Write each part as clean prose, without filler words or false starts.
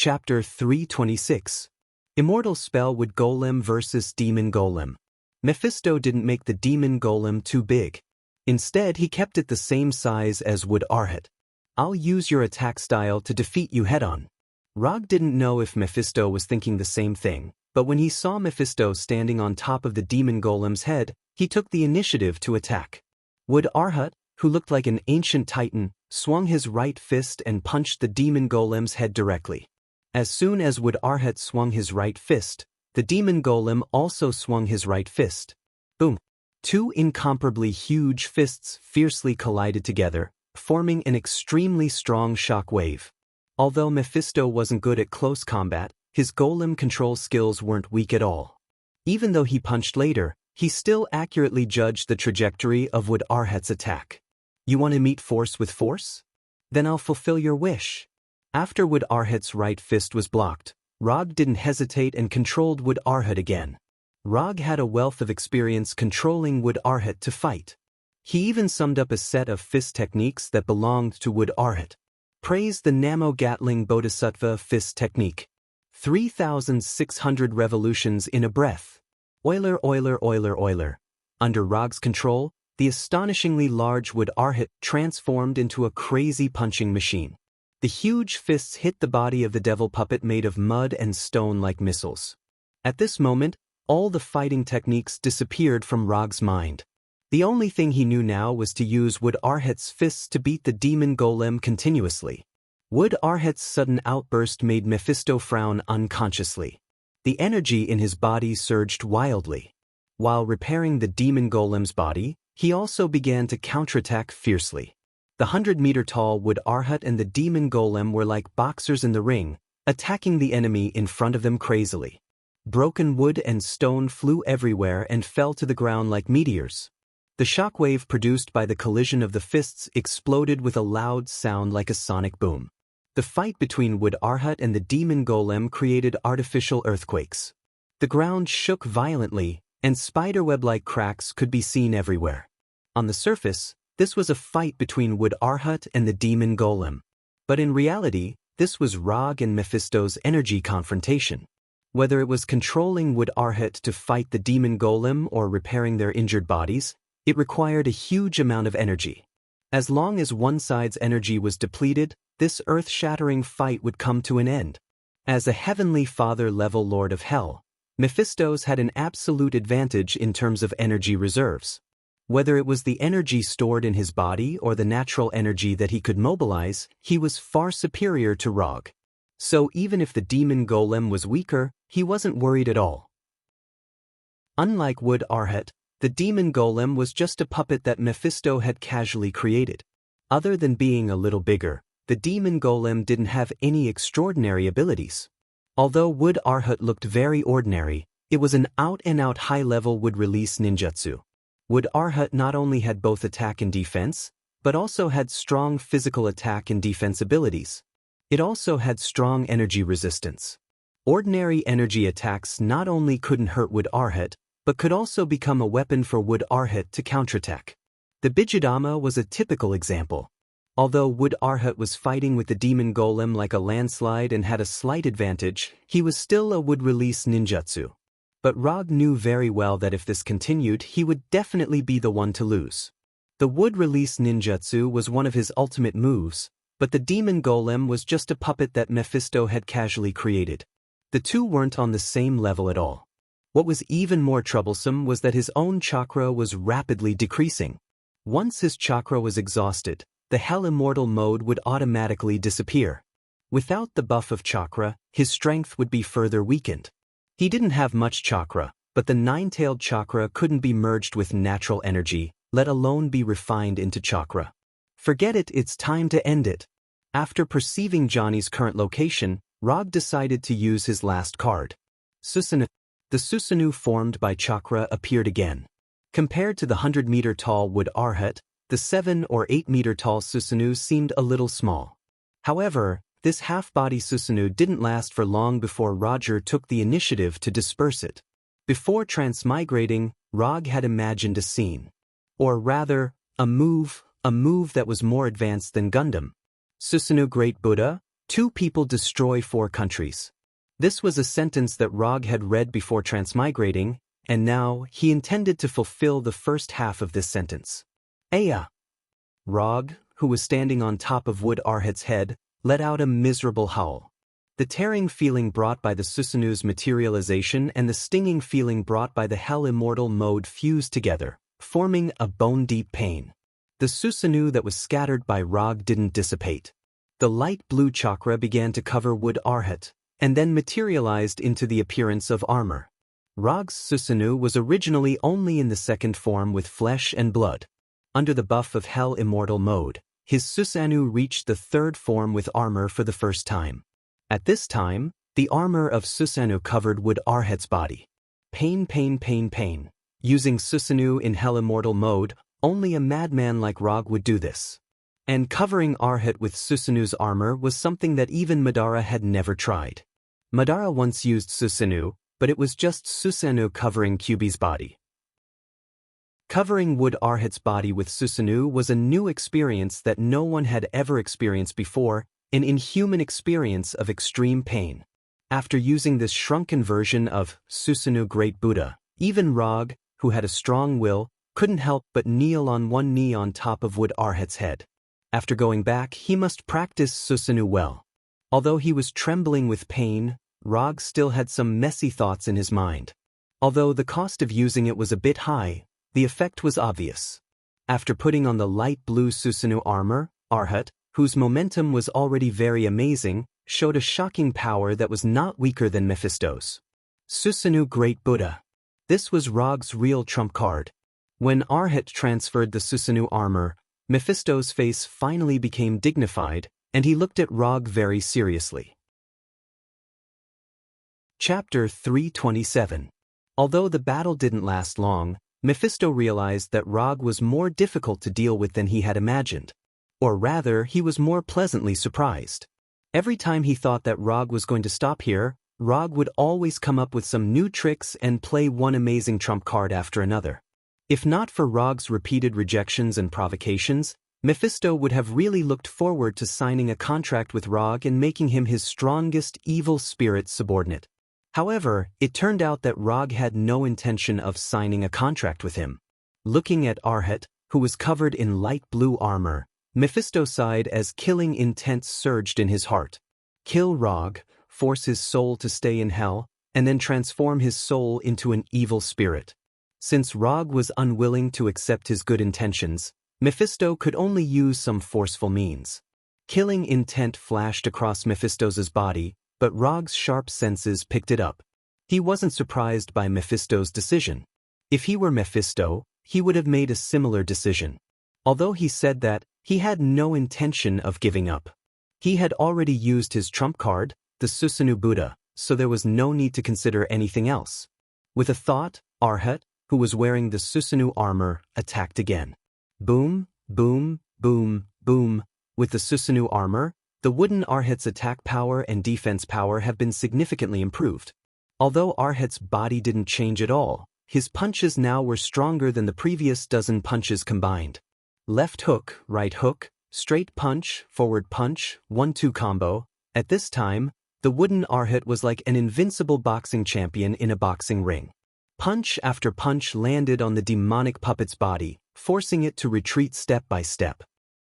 Chapter 326. Immortal Spell Wood Golem vs. Demon Golem. Mephisto didn't make the demon golem too big. Instead, he kept it the same size as Wood Arhat. I'll use your attack style to defeat you head-on. Rog didn't know if Mephisto was thinking the same thing, but when he saw Mephisto standing on top of the demon golem's head, he took the initiative to attack. Wood Arhat, who looked like an ancient titan, swung his right fist and punched the demon golem's head directly. As soon as Wood Arhat swung his right fist, the demon golem also swung his right fist. Boom! Two incomparably huge fists fiercely collided together, forming an extremely strong shock wave. Although Mephisto wasn't good at close combat, his golem control skills weren't weak at all. Even though he punched later, he still accurately judged the trajectory of Wood Arhat's attack. You want to meet force with force? Then I'll fulfill your wish. After Wood Arhat's right fist was blocked, Rog didn't hesitate and controlled Wood Arhat again. Rog had a wealth of experience controlling Wood Arhat to fight. He even summed up a set of fist techniques that belonged to Wood Arhat. Praise the Namo Gatling Bodhisattva fist technique. 3,600 revolutions in a breath. Euler. Under Rog's control, the astonishingly large Wood Arhat transformed into a crazy punching machine. The huge fists hit the body of the devil puppet made of mud and stone like missiles. At this moment, all the fighting techniques disappeared from Rog's mind. The only thing he knew now was to use Wood Arhat's fists to beat the demon golem continuously. Wood Arhat's sudden outburst made Mephisto frown unconsciously. The energy in his body surged wildly. While repairing the demon golem's body, he also began to counterattack fiercely. The 100-meter-tall Wood Arhat and the demon golem were like boxers in the ring, attacking the enemy in front of them crazily. Broken wood and stone flew everywhere and fell to the ground like meteors. The shockwave produced by the collision of the fists exploded with a loud sound like a sonic boom. The fight between Wood Arhat and the demon golem created artificial earthquakes. The ground shook violently, and spiderweb-like cracks could be seen everywhere. On the surface, this was a fight between Wood Arhat and the demon golem. But in reality, this was Rog and Mephisto's energy confrontation. Whether it was controlling Wood Arhat to fight the demon golem or repairing their injured bodies, it required a huge amount of energy. As long as one side's energy was depleted, this earth-shattering fight would come to an end. As a Heavenly Father-level Lord of Hell, Mephisto's had an absolute advantage in terms of energy reserves. Whether it was the energy stored in his body or the natural energy that he could mobilize, he was far superior to Rog. So even if the demon golem was weaker, he wasn't worried at all. Unlike Wood Arhat, the demon golem was just a puppet that Mephisto had casually created. Other than being a little bigger, the demon golem didn't have any extraordinary abilities. Although Wood Arhat looked very ordinary, it was an out-and-out high-level wood-release ninjutsu. Wood Arhat not only had both attack and defense, but also had strong physical attack and defense abilities. It also had strong energy resistance. Ordinary energy attacks not only couldn't hurt Wood Arhat, but could also become a weapon for Wood Arhat to counterattack. The Bijidama was a typical example. Although Wood Arhat was fighting with the demon golem like a landslide and had a slight advantage, he was still a wood-release ninjutsu. But Rog knew very well that if this continued, he would definitely be the one to lose. The wood-release ninjutsu was one of his ultimate moves, but the demon golem was just a puppet that Mephisto had casually created. The two weren't on the same level at all. What was even more troublesome was that his own chakra was rapidly decreasing. Once his chakra was exhausted, the Hell Immortal mode would automatically disappear. Without the buff of chakra, his strength would be further weakened. He didn't have much chakra, but the nine-tailed chakra couldn't be merged with natural energy, let alone be refined into chakra. Forget it, it's time to end it. After perceiving Johnny's current location, Rog decided to use his last card. Susanoo. The Susanoo formed by chakra appeared again. Compared to the 100-meter-tall Wood Arhat, the 7 or 8-meter-tall Susanoo seemed a little small. However, this half-body Susanoo didn't last for long before Roger took the initiative to disperse it. Before transmigrating, Rog had imagined a scene. Or rather, a move that was more advanced than Gundam. Susanoo Great Buddha, Two people destroy four countries. This was a sentence that Rog had read before transmigrating, and now he intended to fulfill the first half of this sentence. Aya! Rog, who was standing on top of Wood Arhat's head, let out a miserable howl. The tearing feeling brought by the Susanu's materialization and the stinging feeling brought by the Hell Immortal mode fused together, forming a bone-deep pain. The Susanu that was scattered by Rog didn't dissipate. The light blue chakra began to cover Wood Arhat, and then materialized into the appearance of armor. Rog's Susanu was originally only in the second form with flesh and blood. Under the buff of Hell Immortal mode, his Susanu reached the third form with armor for the first time. At this time, the armor of Susanu covered Wood Arhat's body. Pain, pain, pain, pain. Using Susanu in Hell Immortal mode, only a madman like Rog would do this. And covering Arhat with Susanu's armor was something that even Madara had never tried. Madara once used Susanu, but it was just Susanu covering Kyuubi's body. Covering Wood Arhat's body with Susanu was a new experience that no one had ever experienced before, an inhuman experience of extreme pain. After using this shrunken version of Susanu Great Buddha, even Rog, who had a strong will, couldn't help but kneel on one knee on top of Wood Arhat's head. After going back, he must practice Susanu well. Although he was trembling with pain, Rog still had some messy thoughts in his mind. Although the cost of using it was a bit high, the effect was obvious. After putting on the light blue Susanu armor, Arhat, whose momentum was already very amazing, showed a shocking power that was not weaker than Mephisto's. Susanu Great Buddha. This was Rog's real trump card. When Arhat transferred the Susanu armor, Mephisto's face finally became dignified, and he looked at Rog very seriously. Chapter 327. Although the battle didn't last long, Mephisto realized that Rog was more difficult to deal with than he had imagined. Or rather, he was more pleasantly surprised. Every time he thought that Rog was going to stop here, Rog would always come up with some new tricks and play one amazing trump card after another. If not for Rog's repeated rejections and provocations, Mephisto would have really looked forward to signing a contract with Rog and making him his strongest evil spirit subordinate. However, it turned out that Rog had no intention of signing a contract with him. Looking at Arhat, who was covered in light blue armor, Mephisto sighed as killing intent surged in his heart. Kill Rog, force his soul to stay in hell, and then transform his soul into an evil spirit. Since Rog was unwilling to accept his good intentions, Mephisto could only use some forceful means. Killing intent flashed across Mephisto's body, but Rog's sharp senses picked it up. He wasn't surprised by Mephisto's decision. If he were Mephisto, he would have made a similar decision. Although he said that, he had no intention of giving up. He had already used his trump card, the Susanu Buddha, so there was no need to consider anything else. With a thought, Arhat, who was wearing the Susanu armor, attacked again. Boom, boom, boom, boom. With the Susanu armor, the wooden Arhat's attack power and defense power have been significantly improved. Although Arhat's body didn't change at all, his punches now were stronger than the previous dozen punches combined. Left hook, right hook, straight punch, forward punch, 1-2 combo. At this time, the wooden Arhat was like an invincible boxing champion in a boxing ring. Punch after punch landed on the demonic puppet's body, forcing it to retreat step by step.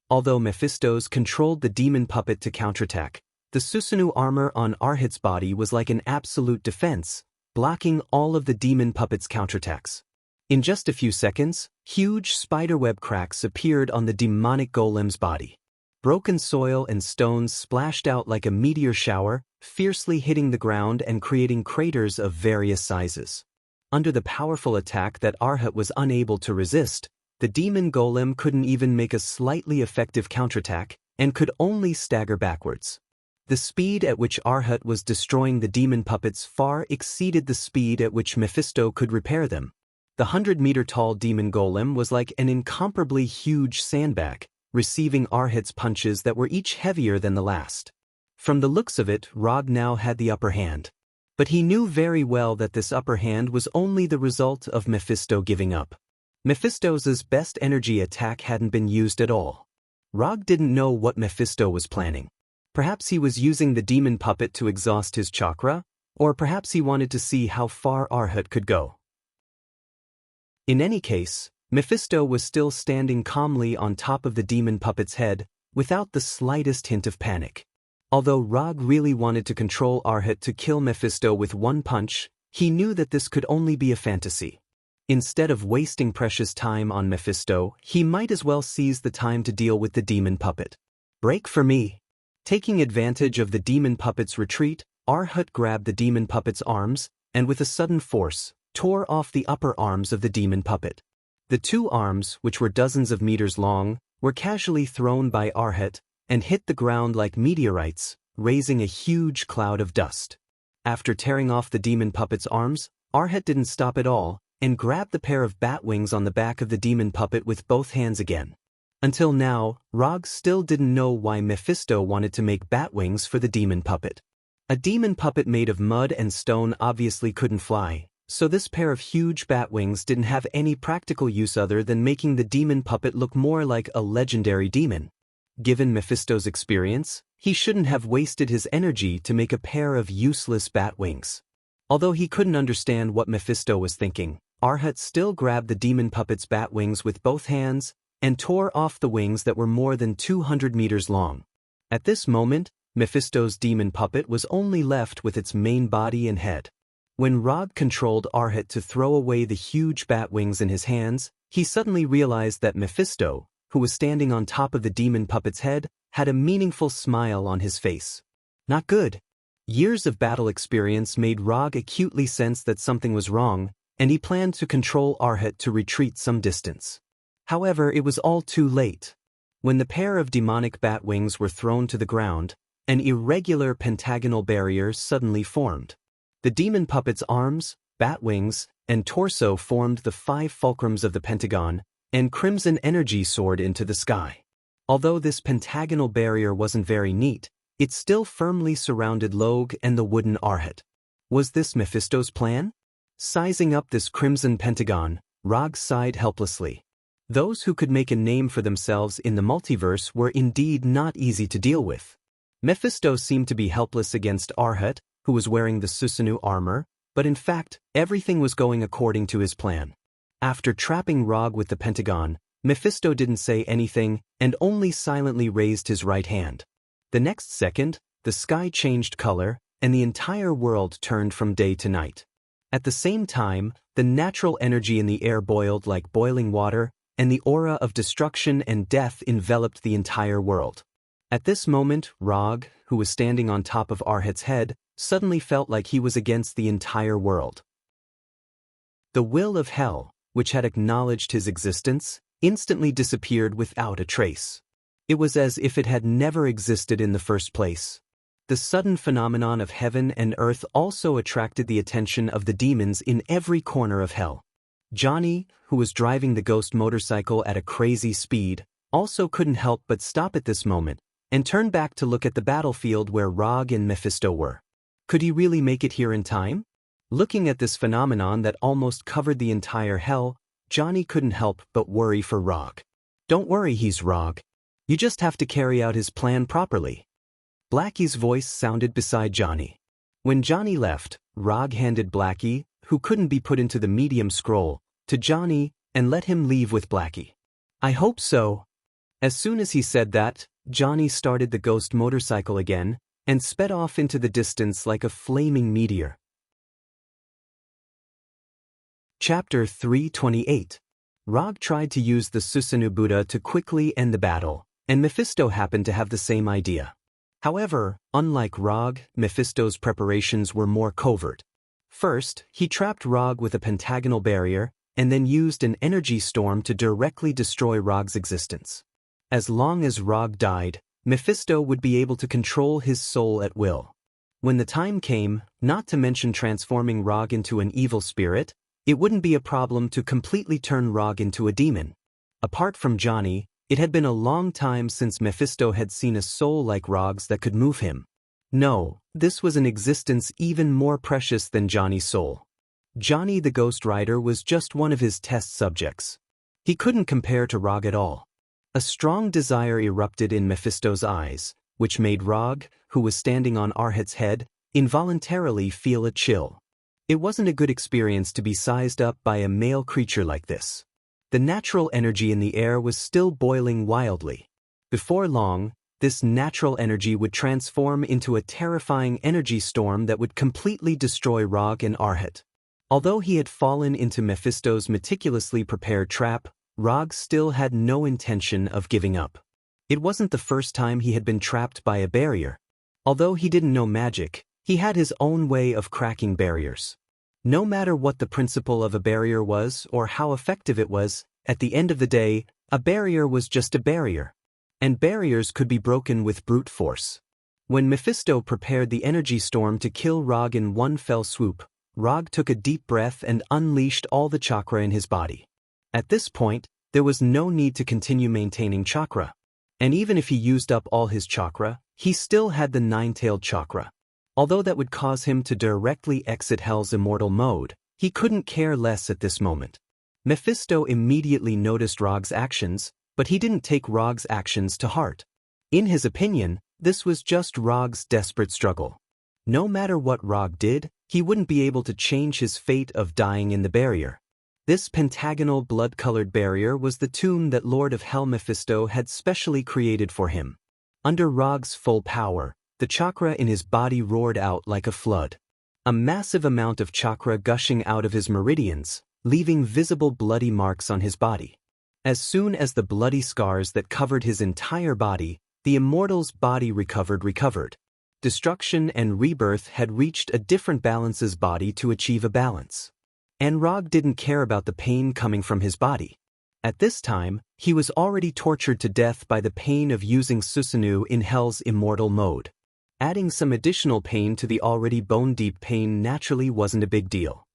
Although Mephisto's controlled the demon puppet to counterattack, the Susanu armor on Arhat's body was like an absolute defense, blocking all of the demon puppet's counterattacks. In just a few seconds, huge spiderweb cracks appeared on the demonic golem's body. Broken soil and stones splashed out like a meteor shower, fiercely hitting the ground and creating craters of various sizes. Under the powerful attack that Arhat was unable to resist, the demon golem couldn't even make a slightly effective counterattack and could only stagger backwards. The speed at which Arhat was destroying the demon puppets far exceeded the speed at which Mephisto could repair them. The 100-meter-tall demon golem was like an incomparably huge sandbag, receiving Arhat's punches that were each heavier than the last. From the looks of it, Rog now had the upper hand. But he knew very well that this upper hand was only the result of Mephisto giving up. Mephisto's best energy attack hadn't been used at all. Rog didn't know what Mephisto was planning. Perhaps he was using the demon puppet to exhaust his chakra, or perhaps he wanted to see how far Arhat could go. In any case, Mephisto was still standing calmly on top of the demon puppet's head, without the slightest hint of panic. Although Rog really wanted to control Arhat to kill Mephisto with one punch, he knew that this could only be a fantasy. Instead of wasting precious time on Mephisto, he might as well seize the time to deal with the demon puppet. Break for me. Taking advantage of the demon puppet's retreat, Arhat grabbed the demon puppet's arms, and with a sudden force, tore off the upper arms of the demon puppet. The two arms, which were dozens of meters long, were casually thrown by Arhat and hit the ground like meteorites, raising a huge cloud of dust. After tearing off the demon puppet's arms, Arhat didn't stop at all, and grabbed the pair of bat wings on the back of the demon puppet with both hands again. Until now, Rog still didn't know why Mephisto wanted to make bat wings for the demon puppet. A demon puppet made of mud and stone obviously couldn't fly, so this pair of huge bat wings didn't have any practical use other than making the demon puppet look more like a legendary demon. Given Mephisto's experience, he shouldn't have wasted his energy to make a pair of useless bat wings. Although he couldn't understand what Mephisto was thinking, Arhat still grabbed the demon puppet's bat wings with both hands and tore off the wings that were more than 200 meters long. At this moment, Mephisto's demon puppet was only left with its main body and head. When Rog controlled Arhat to throw away the huge bat wings in his hands, he suddenly realized that Mephisto, who was standing on top of the demon puppet's head, had a meaningful smile on his face. Not good. Years of battle experience made Rog acutely sense that something was wrong, and he planned to control Arhat to retreat some distance. However, it was all too late. When the pair of demonic bat wings were thrown to the ground, an irregular pentagonal barrier suddenly formed. The demon puppet's arms, bat wings, and torso formed the 5 fulcrums of the pentagon, and crimson energy soared into the sky. Although this pentagonal barrier wasn't very neat, it still firmly surrounded Log and the wooden Arhat. Was this Mephisto's plan? Sizing up this crimson pentagon, Rog sighed helplessly. Those who could make a name for themselves in the multiverse were indeed not easy to deal with. Mephisto seemed to be helpless against Arhat, who was wearing the Susanoo armor, but in fact, everything was going according to his plan. After trapping Rog with the pentagon, Mephisto didn't say anything and only silently raised his right hand. The next second, the sky changed color, and the entire world turned from day to night. At the same time, the natural energy in the air boiled like boiling water, and the aura of destruction and death enveloped the entire world. At this moment, Rog, who was standing on top of Arhat's head, suddenly felt like he was against the entire world. The will of hell, which had acknowledged his existence, instantly disappeared without a trace. It was as if it had never existed in the first place. The sudden phenomenon of heaven and earth also attracted the attention of the demons in every corner of hell. Johnny, who was driving the ghost motorcycle at a crazy speed, also couldn't help but stop at this moment and turn back to look at the battlefield where Rog and Mephisto were. Could he really make it here in time? Looking at this phenomenon that almost covered the entire hell, Johnny couldn't help but worry for Rog. Don't worry, he's Rog. You just have to carry out his plan properly. Blackie's voice sounded beside Johnny. When Johnny left, Rog handed Blackie, who couldn't be put into the medium scroll, to Johnny and let him leave with Blackie. I hope so. As soon as he said that, Johnny started the ghost motorcycle again and sped off into the distance like a flaming meteor. Chapter 328. Rog tried to use the Susanoo Buddha to quickly end the battle, and Mephisto happened to have the same idea. However, unlike Rog, Mephisto's preparations were more covert. First, he trapped Rog with a pentagonal barrier, and then used an energy storm to directly destroy Rog's existence. As long as Rog died, Mephisto would be able to control his soul at will. When the time came, not to mention transforming Rog into an evil spirit, it wouldn't be a problem to completely turn Rog into a demon. Apart from Johnny, it had been a long time since Mephisto had seen a soul like Rog's that could move him. No, this was an existence even more precious than Johnny's soul. Johnny the Ghost Rider was just one of his test subjects. He couldn't compare to Rog at all. A strong desire erupted in Mephisto's eyes, which made Rog, who was standing on Arhat's head, involuntarily feel a chill. It wasn't a good experience to be sized up by a male creature like this. The natural energy in the air was still boiling wildly. Before long, this natural energy would transform into a terrifying energy storm that would completely destroy Rog and Arhat. Although he had fallen into Mephisto's meticulously prepared trap, Rog still had no intention of giving up. It wasn't the first time he had been trapped by a barrier. Although he didn't know magic, he had his own way of cracking barriers. No matter what the principle of a barrier was or how effective it was, at the end of the day, a barrier was just a barrier. And barriers could be broken with brute force. When Mephisto prepared the energy storm to kill Rog in one fell swoop, Rog took a deep breath and unleashed all the chakra in his body. At this point, there was no need to continue maintaining chakra. And even if he used up all his chakra, he still had the nine-tailed chakra. Although that would cause him to directly exit Hell's immortal mode, he couldn't care less at this moment. Mephisto immediately noticed Rog's actions, but he didn't take Rog's actions to heart. In his opinion, this was just Rog's desperate struggle. No matter what Rog did, he wouldn't be able to change his fate of dying in the barrier. This pentagonal blood-colored barrier was the tomb that Lord of Hell Mephisto had specially created for him. Under Rog's full power, the chakra in his body roared out like a flood. A massive amount of chakra gushing out of his meridians, leaving visible bloody marks on his body. As soon as the bloody scars that covered his entire body, the immortal's body recovered. Destruction and rebirth had reached a different balance's body to achieve a balance. And Rog didn't care about the pain coming from his body. At this time, he was already tortured to death by the pain of using Susanoo in Hell's immortal mode. Adding some additional pain to the already bone-deep pain naturally wasn't a big deal.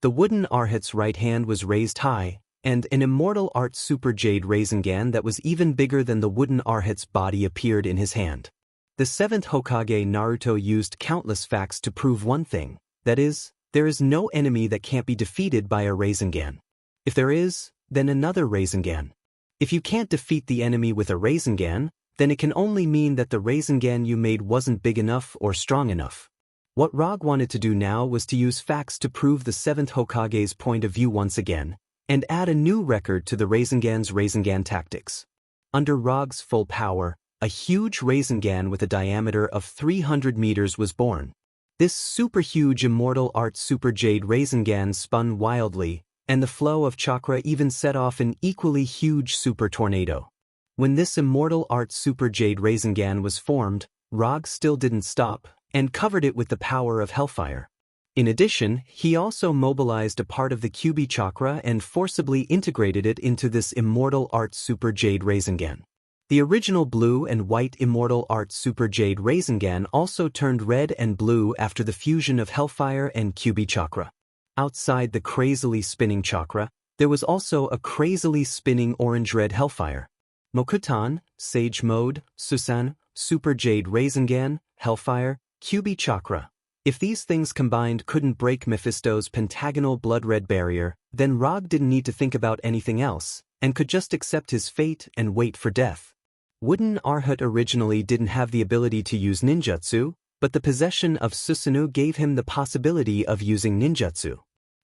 The wooden Arhat's right hand was raised high, and an immortal art super jade Rasengan that was even bigger than the wooden Arhat's body appeared in his hand. The 7th Hokage Naruto used countless facts to prove one thing, that is, there is no enemy that can't be defeated by a Rasengan. If there is, then another Rasengan. If you can't defeat the enemy with a Rasengan, then it can only mean that the Rasengan you made wasn't big enough or strong enough. What Rog wanted to do now was to use facts to prove the 7th Hokage's point of view once again, and add a new record to the Rasengan's Rasengan tactics. Under Rog's full power, a huge Rasengan with a diameter of 300 meters was born. This super-huge immortal art super jade Rasengan spun wildly, and the flow of chakra even set off an equally huge super tornado. When this immortal art super jade Rasengan was formed, Rog still didn't stop, and covered it with the power of hellfire. In addition, he also mobilized a part of the QB chakra and forcibly integrated it into this immortal art super jade Rasengan. The original blue and white immortal art super jade Rasengan also turned red and blue after the fusion of hellfire and QB chakra. Outside the crazily spinning chakra, there was also a crazily spinning orange-red hellfire. Mokutan, Sage Mode, Susan, Super Jade Rasengan, Hellfire, QB Chakra. If these things combined couldn't break Mephisto's pentagonal blood-red barrier, then Rog didn't need to think about anything else, and could just accept his fate and wait for death. Wooden Arhat originally didn't have the ability to use ninjutsu, but the possession of Susanoo gave him the possibility of using ninjutsu.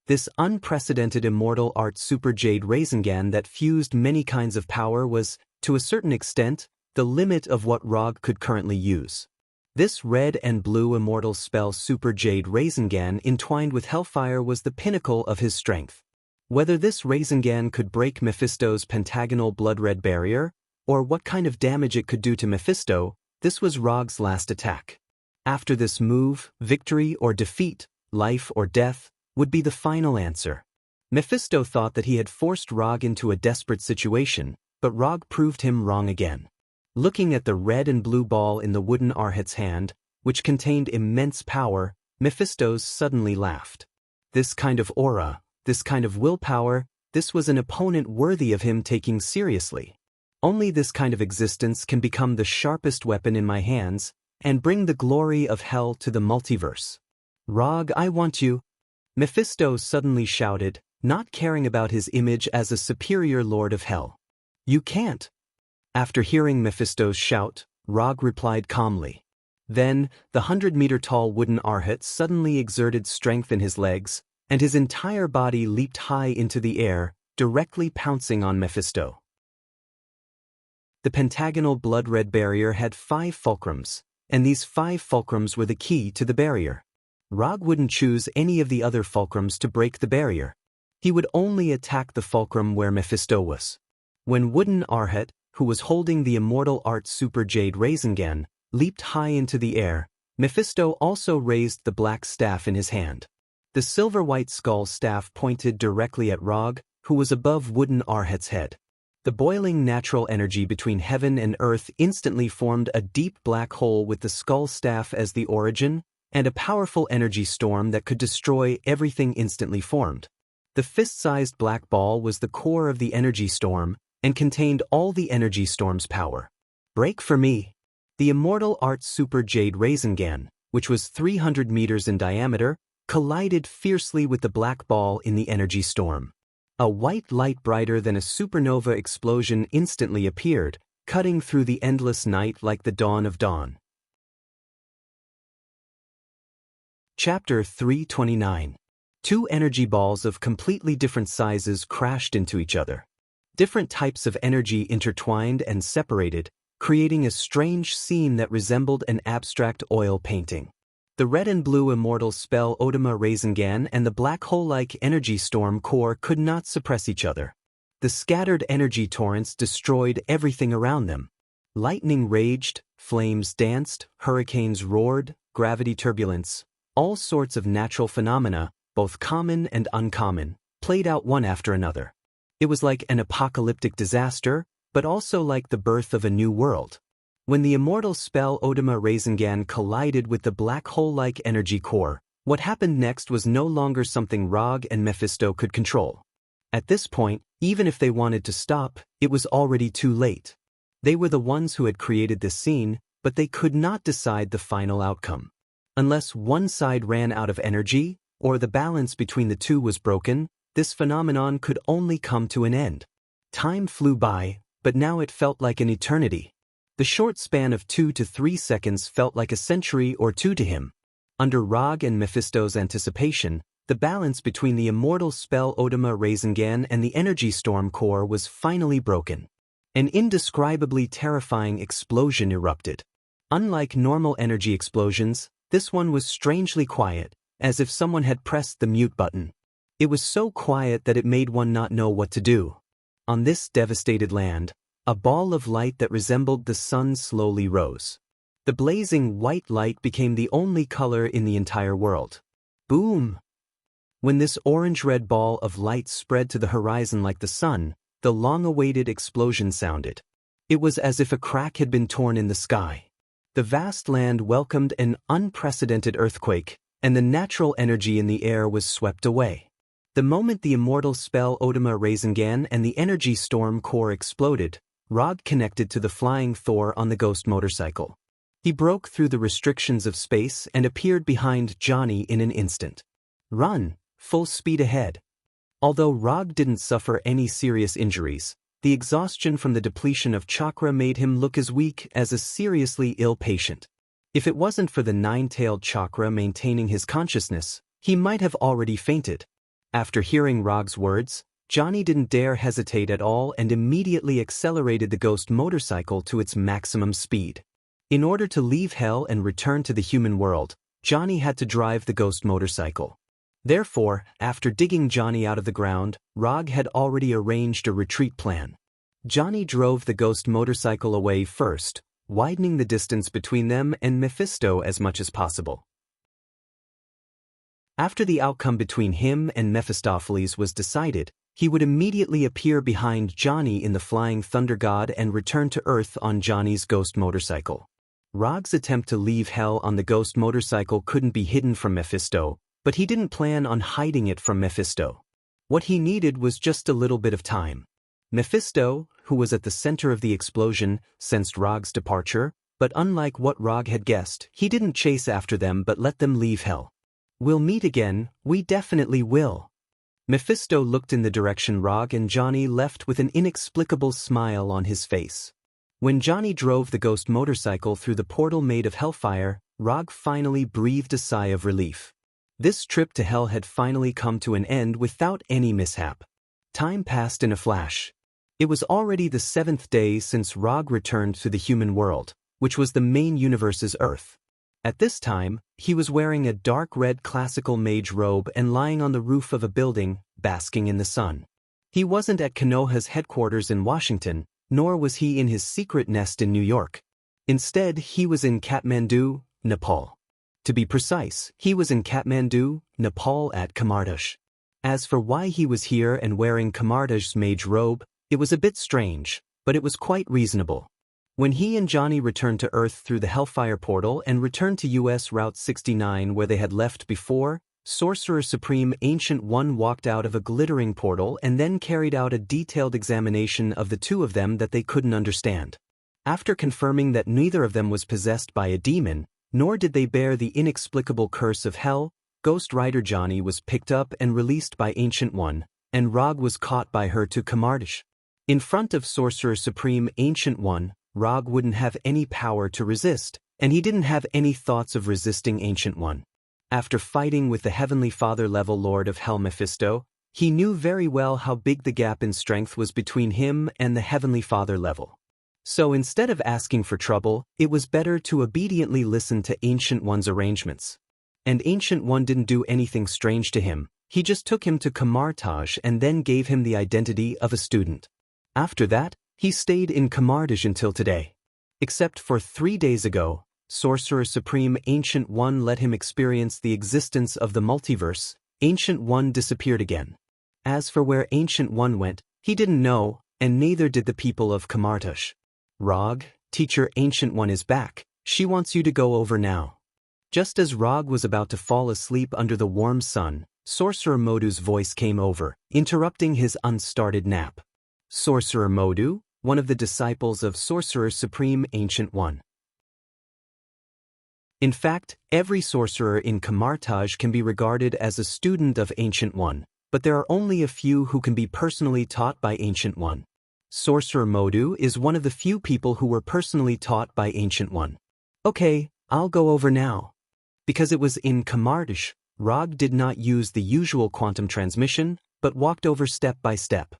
This unprecedented immortal art super jade Rasengan that fused many kinds of power was, to a certain extent, the limit of what Rog could currently use. This red and blue immortal spell super jade Rasengan entwined with hellfire was the pinnacle of his strength. Whether this Rasengan could break Mephisto's pentagonal blood-red barrier, or what kind of damage it could do to Mephisto, this was Rog's last attack. After this move, victory or defeat, life or death, would be the final answer. Mephisto thought that he had forced Rog into a desperate situation, but Rog proved him wrong again. Looking at the red and blue ball in the wooden Arhat's hand, which contained immense power, Mephisto suddenly laughed. This kind of aura, this kind of willpower, this was an opponent worthy of him taking seriously. Only this kind of existence can become the sharpest weapon in my hands, and bring the glory of hell to the multiverse. Rog, I want you. Mephisto suddenly shouted, not caring about his image as a superior lord of hell. You can't. After hearing Mephisto's shout, Rog replied calmly. Then, the 100-meter-tall wooden Arhat suddenly exerted strength in his legs, and his entire body leaped high into the air, directly pouncing on Mephisto. The pentagonal blood-red barrier had 5 fulcrums, and these 5 fulcrums were the key to the barrier. Rog wouldn't choose any of the other fulcrums to break the barrier. He would only attack the fulcrum where Mephisto was. When wooden Arhat, who was holding the immortal art Super Jade Rasengan, leaped high into the air, Mephisto also raised the black staff in his hand. The silver-white skull staff pointed directly at Rog, who was above wooden Arhat's head. The boiling natural energy between heaven and earth instantly formed a deep black hole with the skull staff as the origin, and a powerful energy storm that could destroy everything instantly formed. The fist-sized black ball was the core of the energy storm, and contained all the energy storm's power. Break for me. The immortal art Super Jade Rasengan, which was 300 meters in diameter, collided fiercely with the black ball in the energy storm. A white light brighter than a supernova explosion instantly appeared, cutting through the endless night like the dawn of dawn. Chapter 329. 2 energy balls of completely different sizes crashed into each other. Different types of energy intertwined and separated, creating a strange scene that resembled an abstract oil painting. The red and blue immortal spell Odama Rasengan and the black hole-like energy storm core could not suppress each other. The scattered energy torrents destroyed everything around them. Lightning raged, flames danced, hurricanes roared, gravity turbulence, all sorts of natural phenomena, both common and uncommon, played out one after another. It was like an apocalyptic disaster, but also like the birth of a new world. When the immortal spell Odama Rasengan collided with the black hole-like energy core, what happened next was no longer something Rog and Mephisto could control. At this point, even if they wanted to stop, it was already too late. They were the ones who had created this scene, but they could not decide the final outcome. Unless one side ran out of energy, or the balance between the two was broken, this phenomenon could only come to an end. Time flew by, but now it felt like an eternity. The short span of 2 to 3 seconds felt like a century or two to him. Under Rog and Mephisto's anticipation, the balance between the immortal spell Odama Rasengan and the energy storm core was finally broken. An indescribably terrifying explosion erupted. Unlike normal energy explosions, this one was strangely quiet, as if someone had pressed the mute button. It was so quiet that it made one not know what to do. On this devastated land, a ball of light that resembled the sun slowly rose. The blazing white light became the only color in the entire world. Boom! When this orange-red ball of light spread to the horizon like the sun, the long-awaited explosion sounded. It was as if a crack had been torn in the sky. The vast land welcomed an unprecedented earthquake, and the natural energy in the air was swept away. The moment the immortal spell Odama Rasengan and the energy storm core exploded, Rog connected to the flying Thor on the ghost motorcycle. He broke through the restrictions of space and appeared behind Johnny in an instant. Run, full speed ahead. Although Rog didn't suffer any serious injuries, the exhaustion from the depletion of chakra made him look as weak as a seriously ill patient. If it wasn't for the 9-tailed chakra maintaining his consciousness, he might have already fainted. After hearing Rog's words, Johnny didn't dare hesitate at all and immediately accelerated the ghost motorcycle to its maximum speed. In order to leave Hell and return to the human world, Johnny had to drive the ghost motorcycle. Therefore, after digging Johnny out of the ground, Rog had already arranged a retreat plan. Johnny drove the ghost motorcycle away first, widening the distance between them and Mephisto as much as possible. After the outcome between him and Mephistopheles was decided, he would immediately appear behind Johnny in the Flying Thunder God and return to Earth on Johnny's ghost motorcycle. Rog's attempt to leave Hell on the ghost motorcycle couldn't be hidden from Mephisto, but he didn't plan on hiding it from Mephisto. What he needed was just a little bit of time. Mephisto, who was at the center of the explosion, sensed Rog's departure, but unlike what Rog had guessed, he didn't chase after them but let them leave Hell. "We'll meet again, we definitely will." Mephisto looked in the direction Rog and Johnny left with an inexplicable smile on his face. When Johnny drove the ghost motorcycle through the portal made of hellfire, Rog finally breathed a sigh of relief. This trip to hell had finally come to an end without any mishap. Time passed in a flash. It was already the 7th day since Rog returned to the human world, which was the main universe's Earth. At this time, he was wearing a dark red classical mage robe and lying on the roof of a building, basking in the sun. He wasn't at Konoha's headquarters in Washington, nor was he in his secret nest in New York. Instead, he was in Kathmandu, Nepal. To be precise, he was in Kathmandu, Nepal at Kamardash. As for why he was here and wearing Kamardash's mage robe, it was a bit strange, but it was quite reasonable. When he and Johnny returned to Earth through the Hellfire portal and returned to US Route 69 where they had left before, Sorcerer Supreme Ancient One walked out of a glittering portal and then carried out a detailed examination of the two of them that they couldn't understand. After confirming that neither of them was possessed by a demon, nor did they bear the inexplicable curse of hell, Ghost Rider Johnny was picked up and released by Ancient One, and Rog was caught by her to Kamardash. In front of Sorcerer Supreme Ancient One, Rog wouldn't have any power to resist, and he didn't have any thoughts of resisting Ancient One. After fighting with the Heavenly Father-level Lord of Hell Mephisto, he knew very well how big the gap in strength was between him and the Heavenly Father level. So instead of asking for trouble, it was better to obediently listen to Ancient One's arrangements. And Ancient One didn't do anything strange to him, he just took him to Kamardash and then gave him the identity of a student. After that, he stayed in Kamardash until today. Except for 3 days ago, Sorcerer Supreme Ancient One let him experience the existence of the multiverse. Ancient One disappeared again. As for where Ancient One went, he didn't know, and neither did the people of Kamardash. Rog, Teacher Ancient One is back. She wants you to go over now. Just as Rog was about to fall asleep under the warm sun, Sorcerer Modu's voice came over, interrupting his unstarted nap. Sorcerer Modu, one of the disciples of Sorcerer Supreme Ancient One. In fact, every sorcerer in Kamardash can be regarded as a student of Ancient One, but there are only a few who can be personally taught by Ancient One. Sorcerer Modu is one of the few people who were personally taught by Ancient One. Okay, I'll go over now. Because it was in Kamardash, Rog did not use the usual quantum transmission, but walked over step by step.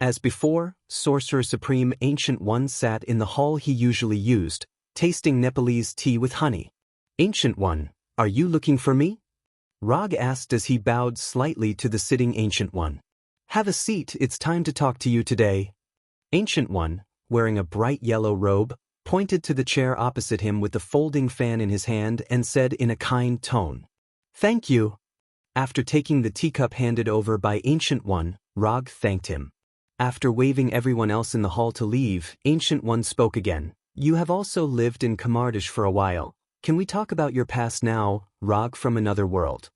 As before, Sorcerer Supreme Ancient One sat in the hall he usually used, tasting Nepalese tea with honey. Ancient One, are you looking for me? Rog asked as he bowed slightly to the sitting Ancient One. Have a seat, it's time to talk to you today. Ancient One, wearing a bright yellow robe, pointed to the chair opposite him with the folding fan in his hand and said in a kind tone, "Thank you." After taking the teacup handed over by Ancient One, Rog thanked him. After waving everyone else in the hall to leave, Ancient One spoke again. You have also lived in Kamardash for a while. Can we talk about your past now, Rog from another world?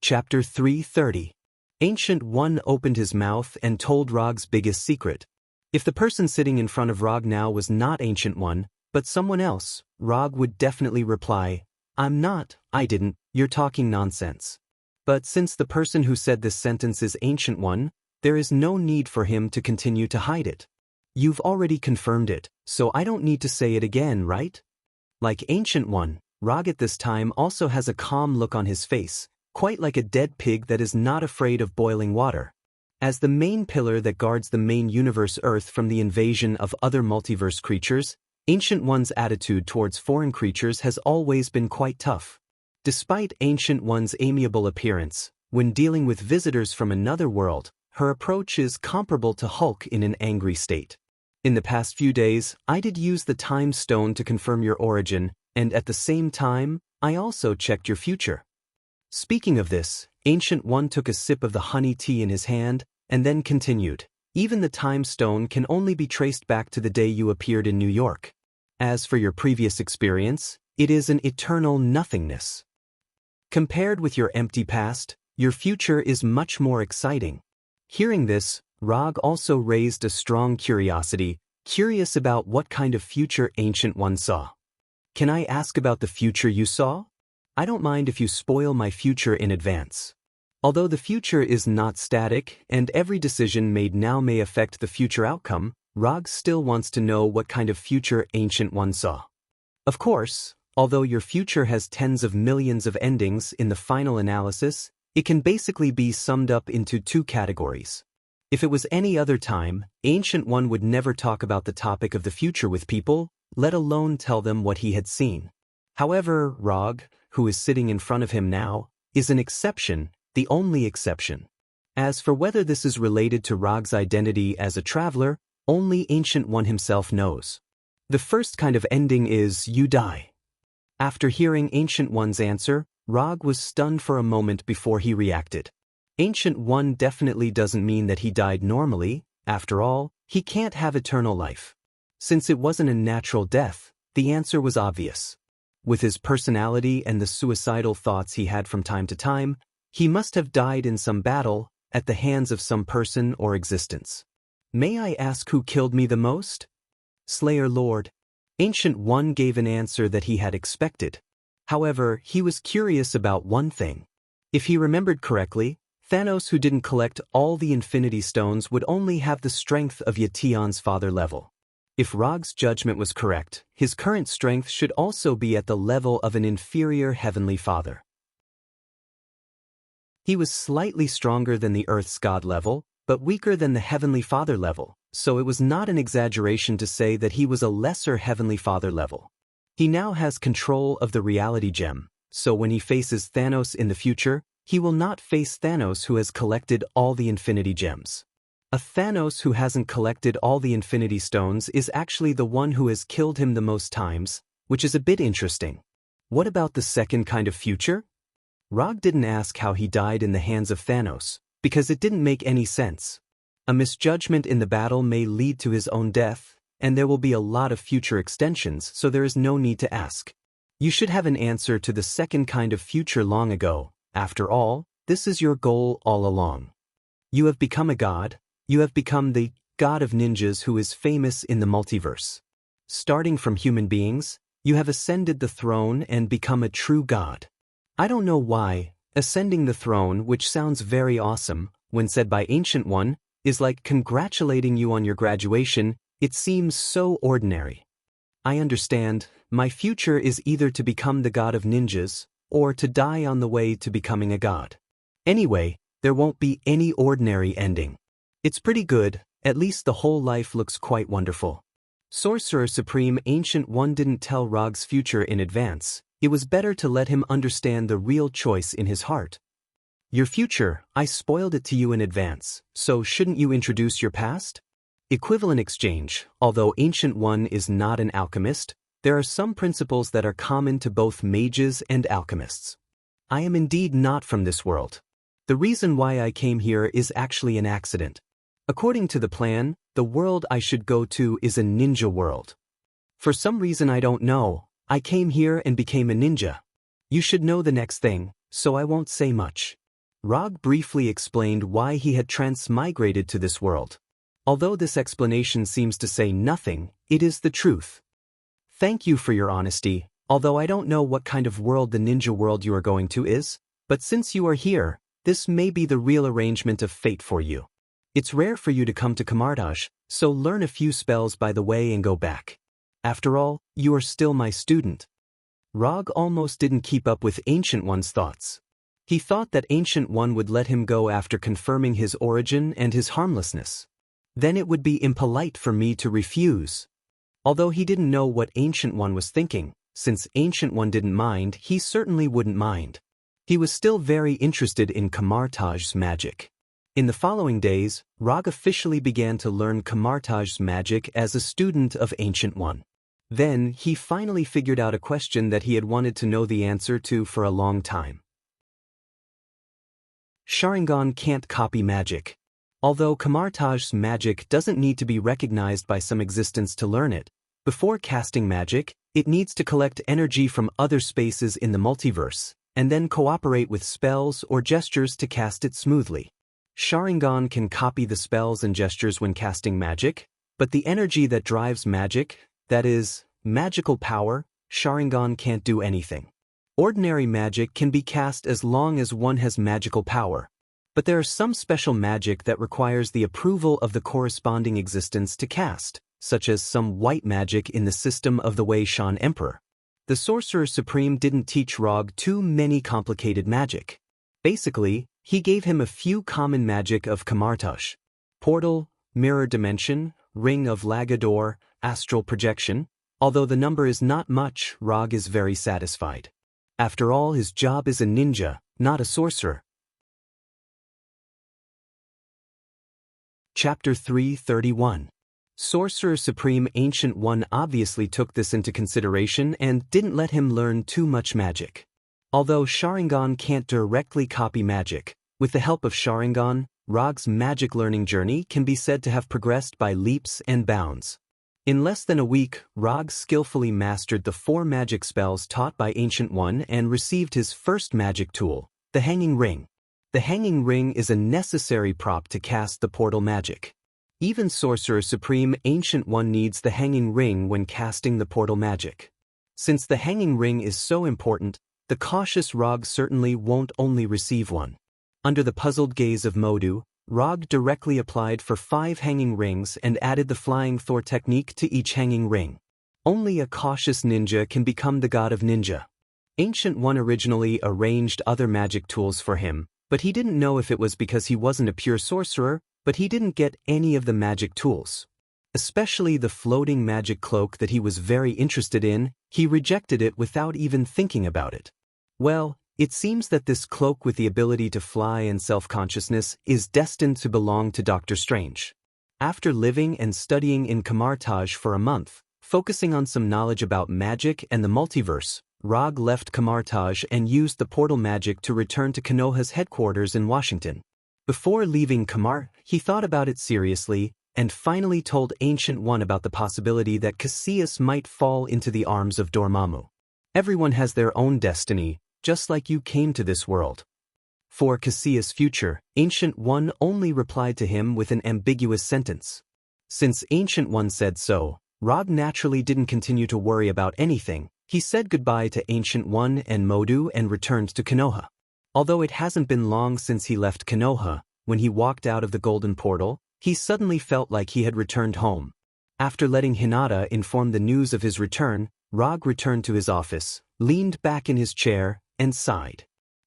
Chapter 330. Ancient One opened his mouth and told Rog's biggest secret. If the person sitting in front of Rog now was not Ancient One, but someone else, Rog would definitely reply, I'm not, I didn't, you're talking nonsense. But since the person who said this sentence is Ancient One, there is no need for him to continue to hide it. You've already confirmed it, so I don't need to say it again, right? Like Ancient One, Rog at this time also has a calm look on his face, quite like a dead pig that is not afraid of boiling water. As the main pillar that guards the main universe Earth from the invasion of other multiverse creatures, Ancient One's attitude towards foreign creatures has always been quite tough. Despite Ancient One's amiable appearance, when dealing with visitors from another world, her approach is comparable to Hulk in an angry state. In the past few days, I did use the time stone to confirm your origin, and at the same time, I also checked your future. Speaking of this, Ancient One took a sip of the honey tea in his hand, and then continued, even the time stone can only be traced back to the day you appeared in New York. As for your previous experience, it is an eternal nothingness. Compared with your empty past, your future is much more exciting. Hearing this, Rog also raised a strong curiosity, curious about what kind of future Ancient One saw. Can I ask about the future you saw? I don't mind if you spoil my future in advance. Although the future is not static and every decision made now may affect the future outcome, Rog still wants to know what kind of future Ancient One saw. Of course, although your future has tens of millions of endings in the final analysis, it can basically be summed up into two categories. If it was any other time, Ancient One would never talk about the topic of the future with people, let alone tell them what he had seen. However, Rog, who is sitting in front of him now, is an exception, the only exception. As for whether this is related to Rog's identity as a traveler, only Ancient One himself knows. The first kind of ending is you die. After hearing Ancient One's answer, Rog was stunned for a moment before he reacted. Ancient One definitely doesn't mean that he died normally. After all, he can't have eternal life. Since it wasn't a natural death, the answer was obvious. With his personality and the suicidal thoughts he had from time to time, he must have died in some battle, at the hands of some person or existence. May I ask who killed me the most? Slayer Lord. Ancient One gave an answer that he had expected. However, he was curious about one thing. If he remembered correctly, Thanos, who didn't collect all the Infinity Stones, would only have the strength of Yation's father level. If Rog's judgment was correct, his current strength should also be at the level of an inferior Heavenly Father. He was slightly stronger than the Earth's God level, but weaker than the Heavenly Father level, so it was not an exaggeration to say that he was a lesser Heavenly Father level. He now has control of the Reality Gem, so when he faces Thanos in the future, he will not face Thanos who has collected all the Infinity Gems. A Thanos who hasn't collected all the Infinity Stones is actually the one who has killed him the most times, which is a bit interesting. What about the second kind of future? Rog didn't ask how he died in the hands of Thanos, because it didn't make any sense. A misjudgment in the battle may lead to his own death, and there will be a lot of future extensions, so there is no need to ask. You should have an answer to the second kind of future long ago. After all, this is your goal all along. You have become a god. You have become the god of ninjas who is famous in the multiverse. Starting from human beings, you have ascended the throne and become a true god. I don't know why, ascending the throne, which sounds very awesome, when said by Ancient One, is like congratulating you on your graduation. It seems so ordinary. I understand, my future is either to become the god of ninjas, or to die on the way to becoming a god. Anyway, there won't be any ordinary ending. It's pretty good, at least the whole life looks quite wonderful. Sorcerer Supreme Ancient One didn't tell Rog's future in advance. It was better to let him understand the real choice in his heart. Your future, I spoiled it to you in advance, so shouldn't you introduce your past? Equivalent exchange. Although Ancient One is not an alchemist, there are some principles that are common to both mages and alchemists. I am indeed not from this world. The reason why I came here is actually an accident. According to the plan, the world I should go to is a ninja world. For some reason I don't know, I came here and became a ninja. You should know the next thing, so I won't say much. Rog briefly explained why he had transmigrated to this world. Although this explanation seems to say nothing, it is the truth. Thank you for your honesty, although I don't know what kind of world the ninja world you are going to is, but since you are here, this may be the real arrangement of fate for you. It's rare for you to come to Camartage, so learn a few spells by the way and go back. After all, you are still my student. Rog almost didn't keep up with Ancient One's thoughts. He thought that Ancient One would let him go after confirming his origin and his harmlessness. Then it would be impolite for me to refuse. Although he didn't know what Ancient One was thinking, since Ancient One didn't mind, he certainly wouldn't mind. He was still very interested in Camartage's magic. In the following days, Rog officially began to learn Camartage's magic as a student of Ancient One. Then, he finally figured out a question that he had wanted to know the answer to for a long time. Sharingan can't copy magic. Although Camartage's magic doesn't need to be recognized by some existence to learn it, before casting magic, it needs to collect energy from other spaces in the multiverse, and then cooperate with spells or gestures to cast it smoothly. Sharingan can copy the spells and gestures when casting magic, but the energy that drives magic, that is, magical power, Sharingan can't do anything. Ordinary magic can be cast as long as one has magical power, But there are some special magic that requires the approval of the corresponding existence to cast, such as some white magic in the system of the Wei Shan Emperor. The Sorcerer Supreme didn't teach Rog too many complicated magic. Basically, he gave him a few common magic of Kamartaj: portal, mirror dimension, ring of Lagador, astral projection. Although the number is not much, Rog is very satisfied. After all, his job is a ninja, not a sorcerer. Chapter 331. Sorcerer Supreme Ancient One obviously took this into consideration and didn't let him learn too much magic. Although Sharingan can't directly copy magic, with the help of Sharingan, Rog's magic learning journey can be said to have progressed by leaps and bounds. In less than a week, Rog skillfully mastered the 4 magic spells taught by Ancient One and received his first magic tool, the Hanging Ring. The Hanging Ring is a necessary prop to cast the portal magic. Even Sorcerer Supreme Ancient One needs the Hanging Ring when casting the portal magic. Since the Hanging Ring is so important, the cautious Rog certainly won't only receive one. Under the puzzled gaze of Modu, Rog directly applied for 5 hanging rings and added the Flying Thor technique to each hanging ring. Only a cautious ninja can become the god of ninja. Ancient One originally arranged other magic tools for him, but he didn't know if it was because he wasn't a pure sorcerer, but he didn't get any of the magic tools. Especially the floating magic cloak that he was very interested in, he rejected it without even thinking about it. Well, it seems that this cloak with the ability to fly and self-consciousness is destined to belong to Dr. Strange. After living and studying in Kamartaj for a month, focusing on some knowledge about magic and the multiverse, Rog left Kamartaj and used the portal magic to return to Konoha's headquarters in Washington. Before leaving Kamar, he thought about it seriously and finally told Ancient One about the possibility that Cassius might fall into the arms of Dormammu. Everyone has their own destiny, just like you came to this world. For Cassius' future, Ancient One only replied to him with an ambiguous sentence. Since Ancient One said so, Rog naturally didn't continue to worry about anything. He said goodbye to Ancient One and Modu and returned to Konoha. Although it hasn't been long since he left Konoha, when he walked out of the golden portal, he suddenly felt like he had returned home. After letting Hinata inform the news of his return, Rog returned to his office, leaned back in his chair, and sighed.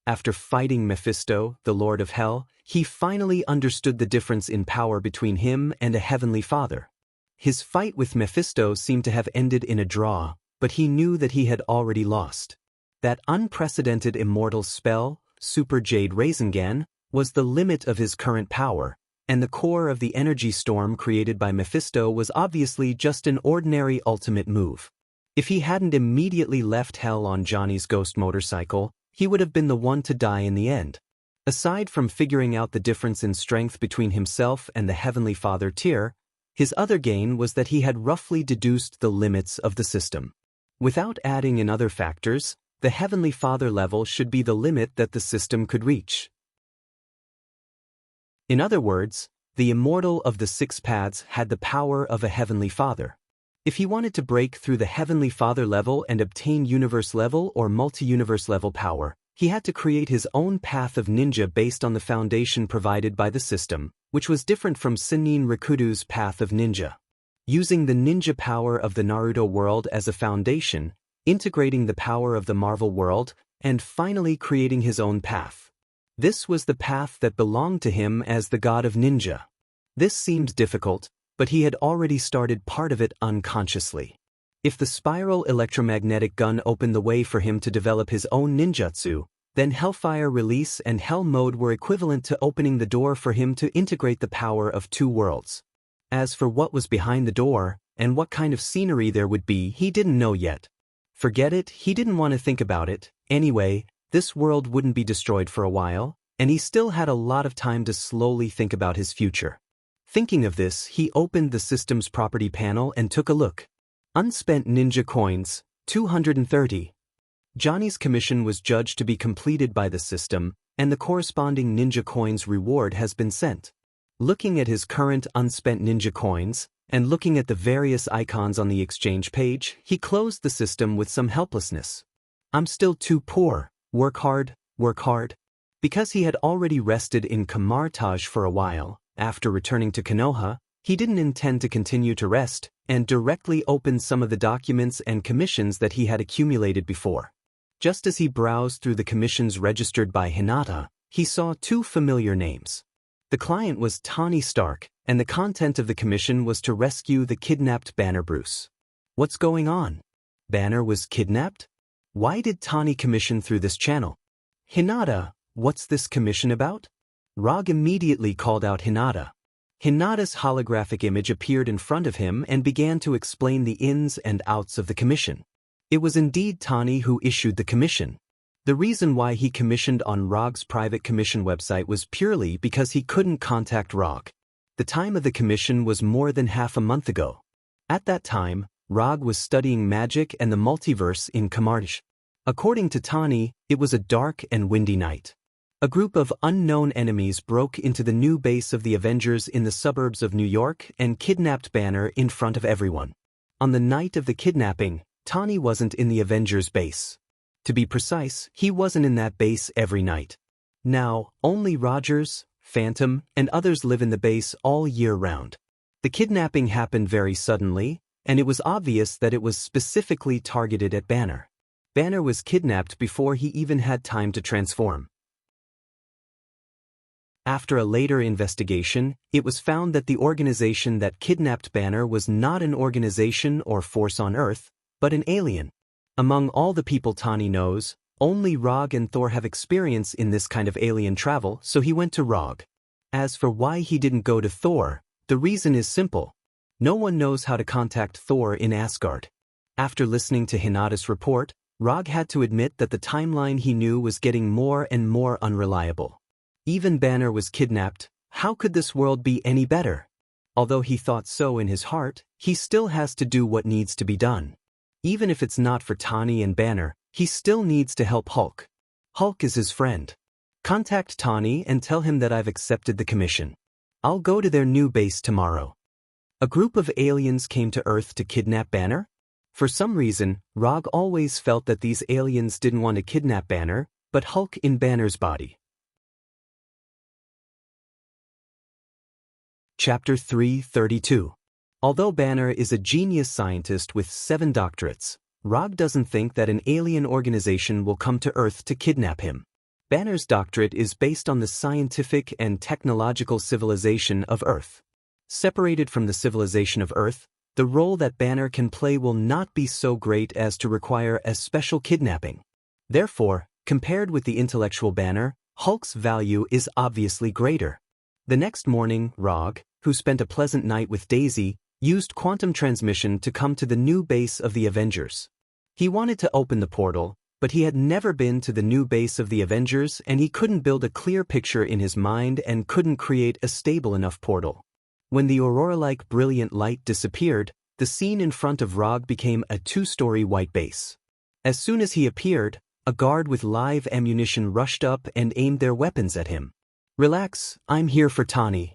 After fighting Mephisto, the Lord of Hell, he finally understood the difference in power between him and a heavenly father. His fight with Mephisto seemed to have ended in a draw, but he knew that he had already lost. That unprecedented immortal spell, Super Jade Rasengan, was the limit of his current power, and the core of the energy storm created by Mephisto was obviously just an ordinary ultimate move. If he hadn't immediately left Hell on Johnny's ghost motorcycle, he would have been the one to die in the end. Aside from figuring out the difference in strength between himself and the Heavenly Father tier, his other gain was that he had roughly deduced the limits of the system. Without adding in other factors, the Heavenly Father level should be the limit that the system could reach. In other words, the immortal of the 6 paths had the power of a Heavenly Father. If he wanted to break through the Heavenly Father level and obtain universe level or multi-universe level power, he had to create his own path of ninja based on the foundation provided by the system, which was different from Sennin Rikudo's path of ninja. Using the ninja power of the Naruto world as a foundation, integrating the power of the Marvel world, and finally creating his own path. This was the path that belonged to him as the god of ninja. This seemed difficult, but he had already started part of it unconsciously. If the spiral electromagnetic gun opened the way for him to develop his own ninjutsu, then Hellfire Release and Hell Mode were equivalent to opening the door for him to integrate the power of 2 worlds. As for what was behind the door, and what kind of scenery there would be, he didn't know yet. Forget it, he didn't want to think about it. Anyway, this world wouldn't be destroyed for a while, and he still had a lot of time to slowly think about his future. Thinking of this, he opened the system's property panel and took a look. Unspent ninja coins, 230. Johnny's commission was judged to be completed by the system, and the corresponding ninja coins reward has been sent. Looking at his current unspent ninja coins, and looking at the various icons on the exchange page, he closed the system with some helplessness. I'm still too poor. Work hard, work hard. Because he had already rested in Kamartaj for a while, after returning to Konoha, he didn't intend to continue to rest, and directly opened some of the documents and commissions that he had accumulated before. Just as he browsed through the commissions registered by Hinata, he saw two familiar names. The client was Tawny Stark, and the content of the commission was to rescue the kidnapped Banner Bruce. What's going on? Banner was kidnapped? Why did Tawny commission through this channel? Hinata, what's this commission about? Rog immediately called out Hinata. Hinata's holographic image appeared in front of him and began to explain the ins and outs of the commission. It was indeed Tawny who issued the commission. The reason why he commissioned on Rog's private commission website was purely because he couldn't contact Rog. The time of the commission was more than half a month ago. At that time, Rog was studying magic and the multiverse in Kamartaj. According to Tawny, it was a dark and windy night. A group of unknown enemies broke into the new base of the Avengers in the suburbs of New York and kidnapped Banner in front of everyone. On the night of the kidnapping, Tawny wasn't in the Avengers base. To be precise, he wasn't in that base every night. Now, only Rogers, Phantom, and others live in the base all year round. The kidnapping happened very suddenly, and it was obvious that it was specifically targeted at Banner. Banner was kidnapped before he even had time to transform. After a later investigation, it was found that the organization that kidnapped Banner was not an organization or force on Earth, but an alien. Among all the people Tawny knows, only Rog and Thor have experience in this kind of alien travel, so he went to Rog. As for why he didn't go to Thor, the reason is simple. No one knows how to contact Thor in Asgard. After listening to Hinata's report, Rog had to admit that the timeline he knew was getting more and more unreliable. Even Banner was kidnapped. How could this world be any better? Although he thought so in his heart, he still has to do what needs to be done. Even if it's not for Tawny and Banner, he still needs to help Hulk. Hulk is his friend. Contact Tawny and tell him that I've accepted the commission. I'll go to their new base tomorrow. A group of aliens came to Earth to kidnap Banner? For some reason, Rog always felt that these aliens didn't want to kidnap Banner, but Hulk in Banner's body. Chapter 332. Although Banner is a genius scientist with 7 doctorates, Rog doesn't think that an alien organization will come to Earth to kidnap him. Banner's doctorate is based on the scientific and technological civilization of Earth. Separated from the civilization of Earth, the role that Banner can play will not be so great as to require a special kidnapping. Therefore, compared with the intellectual Banner, Hulk's value is obviously greater. The next morning, Rog, who spent a pleasant night with Daisy, used quantum transmission to come to the new base of the Avengers. He wanted to open the portal, but he had never been to the new base of the Avengers and he couldn't build a clear picture in his mind and couldn't create a stable enough portal. When the aurora-like brilliant light disappeared, the scene in front of Rog became a 2-story white base. As soon as he appeared, a guard with live ammunition rushed up and aimed their weapons at him. Relax, I'm here for Tawny.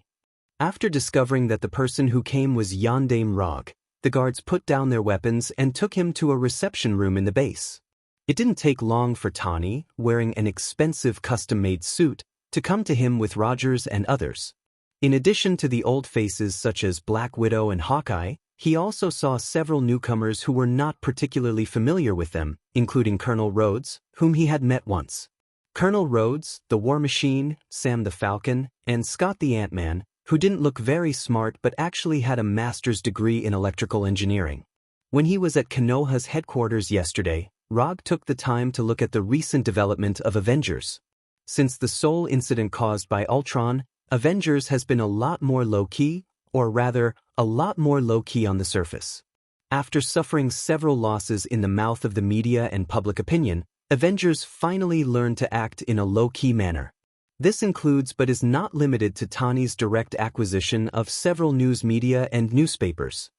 After discovering that the person who came was Yondaime Rog, the guards put down their weapons and took him to a reception room in the base. It didn't take long for Tawny, wearing an expensive custom-made suit, to come to him with Rogers and others. In addition to the old faces such as Black Widow and Hawkeye, he also saw several newcomers who were not particularly familiar with them, including Colonel Rhodes, whom he had met once. Colonel Rhodes, the War Machine, Sam the Falcon, and Scott the Ant-Man, who didn't look very smart but actually had a master's degree in electrical engineering. When he was at Konoha's headquarters yesterday, Rog took the time to look at the recent development of Avengers. Since the Soul incident caused by Ultron, Avengers has been a lot more low-key, or rather, a lot more low-key on the surface. After suffering several losses in the mouth of the media and public opinion, Avengers finally learned to act in a low-key manner. This includes but is not limited to Tawny's direct acquisition of several news media and newspapers.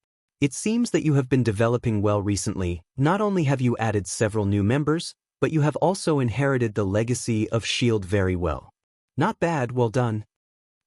It seems that you have been developing well recently. Not only have you added several new members, but you have also inherited the legacy of S.H.I.E.L.D. very well. Not bad, well done.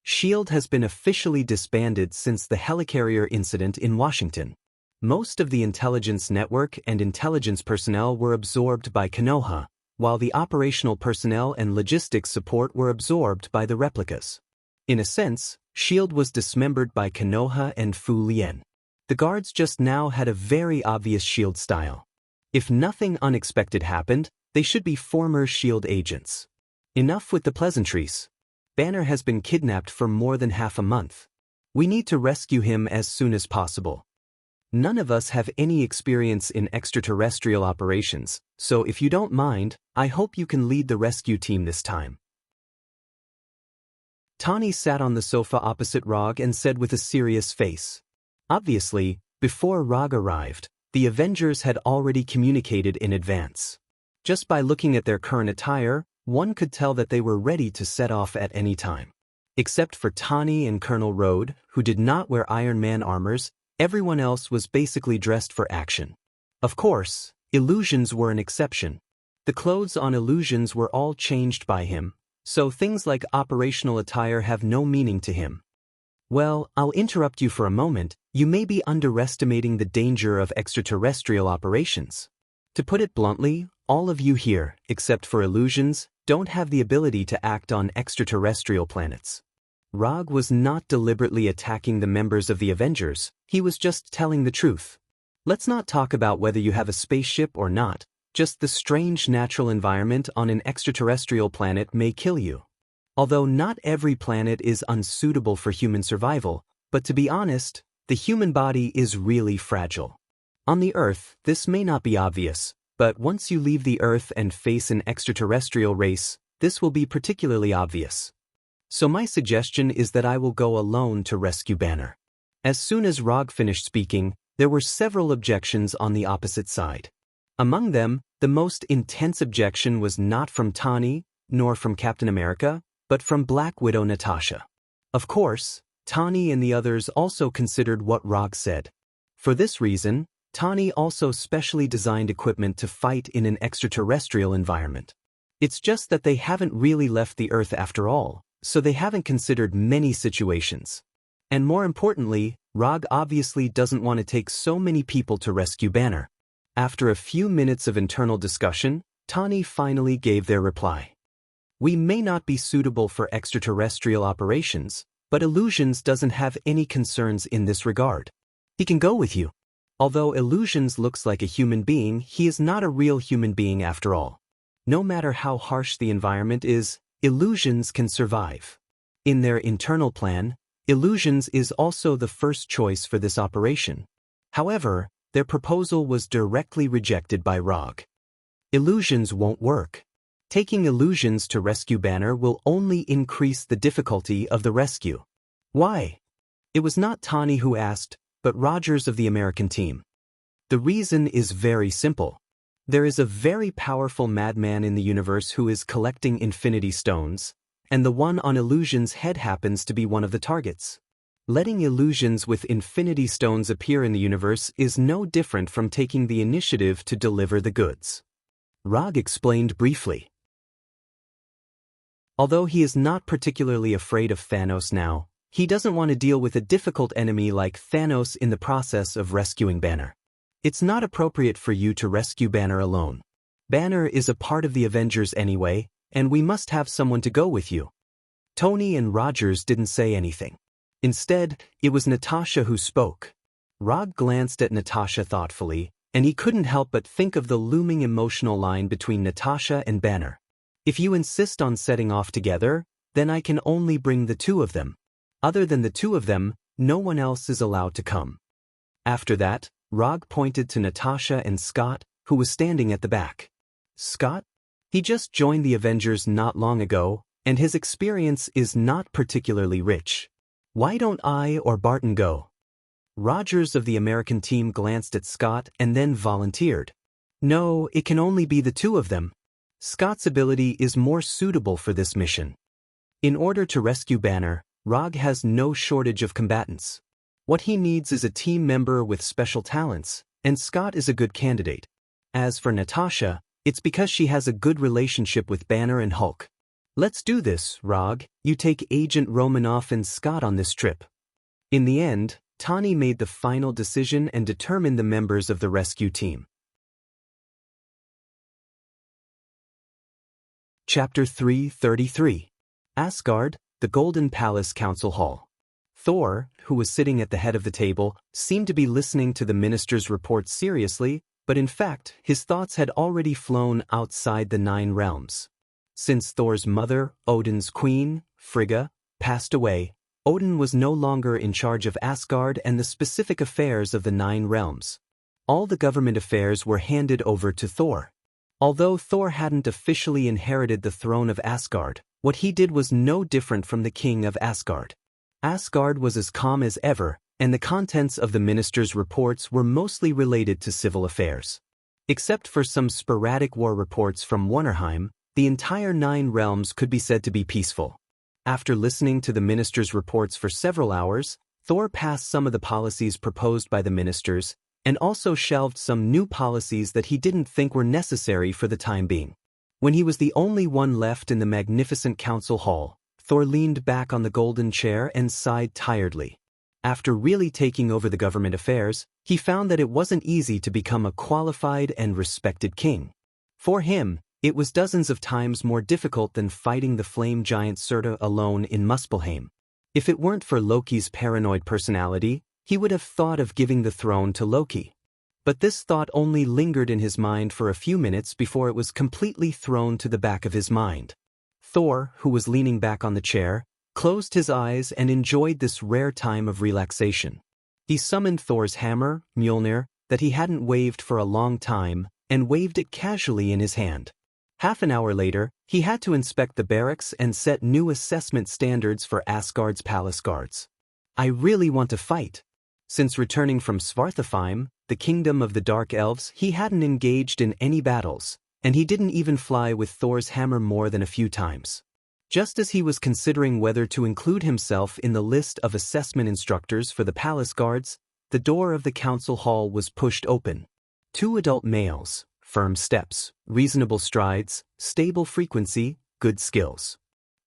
S.H.I.E.L.D. has been officially disbanded since the helicarrier incident in Washington. Most of the intelligence network and intelligence personnel were absorbed by Konoha, while the operational personnel and logistics support were absorbed by the replicas. In a sense, S.H.I.E.L.D. was dismembered by Konoha and Fu Lien. The guards just now had a very obvious S.H.I.E.L.D. style. If nothing unexpected happened, they should be former S.H.I.E.L.D. agents. Enough with the pleasantries. Banner has been kidnapped for more than half a month. We need to rescue him as soon as possible. None of us have any experience in extraterrestrial operations, so if you don't mind, I hope you can lead the rescue team this time. Tani sat on the sofa opposite Rog and said with a serious face. Obviously, before Rog arrived, the Avengers had already communicated in advance. Just by looking at their current attire, one could tell that they were ready to set off at any time. Except for Tani and Colonel Road, who did not wear Iron Man armors, everyone else was basically dressed for action. Of course, Illusions were an exception. The clothes on Illusions were all changed by him, so things like operational attire have no meaning to him. Well, I'll interrupt you for a moment. You may be underestimating the danger of extraterrestrial operations. To put it bluntly, all of you here, except for Illusions, don't have the ability to act on extraterrestrial planets. Rog was not deliberately attacking the members of the Avengers, he was just telling the truth. Let's not talk about whether you have a spaceship or not, just the strange natural environment on an extraterrestrial planet may kill you. Although not every planet is unsuitable for human survival, but to be honest, the human body is really fragile. On the Earth, this may not be obvious, but once you leave the Earth and face an extraterrestrial race, this will be particularly obvious. So my suggestion is that I will go alone to rescue Banner. As soon as Rog finished speaking, there were several objections on the opposite side. Among them, the most intense objection was not from Tani, nor from Captain America, but from Black Widow Natasha. Of course, Tani and the others also considered what Rog said. For this reason, Tani also specially designed equipment to fight in an extraterrestrial environment. It's just that they haven't really left the Earth after all, so they haven't considered many situations. And more importantly, Rog obviously doesn't want to take so many people to rescue Banner. After a few minutes of internal discussion, Tani finally gave their reply. We may not be suitable for extraterrestrial operations, but Illusions doesn't have any concerns in this regard. He can go with you. Although Illusions looks like a human being, he is not a real human being after all. No matter how harsh the environment is, Illusions can survive. In their internal plan, Illusions is also the first choice for this operation. However, their proposal was directly rejected by Rog. Illusions won't work. Taking Illusions to rescue Banner will only increase the difficulty of the rescue. Why? It was not Tani who asked, but Rogers of the American team. The reason is very simple. There is a very powerful madman in the universe who is collecting Infinity Stones, and the one on Illusion's head happens to be one of the targets. Letting Illusions with Infinity Stones appear in the universe is no different from taking the initiative to deliver the goods. Rog explained briefly. Although he is not particularly afraid of Thanos now, he doesn't want to deal with a difficult enemy like Thanos in the process of rescuing Banner. It's not appropriate for you to rescue Banner alone. Banner is a part of the Avengers anyway, and we must have someone to go with you. Tony and Rogers didn't say anything. Instead, it was Natasha who spoke. Rog glanced at Natasha thoughtfully, and he couldn't help but think of the looming emotional line between Natasha and Banner. If you insist on setting off together, then I can only bring the two of them. Other than the two of them, no one else is allowed to come. After that, Rog pointed to Natasha and Scott, who was standing at the back. Scott? He just joined the Avengers not long ago, and his experience is not particularly rich. Why don't I or Barton go? Rogers of the American team glanced at Scott and then volunteered. No, it can only be the two of them. Scott's ability is more suitable for this mission. In order to rescue Banner, Rog has no shortage of combatants. What he needs is a team member with special talents, and Scott is a good candidate. As for Natasha, it's because she has a good relationship with Banner and Hulk. Let's do this, Rog. You take Agent Romanoff and Scott on this trip. In the end, Tani made the final decision and determined the members of the rescue team. Chapter 333. Asgard, the Golden Palace Council Hall. Thor, who was sitting at the head of the table, seemed to be listening to the minister's report seriously, but in fact, his thoughts had already flown outside the 9 realms. Since Thor's mother, Odin's queen, Frigga, passed away, Odin was no longer in charge of Asgard and the specific affairs of the 9 realms. All the government affairs were handed over to Thor. Although Thor hadn't officially inherited the throne of Asgard, what he did was no different from the king of Asgard. Asgard was as calm as ever, and the contents of the minister's reports were mostly related to civil affairs. Except for some sporadic war reports from Wonderheim, the entire 9 realms could be said to be peaceful. After listening to the minister's reports for several hours, Thor passed some of the policies proposed by the ministers, and also shelved some new policies that he didn't think were necessary for the time being. When he was the only one left in the magnificent council hall, Thor leaned back on the golden chair and sighed tiredly. After really taking over the government affairs, he found that it wasn't easy to become a qualified and respected king. For him, it was dozens of times more difficult than fighting the flame giant Surta alone in Muspelheim. If it weren't for Loki's paranoid personality, he would have thought of giving the throne to Loki. But this thought only lingered in his mind for a few minutes before it was completely thrown to the back of his mind. Thor, who was leaning back on the chair, closed his eyes and enjoyed this rare time of relaxation. He summoned Thor's hammer, Mjolnir, that he hadn't waved for a long time, and waved it casually in his hand. Half an hour later, he had to inspect the barracks and set new assessment standards for Asgard's palace guards. I really want to fight. Since returning from Svartalfheim, the kingdom of the Dark Elves, he hadn't engaged in any battles, and he didn't even fly with Thor's hammer more than a few times. Just as he was considering whether to include himself in the list of assessment instructors for the palace guards, the door of the council hall was pushed open. 2 adult males, firm steps, reasonable strides, stable frequency, good skills.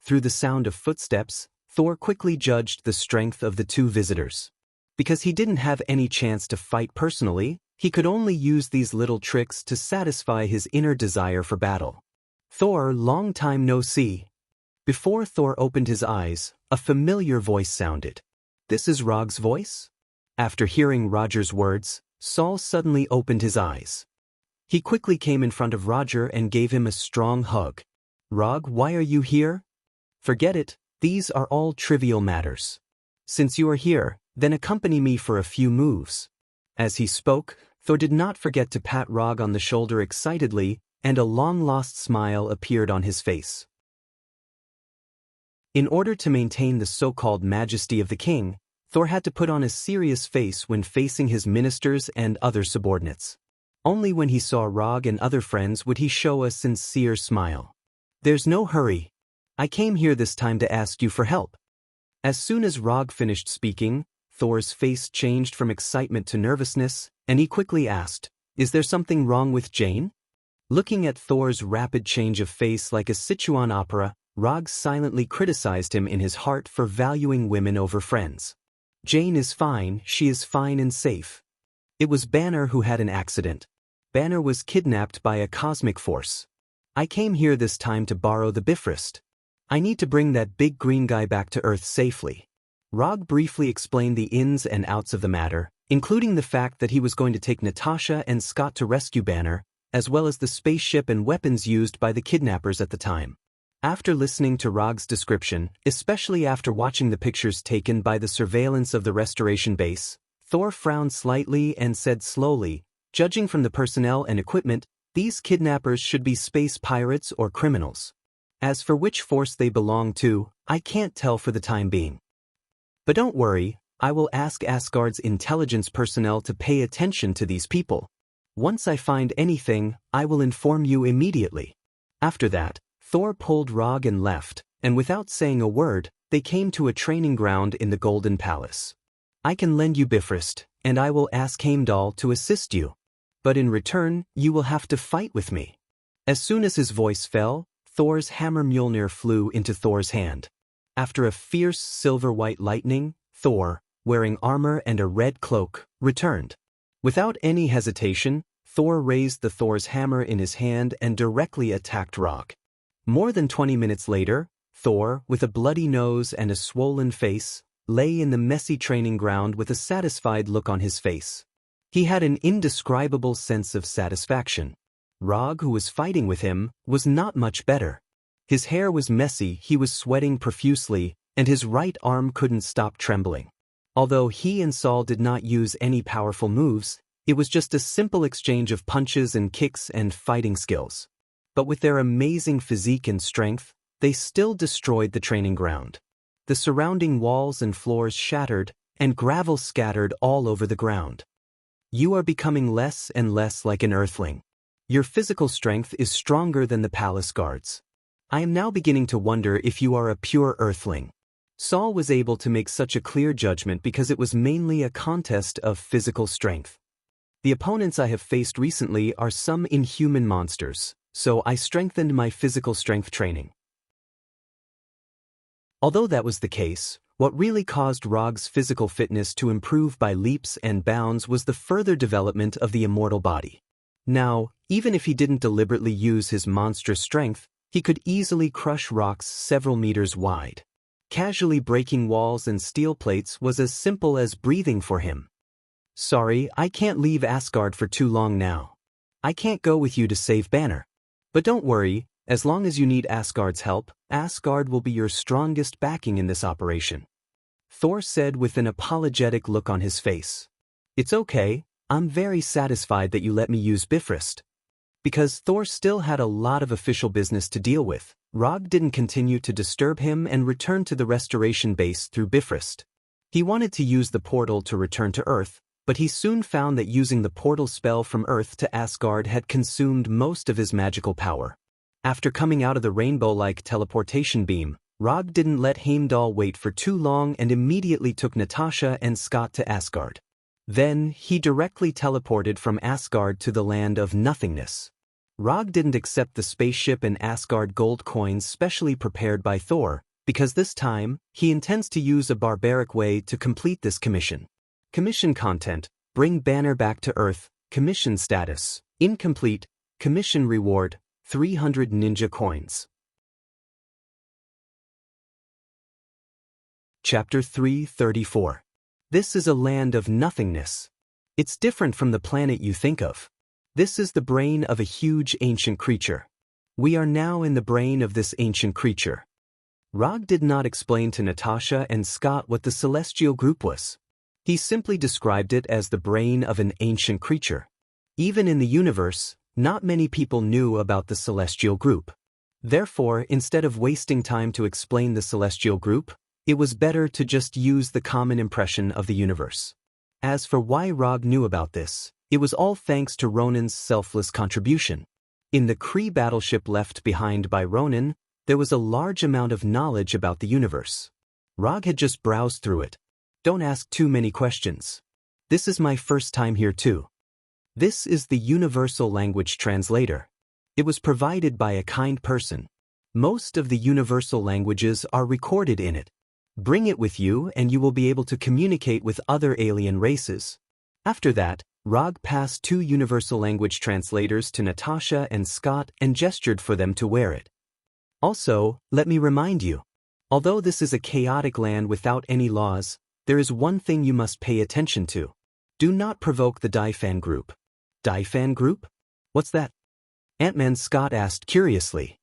Through the sound of footsteps, Thor quickly judged the strength of the 2 visitors. Because he didn't have any chance to fight personally, he could only use these little tricks to satisfy his inner desire for battle. Thor, long time no see. Before Thor opened his eyes, a familiar voice sounded. This is Rog's voice? After hearing Roger's words, Saul suddenly opened his eyes. He quickly came in front of Roger and gave him a strong hug. Rog, why are you here? Forget it, these are all trivial matters. Since you are here, then accompany me for a few moves. As he spoke, Thor did not forget to pat Rog on the shoulder excitedly, and a long-lost smile appeared on his face. In order to maintain the so-called majesty of the king, Thor had to put on a serious face when facing his ministers and other subordinates. Only when he saw Rog and other friends would he show a sincere smile. There's no hurry. I came here this time to ask you for help. As soon as Rog finished speaking, Thor's face changed from excitement to nervousness, and he quickly asked, "Is there something wrong with Jane?" Looking at Thor's rapid change of face like a Sichuan opera, Rog silently criticized him in his heart for valuing women over friends. Jane is fine, she is fine and safe. It was Banner who had an accident. Banner was kidnapped by a cosmic force. I came here this time to borrow the Bifrost. I need to bring that big green guy back to Earth safely. Rog briefly explained the ins and outs of the matter, including the fact that he was going to take Natasha and Scott to rescue Banner, as well as the spaceship and weapons used by the kidnappers at the time. After listening to Rog's description, especially after watching the pictures taken by the surveillance of the restoration base, Thor frowned slightly and said slowly, "Judging from the personnel and equipment, these kidnappers should be space pirates or criminals. As for which force they belong to, I can't tell for the time being. But don't worry, I will ask Asgard's intelligence personnel to pay attention to these people. Once I find anything, I will inform you immediately." After that, Thor pulled Rog and left, and without saying a word, they came to a training ground in the Golden Palace. "I can lend you Bifrost, and I will ask Heimdall to assist you. But in return, you will have to fight with me." As soon as his voice fell, Thor's hammer Mjolnir flew into Thor's hand. After a fierce silver-white lightning, Thor, wearing armor and a red cloak, returned. Without any hesitation, Thor raised Thor's hammer in his hand and directly attacked Rog. More than 20 minutes later, Thor, with a bloody nose and a swollen face, lay in the messy training ground with a satisfied look on his face. He had an indescribable sense of satisfaction. Rog, who was fighting with him, was not much better. His hair was messy, he was sweating profusely, and his right arm couldn't stop trembling. Although he and Saul did not use any powerful moves, it was just a simple exchange of punches and kicks and fighting skills. But with their amazing physique and strength, they still destroyed the training ground. The surrounding walls and floors shattered, and gravel scattered all over the ground. You are becoming less and less like an earthling. Your physical strength is stronger than the palace guards. I am now beginning to wonder if you are a pure earthling. Saul was able to make such a clear judgment because it was mainly a contest of physical strength. The opponents I have faced recently are some inhuman monsters, so I strengthened my physical strength training. Although that was the case, what really caused Rog's physical fitness to improve by leaps and bounds was the further development of the immortal body. Now, even if he didn't deliberately use his monstrous strength, he could easily crush rocks several meters wide. Casually breaking walls and steel plates was as simple as breathing for him. Sorry, I can't leave Asgard for too long now. I can't go with you to save Banner. But don't worry, as long as you need Asgard's help, Asgard will be your strongest backing in this operation. Thor said with an apologetic look on his face. It's okay, I'm very satisfied that you let me use Bifrost. Because Thor still had a lot of official business to deal with, Rog didn't continue to disturb him and returned to the restoration base through Bifrost. He wanted to use the portal to return to Earth, but he soon found that using the portal spell from Earth to Asgard had consumed most of his magical power. After coming out of the rainbow-like teleportation beam, Rog didn't let Heimdall wait for too long and immediately took Natasha and Scott to Asgard. Then, he directly teleported from Asgard to the land of nothingness. Rog didn't accept the spaceship and Asgard gold coins specially prepared by Thor, because this time, he intends to use a barbaric way to complete this commission. Commission content: bring Banner back to Earth. Commission status: incomplete. Commission reward: 300 ninja coins. Chapter 334. This is a land of nothingness. It's different from the planet you think of. This is the brain of a huge ancient creature. We are now in the brain of this ancient creature. Rog did not explain to Natasha and Scott what the celestial group was. He simply described it as the brain of an ancient creature. Even in the universe, not many people knew about the celestial group. Therefore, instead of wasting time to explain the celestial group, it was better to just use the common impression of the universe. As for why Rog knew about this, it was all thanks to Ronan's selfless contribution. In the Kree battleship left behind by Ronan, there was a large amount of knowledge about the universe. Rog had just browsed through it. Don't ask too many questions. This is my first time here too. This is the Universal Language Translator. It was provided by a kind person. Most of the universal languages are recorded in it. Bring it with you and you will be able to communicate with other alien races. After that, Rog passed 2 universal language translators to Natasha and Scott and gestured for them to wear it. Also, let me remind you, although this is a chaotic land without any laws, there is one thing you must pay attention to. Do not provoke the Daifan group. Daifan group? What's that? Ant-Man Scott asked curiously.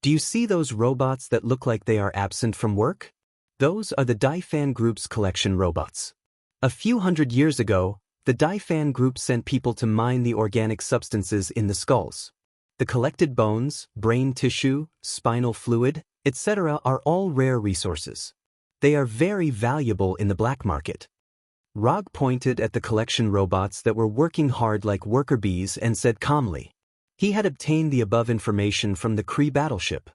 Do you see those robots that look like they are absent from work? Those are the Daifan group's collection robots. A few hundred years ago, the Daifan group sent people to mine the organic substances in the skulls. The collected bones, brain tissue, spinal fluid, etc. are all rare resources. They are very valuable in the black market. Rog pointed at the collection robots that were working hard like worker bees and said calmly. He had obtained the above information from the Kree battleship.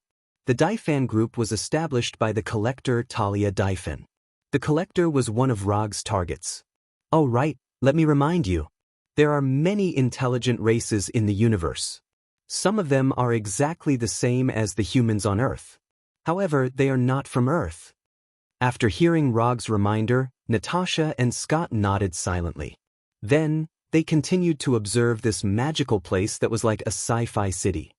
The Daifan group was established by the collector Talia Daifan. The collector was one of Rog's targets. Oh right, let me remind you. There are many intelligent races in the universe. Some of them are exactly the same as the humans on Earth. However, they are not from Earth. After hearing Rog's reminder, Natasha and Scott nodded silently. Then, they continued to observe this magical place that was like a sci-fi city.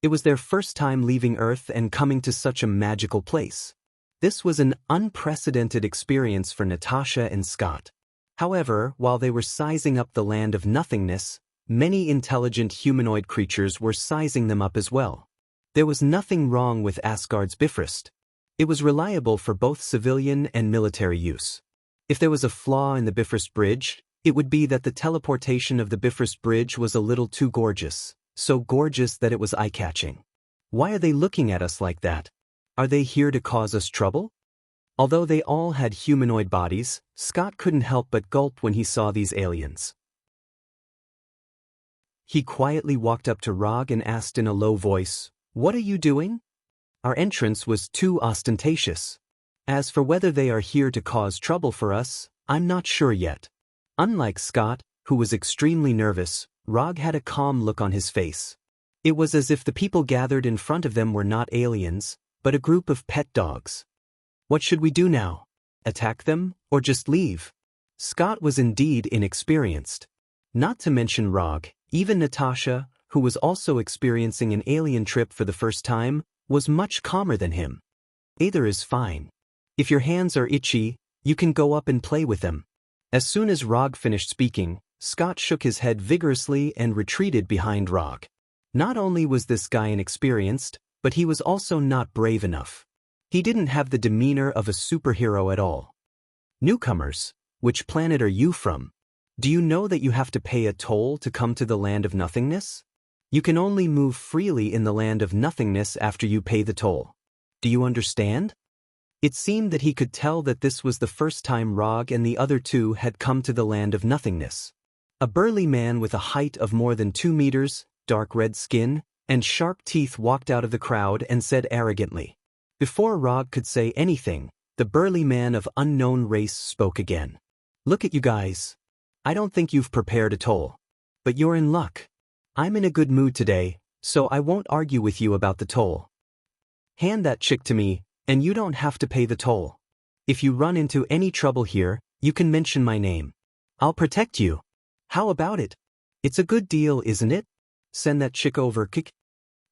It was their first time leaving Earth and coming to such a magical place. This was an unprecedented experience for Natasha and Scott. However, while they were sizing up the land of nothingness, many intelligent humanoid creatures were sizing them up as well. There was nothing wrong with Asgard's Bifrost. It was reliable for both civilian and military use. If there was a flaw in the Bifrost Bridge, it would be that the teleportation of the Bifrost Bridge was a little too gorgeous, so gorgeous that it was eye-catching. Why are they looking at us like that? Are they here to cause us trouble? Although they all had humanoid bodies, Scott couldn't help but gulp when he saw these aliens. He quietly walked up to Rog and asked in a low voice, "What are you doing?" Our entrance was too ostentatious. As for whether they are here to cause trouble for us, I'm not sure yet. Unlike Scott, who was extremely nervous, Rog had a calm look on his face. It was as if the people gathered in front of them were not aliens, but a group of pet dogs. What should we do now? Attack them, or just leave? Scott was indeed inexperienced. Not to mention Rog, even Natasha, who was also experiencing an alien trip for the first time, was much calmer than him. Either is fine. If your hands are itchy, you can go up and play with them. As soon as Rog finished speaking, Scott shook his head vigorously and retreated behind Rog. Not only was this guy inexperienced, but he was also not brave enough. He didn't have the demeanor of a superhero at all. Newcomers, which planet are you from? Do you know that you have to pay a toll to come to the land of nothingness? You can only move freely in the land of nothingness after you pay the toll. Do you understand? It seemed that he could tell that this was the first time Rog and the other two had come to the land of nothingness. A burly man with a height of more than 2 meters, dark red skin, and sharp teeth walked out of the crowd and said arrogantly. Before Rog could say anything, the burly man of unknown race spoke again. "Look at you guys. I don't think you've prepared a toll. But you're in luck. I'm in a good mood today, so I won't argue with you about the toll. Hand that chick to me, and you don't have to pay the toll. If you run into any trouble here, you can mention my name. I'll protect you. How about it? It's a good deal, isn't it? Send that chick over, kick."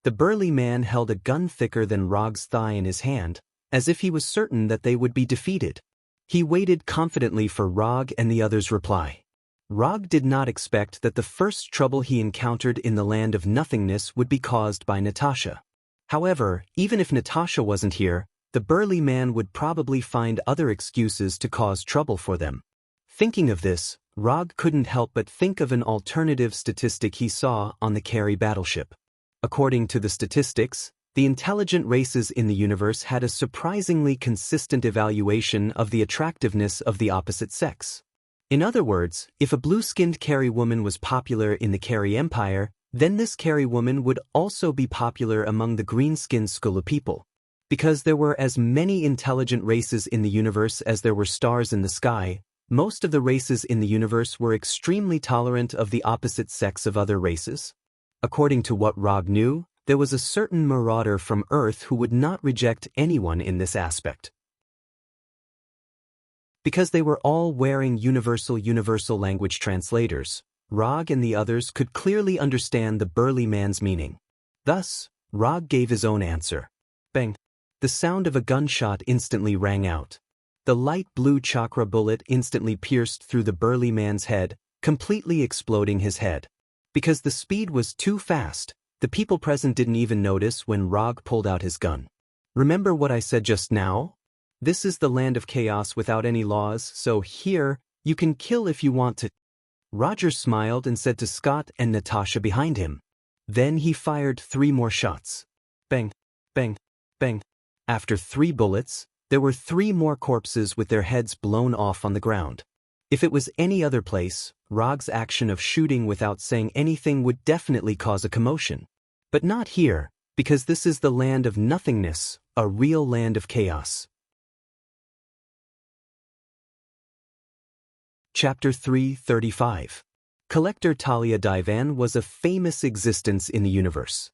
The burly man held a gun thicker than Rog's thigh in his hand, as if he was certain that they would be defeated. He waited confidently for Rog and the others' reply. Rog did not expect that the first trouble he encountered in the land of nothingness would be caused by Natasha. However, even if Natasha wasn't here, the burly man would probably find other excuses to cause trouble for them. Thinking of this, Rog couldn't help but think of an alternative statistic he saw on the Carey battleship. According to the statistics, the intelligent races in the universe had a surprisingly consistent evaluation of the attractiveness of the opposite sex. In other words, if a blue-skinned Carey woman was popular in the Carey Empire, then this Carey woman would also be popular among the green-skinned Skula people. Because there were as many intelligent races in the universe as there were stars in the sky, most of the races in the universe were extremely tolerant of the opposite sex of other races. According to what Rog knew, there was a certain marauder from Earth who would not reject anyone in this aspect. Because they were all wearing universal language translators, Rog and the others could clearly understand the burly man's meaning. Thus, Rog gave his own answer. Bang! The sound of a gunshot instantly rang out. The light blue chakra bullet instantly pierced through the burly man's head, completely exploding his head. Because the speed was too fast, the people present didn't even notice when Rog pulled out his gun. Remember what I said just now? This is the land of chaos without any laws, so here, you can kill if you want to. Roger smiled and said to Scott and Natasha behind him. Then he fired 3 more shots. Bang, bang, bang. After 3 bullets, there were 3 more corpses with their heads blown off on the ground. If it was any other place, Rog's action of shooting without saying anything would definitely cause a commotion. But not here, because this is the land of nothingness, a real land of chaos. Chapter 335. Collector Talia Divan was a famous existence in the universe.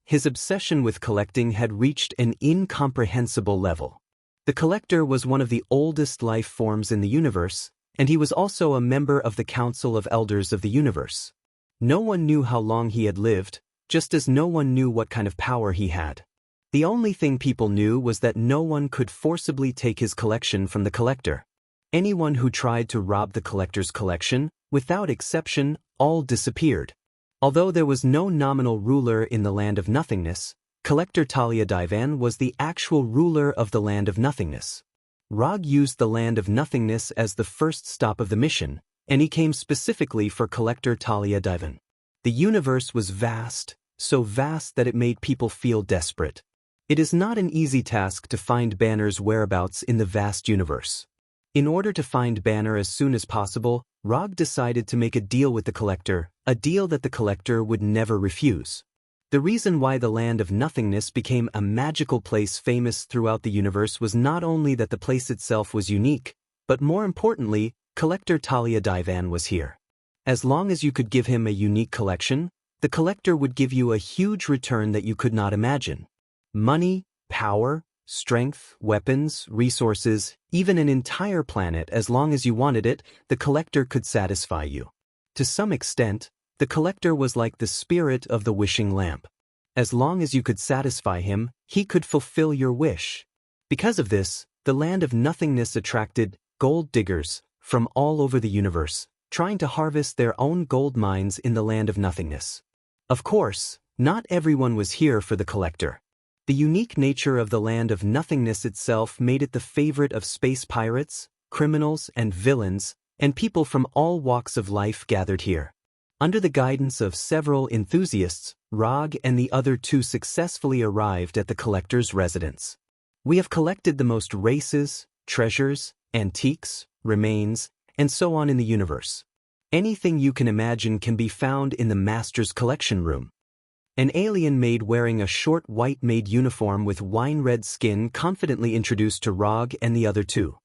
His obsession with collecting had reached an incomprehensible level. The Collector was one of the oldest life forms in the universe, and he was also a member of the Council of Elders of the Universe. No one knew how long he had lived, just as no one knew what kind of power he had. The only thing people knew was that no one could forcibly take his collection from the collector. Anyone who tried to rob the collector's collection, without exception, all disappeared. Although there was no nominal ruler in the Land of Nothingness, Collector Talia Divan was the actual ruler of the Land of Nothingness. Rog used the Land of Nothingness as the first stop of the mission, and he came specifically for Collector Talia Divan. The universe was vast, so vast that it made people feel desperate. It is not an easy task to find Banner's whereabouts in the vast universe. In order to find Banner as soon as possible, Rog decided to make a deal with the Collector, a deal that the Collector would never refuse. The reason why the Land of Nothingness became a magical place famous throughout the universe was not only that the place itself was unique, but more importantly, Collector Talia Divan was here. As long as you could give him a unique collection, the Collector would give you a huge return that you could not imagine. Money, power, strength, weapons, resources, even an entire planet. As long as you wanted it, the Collector could satisfy you. To some extent, the Collector was like the spirit of the wishing lamp. As long as you could satisfy him, he could fulfill your wish. Because of this, the Land of Nothingness attracted gold diggers from all over the universe, trying to harvest their own gold mines in the Land of Nothingness. Of course, not everyone was here for the Collector. The unique nature of the Land of Nothingness itself made it the favorite of space pirates, criminals, and villains, and people from all walks of life gathered here. Under the guidance of several enthusiasts, Rog and the other two successfully arrived at the Collector's residence. We have collected the most races, treasures, antiques, remains, and so on in the universe. Anything you can imagine can be found in the Master's collection room. An alien maid wearing a short white maid uniform with wine-red skin confidently introduced to Rog and the other two.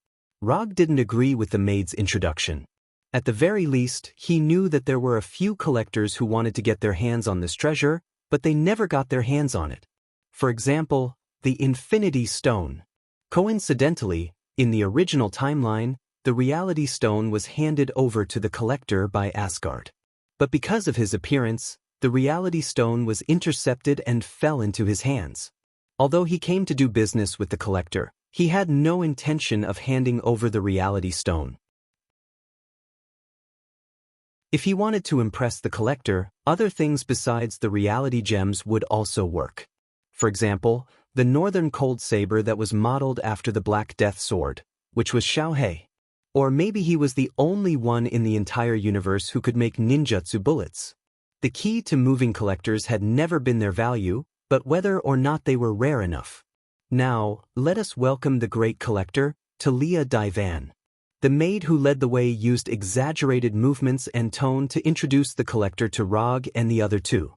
Rog didn't agree with the maid's introduction. At the very least, he knew that there were a few collectors who wanted to get their hands on this treasure, but they never got their hands on it. For example, the Infinity Stone. Coincidentally, in the original timeline, the Reality Stone was handed over to the Collector by Asgard. But because of his appearance, the Reality Stone was intercepted and fell into his hands. Although he came to do business with the Collector, he had no intention of handing over the Reality Stone. If he wanted to impress the Collector, other things besides the Reality Gems would also work. For example, the Northern Cold Saber that was modeled after the Black Death Sword, which was Xiaohei. Or maybe he was the only one in the entire universe who could make ninjutsu bullets. The key to moving collectors had never been their value, but whether or not they were rare enough. Now, let us welcome the great collector, Talia Divan. The maid who led the way used exaggerated movements and tone to introduce the collector to Rog and the other two.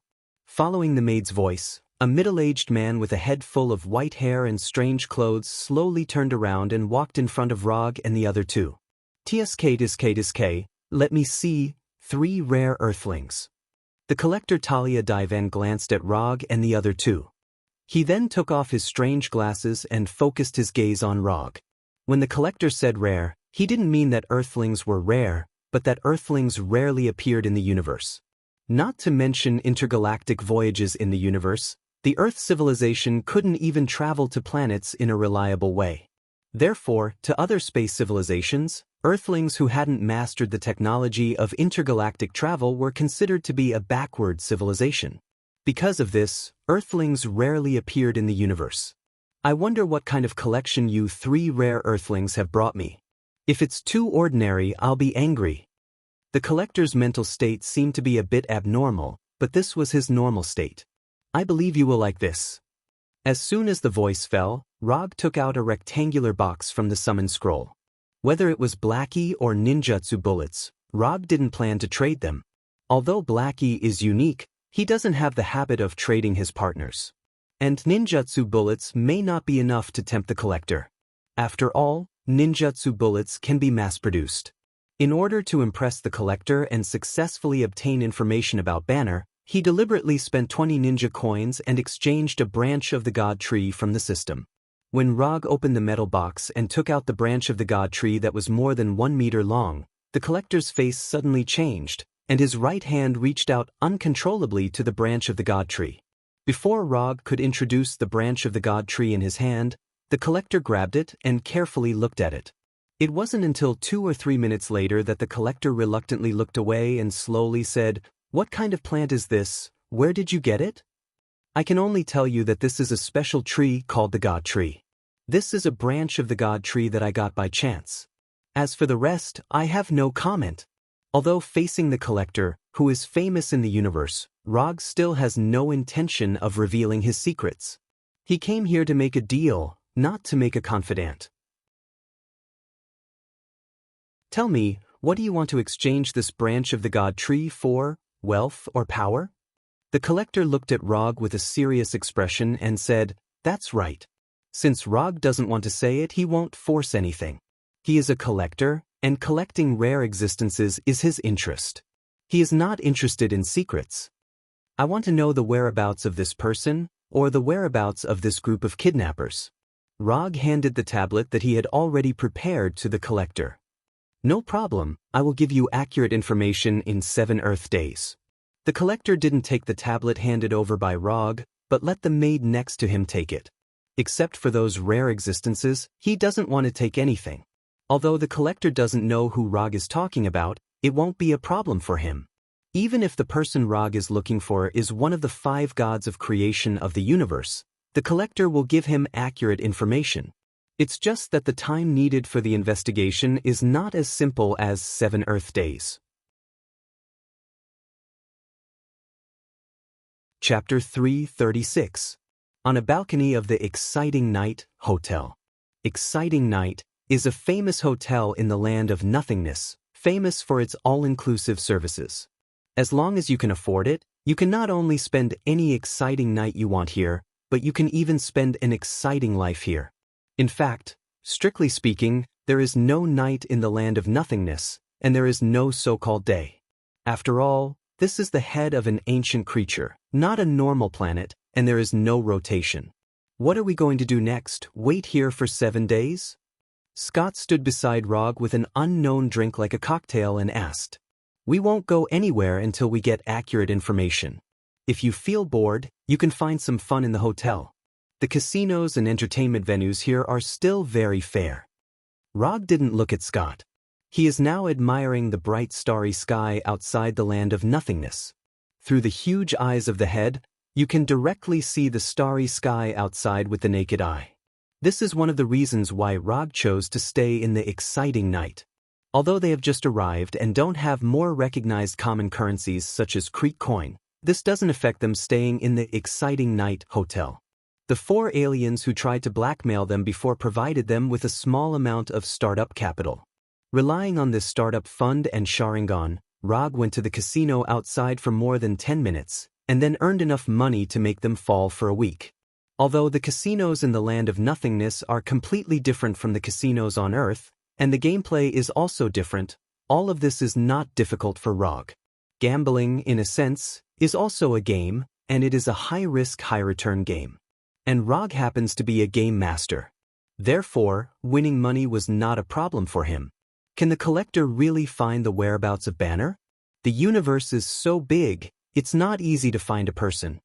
Following the maid's voice, a middle-aged man with a head full of white hair and strange clothes slowly turned around and walked in front of Rog and the other two. Tsk, let me see, 3 rare earthlings. The collector Talia Divan glanced at Rog and the other two. He then took off his strange glasses and focused his gaze on Rog. When the collector said rare, he didn't mean that earthlings were rare, but that earthlings rarely appeared in the universe. Not to mention intergalactic voyages in the universe, the Earth civilization couldn't even travel to planets in a reliable way. Therefore, to other space civilizations, Earthlings who hadn't mastered the technology of intergalactic travel were considered to be a backward civilization. Because of this, Earthlings rarely appeared in the universe. I wonder what kind of collection you 3 rare Earthlings have brought me. If it's too ordinary, I'll be angry. The collector's mental state seemed to be a bit abnormal, but this was his normal state. I believe you will like this. As soon as the voice fell, Rog took out a rectangular box from the summon scroll. Whether it was Blackie or ninjutsu bullets, Rog didn't plan to trade them. Although Blackie is unique, he doesn't have the habit of trading his partners. And ninjutsu bullets may not be enough to tempt the collector. After all, ninjutsu bullets can be mass-produced. In order to impress the collector and successfully obtain information about Banner, he deliberately spent 20 ninja coins and exchanged a branch of the god tree from the system. When Rog opened the metal box and took out the branch of the god tree that was more than 1 meter long, the collector's face suddenly changed, and his right hand reached out uncontrollably to the branch of the god tree. Before Rog could introduce the branch of the god tree in his hand, the collector grabbed it and carefully looked at it. It wasn't until 2 or 3 minutes later that the collector reluctantly looked away and slowly said, "What kind of plant is this? Where did you get it?" "I can only tell you that this is a special tree called the god tree. This is a branch of the god tree that I got by chance. As for the rest, I have no comment." Although facing the collector, who is famous in the universe, Rog still has no intention of revealing his secrets. He came here to make a deal, not to make a confidant. "Tell me, what do you want to exchange this branch of the god tree for, wealth or power?" The collector looked at Rog with a serious expression and said, "That's right. Since Rog doesn't want to say it, he won't force anything. He is a collector, and collecting rare existences is his interest. He is not interested in secrets. I want to know the whereabouts of this person, or the whereabouts of this group of kidnappers." Rog handed the tablet that he had already prepared to the collector. "No problem, I will give you accurate information in 7 Earth days." The collector didn't take the tablet handed over by Rog, but let the maid next to him take it. Except for those rare existences, he doesn't want to take anything. Although the collector doesn't know who Rog is talking about, it won't be a problem for him. Even if the person Rog is looking for is one of the 5 gods of creation of the universe, the collector will give him accurate information. It's just that the time needed for the investigation is not as simple as 7 Earth days. Chapter 336. On a balcony of the Exciting Night Hotel. Exciting Night is a famous hotel in the land of nothingness, famous for its all-inclusive services. As long as you can afford it, you can not only spend any exciting night you want here, but you can even spend an exciting life here. In fact, strictly speaking, there is no night in the land of nothingness, and there is no so-called day. After all, this is the head of an ancient creature, not a normal planet, and there is no rotation. What are we going to do next? Wait here for 7 days? Scott stood beside Rog with an unknown drink like a cocktail and asked, "We won't go anywhere until we get accurate information. If you feel bored, you can find some fun in the hotel. The casinos and entertainment venues here are still very fair." Rog didn't look at Scott. He is now admiring the bright starry sky outside the land of nothingness. Through the huge eyes of the head, you can directly see the starry sky outside with the naked eye. This is one of the reasons why Rog chose to stay in the Exciting Night. Although they have just arrived and don't have more recognized common currencies such as Creek coin, this doesn't affect them staying in the Exciting Night Hotel. The 4 aliens who tried to blackmail them before provided them with a small amount of startup capital. Relying on this startup fund and Sharingan, Rog went to the casino outside for more than 10 minutes, and then earned enough money to make them fall for a week. Although the casinos in the land of nothingness are completely different from the casinos on Earth, and the gameplay is also different, all of this is not difficult for Rog. Gambling, in a sense, is also a game, and it is a high-risk, high-return game. And Rog happens to be a game master. Therefore, winning money was not a problem for him. Can the collector really find the whereabouts of Banner? The universe is so big, it's not easy to find a person.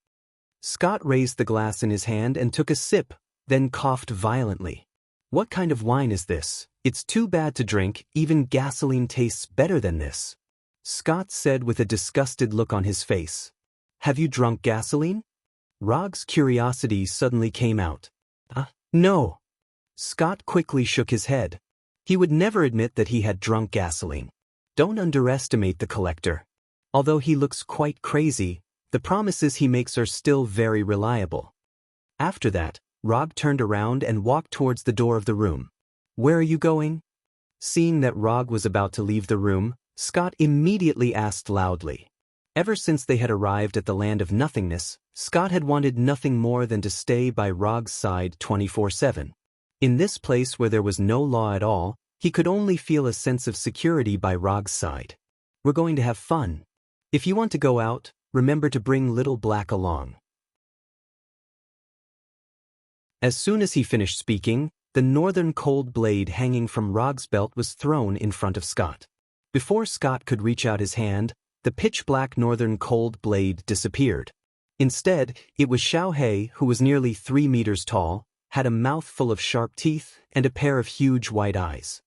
Scott raised the glass in his hand and took a sip, then coughed violently. "What kind of wine is this? It's too bad to drink, even gasoline tastes better than this," Scott said with a disgusted look on his face. "Have you drunk gasoline?" Rog's curiosity suddenly came out. No." Scott quickly shook his head. He would never admit that he had drunk gasoline. Don't underestimate the collector. Although he looks quite crazy, the promises he makes are still very reliable. After that, Rog turned around and walked towards the door of the room. "Where are you going?" Seeing that Rog was about to leave the room, Scott immediately asked loudly. Ever since they had arrived at the land of nothingness, Scott had wanted nothing more than to stay by Rog's side 24/7. In this place where there was no law at all, he could only feel a sense of security by Rog's side. "We're going to have fun. If you want to go out, remember to bring Little Black along." As soon as he finished speaking, the northern cold blade hanging from Rog's belt was thrown in front of Scott. Before Scott could reach out his hand, the pitch-black northern cold blade disappeared. Instead, it was Xiaohei, who was nearly 3 meters tall, had a mouth full of sharp teeth, and a pair of huge white eyes.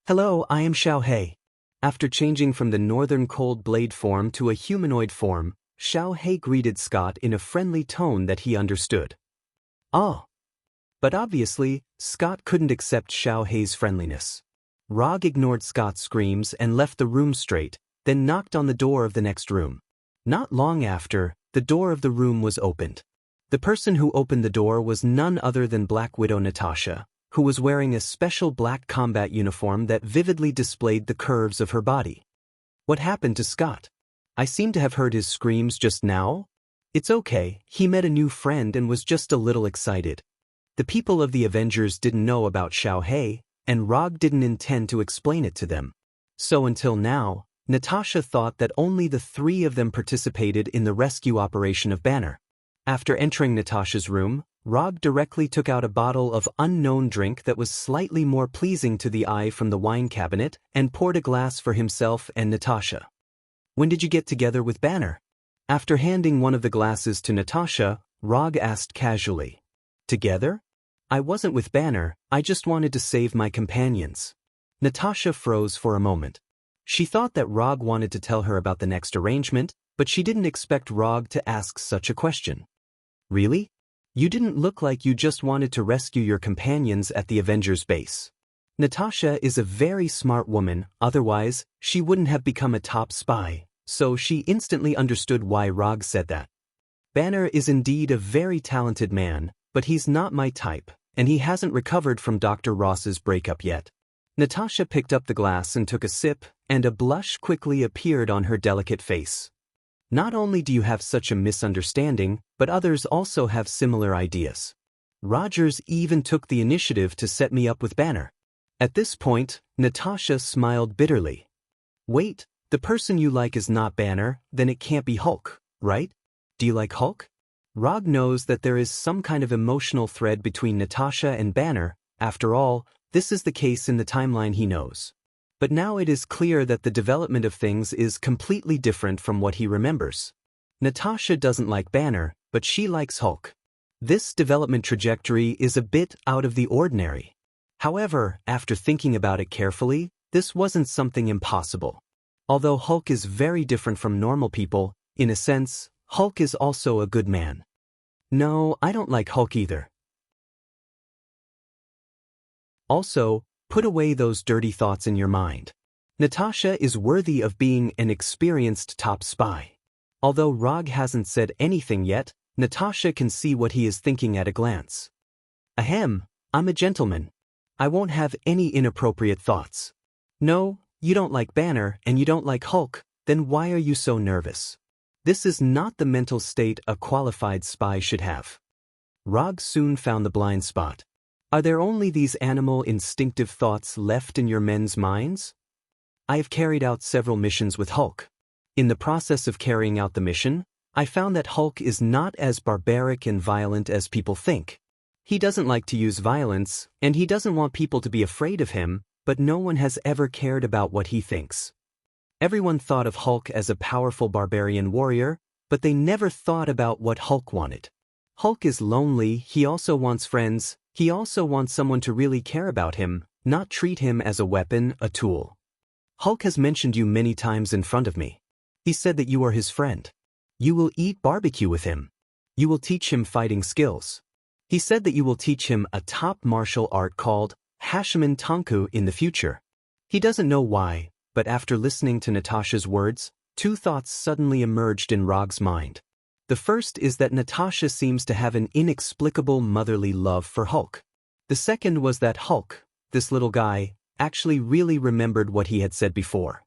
"Hello, I am Xiaohei." After changing from the northern cold blade form to a humanoid form, Xiaohei greeted Scott in a friendly tone that he understood. "Oh." But obviously, Scott couldn't accept Xiaohei's friendliness. Rog ignored Scott's screams and left the room straight, then knocked on the door of the next room. Not long after, the door of the room was opened. The person who opened the door was none other than Black Widow Natasha, who was wearing a special black combat uniform that vividly displayed the curves of her body. "What happened to Scott? I seem to have heard his screams just now." "It's okay, he met a new friend and was just a little excited." The people of the Avengers didn't know about Xiaohei, and Rog didn't intend to explain it to them. So until now, Natasha thought that only the 3 of them participated in the rescue operation of Banner. After entering Natasha's room, Rog directly took out a bottle of unknown drink that was slightly more pleasing to the eye from the wine cabinet and poured a glass for himself and Natasha. "When did you get together with Banner?" After handing one of the glasses to Natasha, Rog asked casually. "Together? I wasn't with Banner, I just wanted to save my companions." Natasha froze for a moment. She thought that Rog wanted to tell her about the next arrangement, but she didn't expect Rog to ask such a question. "Really? You didn't look like you just wanted to rescue your companions at the Avengers base." Natasha is a very smart woman, otherwise, she wouldn't have become a top spy, so she instantly understood why Rog said that. "Banner is indeed a very talented man, but he's not my type, and he hasn't recovered from Dr. Ross's breakup yet." Natasha picked up the glass and took a sip, and a blush quickly appeared on her delicate face. "Not only do you have such a misunderstanding, but others also have similar ideas. Rogers even took the initiative to set me up with Banner." At this point, Natasha smiled bitterly. "Wait, the person you like is not Banner, then it can't be Hulk, right? Do you like Hulk?" Rog knows that there is some kind of emotional thread between Natasha and Banner. After all, this is the case in the timeline he knows. But now it is clear that the development of things is completely different from what he remembers. Natasha doesn't like Banner, but she likes Hulk. This development trajectory is a bit out of the ordinary. However, after thinking about it carefully, this wasn't something impossible. Although Hulk is very different from normal people, in a sense, Hulk is also a good man. "No, I don't like Hulk either." Also, put away those dirty thoughts in your mind. Natasha is worthy of being an experienced top spy. Although Rog hasn't said anything yet, Natasha can see what he is thinking at a glance. "Ahem, I'm a gentleman. I won't have any inappropriate thoughts." "No, you don't like Banner and you don't like Hulk, then why are you so nervous?" This is not the mental state a qualified spy should have. Rog soon found the blind spot. Are there only these animal instinctive thoughts left in your men's minds? I have carried out several missions with Hulk. In the process of carrying out the mission, I found that Hulk is not as barbaric and violent as people think. He doesn't like to use violence, and he doesn't want people to be afraid of him, but no one has ever cared about what he thinks. Everyone thought of Hulk as a powerful barbarian warrior, but they never thought about what Hulk wanted. Hulk is lonely, he also wants friends, he also wants someone to really care about him, not treat him as a weapon, a tool. Hulk has mentioned you many times in front of me. He said that you are his friend. You will eat barbecue with him. You will teach him fighting skills. He said that you will teach him a top martial art called Hashiman Tanku in the future. He doesn't know why, but after listening to Natasha's words, 2 thoughts suddenly emerged in Rog's mind. The first is that Natasha seems to have an inexplicable motherly love for Hulk. The second was that Hulk, this little guy, actually really remembered what he had said before.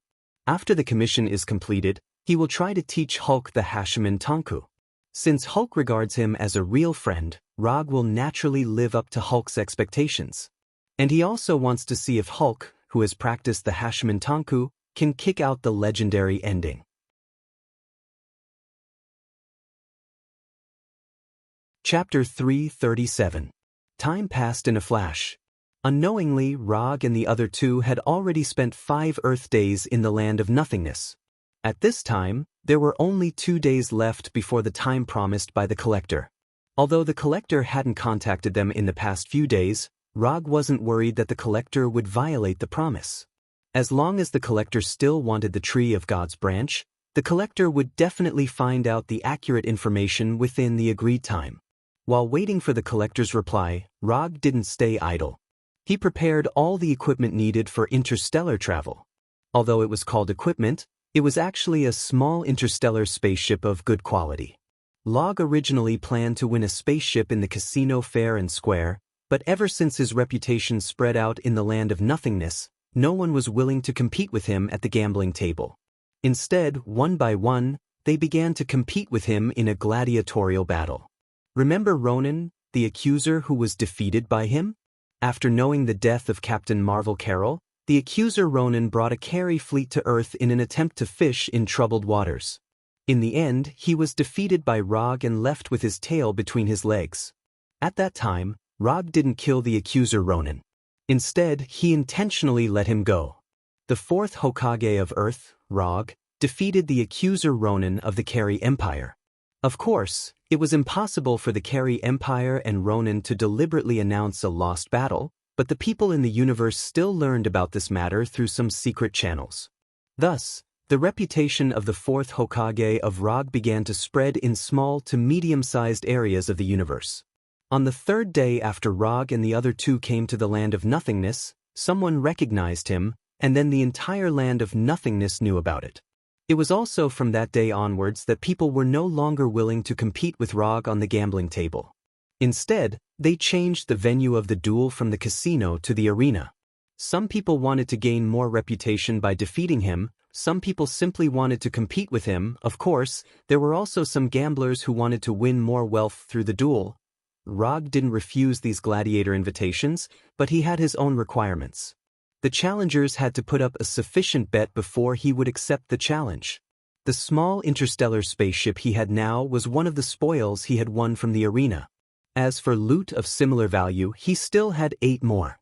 After the commission is completed, he will try to teach Hulk the Hashiman Tanku. Since Hulk regards him as a real friend, Rog will naturally live up to Hulk's expectations. And he also wants to see if Hulk, who has practiced the Hashiman Tanku, can kick out the legendary ending. Chapter 337. Time passed in a flash. Unknowingly, Rog and the other 2 had already spent 5 Earth days in the land of nothingness. At this time, there were only 2 days left before the time promised by the collector. Although the collector hadn't contacted them in the past few days, Rog wasn't worried that the collector would violate the promise. As long as the collector still wanted the Tree of God's branch, the collector would definitely find out the accurate information within the agreed time. While waiting for the collector's reply, Rog didn't stay idle. He prepared all the equipment needed for interstellar travel. Although it was called equipment, it was actually a small interstellar spaceship of good quality. Log originally planned to win a spaceship in the casino fair and square, but ever since his reputation spread out in the land of nothingness, no one was willing to compete with him at the gambling table. Instead, one by one, they began to compete with him in a gladiatorial battle. Remember Ronan, the accuser who was defeated by him? After knowing the death of Captain Marvel Carroll, the accuser Ronan brought a carry fleet to Earth in an attempt to fish in troubled waters. In the end, he was defeated by Rog and left with his tail between his legs. At that time, Rog didn't kill the accuser Ronan. Instead, he intentionally let him go. The fourth Hokage of Earth, Rog, defeated the accuser Ronan of the Carry Empire. Of course, it was impossible for the Carry Empire and Ronan to deliberately announce a lost battle, but the people in the universe still learned about this matter through some secret channels. Thus, the reputation of the fourth Hokage of Rog began to spread in small to medium-sized areas of the universe. On the third day after Rog and the other two came to the land of nothingness, someone recognized him, and then the entire land of nothingness knew about it. It was also from that day onwards that people were no longer willing to compete with Rog on the gambling table. Instead, they changed the venue of the duel from the casino to the arena. Some people wanted to gain more reputation by defeating him, some people simply wanted to compete with him. Of course, there were also some gamblers who wanted to win more wealth through the duel. Rog didn't refuse these gladiator invitations, but he had his own requirements. The challengers had to put up a sufficient bet before he would accept the challenge. The small interstellar spaceship he had now was one of the spoils he had won from the arena. As for loot of similar value, he still had 8 more.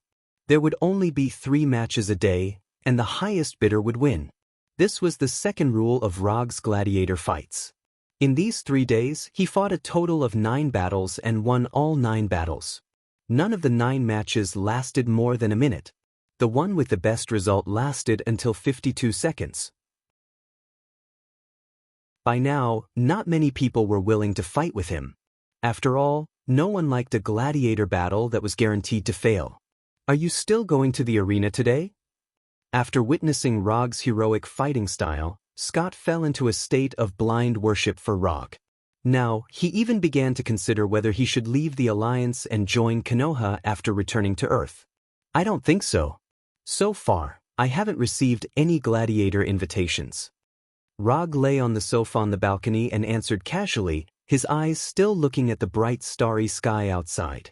There would only be 3 matches a day, and the highest bidder would win. This was the second rule of Rog's gladiator fights. In these 3 days, he fought a total of 9 battles and won all 9 battles. None of the 9 matches lasted more than a minute. The one with the best result lasted until 52 seconds. By now, not many people were willing to fight with him. After all, no one liked a gladiator battle that was guaranteed to fail. Are you still going to the arena today? After witnessing Rog's heroic fighting style, Scott fell into a state of blind worship for Rog. Now, he even began to consider whether he should leave the Alliance and join Konoha after returning to Earth. I don't think so. So far, I haven't received any gladiator invitations. Rog lay on the sofa on the balcony and answered casually, his eyes still looking at the bright starry sky outside.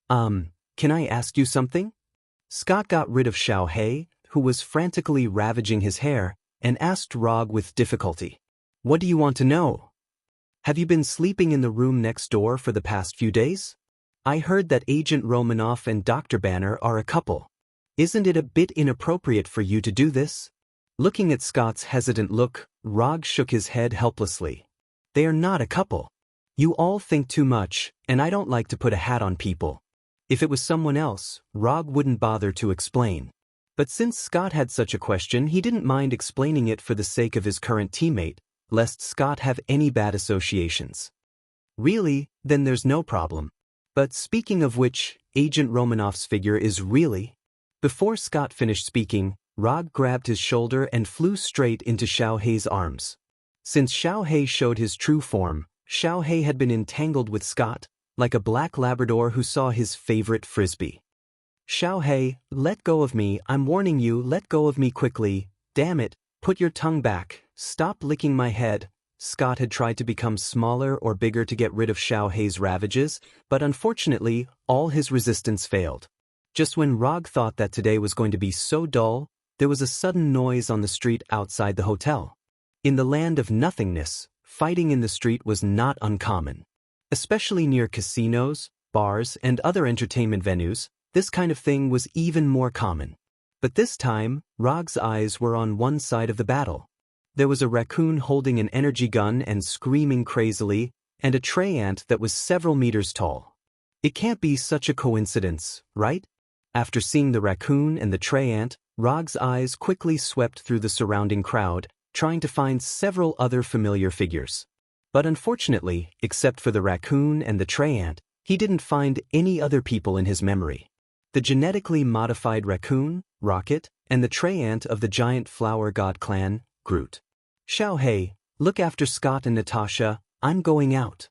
Can I ask you something? Scott got rid of Xiaohei, who was frantically ravaging his hair, and asked Rog with difficulty. What do you want to know? Have you been sleeping in the room next door for the past few days? I heard that Agent Romanoff and Dr. Banner are a couple. Isn't it a bit inappropriate for you to do this? Looking at Scott's hesitant look, Rog shook his head helplessly. They are not a couple. You all think too much, and I don't like to put a hat on people. If it was someone else, Rog wouldn't bother to explain. But since Scott had such a question, he didn't mind explaining it for the sake of his current teammate, lest Scott have any bad associations. Really? Then there's no problem. But speaking of which, Agent Romanoff's figure is really... Before Scott finished speaking, Rog grabbed his shoulder and flew straight into Xiaohei's arms. Since Xiaohei showed his true form, Xiaohei had been entangled with Scott, like a black Labrador who saw his favorite frisbee. Xiaohei, let go of me, I'm warning you, let go of me quickly, damn it, put your tongue back, stop licking my head. Scott had tried to become smaller or bigger to get rid of Xiaohei's ravages, but unfortunately, all his resistance failed. Just when Rog thought that today was going to be so dull, there was a sudden noise on the street outside the hotel. In the land of nothingness, fighting in the street was not uncommon. Especially near casinos, bars, and other entertainment venues, this kind of thing was even more common. But this time, Rog's eyes were on one side of the battle. There was a raccoon holding an energy gun and screaming crazily, and a tray ant that was several meters tall. It can't be such a coincidence, right? After seeing the raccoon and the tray ant, Rog's eyes quickly swept through the surrounding crowd, trying to find several other familiar figures. But unfortunately, except for the raccoon and the tray ant, he didn't find any other people in his memory. The genetically modified raccoon, Rocket, and the tray ant of the giant flower god clan, Groot. Xiao Hei, look after Scott and Natasha, I'm going out.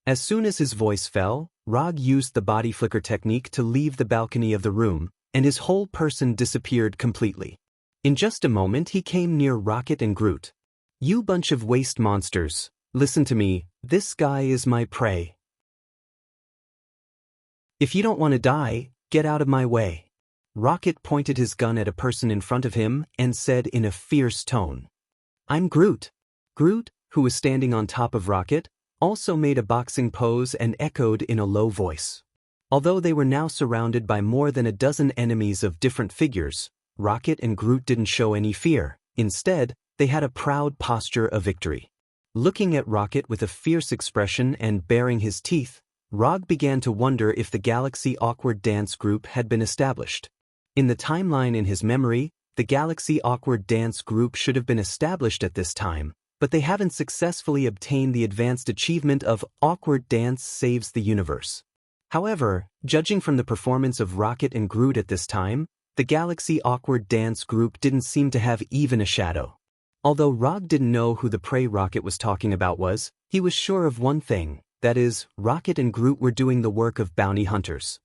As soon as his voice fell, Rog used the body flicker technique to leave the balcony of the room, and his whole person disappeared completely. In just a moment he came near Rocket and Groot. You bunch of waste monsters, listen to me, this guy is my prey. If you don't want to die, get out of my way. Rocket pointed his gun at a person in front of him and said in a fierce tone. I'm Groot. Groot, who was standing on top of Rocket, also made a boxing pose and echoed in a low voice. Although they were now surrounded by more than a dozen enemies of different figures, Rocket and Groot didn't show any fear. Instead, they had a proud posture of victory. Looking at Rocket with a fierce expression and baring his teeth, Rog began to wonder if the Galaxy Awkward Dance Group had been established. In the timeline in his memory, the Galaxy Awkward Dance Group should have been established at this time, but they haven't successfully obtained the advanced achievement of Awkward Dance Saves the Universe. However, judging from the performance of Rocket and Groot at this time, the Galaxy Awkward Dance Group didn't seem to have even a shadow. Although Rog didn't know who the prey Rocket was talking about was, he was sure of one thing, that is, Rocket and Groot were doing the work of bounty hunters.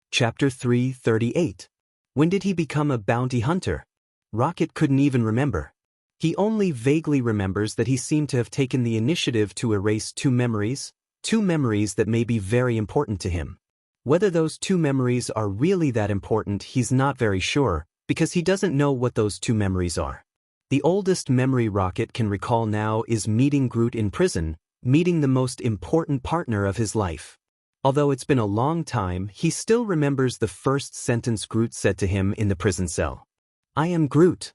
Chapter 338. When did he become a bounty hunter? Rocket couldn't even remember. He only vaguely remembers that he seemed to have taken the initiative to erase two memories that may be very important to him. Whether those two memories are really that important, he's not very sure, because he doesn't know what those two memories are. The oldest memory Rocket can recall now is meeting Groot in prison, meeting the most important partner of his life. Although it's been a long time, he still remembers the first sentence Groot said to him in the prison cell. I am Groot.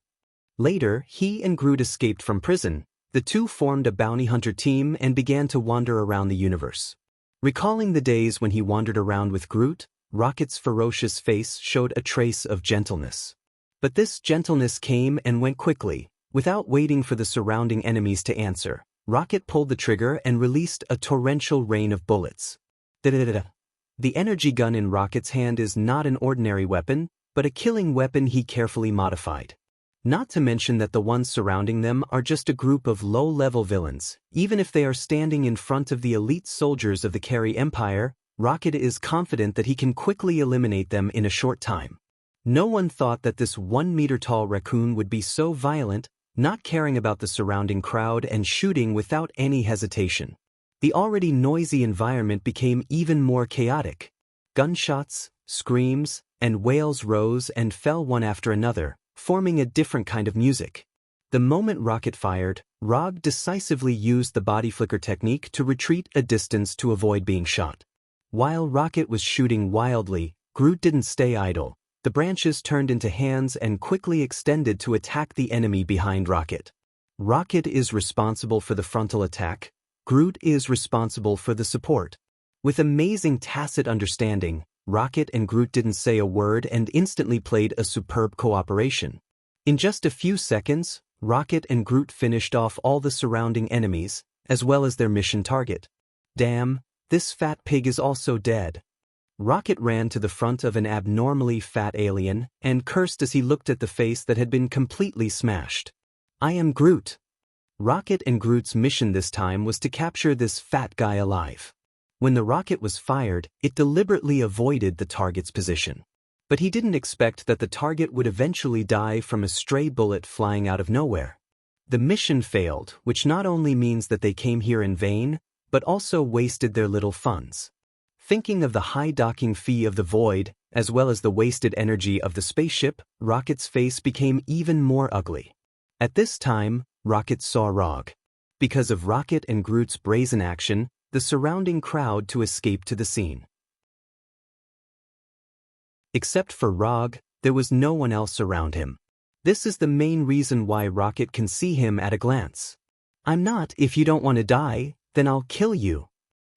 Later, he and Groot escaped from prison. The two formed a bounty hunter team and began to wander around the universe. Recalling the days when he wandered around with Groot, Rocket's ferocious face showed a trace of gentleness. But this gentleness came and went quickly. Without waiting for the surrounding enemies to answer, Rocket pulled the trigger and released a torrential rain of bullets. The energy gun in Rocket's hand is not an ordinary weapon, but a killing weapon he carefully modified. Not to mention that the ones surrounding them are just a group of low-level villains. Even if they are standing in front of the elite soldiers of the Carry Empire, Rocket is confident that he can quickly eliminate them in a short time. No one thought that this 1-meter-tall raccoon would be so violent, not caring about the surrounding crowd and shooting without any hesitation. The already noisy environment became even more chaotic. Gunshots, screams, and wails rose and fell one after another, forming a different kind of music. The moment Rocket fired, Rog decisively used the body flicker technique to retreat a distance to avoid being shot. While Rocket was shooting wildly, Groot didn't stay idle. The branches turned into hands and quickly extended to attack the enemy behind Rocket. Rocket is responsible for the frontal attack. Groot is responsible for the support. With amazing tacit understanding, Rocket and Groot didn't say a word and instantly played a superb cooperation. In just a few seconds, Rocket and Groot finished off all the surrounding enemies, as well as their mission target. Damn, this fat pig is also dead. Rocket ran to the front of an abnormally fat alien and cursed as he looked at the face that had been completely smashed. I am Groot. Rocket and Groot's mission this time was to capture this fat guy alive. When the rocket was fired, it deliberately avoided the target's position. But he didn't expect that the target would eventually die from a stray bullet flying out of nowhere. The mission failed, which not only means that they came here in vain, but also wasted their little funds. Thinking of the high docking fee of the void, as well as the wasted energy of the spaceship, Rocket's face became even more ugly. At this time, Rocket saw Rog. Because of Rocket and Groot's brazen action, the surrounding crowd to escape to the scene. Except for Rog, there was no one else around him. This is the main reason why Rocket can see him at a glance. "I'm not. If you don't want to die, then I'll kill you."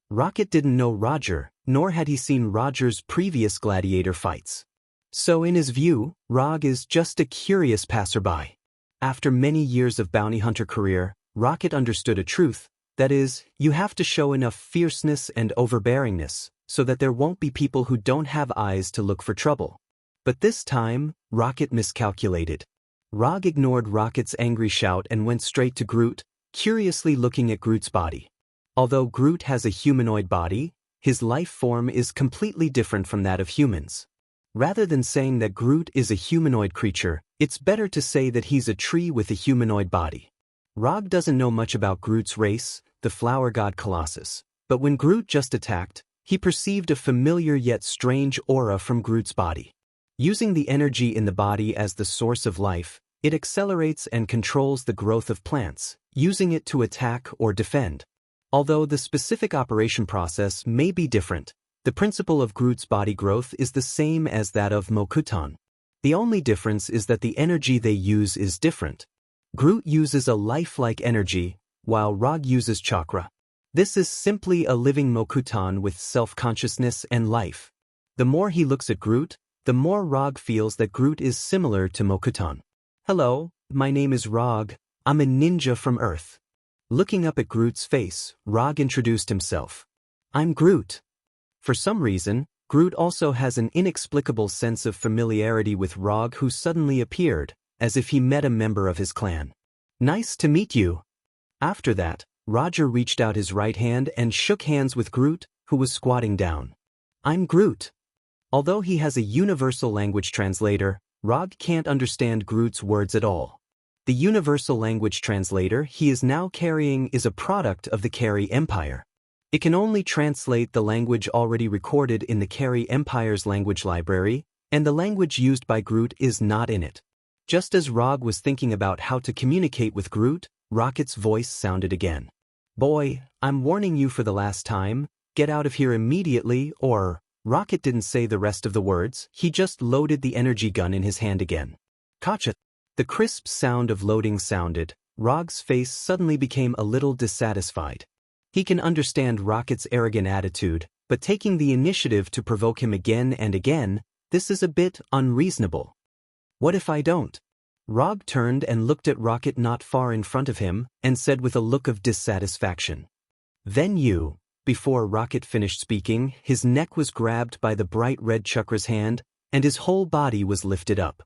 Rocket didn't know Roger, nor had he seen Roger's previous gladiator fights. So in his view, Rog is just a curious passerby. After many years of bounty hunter career, Rocket understood a truth, that is, you have to show enough fierceness and overbearingness, so that there won't be people who don't have eyes to look for trouble. But this time, Rocket miscalculated. Rog ignored Rocket's angry shout and went straight to Groot, curiously looking at Groot's body. Although Groot has a humanoid body, his life form is completely different from that of humans. Rather than saying that Groot is a humanoid creature, it's better to say that he's a tree with a humanoid body. Rog doesn't know much about Groot's race, the flower god Colossus, but when Groot just attacked, he perceived a familiar yet strange aura from Groot's body. Using the energy in the body as the source of life, it accelerates and controls the growth of plants, using it to attack or defend. Although the specific operation process may be different, the principle of Groot's body growth is the same as that of Mokuton. The only difference is that the energy they use is different. Groot uses a lifelike energy, while Rog uses chakra. This is simply a living Mokuton with self-consciousness and life. The more he looks at Groot, the more Rog feels that Groot is similar to Mokuton. "Hello, my name is Rog. I'm a ninja from Earth." Looking up at Groot's face, Rog introduced himself. "I'm Groot." For some reason, Groot also has an inexplicable sense of familiarity with Rog, who suddenly appeared, as if he met a member of his clan. "Nice to meet you." After that, Roger reached out his right hand and shook hands with Groot, who was squatting down. "I'm Groot." Although he has a universal language translator, Rog can't understand Groot's words at all. The universal language translator he is now carrying is a product of the Carey Empire. It can only translate the language already recorded in the Carey Empire's language library, and the language used by Groot is not in it. Just as Rog was thinking about how to communicate with Groot, Rocket's voice sounded again. "Boy, I'm warning you for the last time, get out of here immediately or..." Rocket didn't say the rest of the words, he just loaded the energy gun in his hand again. "Gotcha." The crisp sound of loading sounded, Rog's face suddenly became a little dissatisfied. He can understand Rocket's arrogant attitude, but taking the initiative to provoke him again and again, this is a bit unreasonable. "What if I don't?" Rog turned and looked at Rocket not far in front of him, and said with a look of dissatisfaction, "Then you..." Before Rocket finished speaking, his neck was grabbed by the bright red Chakra's hand, and his whole body was lifted up.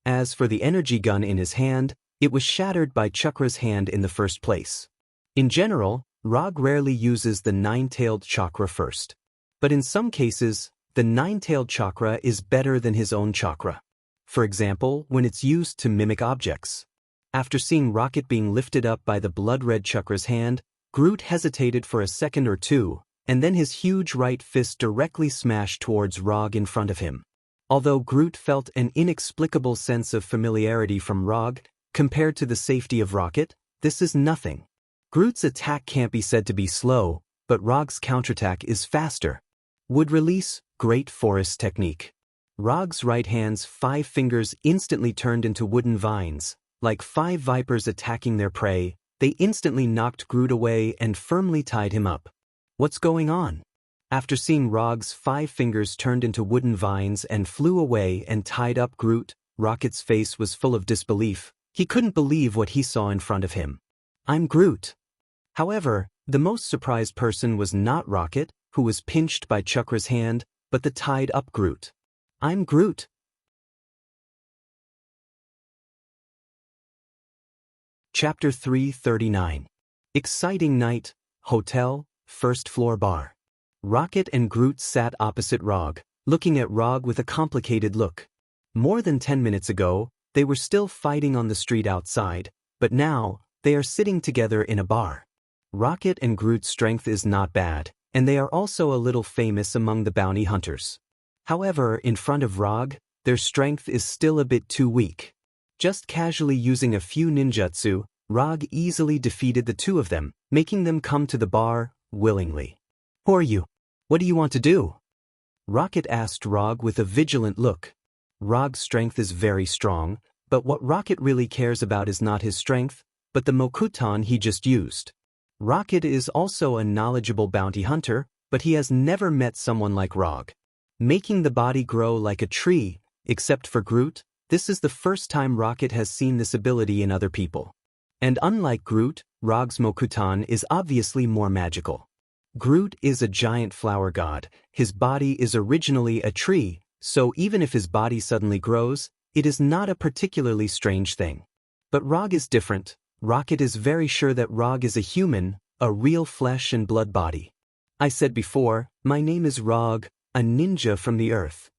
As for the energy gun in his hand, it was shattered by Chakra's hand in the first place. In general, Rog rarely uses the nine-tailed chakra first. But in some cases, the nine-tailed chakra is better than his own chakra. For example, when it's used to mimic objects. After seeing Rocket being lifted up by the blood-red Chakra's hand, Groot hesitated for a second or two, and then his huge right fist directly smashed towards Rog in front of him. Although Groot felt an inexplicable sense of familiarity from Rog, compared to the safety of Rocket, this is nothing. Groot's attack can't be said to be slow, but Rog's counterattack is faster. Wood release, great forest technique. Rog's right hand's 5 fingers instantly turned into wooden vines, like 5 vipers attacking their prey. They instantly knocked Groot away and firmly tied him up. What's going on? After seeing Rog's 5 fingers turned into wooden vines and flew away and tied up Groot, Rocket's face was full of disbelief. He couldn't believe what he saw in front of him. "I'm Groot." However, the most surprised person was not Rocket, who was pinched by Chakra's hand, but the tied-up Groot. "I'm Groot." Chapter 339. Exciting night, hotel, first floor bar. Rocket and Groot sat opposite Rog, looking at Rog with a complicated look. More than 10 minutes ago, they were still fighting on the street outside, but now, they are sitting together in a bar. Rocket and Groot's strength is not bad, and they are also a little famous among the bounty hunters. However, in front of Rog, their strength is still a bit too weak. Just casually using a few ninjutsu, Rog easily defeated the two of them, making them come to the bar willingly. "Who are you? What do you want to do?" Rocket asked Rog with a vigilant look. Rog's strength is very strong, but what Rocket really cares about is not his strength, but the Mokuton he just used. Rocket is also a knowledgeable bounty hunter, but he has never met someone like Rog. Making the body grow like a tree, except for Groot, this is the first time Rocket has seen this ability in other people. And unlike Groot, Rog's Mokuton is obviously more magical. Groot is a giant flower god, his body is originally a tree, so even if his body suddenly grows, it is not a particularly strange thing. But Rog is different. Rocket is very sure that Rog is a human, a real flesh and blood body. I said before, my name is Rog, a ninja from the earth.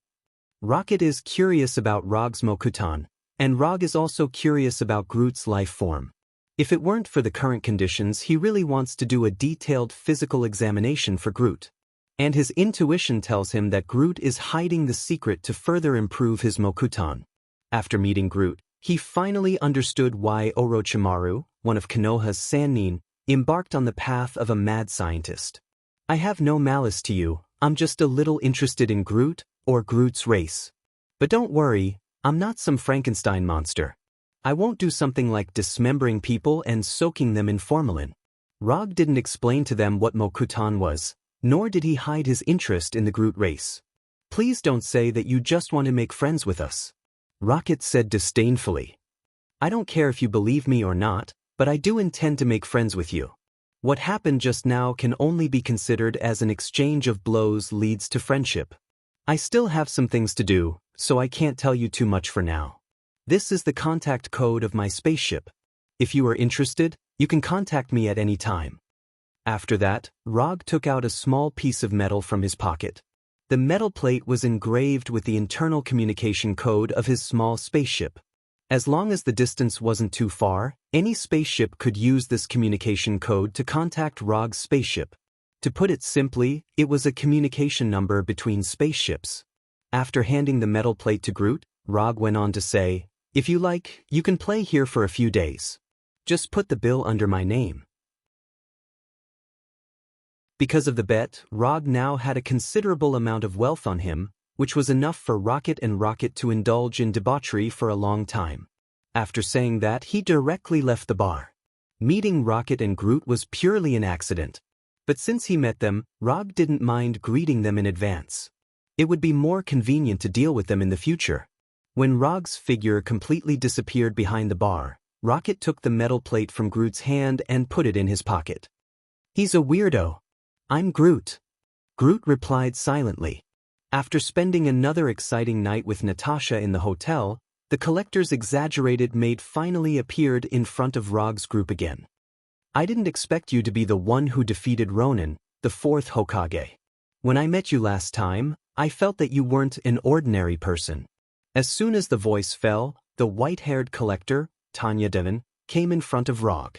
Rocket is curious about Rog's Mokuton, and Rog is also curious about Groot's life form. If it weren't for the current conditions, he really wants to do a detailed physical examination for Groot. And his intuition tells him that Groot is hiding the secret to further improve his Mokuton. After meeting Groot, he finally understood why Orochimaru, one of Konoha's Sannin, embarked on the path of a mad scientist. I have no malice to you, I'm just a little interested in Groot, or Groot's race. But don't worry, I'm not some Frankenstein monster. I won't do something like dismembering people and soaking them in formalin. Rog didn't explain to them what Mokuton was, nor did he hide his interest in the Groot race. Please don't say that you just want to make friends with us. Rocket said disdainfully. I don't care if you believe me or not, but I do intend to make friends with you. What happened just now can only be considered as an exchange of blows leads to friendship. I still have some things to do, so I can't tell you too much for now. This is the contact code of my spaceship. If you are interested, you can contact me at any time. After that, Rog took out a small piece of metal from his pocket. The metal plate was engraved with the internal communication code of his small spaceship. As long as the distance wasn't too far, any spaceship could use this communication code to contact Rog's spaceship. To put it simply, it was a communication number between spaceships. After handing the metal plate to Groot, Rog went on to say, if you like, you can play here for a few days. Just put the bill under my name. Because of the bet, Rog now had a considerable amount of wealth on him, which was enough for Rocket and Rocket to indulge in debauchery for a long time. After saying that, he directly left the bar. Meeting Rocket and Groot was purely an accident. But since he met them, Rog didn't mind greeting them in advance. It would be more convenient to deal with them in the future. When Rog's figure completely disappeared behind the bar, Rocket took the metal plate from Groot's hand and put it in his pocket. He's a weirdo. I'm Groot. Groot replied silently. After spending another exciting night with Natasha in the hotel, the collector's exaggerated maid finally appeared in front of Rog's group again. I didn't expect you to be the one who defeated Ronin, the fourth Hokage. When I met you last time, I felt that you weren't an ordinary person. As soon as the voice fell, the white-haired collector, Tanya Devon, came in front of Rog.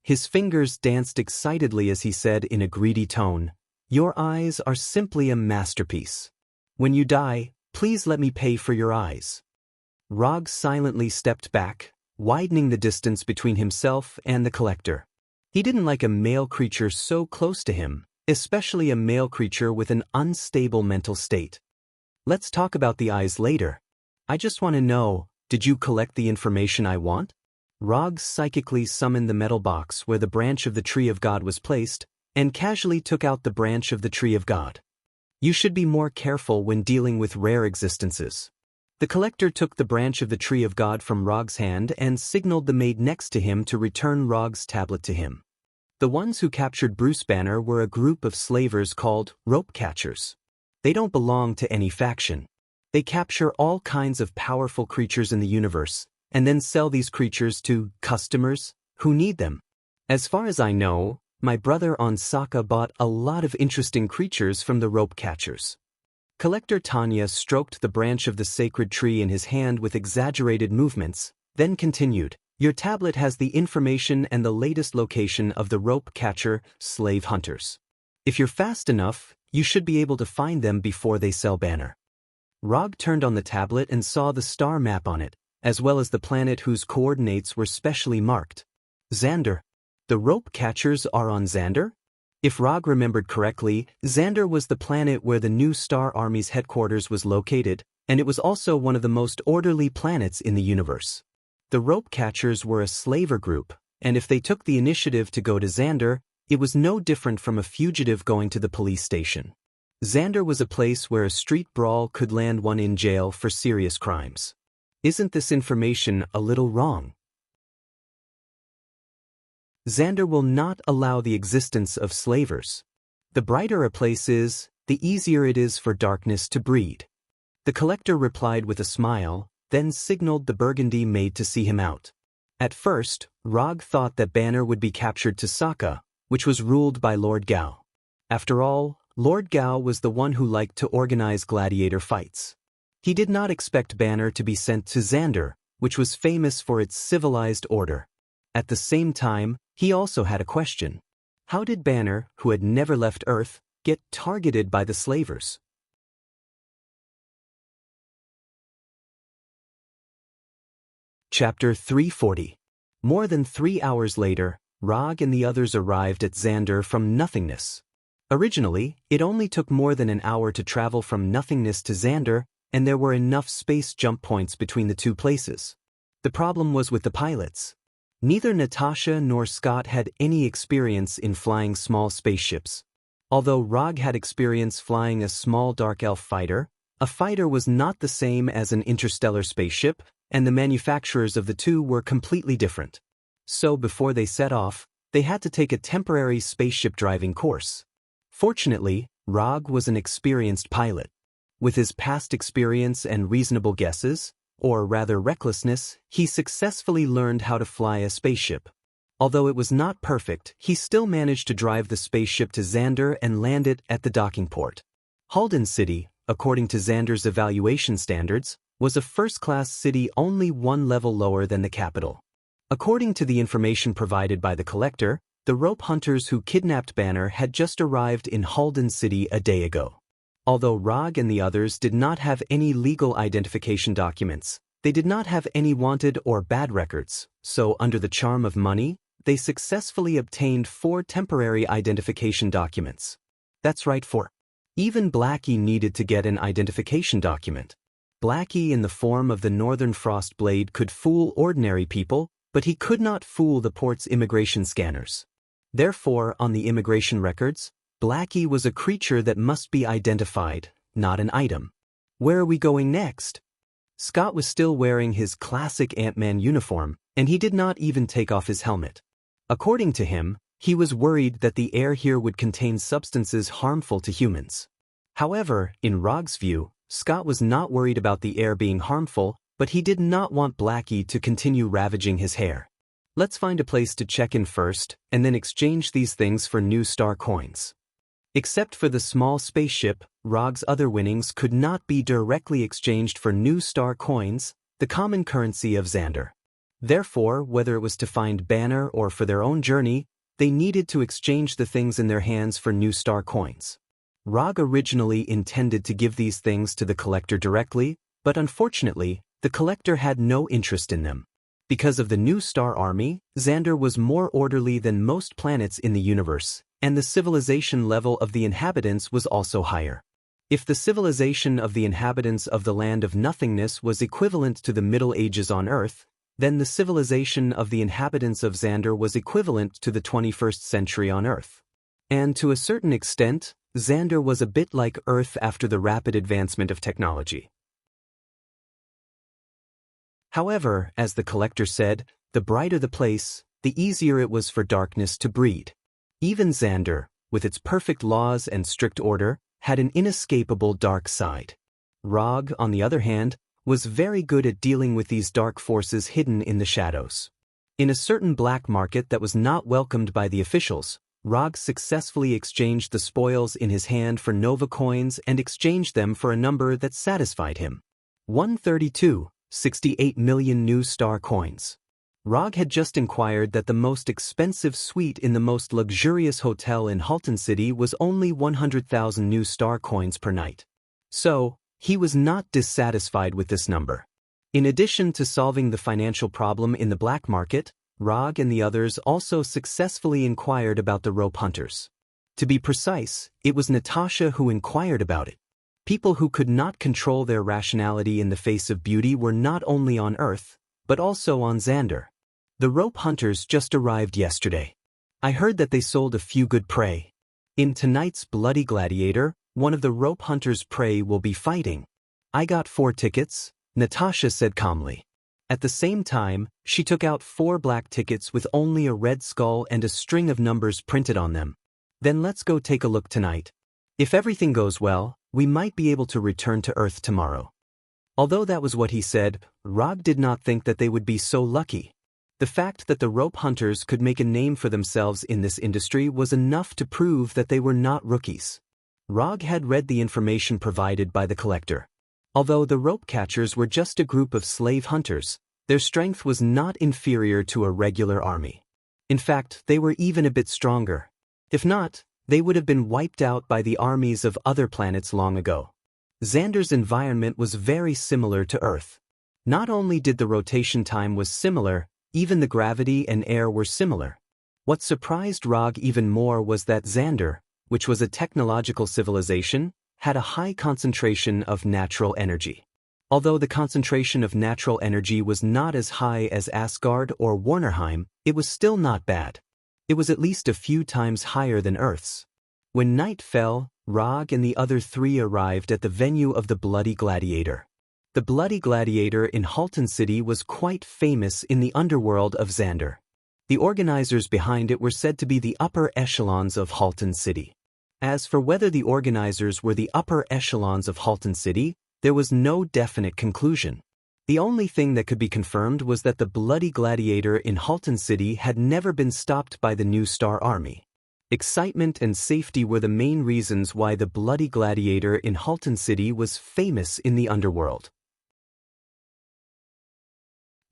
His fingers danced excitedly as he said in a greedy tone, your eyes are simply a masterpiece. When you die, please let me pay for your eyes. Rog silently stepped back, widening the distance between himself and the collector. He didn't like a male creature so close to him, especially a male creature with an unstable mental state. Let's talk about the eyes later. I just want to know, did you collect the information I want? Rog psychically summoned the metal box where the branch of the Tree of God was placed, and casually took out the branch of the Tree of God. You should be more careful when dealing with rare existences. The collector took the branch of the Tree of God from Rog's hand and signaled the maid next to him to return Rog's tablet to him. The ones who captured Bruce Banner were a group of slavers called rope catchers. They don't belong to any faction. They capture all kinds of powerful creatures in the universe, and then sell these creatures to customers who need them. As far as I know, my brother Onsaka bought a lot of interesting creatures from the rope catchers. Collector Tanya stroked the branch of the sacred tree in his hand with exaggerated movements, then continued, your tablet has the information and the latest location of the rope catcher slave hunters. If you're fast enough, you should be able to find them before they sell Banner. Rog turned on the tablet and saw the star map on it, as well as the planet whose coordinates were specially marked. Xander. The rope catchers are on Xander? If Rog remembered correctly, Xander was the planet where the New Star Army's headquarters was located, and it was also one of the most orderly planets in the universe. The rope catchers were a slaver group, and if they took the initiative to go to Xander, it was no different from a fugitive going to the police station. Xander was a place where a street brawl could land one in jail for serious crimes. Isn't this information a little wrong? Xander will not allow the existence of slavers. The brighter a place is, the easier it is for darkness to breed. The collector replied with a smile, then signaled the Burgundy maid to see him out. At first, Rog thought that Banner would be captured to Sokka, which was ruled by Lord Gao. After all, Lord Gao was the one who liked to organize gladiator fights. He did not expect Banner to be sent to Xander, which was famous for its civilized order. At the same time, he also had a question. How did Banner, who had never left Earth, get targeted by the slavers? Chapter 340. More than 3 hours later, Rog and the others arrived at Xander from nothingness. Originally, it only took more than an hour to travel from nothingness to Xander, and there were enough space jump points between the two places. The problem was with the pilots. Neither Natasha nor Scott had any experience in flying small spaceships. Although Rog had experience flying a small dark elf fighter, a fighter was not the same as an interstellar spaceship, and the manufacturers of the two were completely different. So before they set off, they had to take a temporary spaceship driving course. Fortunately, Rog was an experienced pilot. With his past experience and reasonable guesses, or rather recklessness, he successfully learned how to fly a spaceship. Although it was not perfect, he still managed to drive the spaceship to Xander and land it at the docking port. Halden City, according to Xander's evaluation standards, was a first-class city only one level lower than the capital. According to the information provided by the collector, the rope hunters who kidnapped Banner had just arrived in Halden City a day ago. Although Rog and the others did not have any legal identification documents, they did not have any wanted or bad records, so under the charm of money, they successfully obtained 4 temporary identification documents. That's right, 4. Even Blackie needed to get an identification document. Blackie in the form of the Northern Frost Blade could fool ordinary people, but he could not fool the port's immigration scanners. Therefore, on the immigration records, Blackie was a creature that must be identified, not an item. Where are we going next? Scott was still wearing his classic Ant-Man uniform, and he did not even take off his helmet. According to him, he was worried that the air here would contain substances harmful to humans. However, in Rog's view, Scott was not worried about the air being harmful, but he did not want Blackie to continue ravaging his hair. Let's find a place to check in first, and then exchange these things for new star coins. Except for the small spaceship, Rog's other winnings could not be directly exchanged for new star coins, the common currency of Xander. Therefore, whether it was to find Banner or for their own journey, they needed to exchange the things in their hands for new star coins. Rog originally intended to give these things to the collector directly, but unfortunately, the collector had no interest in them. Because of the New Star Army, Xander was more orderly than most planets in the universe, and the civilization level of the inhabitants was also higher. If the civilization of the inhabitants of the Land of Nothingness was equivalent to the Middle Ages on Earth, then the civilization of the inhabitants of Xander was equivalent to the 21st century on Earth. And to a certain extent, Xander was a bit like Earth after the rapid advancement of technology. However, as the collector said, the brighter the place, the easier it was for darkness to breed. Even Xander, with its perfect laws and strict order, had an inescapable dark side. Rog, on the other hand, was very good at dealing with these dark forces hidden in the shadows. In a certain black market that was not welcomed by the officials, Rog successfully exchanged the spoils in his hand for Nova coins and exchanged them for a number that satisfied him. 132, 68 million new star coins. Rog had just inquired that the most expensive suite in the most luxurious hotel in Halton City was only 100,000 new star coins per night. So, he was not dissatisfied with this number. In addition to solving the financial problem in the black market, Rog and the others also successfully inquired about the rope hunters. To be precise, it was Natasha who inquired about it. People who could not control their rationality in the face of beauty were not only on Earth, but also on Xander. The rope hunters just arrived yesterday. I heard that they sold a few good prey. In tonight's Bloody Gladiator, one of the rope hunters' prey will be fighting. I got 4 tickets, Natasha said calmly. At the same time, she took out 4 black tickets with only a red skull and a string of numbers printed on them. Then let's go take a look tonight. If everything goes well, we might be able to return to Earth tomorrow. Although that was what he said, Rog did not think that they would be so lucky. The fact that the rope hunters could make a name for themselves in this industry was enough to prove that they were not rookies. Rog had read the information provided by the collector. Although the rope catchers were just a group of slave hunters, their strength was not inferior to a regular army. In fact, they were even a bit stronger. If not, they would have been wiped out by the armies of other planets long ago. Xander's environment was very similar to Earth. Not only did the rotation time was similar, even the gravity and air were similar. What surprised Rog even more was that Xander, which was a technological civilization, had a high concentration of natural energy. Although the concentration of natural energy was not as high as Asgard or Warnerheim, it was still not bad. It was at least a few times higher than Earth's. When night fell, Rog and the other 3 arrived at the venue of the Bloody Gladiator. The Bloody Gladiator in Halton City was quite famous in the underworld of Xander. The organizers behind it were said to be the upper echelons of Halton City. As for whether the organizers were the upper echelons of Halton City, there was no definite conclusion. The only thing that could be confirmed was that the Bloody Gladiator in Halton City had never been stopped by the New Star Army. Excitement and safety were the main reasons why the Bloody Gladiator in Halton City was famous in the underworld.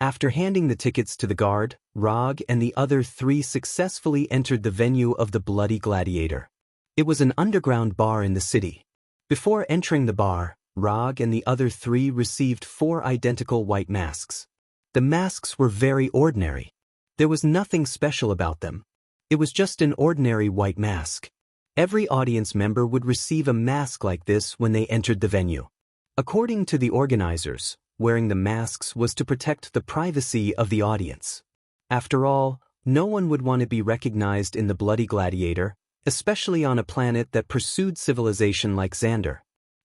After handing the tickets to the guard, Rog and the other 3 successfully entered the venue of the Bloody Gladiator. It was an underground bar in the city. Before entering the bar, Rog and the other 3 received 4 identical white masks. The masks were very ordinary. There was nothing special about them. It was just an ordinary white mask. Every audience member would receive a mask like this when they entered the venue. According to the organizers, wearing the masks was to protect the privacy of the audience. After all, no one would want to be recognized in the Bloody Gladiator, especially on a planet that pursued civilization like Xander.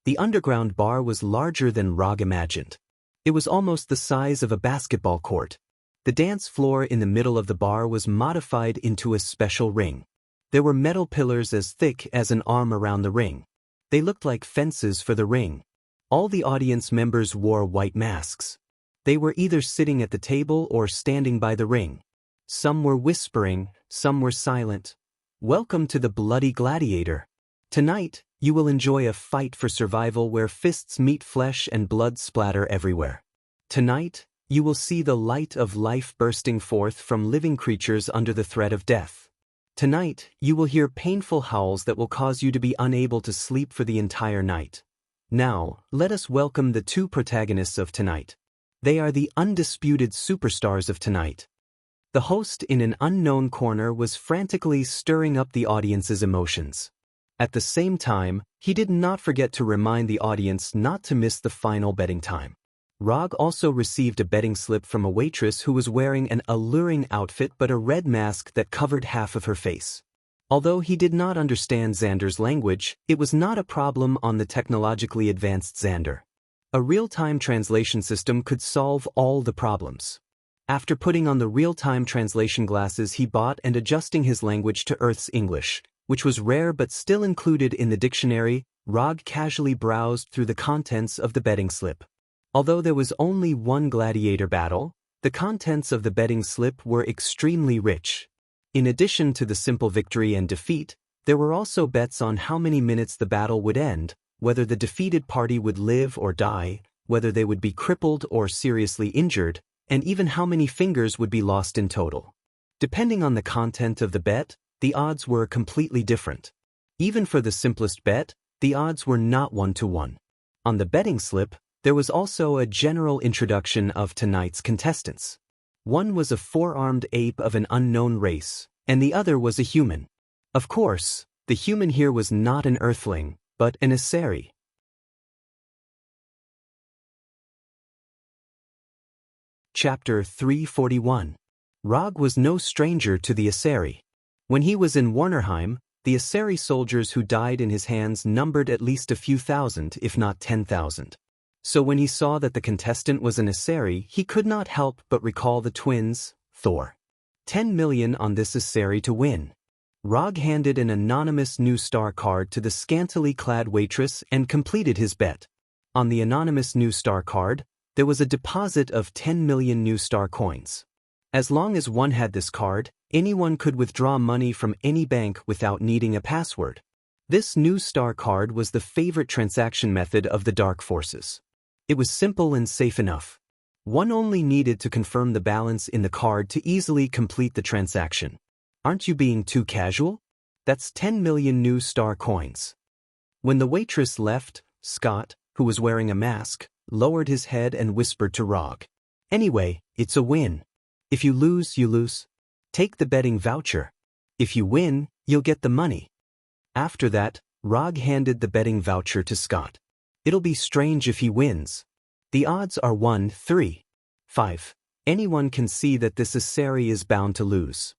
The underground bar was larger than Rog imagined. It was almost the size of a basketball court. The dance floor in the middle of the bar was modified into a special ring. There were metal pillars as thick as an arm around the ring. They looked like fences for the ring. All the audience members wore white masks. They were either sitting at the table or standing by the ring. Some were whispering, some were silent. Welcome to the Bloody Gladiator. Tonight, you will enjoy a fight for survival where fists meet flesh and blood splatter everywhere. Tonight, you will see the light of life bursting forth from living creatures under the threat of death. Tonight, you will hear painful howls that will cause you to be unable to sleep for the entire night. Now, let us welcome the 2 protagonists of tonight. They are the undisputed superstars of tonight. The host in an unknown corner was frantically stirring up the audience's emotions. At the same time, he did not forget to remind the audience not to miss the final betting time. Rog also received a betting slip from a waitress who was wearing an alluring outfit but a red mask that covered half of her face. Although he did not understand Xander's language, it was not a problem on the technologically advanced Xander. A real-time translation system could solve all the problems. After putting on the real-time translation glasses he bought and adjusting his language to Earth's English, which was rare but still included in the dictionary, Rog casually browsed through the contents of the betting slip. Although there was only one gladiator battle, the contents of the betting slip were extremely rich. In addition to the simple victory and defeat, there were also bets on how many minutes the battle would end, whether the defeated party would live or die, whether they would be crippled or seriously injured, and even how many fingers would be lost in total. Depending on the content of the bet, the odds were completely different. Even for the simplest bet, the odds were not 1-to-1. On the betting slip, there was also a general introduction of tonight's contestants. One was a 4-armed ape of an unknown race, and the other was a human. Of course, The human here was not an earthling, but an Asari. Chapter 341. Rog was no stranger to the Asari. When he was in Warnerheim, the Asari soldiers who died in his hands numbered at least a few thousand, if not 10,000. So when he saw that the contestant was an Asari, he could not help but recall the twins, Thor. 10 million on this Asari to win. Rog handed an anonymous new star card to the scantily clad waitress and completed his bet. On the anonymous new star card, there was a deposit of 10 million new star coins. As long as one had this card, anyone could withdraw money from any bank without needing a password. This new star card was the favorite transaction method of the Dark Forces. It was simple and safe enough. One only needed to confirm the balance in the card to easily complete the transaction. Aren't you being too casual? That's 10 million new star coins. When the waitress left, Scott, who was wearing a mask, lowered his head and whispered to Rog. Anyway, it's a win. If you lose, you lose. Take the betting voucher. If you win, you'll get the money. After that, Rog handed the betting voucher to Scott. It'll be strange if he wins. The odds are 1, 3, 5. Anyone can see that this Asari is bound to lose.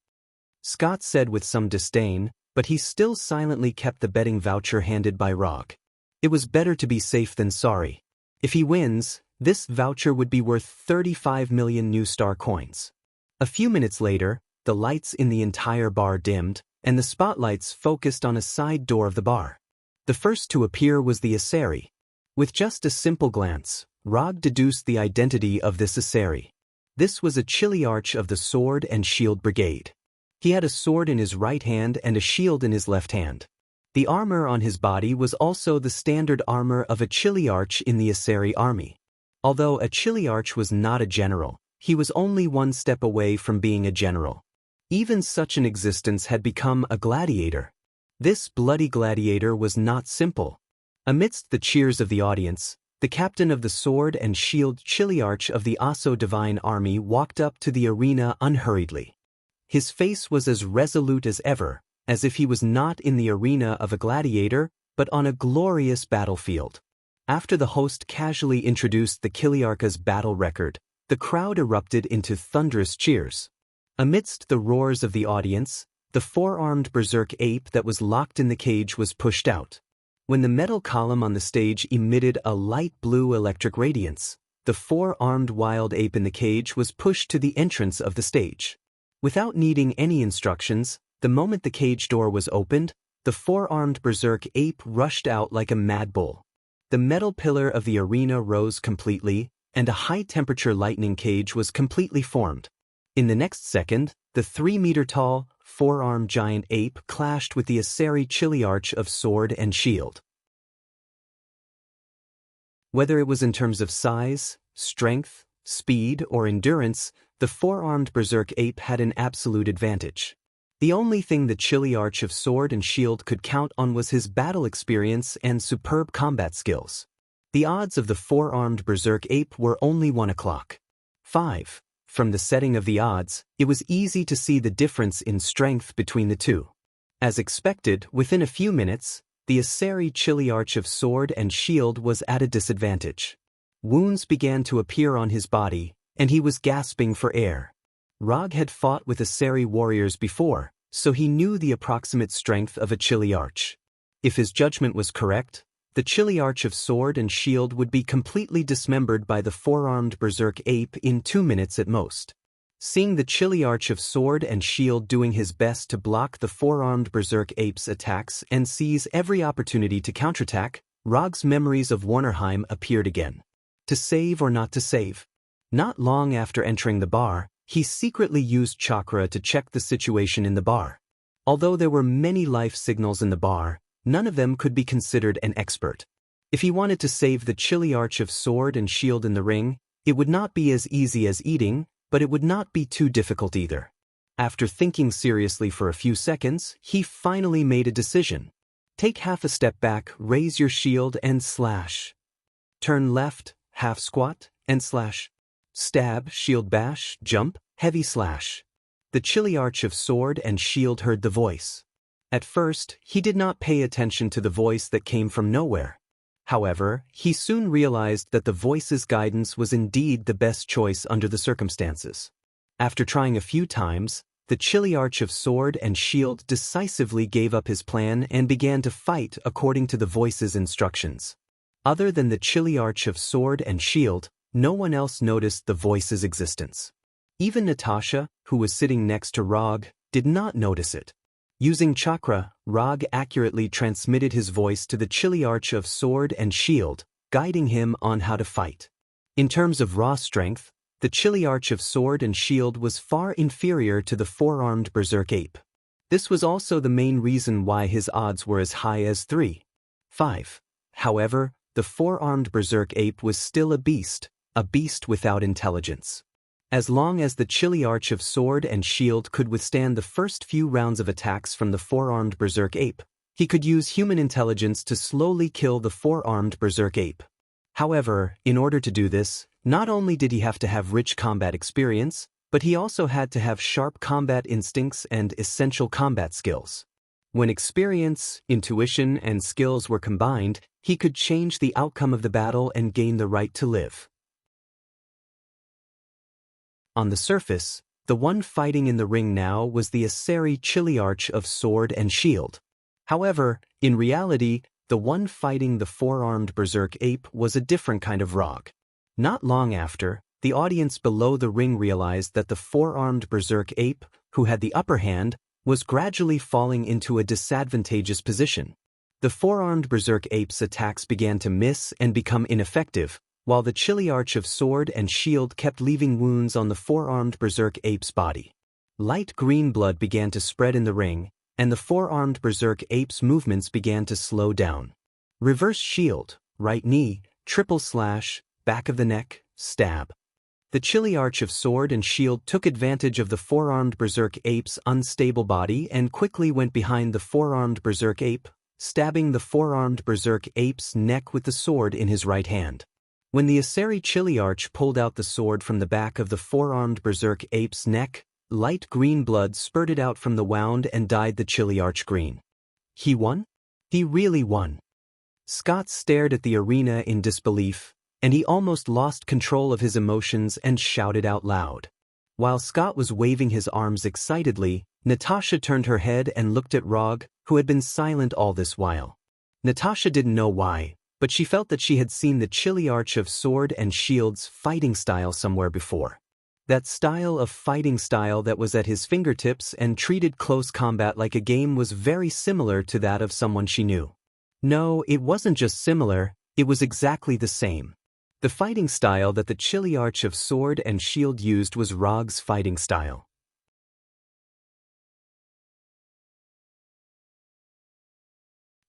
Scott said with some disdain, but he still silently kept the betting voucher handed by Rog. It was better to be safe than sorry. If he wins, this voucher would be worth 35 million new star coins. A few minutes later, the lights in the entire bar dimmed, and the spotlights focused on a side door of the bar. The first to appear was the Asari. With just a simple glance, Rog deduced the identity of this Asari. This was a Chiliarch of the Sword and Shield Brigade. He had a sword in his right hand and a shield in his left hand. The armor on his body was also the standard armor of a Chiliarch in the Asari army. Although a Chiliarch was not a general, he was only one step away from being a general. Even such an existence had become a gladiator. This bloody gladiator was not simple. Amidst the cheers of the audience, the captain of the Sword and Shield Chiliarch of the Aso Divine Army walked up to the arena unhurriedly. His face was as resolute as ever, as if he was not in the arena of a gladiator, but on a glorious battlefield. After the host casually introduced the Chiliarch's battle record, the crowd erupted into thunderous cheers. Amidst the roars of the audience, the four-armed berserk ape that was locked in the cage was pushed out. When the metal column on the stage emitted a light blue electric radiance, the four-armed wild ape in the cage was pushed to the entrance of the stage. Without needing any instructions, the moment the cage door was opened, the four-armed berserk ape rushed out like a mad bull. The metal pillar of the arena rose completely, and a high-temperature lightning cage was completely formed. In the next second, the 3-meter-tall, four-armed giant ape clashed with the Asari Chiliarch of Sword and Shield. Whether it was in terms of size, strength, speed, or endurance, the four-armed berserk ape had an absolute advantage. The only thing the Chiliarch of Sword and Shield could count on was his battle experience and superb combat skills. The odds of the four-armed berserk ape were only 1 o'clock. 5. From the setting of the odds, it was easy to see the difference in strength between the two. As expected, within a few minutes, the Asari Chiliarch of Sword and Shield was at a disadvantage. Wounds began to appear on his body, and he was gasping for air. Rog had fought with Asari warriors before, so he knew the approximate strength of a Chiliarch. If his judgment was correct, the Chiliarch of Sword and Shield would be completely dismembered by the four-armed berserk ape in 2 minutes at most. Seeing the Chiliarch of Sword and Shield doing his best to block the four-armed berserk ape's attacks and seize every opportunity to counterattack, Rog's memories of Warnerheim appeared again. To save or not to save? Not long after entering the bar, he secretly used chakra to check the situation in the bar. Although there were many life signals in the bar, none of them could be considered an expert. If he wanted to save the Chiliarch of Sword and Shield in the ring, it would not be as easy as eating, but it would not be too difficult either. After thinking seriously for a few seconds, he finally made a decision. Take half a step back, raise your shield and slash. Turn left, half squat, and slash. Stab, shield bash, jump, heavy slash. The Chiliarch of Sword and Shield heard the voice. At first, he did not pay attention to the voice that came from nowhere. However, he soon realized that the voice's guidance was indeed the best choice under the circumstances. After trying a few times, the Chiliarch of Sword and Shield decisively gave up his plan and began to fight according to the voice's instructions. Other than the Chiliarch of Sword and Shield, no one else noticed the voice's existence. Even Natasha, who was sitting next to Rog, did not notice it. Using chakra, Rog accurately transmitted his voice to the Chiliarch of Sword and Shield, guiding him on how to fight. In terms of raw strength, the Chiliarch of Sword and Shield was far inferior to the four-armed Berserk Ape. This was also the main reason why his odds were as high as 3-5. However, the four-armed Berserk Ape was still a beast without intelligence. As long as the Chiliarch of Sword and Shield could withstand the first few rounds of attacks from the four-armed Berserk Ape, he could use human intelligence to slowly kill the four-armed Berserk Ape. However, in order to do this, not only did he have to have rich combat experience, but he also had to have sharp combat instincts and essential combat skills. When experience, intuition, and skills were combined, he could change the outcome of the battle and gain the right to live. On the surface, the one fighting in the ring now was the Aseri Chiliarch of Sword and Shield. However, in reality, the one fighting the four-armed Berserk Ape was a different kind of Rog. Not long after, the audience below the ring realized that the four-armed Berserk Ape, who had the upper hand, was gradually falling into a disadvantageous position. The four-armed Berserk Ape's attacks began to miss and become ineffective, while the Chiliarch of Sword and Shield kept leaving wounds on the four-armed Berserk Ape's body. Light green blood began to spread in the ring, and the four-armed Berserk Ape's movements began to slow down. Reverse shield, right knee, triple slash, back of the neck, stab. The Chiliarch of Sword and Shield took advantage of the four-armed Berserk Ape's unstable body and quickly went behind the four-armed Berserk Ape, stabbing the four-armed Berserk Ape's neck with the sword in his right hand. When the Aseri Chiliarch pulled out the sword from the back of the four-armed Berserk Ape's neck, light green blood spurted out from the wound and dyed the Chiliarch green. He won? He really won. Scott stared at the arena in disbelief, and he almost lost control of his emotions and shouted out loud. While Scott was waving his arms excitedly, Natasha turned her head and looked at Rog, who had been silent all this while. Natasha didn't know why, but she felt that she had seen the Chiliarch of Sword and Shield's fighting style somewhere before. That style of fighting style that was at his fingertips and treated close combat like a game was very similar to that of someone she knew. No, it wasn't just similar, it was exactly the same. The fighting style that the Chiliarch of Sword and Shield used was Rog's fighting style.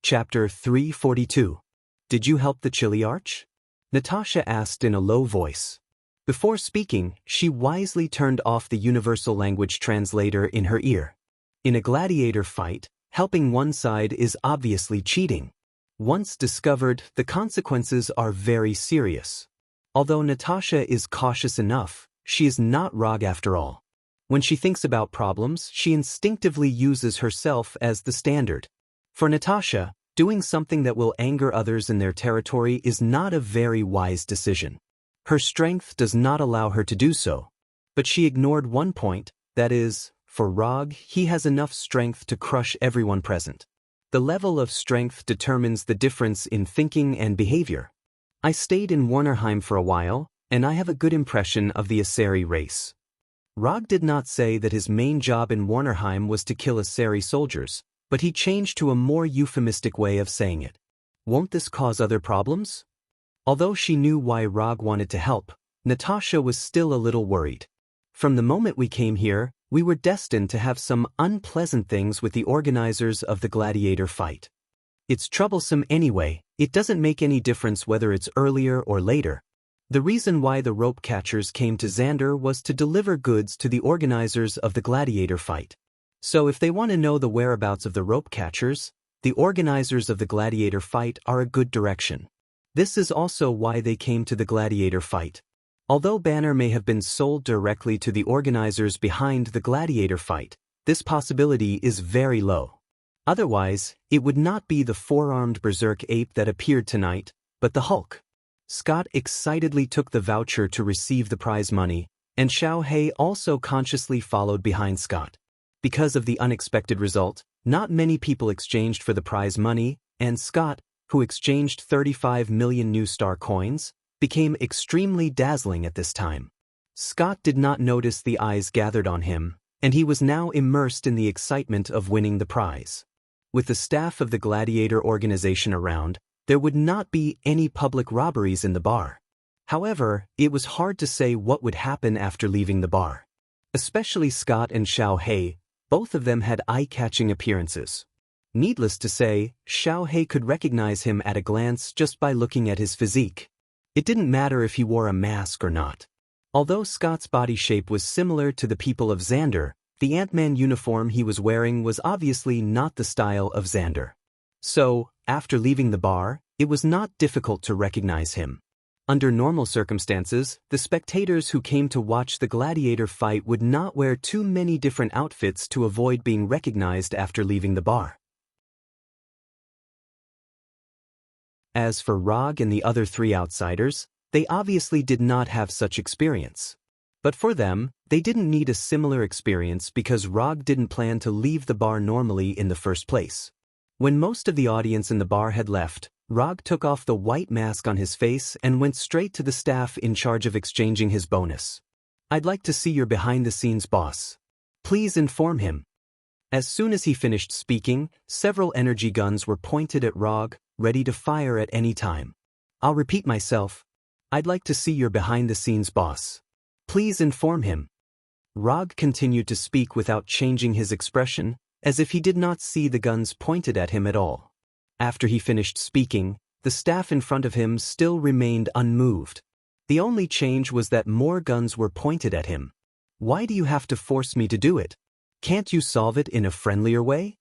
Chapter 342. Did you help the Chiliarch? Natasha asked in a low voice. Before speaking, she wisely turned off the universal language translator in her ear. In a gladiator fight, helping one side is obviously cheating. Once discovered, the consequences are very serious. Although Natasha is cautious enough, she is not Rog after all. When she thinks about problems, she instinctively uses herself as the standard. For Natasha, doing something that will anger others in their territory is not a very wise decision. Her strength does not allow her to do so. But she ignored one point, that is, for Rog, he has enough strength to crush everyone present. The level of strength determines the difference in thinking and behavior. I stayed in Warnerheim for a while, and I have a good impression of the Aseri race. Rog did not say that his main job in Warnerheim was to kill Aseri soldiers, but he changed to a more euphemistic way of saying it. Won't this cause other problems? Although she knew why Rog wanted to help, Natasha was still a little worried. From the moment we came here, we were destined to have some unpleasant things with the organizers of the gladiator fight. It's troublesome anyway, it doesn't make any difference whether it's earlier or later. The reason why the rope catchers came to Xander was to deliver goods to the organizers of the gladiator fight. So if they want to know the whereabouts of the rope catchers, the organizers of the gladiator fight are a good direction. This is also why they came to the gladiator fight. Although Banner may have been sold directly to the organizers behind the gladiator fight, this possibility is very low. Otherwise, it would not be the four-armed berserk ape that appeared tonight, but the Hulk. Scott excitedly took the voucher to receive the prize money, and Xiao He also consciously followed behind Scott. Because of the unexpected result, not many people exchanged for the prize money, and Scott, who exchanged 35 million new star coins, became extremely dazzling at this time. Scott did not notice the eyes gathered on him, and he was now immersed in the excitement of winning the prize. With the staff of the Gladiator organization around, there would not be any public robberies in the bar. However, it was hard to say what would happen after leaving the bar. Especially Scott and Xiao He, both of them had eye-catching appearances. Needless to say, Xiao He could recognize him at a glance just by looking at his physique. It didn't matter if he wore a mask or not. Although Scott's body shape was similar to the people of Xander, the Ant-Man uniform he was wearing was obviously not the style of Xander. So, after leaving the bar, it was not difficult to recognize him. Under normal circumstances, the spectators who came to watch the gladiator fight would not wear too many different outfits to avoid being recognized after leaving the bar. As for Rog and the other three outsiders, they obviously did not have such experience. But for them, they didn't need a similar experience because Rog didn't plan to leave the bar normally in the first place. When most of the audience in the bar had left, Rog took off the white mask on his face and went straight to the staff in charge of exchanging his bonus. "I'd like to see your behind-the-scenes boss. Please inform him." As soon as he finished speaking, several energy guns were pointed at Rog, ready to fire at any time. "I'll repeat myself. I'd like to see your behind-the-scenes boss. Please inform him." Rog continued to speak without changing his expression, as if he did not see the guns pointed at him at all. After he finished speaking, the staff in front of him still remained unmoved. The only change was that more guns were pointed at him. "Why do you have to force me to do it? Can't you solve it in a friendlier way?"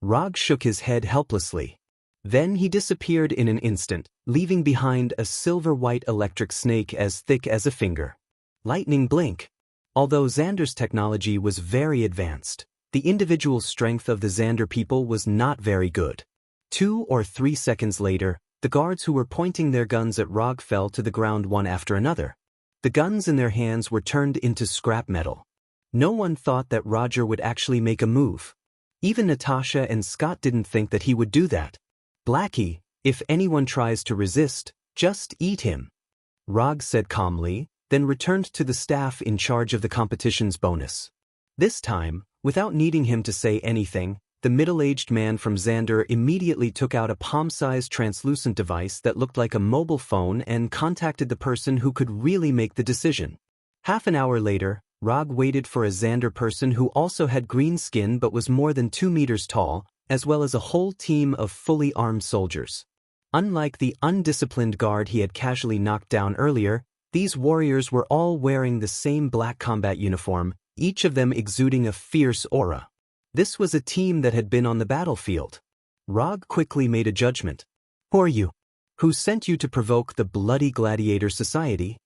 Rog shook his head helplessly. Then he disappeared in an instant, leaving behind a silver-white electric snake as thick as a finger. Lightning blink. Although Xander's technology was very advanced, the individual strength of the Xander people was not very good. 2 or 3 seconds later, the guards who were pointing their guns at Rog fell to the ground one after another. The guns in their hands were turned into scrap metal. No one thought that Roger would actually make a move. Even Natasha and Scott didn't think that he would do that. "Blackie, if anyone tries to resist, just eat him," Rog said calmly, then returned to the staff in charge of the competition's bonus. This time, without needing him to say anything, the middle-aged man from Xander immediately took out a palm-sized translucent device that looked like a mobile phone and contacted the person who could really make the decision. Half an hour later, Rog waited for a Xander person who also had green skin but was more than 2 meters tall, as well as a whole team of fully armed soldiers. Unlike the undisciplined guard he had casually knocked down earlier, these warriors were all wearing the same black combat uniform, each of them exuding a fierce aura. This was a team that had been on the battlefield. Rog quickly made a judgment. "Who are you? Who sent you to provoke the bloody gladiator society?"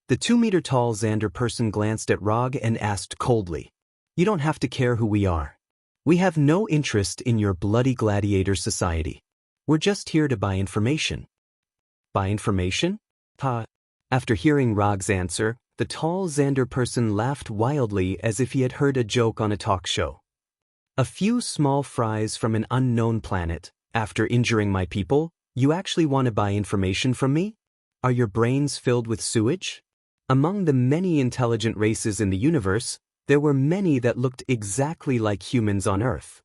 The 2-meter-tall Xander person glanced at Rog and asked coldly, "You don't have to care who we are. We have no interest in your bloody gladiator society. We're just here to buy information." "Buy information? Ha." After hearing Rog's answer, the tall Xander person laughed wildly as if he had heard a joke on a talk show. "A few small fries from an unknown planet. After injuring my people, you actually want to buy information from me? Are your brains filled with sewage?" Among the many intelligent races in the universe, there were many that looked exactly like humans on Earth.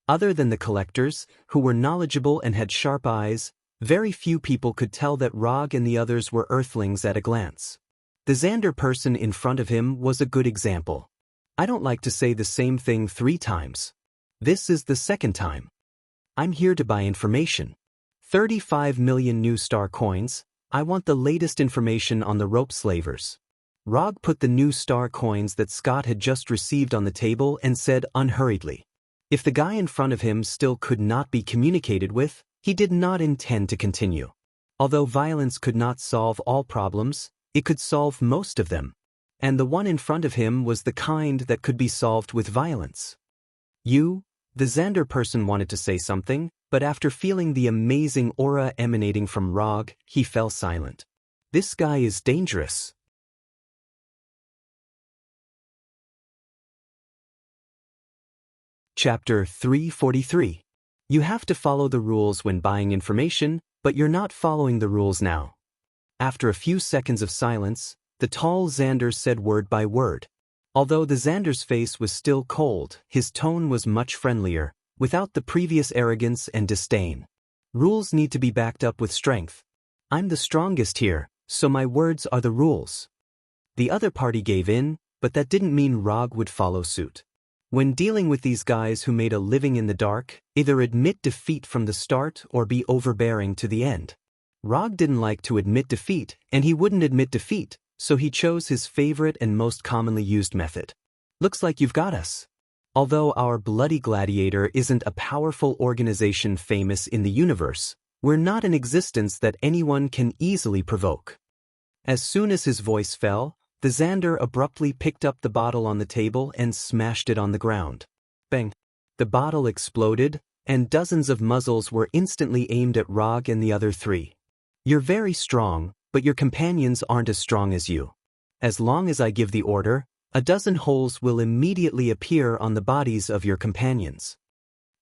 Other than the collectors, who were knowledgeable and had sharp eyes, very few people could tell that Rog and the others were Earthlings at a glance. The Xander person in front of him was a good example. I don't like to say the same thing 3 times. This is the second time. I'm here to buy information. 35 million new star coins. I want the latest information on the rope slavers. Rog put the new star coins that Scott had just received on the table and said unhurriedly. If the guy in front of him still could not be communicated with, he did not intend to continue. Although violence could not solve all problems, it could solve most of them. and the one in front of him was the kind that could be solved with violence. The Xander person wanted to say something, but after feeling the amazing aura emanating from Rog, he fell silent. This guy is dangerous. Chapter 343. You have to follow the rules when buying information, but you're not following the rules now. After a few seconds of silence, the tall Xander said word by word. Although the Xander's face was still cold, his tone was much friendlier, without the previous arrogance and disdain. Rules need to be backed up with strength. I'm the strongest here, so my words are the rules. The other party gave in, but that didn't mean Rog would follow suit. When dealing with these guys who made a living in the dark, either admit defeat from the start or be overbearing to the end. Rog didn't like to admit defeat, and he wouldn't admit defeat, so he chose his favorite and most commonly used method. Looks like you've got us. Although our Bloody Gladiator isn't a powerful organization famous in the universe, we're not an existence that anyone can easily provoke. As soon as his voice fell, the Xander abruptly picked up the bottle on the table and smashed it on the ground. Bang! The bottle exploded, and dozens of muzzles were instantly aimed at Rog and the other three. You're very strong, but your companions aren't as strong as you. As long as I give the order, a dozen holes will immediately appear on the bodies of your companions.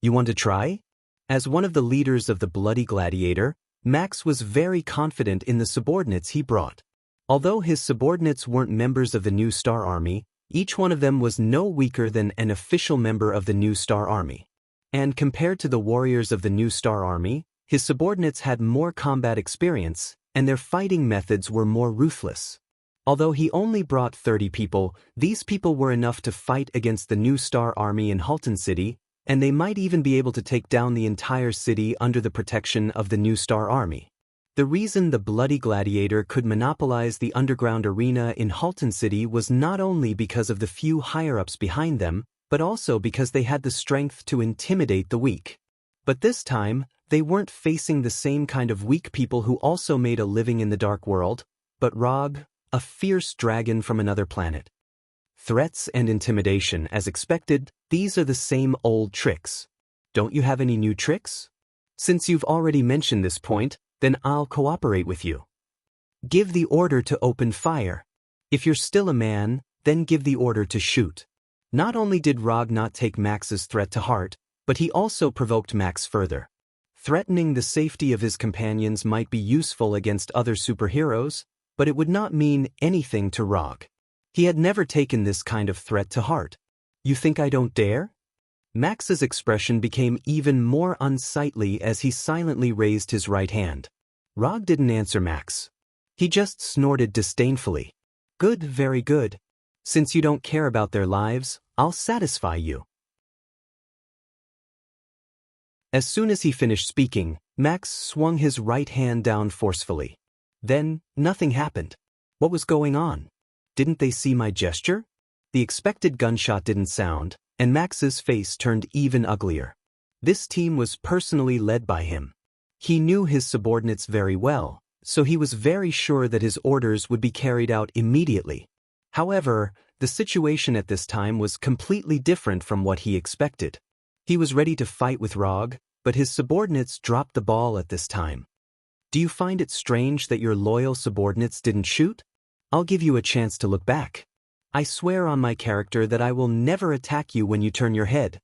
You want to try? As one of the leaders of the Bloody Gladiator, Max was very confident in the subordinates he brought. Although his subordinates weren't members of the New Star Army, each one of them was no weaker than an official member of the New Star Army. And compared to the warriors of the New Star Army, his subordinates had more combat experience, and their fighting methods were more ruthless. Although he only brought 30 people, these people were enough to fight against the New Star Army in Halton City, and they might even be able to take down the entire city under the protection of the New Star Army. The reason the Bloody Gladiator could monopolize the underground arena in Halton City was not only because of the few higher-ups behind them, but also because they had the strength to intimidate the weak. But this time, they weren't facing the same kind of weak people who also made a living in the dark world, but Rog, a fierce dragon from another planet. Threats and intimidation, as expected, these are the same old tricks. Don't you have any new tricks? Since you've already mentioned this point, then I'll cooperate with you. Give the order to open fire. If you're still a man, then give the order to shoot. Not only did Rog not take Max's threat to heart, but he also provoked Max further. Threatening the safety of his companions might be useful against other superheroes, but it would not mean anything to Rog. He had never taken this kind of threat to heart. You think I don't dare? Max's expression became even more unsightly as he silently raised his right hand. Rog didn't answer Max. He just snorted disdainfully. Good, very good. Since you don't care about their lives, I'll satisfy you. As soon as he finished speaking, Max swung his right hand down forcefully. Then, nothing happened. What was going on? Didn't they see my gesture? The expected gunshot didn't sound, and Max's face turned even uglier. This team was personally led by him. He knew his subordinates very well, so he was very sure that his orders would be carried out immediately. However, the situation at this time was completely different from what he expected. He was ready to fight with Rog, but his subordinates dropped the ball at this time. Do you find it strange that your loyal subordinates didn't shoot? I'll give you a chance to look back. I swear on my character that I will never attack you when you turn your head.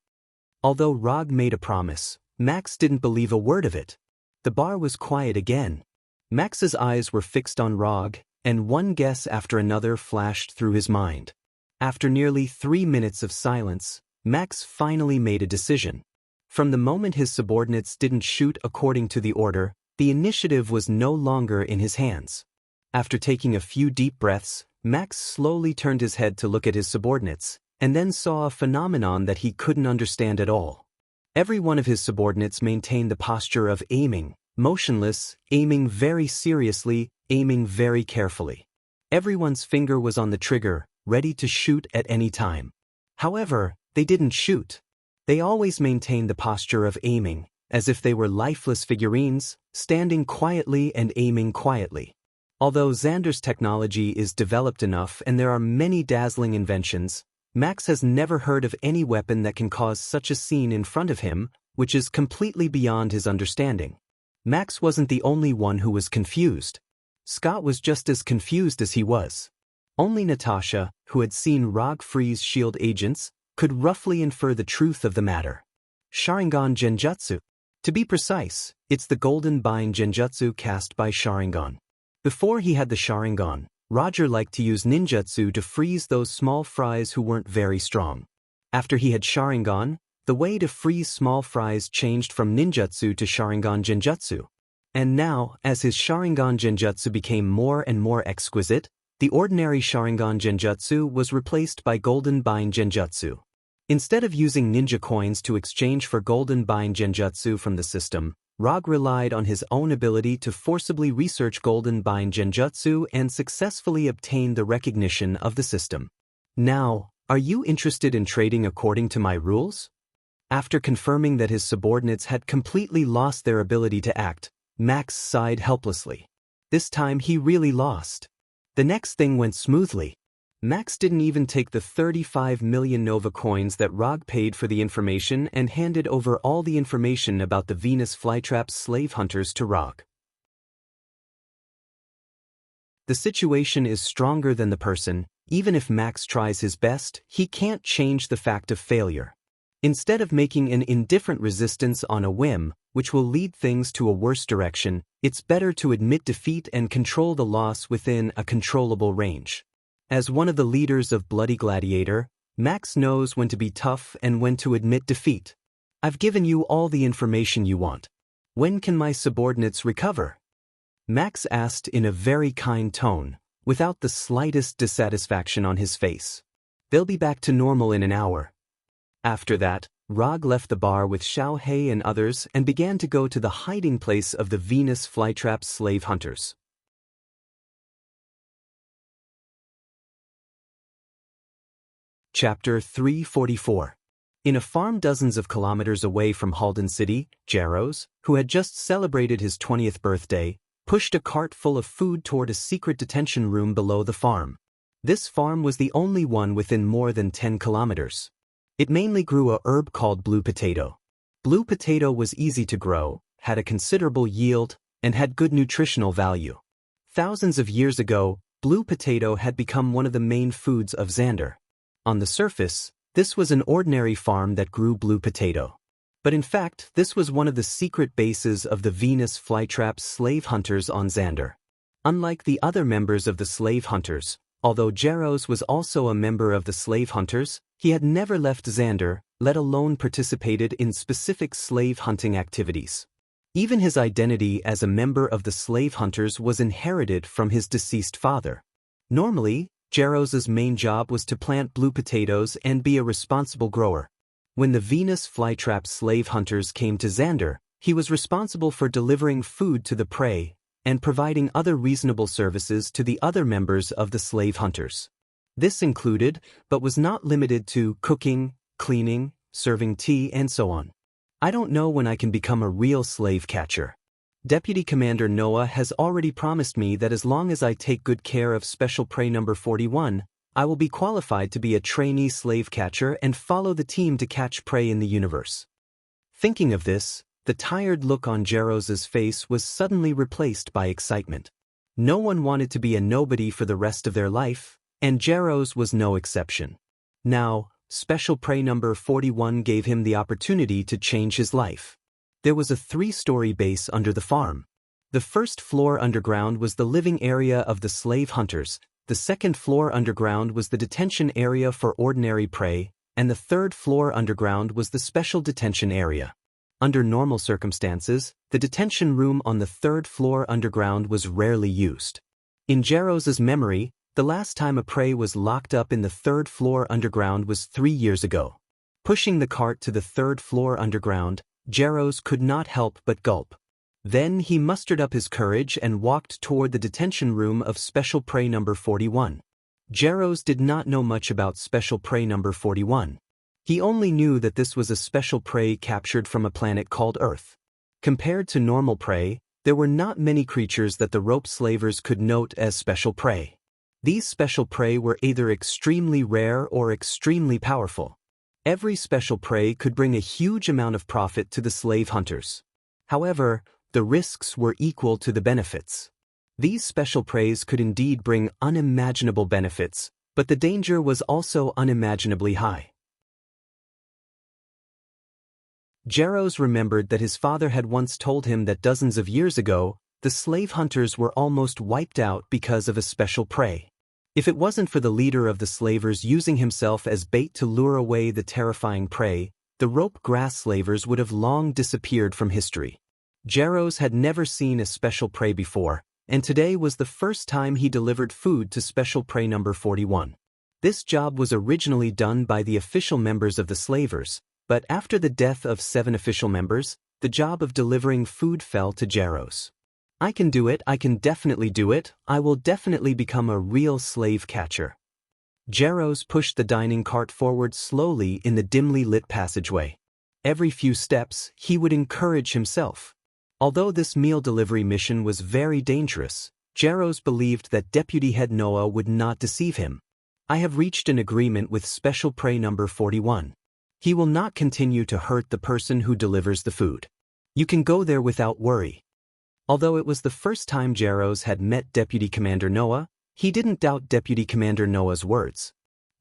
Although Rog made a promise, Max didn't believe a word of it. The bar was quiet again. Max's eyes were fixed on Rog, and one guess after another flashed through his mind. After nearly 3 minutes of silence, Max finally made a decision. From the moment his subordinates didn't shoot according to the order, the initiative was no longer in his hands. After taking a few deep breaths, Max slowly turned his head to look at his subordinates, and then saw a phenomenon that he couldn't understand at all. Every one of his subordinates maintained the posture of aiming, motionless, aiming very seriously, aiming very carefully. Everyone's finger was on the trigger, ready to shoot at any time. However, they didn't shoot. They always maintained the posture of aiming, as if they were lifeless figurines, standing quietly and aiming quietly. Although Xander's technology is developed enough and there are many dazzling inventions, Max has never heard of any weapon that can cause such a scene in front of him, which is completely beyond his understanding. Max wasn't the only one who was confused. Scott was just as confused as he was. Only Natasha, who had seen Rog freeze shield agents, could roughly infer the truth of the matter. Sharingan Genjutsu. To be precise, it's the Golden Bind Genjutsu cast by Sharingan. Before he had the Sharingan, Roger liked to use ninjutsu to freeze those small fries who weren't very strong. After he had Sharingan, the way to freeze small fries changed from ninjutsu to Sharingan Genjutsu. And now, as his Sharingan Genjutsu became more and more exquisite, the ordinary Sharingan Genjutsu was replaced by Golden Bind Genjutsu. Instead of using ninja coins to exchange for Golden Bind Genjutsu from the system, Rog relied on his own ability to forcibly research Golden Bind Genjutsu and successfully obtain the recognition of the system. Now, are you interested in trading according to my rules? After confirming that his subordinates had completely lost their ability to act, Max sighed helplessly. This time he really lost. The next thing went smoothly. Max didn't even take the 35 million Nova coins that Rog paid for the information and handed over all the information about the Venus flytrap slave hunters to Rog. The situation is stronger than the person. Even if Max tries his best, he can't change the fact of failure. Instead of making an indifferent resistance on a whim, which will lead things to a worse direction, it's better to admit defeat and control the loss within a controllable range. As one of the leaders of Bloody Gladiator, Max knows when to be tough and when to admit defeat. I've given you all the information you want. When can my subordinates recover? Max asked in a very kind tone, without the slightest dissatisfaction on his face. They'll be back to normal in an hour. After that, Rog left the bar with Xiao He and others and began to go to the hiding place of the Venus flytrap slave hunters. Chapter 344. In a farm dozens of kilometers away from Halden City, Jaros, who had just celebrated his 20th birthday, pushed a cart full of food toward a secret detention room below the farm. This farm was the only one within more than 10 kilometers. It mainly grew a herb called blue potato. Blue potato was easy to grow, had a considerable yield, and had good nutritional value. Thousands of years ago, blue potato had become one of the main foods of Xander. On the surface, this was an ordinary farm that grew blue potato. But in fact, this was one of the secret bases of the Venus flytrap slave hunters on Xander. Unlike the other members of the slave hunters, although Jaros was also a member of the slave hunters, he had never left Xander, let alone participated in specific slave hunting activities. Even his identity as a member of the slave hunters was inherited from his deceased father. Normally, Jaros's main job was to plant blue potatoes and be a responsible grower. When the Venus flytrap slave hunters came to Xander, he was responsible for delivering food to the prey and providing other reasonable services to the other members of the slave hunters. This included, but was not limited to, cooking, cleaning, serving tea, and so on. I don't know when I can become a real slave catcher. Deputy Commander Noah has already promised me that as long as I take good care of Special Prey number 41, I will be qualified to be a trainee slave catcher and follow the team to catch prey in the universe. Thinking of this, the tired look on Jaros's face was suddenly replaced by excitement. No one wanted to be a nobody for the rest of their life, and Jaros was no exception. Now, Special Prey number 41 gave him the opportunity to change his life. There was a 3-story base under the farm. The first floor underground was the living area of the slave hunters, the second floor underground was the detention area for ordinary prey, and the third floor underground was the special detention area. Under normal circumstances, the detention room on the third floor underground was rarely used. In Jaros's memory, the last time a prey was locked up in the third floor underground was 3 years ago. Pushing the cart to the third floor underground, Jaros could not help but gulp. Then he mustered up his courage and walked toward the detention room of Special Prey number 41. Jaros did not know much about Special Prey number 41. He only knew that this was a special prey captured from a planet called Earth. Compared to normal prey, There were not many creatures that the rope slavers could note as special prey. These special prey were either extremely rare or extremely powerful. Every special prey could bring a huge amount of profit to the slave hunters. However, the risks were equal to the benefits. These special preys could indeed bring unimaginable benefits, but the danger was also unimaginably high. Jaros remembered that his father had once told him that dozens of years ago, the slave hunters were almost wiped out because of a special prey. If it wasn't for the leader of the slavers using himself as bait to lure away the terrifying prey, the rope grass slavers would have long disappeared from history. Jaros had never seen a special prey before, and today was the first time he delivered food to special prey number 41. This job was originally done by the official members of the slavers, but after the death of 7 official members, the job of delivering food fell to Jaros. I can do it, I can definitely do it, I will definitely become a real slave catcher. Jaros pushed the dining cart forward slowly in the dimly lit passageway. Every few steps, he would encourage himself. Although this meal delivery mission was very dangerous, Jaros believed that Deputy Head Noah would not deceive him. I have reached an agreement with Special Prey number 41. He will not continue to hurt the person who delivers the food. You can go there without worry. Although it was the first time Jaros had met Deputy Commander Noah, he didn't doubt Deputy Commander Noah's words.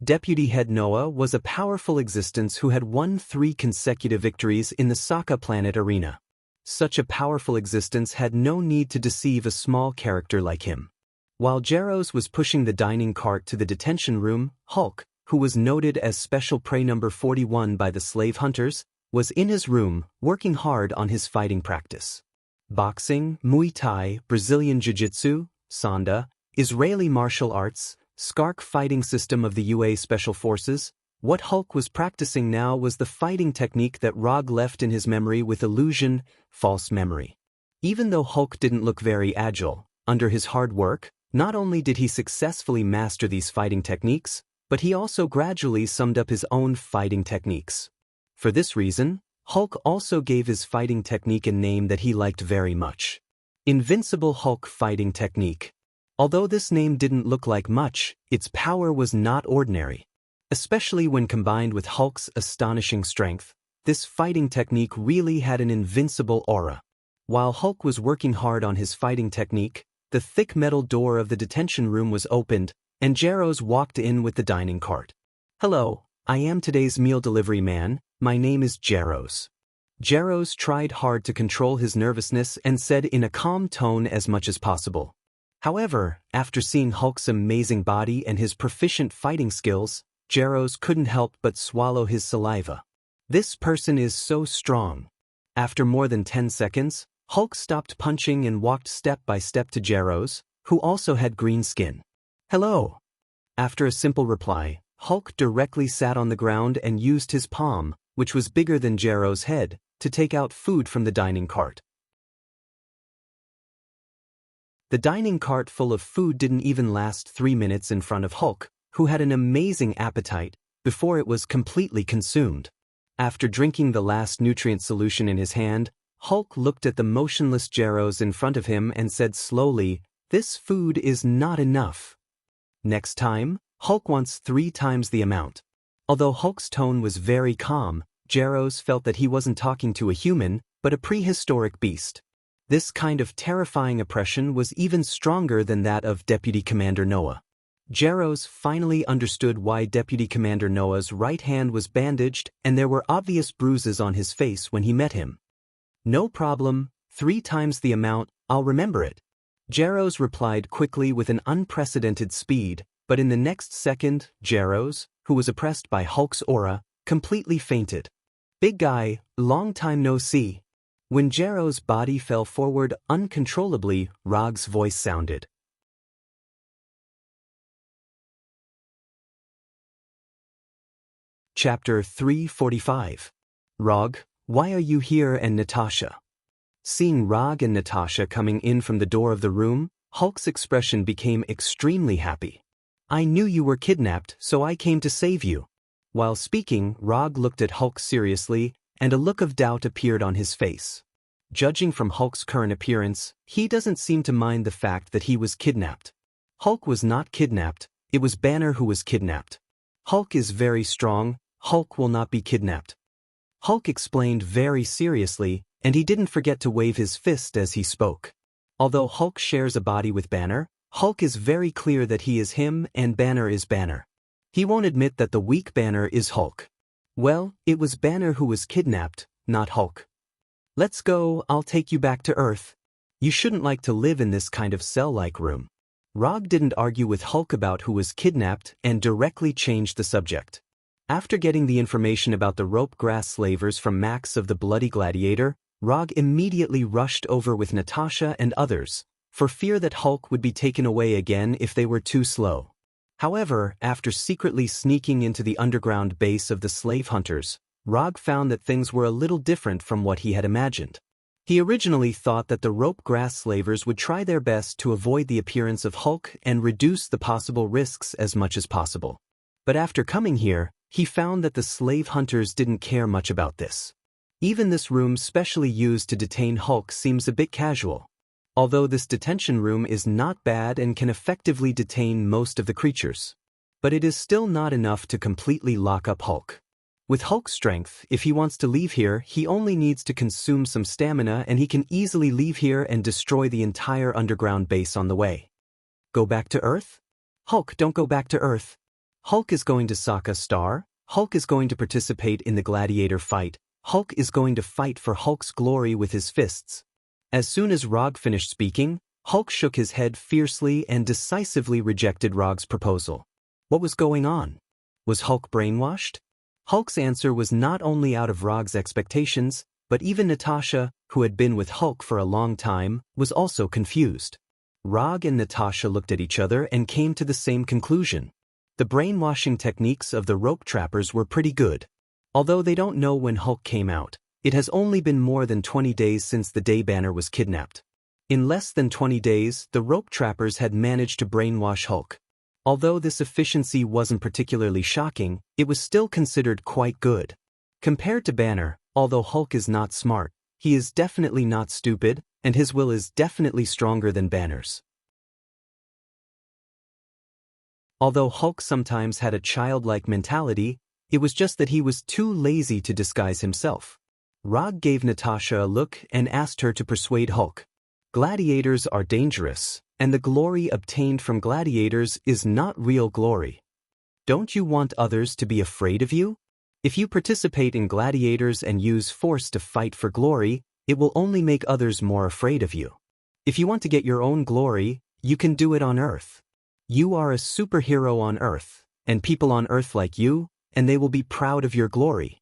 Deputy Head Noah was a powerful existence who had won 3 consecutive victories in the Sokka planet arena. Such a powerful existence had no need to deceive a small character like him. While Jaros was pushing the dining cart to the detention room, Hulk, who was noted as Special Prey number 41 by the slave hunters, was in his room, working hard on his fighting practice. Boxing, Muay Thai, Brazilian Jiu-Jitsu, Sanda, Israeli martial arts, Skark fighting system of the UA Special Forces. What Hulk was practicing now was the fighting technique that Rog left in his memory with illusion, false memory. Even though Hulk didn't look very agile, under his hard work, not only did he successfully master these fighting techniques, but he also gradually summed up his own fighting techniques. For this reason, Hulk also gave his fighting technique a name that he liked very much. Invincible Hulk Fighting Technique. Although this name didn't look like much, its power was not ordinary. Especially when combined with Hulk's astonishing strength, this fighting technique really had an invincible aura. While Hulk was working hard on his fighting technique, the thick metal door of the detention room was opened, and Jaros walked in with the dining cart. Hello, I am today's meal delivery man, my name is Jaros. Jaros tried hard to control his nervousness and said in a calm tone as much as possible. However, after seeing Hulk's amazing body and his proficient fighting skills, Jaros couldn't help but swallow his saliva. This person is so strong. After more than 10 seconds, Hulk stopped punching and walked step by step to Jaros, who also had green skin. Hello. After a simple reply, Hulk directly sat on the ground and used his palm, which was bigger than Jaros' head, to take out food from the dining cart. The dining cart full of food didn't even last 3 minutes in front of Hulk, who had an amazing appetite, before it was completely consumed. After drinking the last nutrient solution in his hand, Hulk looked at the motionless Jaros in front of him and said slowly, "This food is not enough. Next time, Hulk wants 3 times the amount." Although Hulk's tone was very calm, Jaros felt that he wasn't talking to a human, but a prehistoric beast. This kind of terrifying oppression was even stronger than that of Deputy Commander Noah. Jaros finally understood why Deputy Commander Noah's right hand was bandaged and there were obvious bruises on his face when he met him. No problem, 3 times the amount, I'll remember it. Jaros replied quickly with an unprecedented speed, but in the next second, Jaros, who was oppressed by Hulk's aura, completely fainted. Big guy, long time no see. When Jaros' body fell forward uncontrollably, Rog's voice sounded. Chapter 345. Rog, why are you here and Natasha? Seeing Rog and Natasha coming in from the door of the room, Hulk's expression became extremely happy. I knew you were kidnapped, so I came to save you. While speaking, Rog looked at Hulk seriously, and a look of doubt appeared on his face. Judging from Hulk's current appearance, he doesn't seem to mind the fact that he was kidnapped. Hulk was not kidnapped, it was Banner who was kidnapped. Hulk is very strong, Hulk will not be kidnapped. Hulk explained very seriously, and he didn't forget to wave his fist as he spoke. Although Hulk shares a body with Banner, Hulk is very clear that he is him and Banner is Banner. He won't admit that the weak Banner is Hulk. Well, it was Banner who was kidnapped, not Hulk. Let's go, I'll take you back to Earth. You shouldn't like to live in this kind of cell-like room. Rog didn't argue with Hulk about who was kidnapped and directly changed the subject. After getting the information about the rope grass slavers from Max of the Bloody Gladiator, Rog immediately rushed over with Natasha and others, for fear that Hulk would be taken away again if they were too slow. However, after secretly sneaking into the underground base of the slave hunters, Rog found that things were a little different from what he had imagined. He originally thought that the rope grass slavers would try their best to avoid the appearance of Hulk and reduce the possible risks as much as possible. But after coming here, he found that the slave hunters didn't care much about this. Even this room specially used to detain Hulk seems a bit casual. Although this detention room is not bad and can effectively detain most of the creatures. But it is still not enough to completely lock up Hulk. With Hulk's strength, if he wants to leave here, he only needs to consume some stamina and he can easily leave here and destroy the entire underground base on the way. Go back to Earth? Hulk, don't go back to Earth. Hulk is going to Sokka Star. Hulk is going to participate in the gladiator fight. Hulk is going to fight for Hulk's glory with his fists. As soon as Rog finished speaking, Hulk shook his head fiercely and decisively rejected Rog's proposal. What was going on? Was Hulk brainwashed? Hulk's answer was not only out of Rog's expectations, but even Natasha, who had been with Hulk for a long time, was also confused. Rog and Natasha looked at each other and came to the same conclusion. The brainwashing techniques of the rope trappers were pretty good. Although they don't know when Hulk came out, it has only been more than 20 days since the day Banner was kidnapped. In less than 20 days, the rope trappers had managed to brainwash Hulk. Although this efficiency wasn't particularly shocking, it was still considered quite good. Compared to Banner, although Hulk is not smart, he is definitely not stupid, and his will is definitely stronger than Banner's. Although Hulk sometimes had a childlike mentality, it was just that he was too lazy to disguise himself. Rog gave Natasha a look and asked her to persuade Hulk. Gladiators are dangerous, and the glory obtained from gladiators is not real glory. Don't you want others to be afraid of you? If you participate in gladiators and use force to fight for glory, it will only make others more afraid of you. If you want to get your own glory, you can do it on Earth. You are a superhero on Earth, and people on Earth like you, and they will be proud of your glory.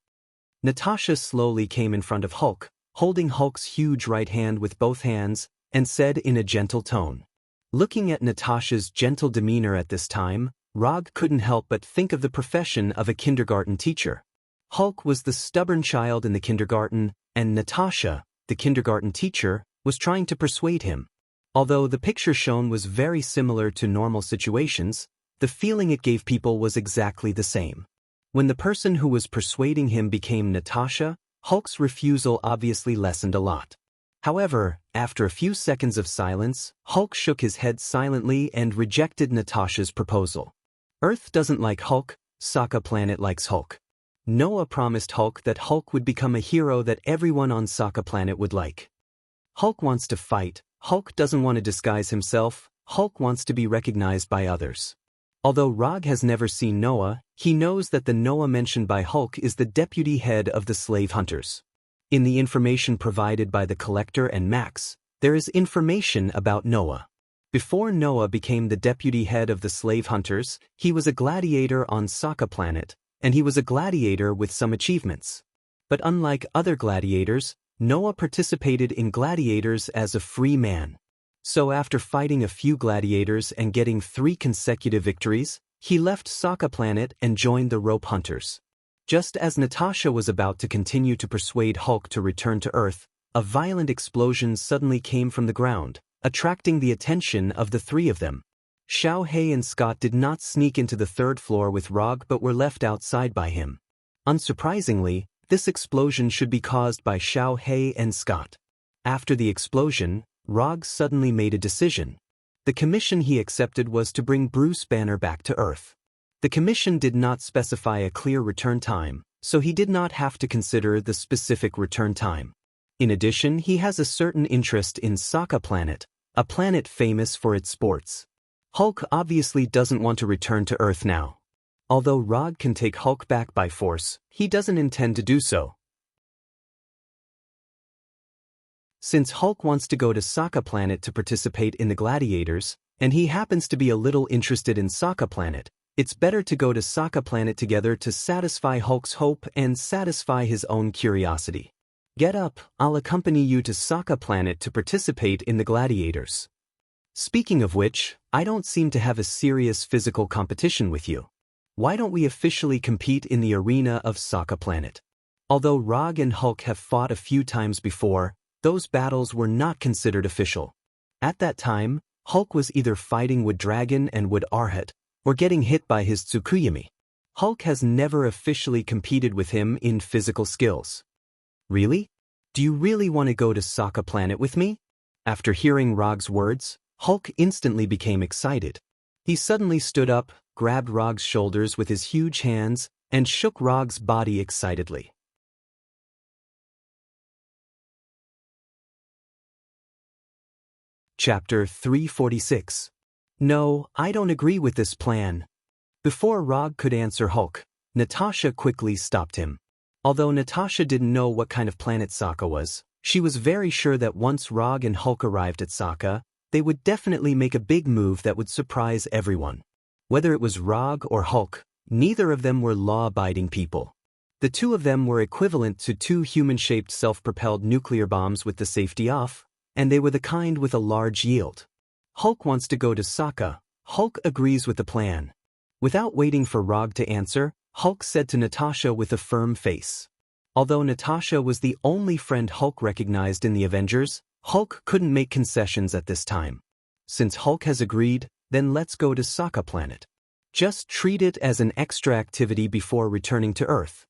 Natasha slowly came in front of Hulk, holding Hulk's huge right hand with both hands, and said in a gentle tone. Looking at Natasha's gentle demeanor at this time, Rog couldn't help but think of the profession of a kindergarten teacher. Hulk was the stubborn child in the kindergarten, and Natasha, the kindergarten teacher, was trying to persuade him. Although the picture shown was very similar to normal situations, the feeling it gave people was exactly the same. When the person who was persuading him became Natasha, Hulk's refusal obviously lessened a lot. However, after a few seconds of silence, Hulk shook his head silently and rejected Natasha's proposal. Earth doesn't like Hulk, Sokka Planet likes Hulk. Noah promised Hulk that Hulk would become a hero that everyone on Sokka Planet would like. Hulk wants to fight, Hulk doesn't want to disguise himself, Hulk wants to be recognized by others. Although Rog has never seen Noah, he knows that the Noah mentioned by Hulk is the deputy head of the slave hunters. In the information provided by the Collector and Max, there is information about Noah. Before Noah became the deputy head of the slave hunters, he was a gladiator on Sokka Planet, and he was a gladiator with some achievements. But unlike other gladiators, Noah participated in gladiators as a free man. So after fighting a few gladiators and getting 3 consecutive victories, he left Sokka Planet and joined the rope hunters. Just as Natasha was about to continue to persuade Hulk to return to Earth, a violent explosion suddenly came from the ground, attracting the attention of the 3 of them. Xiao He and Scott did not sneak into the 3rd floor with Rog but were left outside by him. Unsurprisingly, this explosion should be caused by Xiao He and Scott. After the explosion, Rog suddenly made a decision. The commission he accepted was to bring Bruce Banner back to Earth. The commission did not specify a clear return time, so he did not have to consider the specific return time. In addition, he has a certain interest in Sokka Planet, a planet famous for its sports. Hulk obviously doesn't want to return to Earth now. Although Rog can take Hulk back by force, he doesn't intend to do so. Since Hulk wants to go to Sokka Planet to participate in the gladiators, and he happens to be a little interested in Sokka Planet, it's better to go to Sokka Planet together to satisfy Hulk's hope and satisfy his own curiosity. Get up, I'll accompany you to Sokka Planet to participate in the gladiators. Speaking of which, I don't seem to have a serious physical competition with you. Why don't we officially compete in the arena of Sokka Planet? Although Rog and Hulk have fought a few times before, those battles were not considered official. At that time, Hulk was either fighting Wood Dragon and Wood Arhat, or getting hit by his Tsukuyami. Hulk has never officially competed with him in physical skills. Really? Do you really want to go to Sokka Planet with me? After hearing Rog's words, Hulk instantly became excited. He suddenly stood up, grabbed Rog's shoulders with his huge hands, and shook Rog's body excitedly. Chapter 346. No, I don't agree with this plan. Before Rog could answer Hulk, Natasha quickly stopped him. Although Natasha didn't know what kind of planet Sokka was, she was very sure that once Rog and Hulk arrived at Sokka, they would definitely make a big move that would surprise everyone. Whether it was Rog or Hulk, neither of them were law-abiding people. The two of them were equivalent to two human-shaped self-propelled nuclear bombs with the safety off, and they were the kind with a large yield. Hulk wants to go to Sokka. Hulk agrees with the plan. Without waiting for Rog to answer, Hulk said to Natasha with a firm face. Although Natasha was the only friend Hulk recognized in the Avengers, Hulk couldn't make concessions at this time. Since Hulk has agreed, then let's go to Sokka Planet. Just treat it as an extra activity before returning to Earth.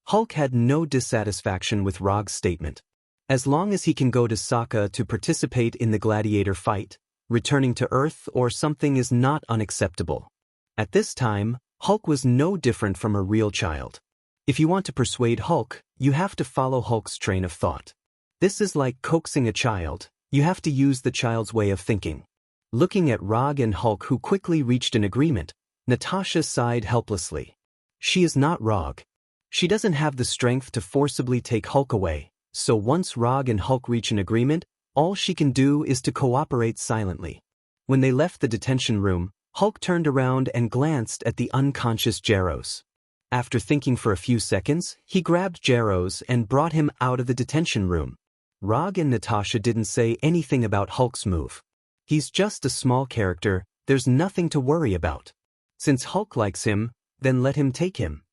Hulk had no dissatisfaction with Rog's statement. As long as he can go to Sokka to participate in the gladiator fight, returning to Earth or something is not unacceptable. At this time, Hulk was no different from a real child. If you want to persuade Hulk, you have to follow Hulk's train of thought. This is like coaxing a child. You have to use the child's way of thinking. Looking at Rog and Hulk, who quickly reached an agreement, Natasha sighed helplessly. She is not Rog. She doesn't have the strength to forcibly take Hulk away, so once Rog and Hulk reach an agreement, all she can do is to cooperate silently. When they left the detention room, Hulk turned around and glanced at the unconscious Jaros. After thinking for a few seconds, he grabbed Jaros and brought him out of the detention room. Rog and Natasha didn't say anything about Hulk's move. He's just a small character, there's nothing to worry about. Since Hulk likes him, then let him take him.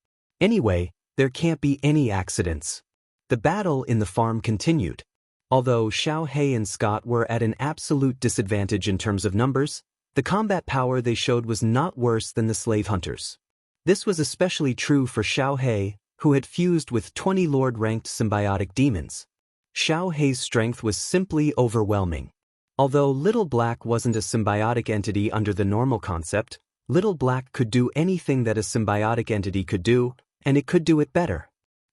Anyway, there can't be any accidents. The battle in the farm continued. Although Xiao Hei and Scott were at an absolute disadvantage in terms of numbers, the combat power they showed was not worse than the slave hunters. This was especially true for Xiao Hei, who had fused with 20 Lord-ranked symbiotic demons. Xiao Hei's strength was simply overwhelming. Although Little Black wasn't a symbiotic entity under the normal concept, Little Black could do anything that a symbiotic entity could do, and it could do it better.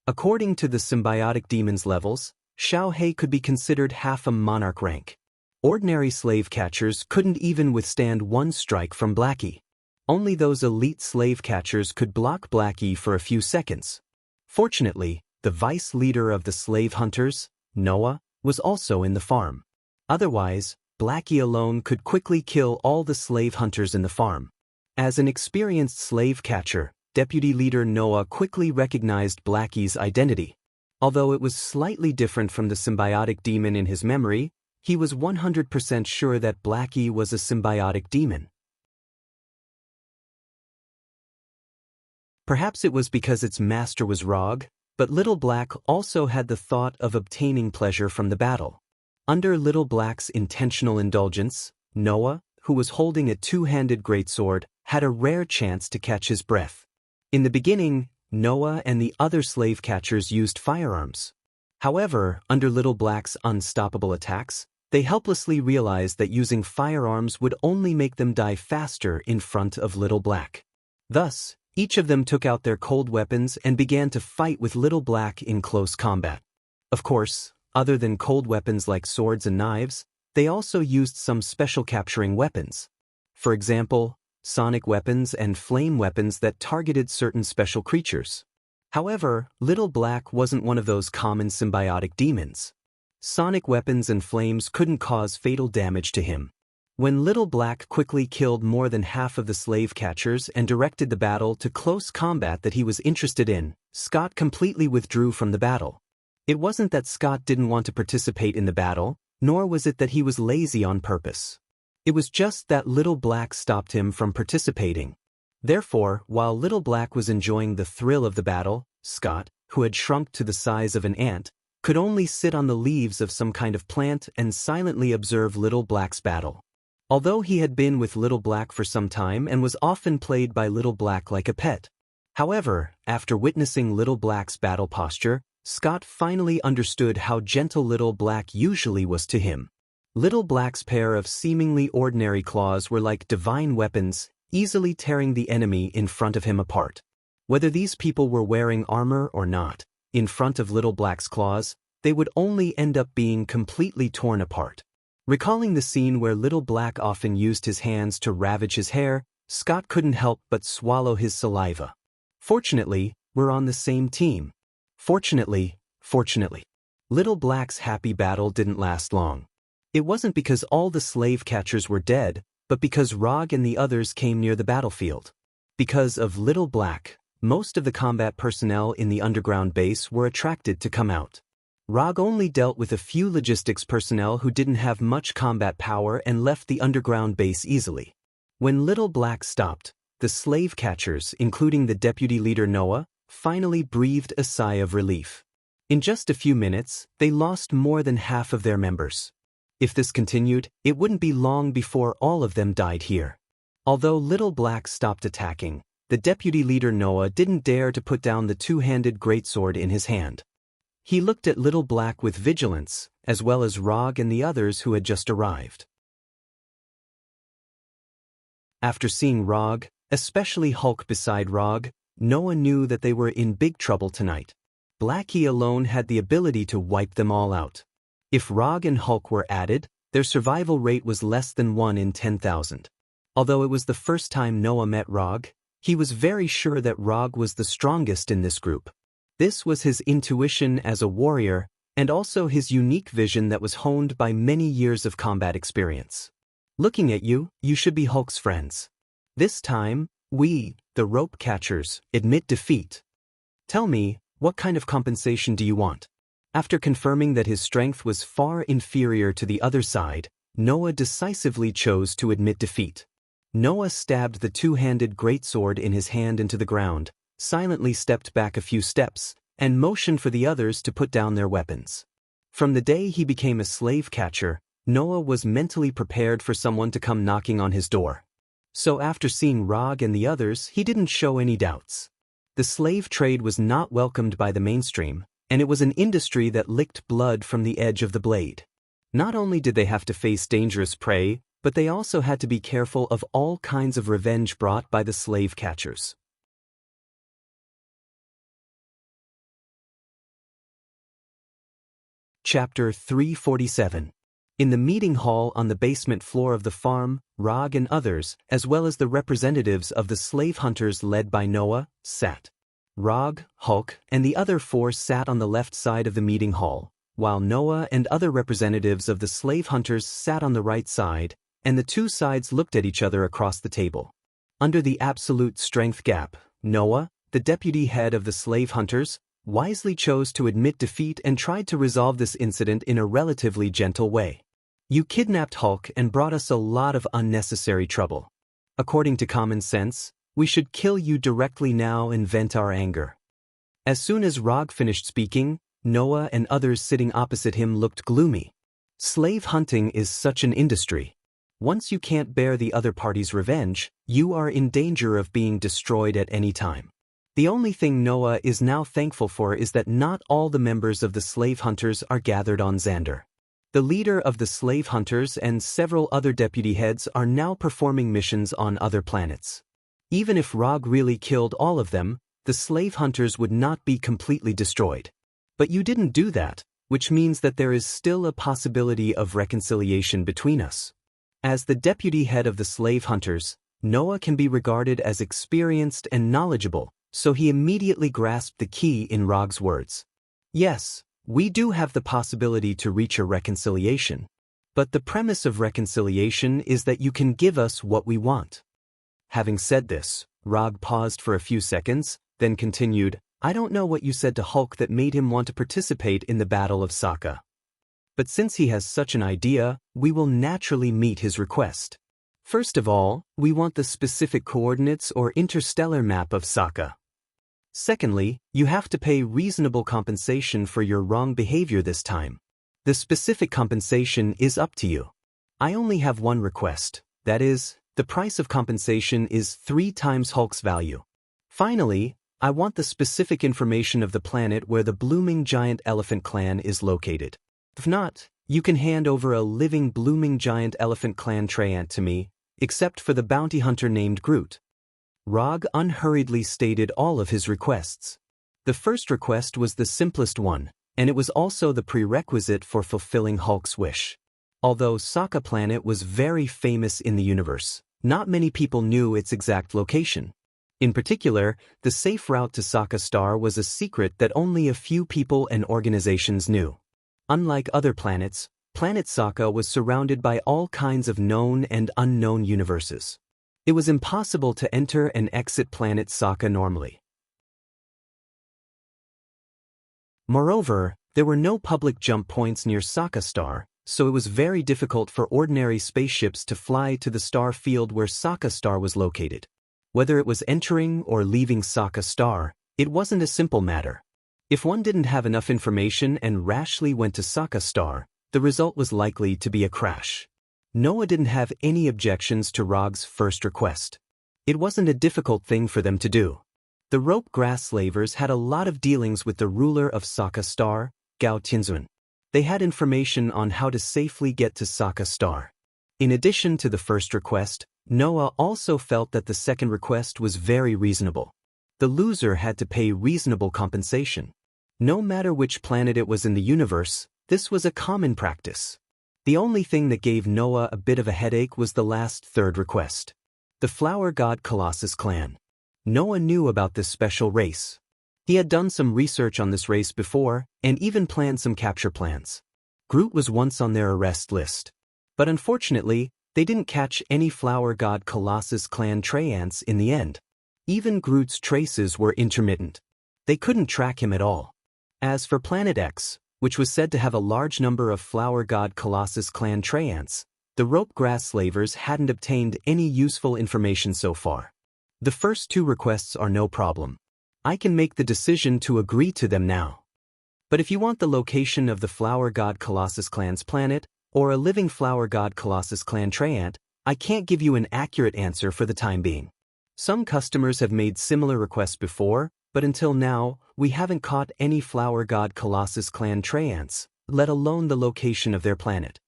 According to the symbiotic demon's levels, Xiao Hei could be considered half a monarch rank. Ordinary slave catchers couldn't even withstand one strike from Blackie. Only those elite slave catchers could block Blackie for a few seconds. Fortunately, the vice leader of the slave hunters, Noah, was also in the farm. Otherwise, Blackie alone could quickly kill all the slave hunters in the farm. As an experienced slave catcher, Deputy Leader Noah quickly recognized Blackie's identity. Although it was slightly different from the symbiotic demon in his memory, he was 100% sure that Blackie was a symbiotic demon. Perhaps it was because its master was Rog, but Little Black also had the thought of obtaining pleasure from the battle. Under Little Black's intentional indulgence, Noah, who was holding a two-handed greatsword, had a rare chance to catch his breath. In the beginning, Noah and the other slave catchers used firearms. However, under Little Black's unstoppable attacks, they helplessly realized that using firearms would only make them die faster in front of Little Black. Thus, each of them took out their cold weapons and began to fight with Little Black in close combat. Of course, other than cold weapons like swords and knives, they also used some special capturing weapons. For example, sonic weapons and flame weapons that targeted certain special creatures. However, Little Black wasn't one of those common symbiotic demons. Sonic weapons and flames couldn't cause fatal damage to him. When Little Black quickly killed more than half of the slave catchers and directed the battle to close combat that he was interested in, Scott completely withdrew from the battle. It wasn't that Scott didn't want to participate in the battle, nor was it that he was lazy on purpose. It was just that Little Black stopped him from participating. Therefore, while Little Black was enjoying the thrill of the battle, Scott, who had shrunk to the size of an ant, could only sit on the leaves of some kind of plant and silently observe Little Black's battle. Although he had been with Little Black for some time and was often played by Little Black like a pet. However, after witnessing Little Black's battle posture, Scott finally understood how gentle Little Black usually was to him. Little Black's pair of seemingly ordinary claws were like divine weapons, easily tearing the enemy in front of him apart. Whether these people were wearing armor or not, in front of Little Black's claws, they would only end up being completely torn apart. Recalling the scene where Little Black often used his hands to ravage his hair, Scott couldn't help but swallow his saliva. Fortunately, we're on the same team. Fortunately. Little Black's happy battle didn't last long. It wasn't because all the slave catchers were dead, but because Rog and the others came near the battlefield. Because of Little Black, most of the combat personnel in the underground base were attracted to come out. Rog only dealt with a few logistics personnel who didn't have much combat power and left the underground base easily. When Little Black stopped, the slave catchers, including the deputy leader Noah, finally breathed a sigh of relief. In just a few minutes, they lost more than half of their members. If this continued, it wouldn't be long before all of them died here. Although Little Black stopped attacking, the deputy leader Noah didn't dare to put down the two-handed greatsword in his hand. He looked at Little Black with vigilance, as well as Rog and the others who had just arrived. After seeing Rog, especially Hulk beside Rog, Noah knew that they were in big trouble tonight. Blackie alone had the ability to wipe them all out. If Rog and Hulk were added, their survival rate was less than 1 in 10,000. Although it was the first time Noah met Rog, he was very sure that Rog was the strongest in this group. This was his intuition as a warrior, and also his unique vision that was honed by many years of combat experience. Looking at you, you should be Hulk's friends. This time, we, the rope catchers, admit defeat. Tell me, what kind of compensation do you want? After confirming that his strength was far inferior to the other side, Noah decisively chose to admit defeat. Noah stabbed the two-handed greatsword in his hand into the ground, silently stepped back a few steps, and motioned for the others to put down their weapons. From the day he became a slave catcher, Noah was mentally prepared for someone to come knocking on his door. So after seeing Rog and the others, he didn't show any doubts. The slave trade was not welcomed by the mainstream, and it was an industry that licked blood from the edge of the blade. Not only did they have to face dangerous prey, but they also had to be careful of all kinds of revenge brought by the slave catchers. Chapter 347. In the meeting hall on the basement floor of the farm, Rog and others, as well as the representatives of the slave hunters led by Noah, sat. Rog, Hulk, and the other 4 sat on the left side of the meeting hall, while Noah and other representatives of the slave hunters sat on the right side, and the two sides looked at each other across the table. Under the absolute strength gap, Noah, the deputy head of the slave hunters, wisely chose to admit defeat and tried to resolve this incident in a relatively gentle way. You kidnapped Hulk and brought us a lot of unnecessary trouble. According to common sense, we should kill you directly now and vent our anger. As soon as Rog finished speaking, Noah and others sitting opposite him looked gloomy. Slave hunting is such an industry. Once you can't bear the other party's revenge, you are in danger of being destroyed at any time. The only thing Noah is now thankful for is that not all the members of the slave hunters are gathered on Xander. The leader of the slave hunters and several other deputy heads are now performing missions on other planets. Even if Rog really killed all of them, the slave hunters would not be completely destroyed. But you didn't do that, which means that there is still a possibility of reconciliation between us. As the deputy head of the slave hunters, Noah can be regarded as experienced and knowledgeable, so he immediately grasped the key in Rog's words. Yes, we do have the possibility to reach a reconciliation. But the premise of reconciliation is that you can give us what we want. Having said this, Rog paused for a few seconds, then continued, I don't know what you said to Hulk that made him want to participate in the Battle of Sokka. But since he has such an idea, we will naturally meet his request. First of all, we want the specific coordinates or interstellar map of Sokka. Secondly, you have to pay reasonable compensation for your wrong behavior this time. The specific compensation is up to you. I only have one request, that is, the price of compensation is 3 times Hulk's value. Finally, I want the specific information of the planet where the blooming giant elephant clan is located. If not, you can hand over a living blooming giant elephant clan treant to me, except for the bounty hunter named Groot. Rog unhurriedly stated all of his requests. The first request was the simplest one, and it was also the prerequisite for fulfilling Hulk's wish. Although Sokka Planet was very famous in the universe, not many people knew its exact location. In particular, the safe route to Sokka Star was a secret that only a few people and organizations knew. Unlike other planets, Planet Sokka was surrounded by all kinds of known and unknown universes. It was impossible to enter and exit Planet Sokka normally. Moreover, there were no public jump points near Sokka Star, so it was very difficult for ordinary spaceships to fly to the star field where Sokka Star was located. Whether it was entering or leaving Sokka Star, it wasn't a simple matter. If one didn't have enough information and rashly went to Sokka Star, the result was likely to be a crash. Noah didn't have any objections to Rog's first request. It wasn't a difficult thing for them to do. The rope grass slavers had a lot of dealings with the ruler of Sokka Star, Gao Tianzun. They had information on how to safely get to Sokka Star. In addition to the first request, Noah also felt that the second request was very reasonable. The loser had to pay reasonable compensation. No matter which planet it was in the universe, this was a common practice. The only thing that gave Noah a bit of a headache was the last third request. The Flower God Colossus clan. Noah knew about this special race. He had done some research on this race before, and even planned some capture plans. Groot was once on their arrest list. But unfortunately, they didn't catch any Flower God Colossus clan treants in the end. Even Groot's traces were intermittent. They couldn't track him at all. As for Planet X, which was said to have a large number of Flower God Colossus clan treants, the rope grass slavers hadn't obtained any useful information so far. The first 2 requests are no problem. I can make the decision to agree to them now. But if you want the location of the Flower God Colossus clan's planet, or a living Flower God Colossus clan treant, I can't give you an accurate answer for the time being. Some customers have made similar requests before, but until now, we haven't caught any Flower God Colossus clan treants, let alone the location of their planet.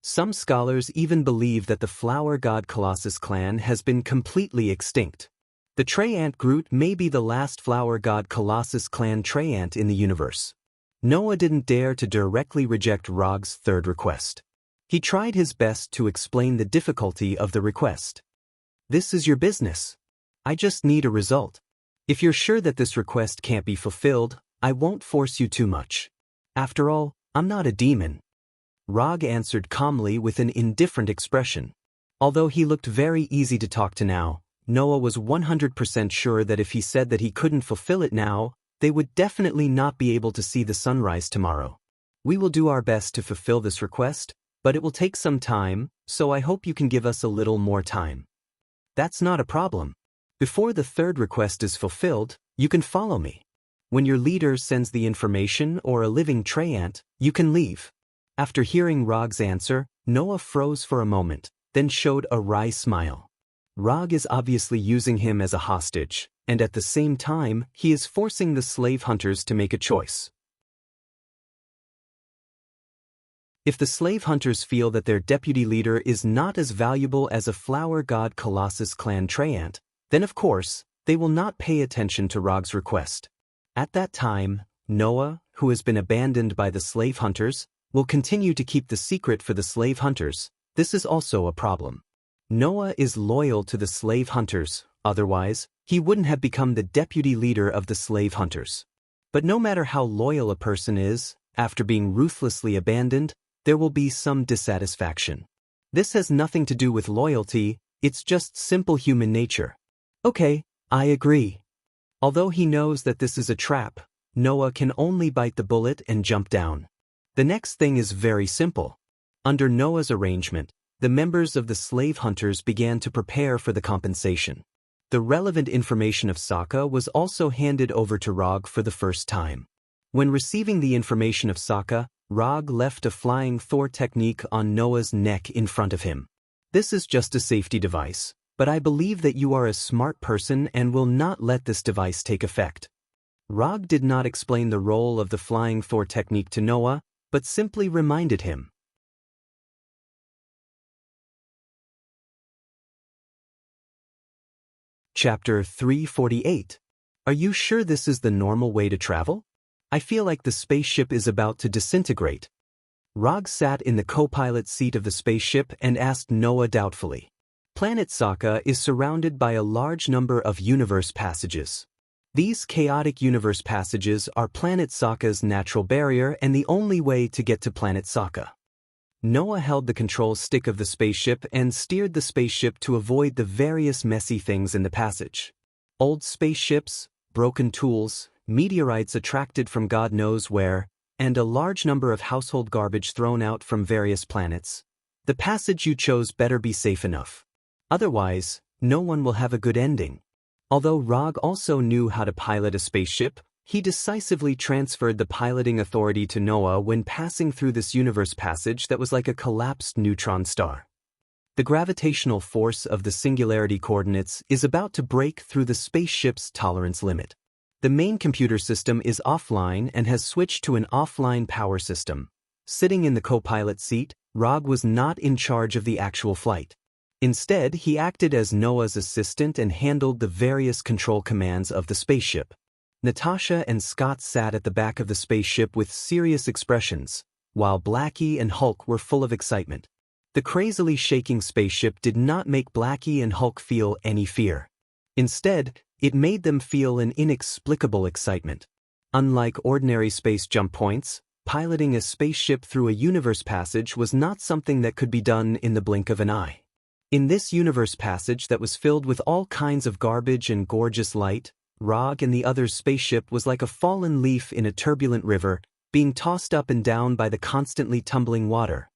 Some scholars even believe that the Flower God Colossus clan has been completely extinct. The treant Groot may be the last Flower God Colossus clan treant in the universe. Noah didn't dare to directly reject Rog's third request. He tried his best to explain the difficulty of the request. This is your business. I just need a result. If you're sure that this request can't be fulfilled, I won't force you too much. After all, I'm not a demon. Rog answered calmly with an indifferent expression. Although he looked very easy to talk to now, Noah was 100% sure that if he said that he couldn't fulfill it now, they would definitely not be able to see the sunrise tomorrow. We will do our best to fulfill this request, but it will take some time, so I hope you can give us a little more time. That's not a problem. Before the third request is fulfilled, you can follow me. When your leader sends the information or a living treant, you can leave. After hearing Rog's answer, Noah froze for a moment, then showed a wry smile. Rog is obviously using him as a hostage, and at the same time, he is forcing the slave hunters to make a choice. If the slave hunters feel that their deputy leader is not as valuable as a flower god Colossus clan Treant, then of course, they will not pay attention to Rog's request. At that time, Noah, who has been abandoned by the slave hunters, will continue to keep the secret for the slave hunters. This is also a problem. Noah is loyal to the slave hunters, otherwise, he wouldn't have become the deputy leader of the slave hunters. But no matter how loyal a person is, after being ruthlessly abandoned, there will be some dissatisfaction. This has nothing to do with loyalty, it's just simple human nature. Okay, I agree. Although he knows that this is a trap, Noah can only bite the bullet and jump down. The next thing is very simple. Under Noah's arrangement, the members of the slave hunters began to prepare for the compensation. The relevant information of Sokka was also handed over to Rog for the first time. When receiving the information of Sokka, Rog left a flying Thor technique on Noah's neck in front of him. This is just a safety device, but I believe that you are a smart person and will not let this device take effect. Rog did not explain the role of the flying Thor technique to Noah, but simply reminded him. Chapter 348. Are you sure this is the normal way to travel? I feel like the spaceship is about to disintegrate. Rog sat in the co-pilot seat of the spaceship and asked Noah doubtfully. Planet Sokka is surrounded by a large number of universe passages. These chaotic universe passages are Planet Sokka's natural barrier and the only way to get to Planet Sokka. Noah held the control stick of the spaceship and steered the spaceship to avoid the various messy things in the passage. Old spaceships, broken tools, meteorites attracted from God knows where, and a large number of household garbage thrown out from various planets. The passage you chose better be safe enough. Otherwise, no one will have a good ending. Although Rog also knew how to pilot a spaceship, he decisively transferred the piloting authority to Noah when passing through this universe passage that was like a collapsed neutron star. The gravitational force of the singularity coordinates is about to break through the spaceship's tolerance limit. The main computer system is offline and has switched to an offline power system. Sitting in the co-pilot seat, Rog was not in charge of the actual flight. Instead, he acted as Noah's assistant and handled the various control commands of the spaceship. Natasha and Scott sat at the back of the spaceship with serious expressions, while Blackie and Hulk were full of excitement. The crazily shaking spaceship did not make Blackie and Hulk feel any fear. Instead, it made them feel an inexplicable excitement. Unlike ordinary space jump points, piloting a spaceship through a universe passage was not something that could be done in the blink of an eye. In this universe passage that was filled with all kinds of garbage and gorgeous light, Rog and the other's spaceship was like a fallen leaf in a turbulent river, being tossed up and down by the constantly tumbling water.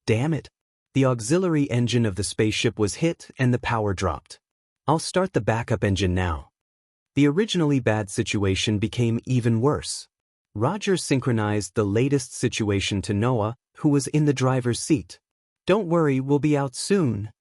Damn it! The auxiliary engine of the spaceship was hit and the power dropped. I'll start the backup engine now. The originally bad situation became even worse. Roger synchronized the latest situation to Noah, who was in the driver's seat. Don't worry, we'll be out soon.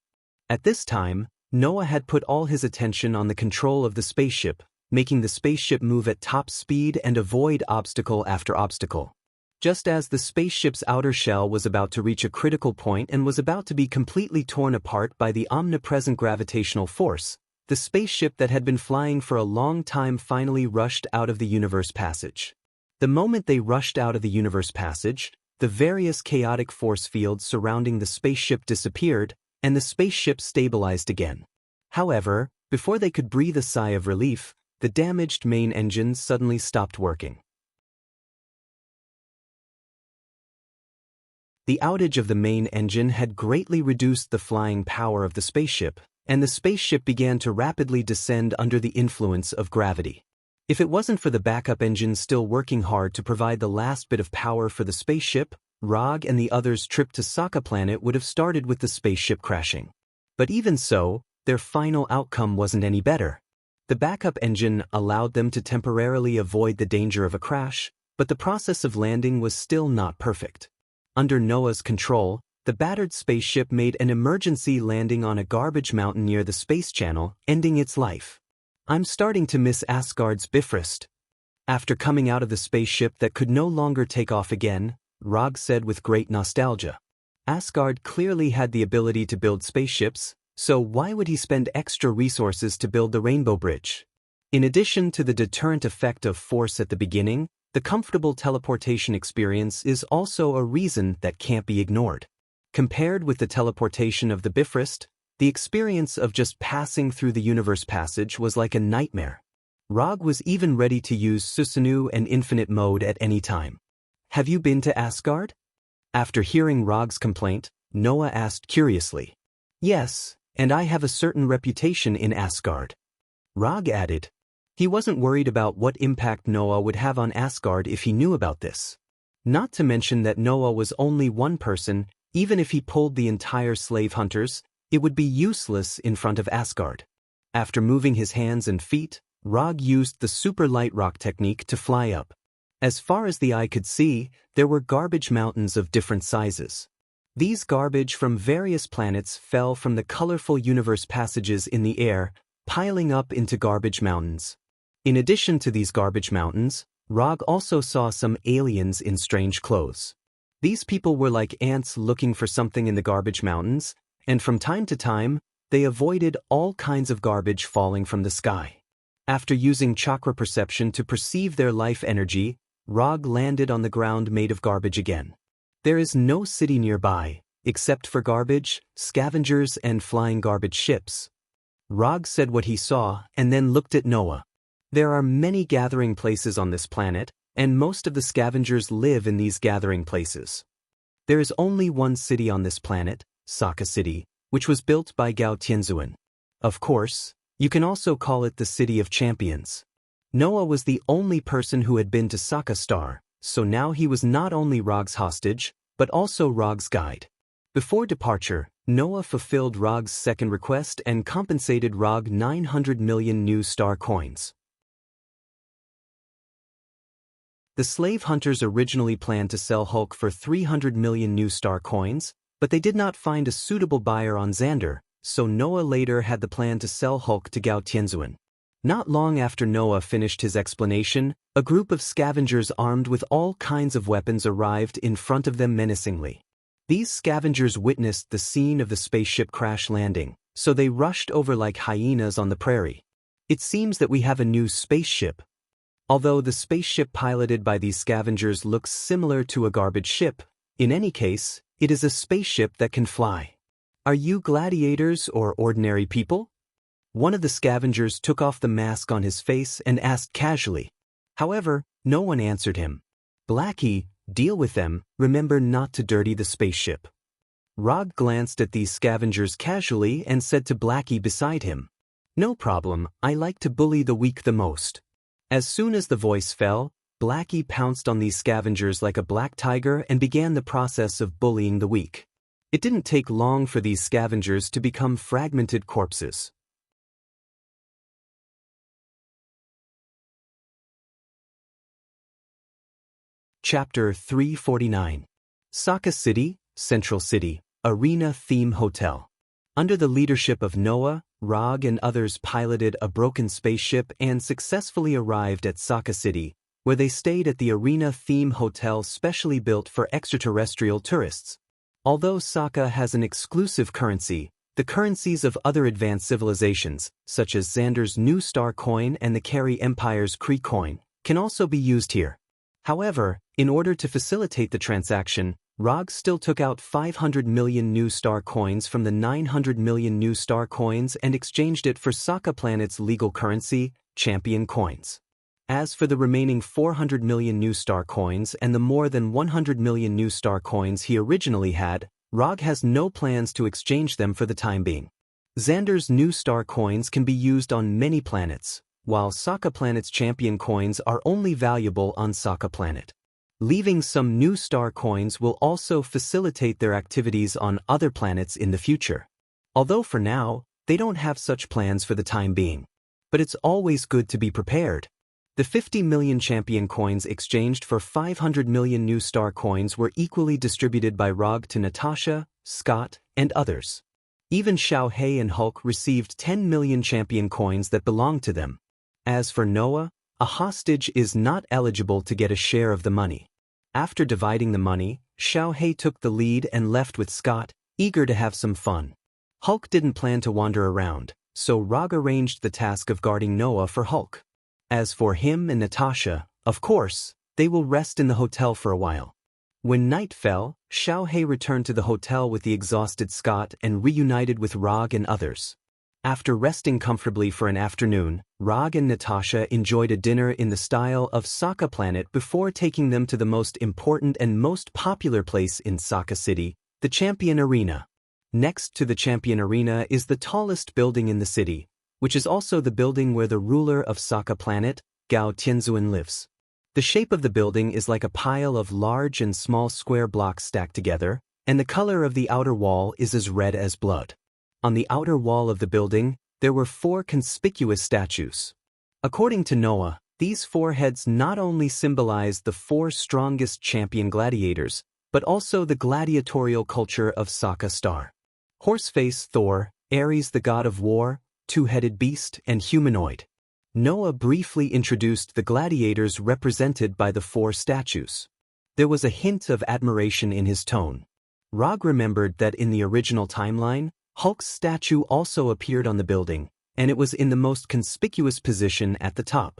At this time, Noah had put all his attention on the control of the spaceship, making the spaceship move at top speed and avoid obstacle after obstacle. Just as the spaceship's outer shell was about to reach a critical point and was about to be completely torn apart by the omnipresent gravitational force, the spaceship that had been flying for a long time finally rushed out of the universe passage. The moment they rushed out of the universe passage, the various chaotic force fields surrounding the spaceship disappeared, and the spaceship stabilized again. However, before they could breathe a sigh of relief, the damaged main engines suddenly stopped working. The outage of the main engine had greatly reduced the flying power of the spaceship, and the spaceship began to rapidly descend under the influence of gravity. If it wasn't for the backup engine still working hard to provide the last bit of power for the spaceship, Rog and the others' trip to Sokka Planet would have started with the spaceship crashing. But even so, their final outcome wasn't any better. The backup engine allowed them to temporarily avoid the danger of a crash, but the process of landing was still not perfect. Under Noah's control, the battered spaceship made an emergency landing on a garbage mountain near the space channel, ending its life. I'm starting to miss Asgard's Bifrost. After coming out of the spaceship that could no longer take off again, Rog said with great nostalgia. Asgard clearly had the ability to build spaceships, so why would he spend extra resources to build the Rainbow Bridge? In addition to the deterrent effect of force at the beginning, the comfortable teleportation experience is also a reason that can't be ignored. Compared with the teleportation of the Bifrost, the experience of just passing through the universe passage was like a nightmare. Rog was even ready to use Susanoo and Infinite Mode at any time. Have you been to Asgard? After hearing Rog's complaint, Noah asked curiously. Yes, and I have a certain reputation in Asgard. Rog added. He wasn't worried about what impact Noah would have on Asgard if he knew about this. Not to mention that Noah was only one person, even if he pulled the entire slave hunters, it would be useless in front of Asgard. After moving his hands and feet, Rog used the super light rock technique to fly up. As far as the eye could see, there were garbage mountains of different sizes. These garbage from various planets fell from the colorful universe passages in the air, piling up into garbage mountains. In addition to these garbage mountains, Rog also saw some aliens in strange clothes. These people were like ants looking for something in the garbage mountains, and from time to time, they avoided all kinds of garbage falling from the sky. After using chakra perception to perceive their life energy, Rog landed on the ground made of garbage again. There is no city nearby, except for garbage, scavengers, and flying garbage ships. Rog said what he saw and then looked at Noah. There are many gathering places on this planet, and most of the scavengers live in these gathering places. There is only one city on this planet, Sokka City, which was built by Gao Tianzuan. Of course, you can also call it the City of Champions. Noah was the only person who had been to Sokka Star, so now he was not only Rog's hostage, but also Rog's guide. Before departure, Noah fulfilled Rog's second request and compensated Rog 900 million new star coins. The slave hunters originally planned to sell Hulk for 300 million new star coins, but they did not find a suitable buyer on Xander, so Noah later had the plan to sell Hulk to Gao Tianzuan. Not long after Noah finished his explanation, a group of scavengers armed with all kinds of weapons arrived in front of them menacingly. These scavengers witnessed the scene of the spaceship crash landing, so they rushed over like hyenas on the prairie. It seems that we have a new spaceship. Although the spaceship piloted by these scavengers looks similar to a garbage ship, in any case, it is a spaceship that can fly. Are you gladiators or ordinary people? One of the scavengers took off the mask on his face and asked casually. However, no one answered him. Blackie, deal with them, remember not to dirty the spaceship. Rog glanced at these scavengers casually and said to Blackie beside him. No problem, I like to bully the weak the most. As soon as the voice fell, Blackie pounced on these scavengers like a black tiger and began the process of bullying the weak. It didn't take long for these scavengers to become fragmented corpses. Chapter 349. Sokka City, Central City, Arena Theme Hotel. Under the leadership of Noah, Rog and others piloted a broken spaceship and successfully arrived at Sokka City, where they stayed at the Arena Theme Hotel specially built for extraterrestrial tourists. Although Sokka has an exclusive currency, the currencies of other advanced civilizations, such as Xander's New Star Coin and the Carry Empire's Kree Coin, can also be used here. However, in order to facilitate the transaction, Rog still took out 500 million new star coins from the 900 million new star coins and exchanged it for Sokka Planet's legal currency, champion coins. As for the remaining 400 million new star coins and the more than 100 million new star coins he originally had, Rog has no plans to exchange them for the time being. Xander's new star coins can be used on many planets, while Sokka Planet's champion coins are only valuable on Sokka Planet. Leaving some new star coins will also facilitate their activities on other planets in the future. Although for now, they don't have such plans for the time being. But it's always good to be prepared. The 50 million champion coins exchanged for 500 million new star coins were equally distributed by Rog to Natasha, Scott, and others. Even Xiao He and Hulk received 10 million champion coins that belonged to them. As for Noah, a hostage is not eligible to get a share of the money. After dividing the money, Xiao He took the lead and left with Scott, eager to have some fun. Hulk didn't plan to wander around, so Rog arranged the task of guarding Noah for Hulk. As for him and Natasha, of course, they will rest in the hotel for a while. When night fell, Xiao He returned to the hotel with the exhausted Scott and reunited with Rog and others. After resting comfortably for an afternoon, Rog and Natasha enjoyed a dinner in the style of Sokka Planet before taking them to the most important and most popular place in Sokka City, the Champion Arena. Next to the Champion Arena is the tallest building in the city, which is also the building where the ruler of Sokka Planet, Gao Tianzuan, lives. The shape of the building is like a pile of large and small square blocks stacked together, and the color of the outer wall is as red as blood. On the outer wall of the building, there were 4 conspicuous statues. According to Noah, these 4 heads not only symbolize the 4 strongest champion gladiators, but also the gladiatorial culture of Sokka Star. Horseface Thor, Ares the god of war, two-headed beast, and humanoid. Noah briefly introduced the gladiators represented by the 4 statues. There was a hint of admiration in his tone. Rog remembered that in the original timeline, Hulk's statue also appeared on the building, and it was in the most conspicuous position at the top.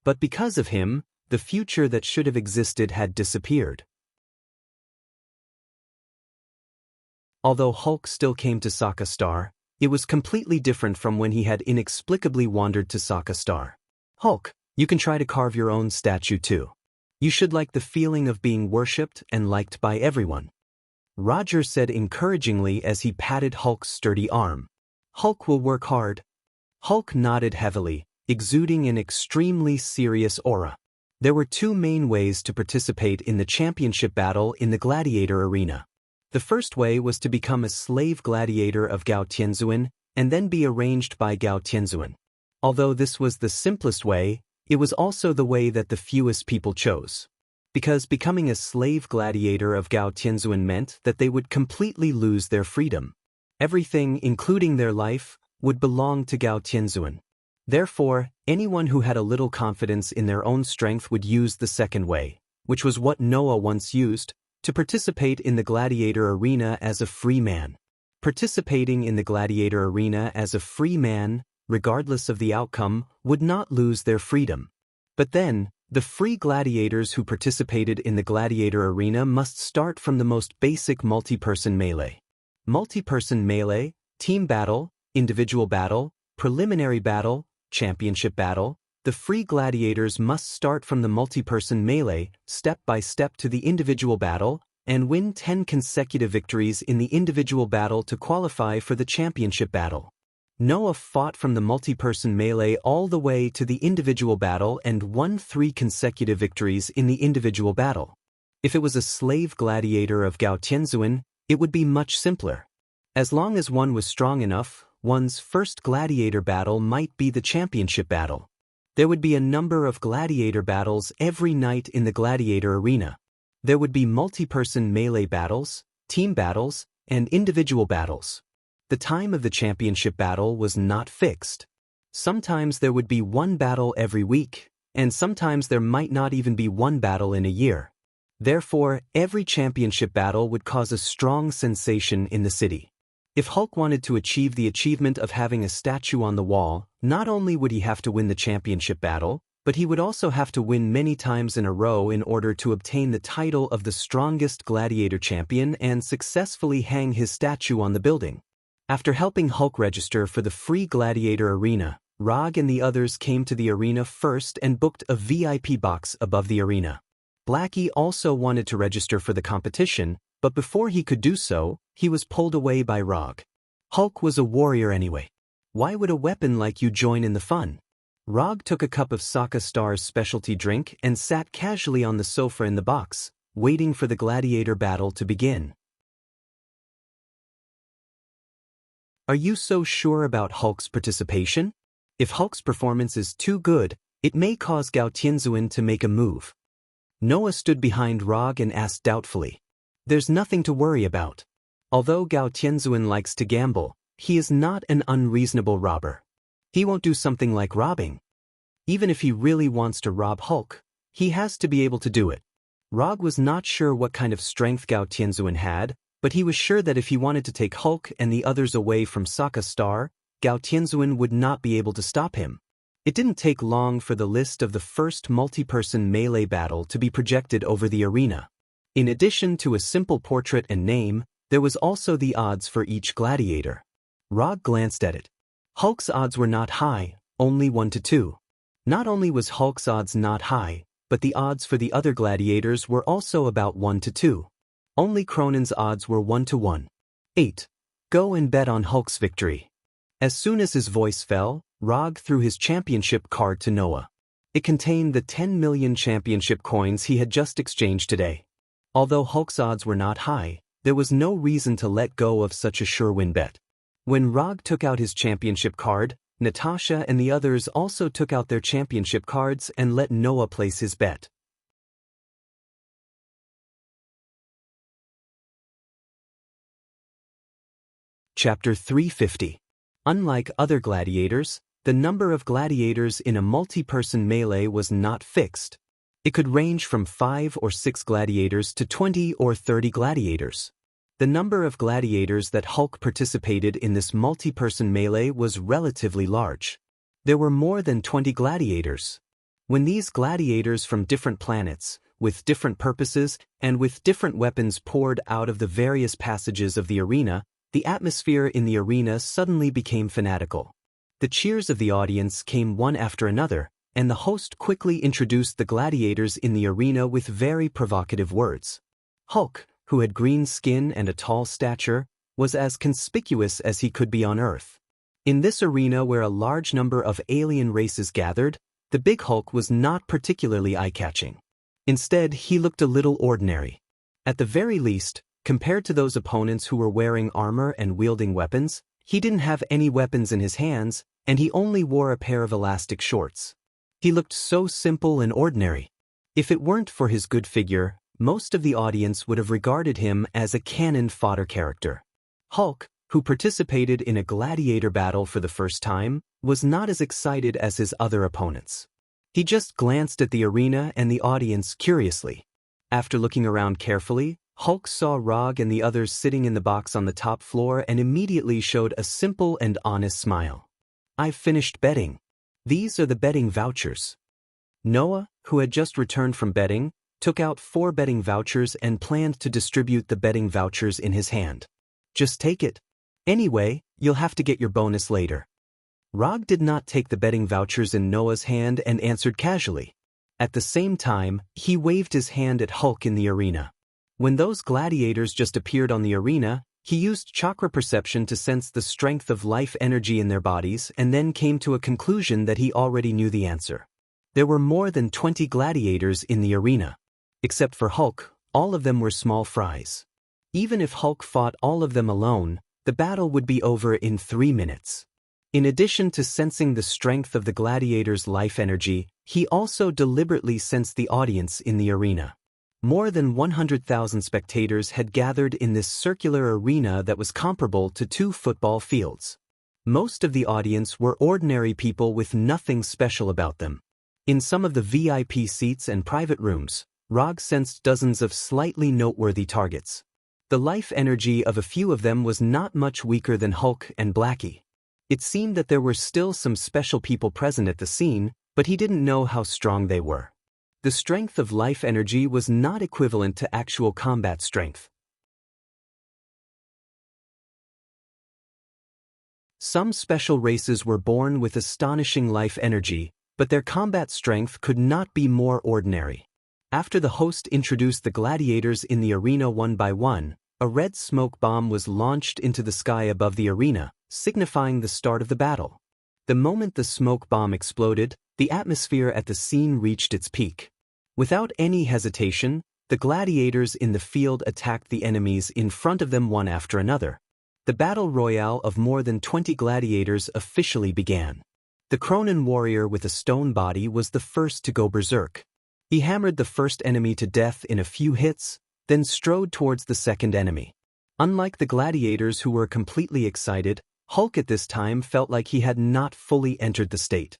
But because of him, the future that should have existed had disappeared. Although Hulk still came to Sokka Star, it was completely different from when he had inexplicably wandered to Sokka Star. Hulk, you can try to carve your own statue too. You should like the feeling of being worshipped and liked by everyone. Roger said encouragingly as he patted Hulk's sturdy arm. Hulk will work hard. Hulk nodded heavily, exuding an extremely serious aura. There were 2 main ways to participate in the championship battle in the gladiator arena. The first way was to become a slave gladiator of Gao Tianzuan and then be arranged by Gao Tianzuan. Although this was the simplest way, it was also the way that the fewest people chose. Because becoming a slave gladiator of Gao Tianzuan meant that they would completely lose their freedom. Everything, including their life, would belong to Gao Tianzuan. Therefore, anyone who had a little confidence in their own strength would use the second way, which was what Noah once used, to participate in the gladiator arena as a free man. Participating in the gladiator arena as a free man, regardless of the outcome, would not lose their freedom. But then, the free gladiators who participated in the gladiator arena must start from the most basic multi-person melee. Multi-person melee, team battle, individual battle, preliminary battle, championship battle. The free gladiators must start from the multi-person melee, step by step to the individual battle, and win 10 consecutive victories in the individual battle to qualify for the championship battle. Noah fought from the multi-person melee all the way to the individual battle and won 3 consecutive victories in the individual battle. If it was a slave gladiator of Gao Tianzuan, it would be much simpler. As long as one was strong enough, one's first gladiator battle might be the championship battle. There would be a number of gladiator battles every night in the gladiator arena. There would be multi-person melee battles, team battles, and individual battles. The time of the championship battle was not fixed. Sometimes there would be 1 battle every week, and sometimes there might not even be 1 battle in a year. Therefore, every championship battle would cause a strong sensation in the city. If Hulk wanted to achieve the achievement of having a statue on the wall, not only would he have to win the championship battle, but he would also have to win many times in a row in order to obtain the title of the strongest gladiator champion and successfully hang his statue on the building. After helping Hulk register for the free gladiator arena, Rog and the others came to the arena first and booked a VIP box above the arena. Blackie also wanted to register for the competition, but before he could do so, he was pulled away by Rog. Hulk was a warrior anyway. Why would a weapon like you join in the fun? Rog took a cup of Sokka Star's specialty drink and sat casually on the sofa in the box, waiting for the gladiator battle to begin. Are you so sure about Hulk's participation? If Hulk's performance is too good, it may cause Gao Tianzuan to make a move. Noah stood behind Rog and asked doubtfully. There's nothing to worry about. Although Gao Tianzuan likes to gamble, he is not an unreasonable robber. He won't do something like robbing. Even if he really wants to rob Hulk, he has to be able to do it. Rog was not sure what kind of strength Gao Tianzuan had, but he was sure that if he wanted to take Hulk and the others away from Sokka Star, Gao Tianzuan would not be able to stop him. It didn't take long for the list of the first multi-person melee battle to be projected over the arena. In addition to a simple portrait and name, there was also the odds for each gladiator. Rog glanced at it. Hulk's odds were not high, only 1 to 2. Not only was Hulk's odds not high, but the odds for the other gladiators were also about 1 to 2. Only Cronin's odds were 1 to 1. 8. Go and bet on Hulk's victory. As soon as his voice fell, Rog threw his championship card to Noah. It contained the 10 million championship coins he had just exchanged today. Although Hulk's odds were not high, there was no reason to let go of such a sure win bet. When Rog took out his championship card, Natasha and the others also took out their championship cards and let Noah place his bet. Chapter 350. Unlike other gladiators, the number of gladiators in a multi-person melee was not fixed. It could range from 5 or 6 gladiators to 20 or 30 gladiators. The number of gladiators that Hulk participated in this multi-person melee was relatively large. There were more than 20 gladiators. When these gladiators from different planets, with different purposes and with different weapons poured out of the various passages of the arena, the atmosphere in the arena suddenly became fanatical. The cheers of the audience came one after another, and the host quickly introduced the gladiators in the arena with very provocative words. Hulk, who had green skin and a tall stature, was as conspicuous as he could be on Earth. In this arena where a large number of alien races gathered, the big Hulk was not particularly eye-catching. Instead, he looked a little ordinary. At the very least, compared to those opponents who were wearing armor and wielding weapons, he didn't have any weapons in his hands, and he only wore a pair of elastic shorts. He looked so simple and ordinary. If it weren't for his good figure, most of the audience would have regarded him as a cannon fodder character. Hulk, who participated in a gladiator battle for the first time, was not as excited as his other opponents. He just glanced at the arena and the audience curiously. After looking around carefully, Hulk saw Rog and the others sitting in the box on the top floor and immediately showed a simple and honest smile. "I've finished betting. These are the betting vouchers." Noah, who had just returned from betting, took out 4 betting vouchers and planned to distribute the betting vouchers in his hand. "Just take it. Anyway, you'll have to get your bonus later." Rog did not take the betting vouchers in Noah's hand and answered casually. At the same time, he waved his hand at Hulk in the arena. When those gladiators just appeared on the arena, he used chakra perception to sense the strength of life energy in their bodies and then came to a conclusion that he already knew the answer. There were more than 20 gladiators in the arena. Except for Hulk, all of them were small fries. Even if Hulk fought all of them alone, the battle would be over in 3 minutes. In addition to sensing the strength of the gladiators' life energy, he also deliberately sensed the audience in the arena. More than 100,000 spectators had gathered in this circular arena that was comparable to 2 football fields. Most of the audience were ordinary people with nothing special about them. In some of the VIP seats and private rooms, Rog sensed dozens of slightly noteworthy targets. The life energy of a few of them was not much weaker than Hulk and Blackie. It seemed that there were still some special people present at the scene, but he didn't know how strong they were. The strength of life energy was not equivalent to actual combat strength. Some special races were born with astonishing life energy, but their combat strength could not be more ordinary. After the host introduced the gladiators in the arena one by one, a red smoke bomb was launched into the sky above the arena, signifying the start of the battle. The moment the smoke bomb exploded, the atmosphere at the scene reached its peak. Without any hesitation, the gladiators in the field attacked the enemies in front of them one after another. The battle royale of more than 20 gladiators officially began. The Cronin warrior with a stone body was the first to go berserk. He hammered the first enemy to death in a few hits, then strode towards the second enemy. Unlike the gladiators who were completely excited, Hulk at this time felt like he had not fully entered the state.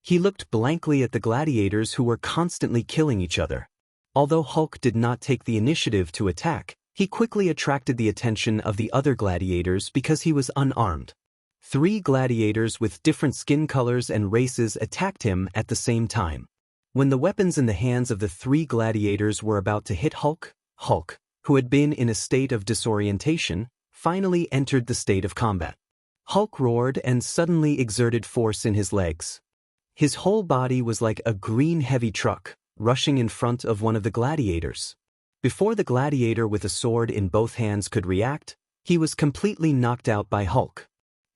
He looked blankly at the gladiators who were constantly killing each other. Although Hulk did not take the initiative to attack, he quickly attracted the attention of the other gladiators because he was unarmed. 3 gladiators with different skin colors and races attacked him at the same time. When the weapons in the hands of the 3 gladiators were about to hit Hulk, who had been in a state of disorientation, finally entered the state of combat. Hulk roared and suddenly exerted force in his legs. His whole body was like a green heavy truck, rushing in front of one of the gladiators. Before the gladiator with a sword in both hands could react, he was completely knocked out by Hulk.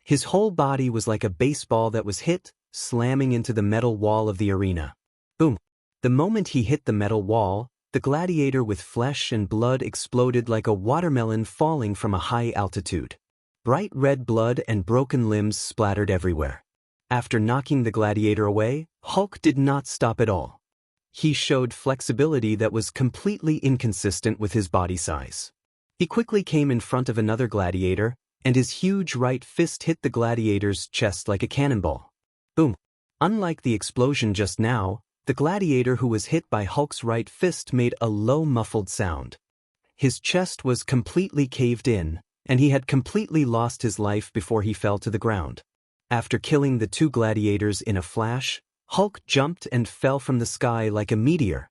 His whole body was like a baseball that was hit, slamming into the metal wall of the arena. Boom! The moment he hit the metal wall, the gladiator with flesh and blood exploded like a watermelon falling from a high altitude. Bright red blood and broken limbs splattered everywhere. After knocking the gladiator away, Hulk did not stop at all. He showed flexibility that was completely inconsistent with his body size. He quickly came in front of another gladiator, and his huge right fist hit the gladiator's chest like a cannonball. Boom! Unlike the explosion just now, the gladiator who was hit by Hulk's right fist made a low muffled sound. His chest was completely caved in, and he had completely lost his life before he fell to the ground. After killing the 2 gladiators in a flash, Hulk jumped and fell from the sky like a meteor.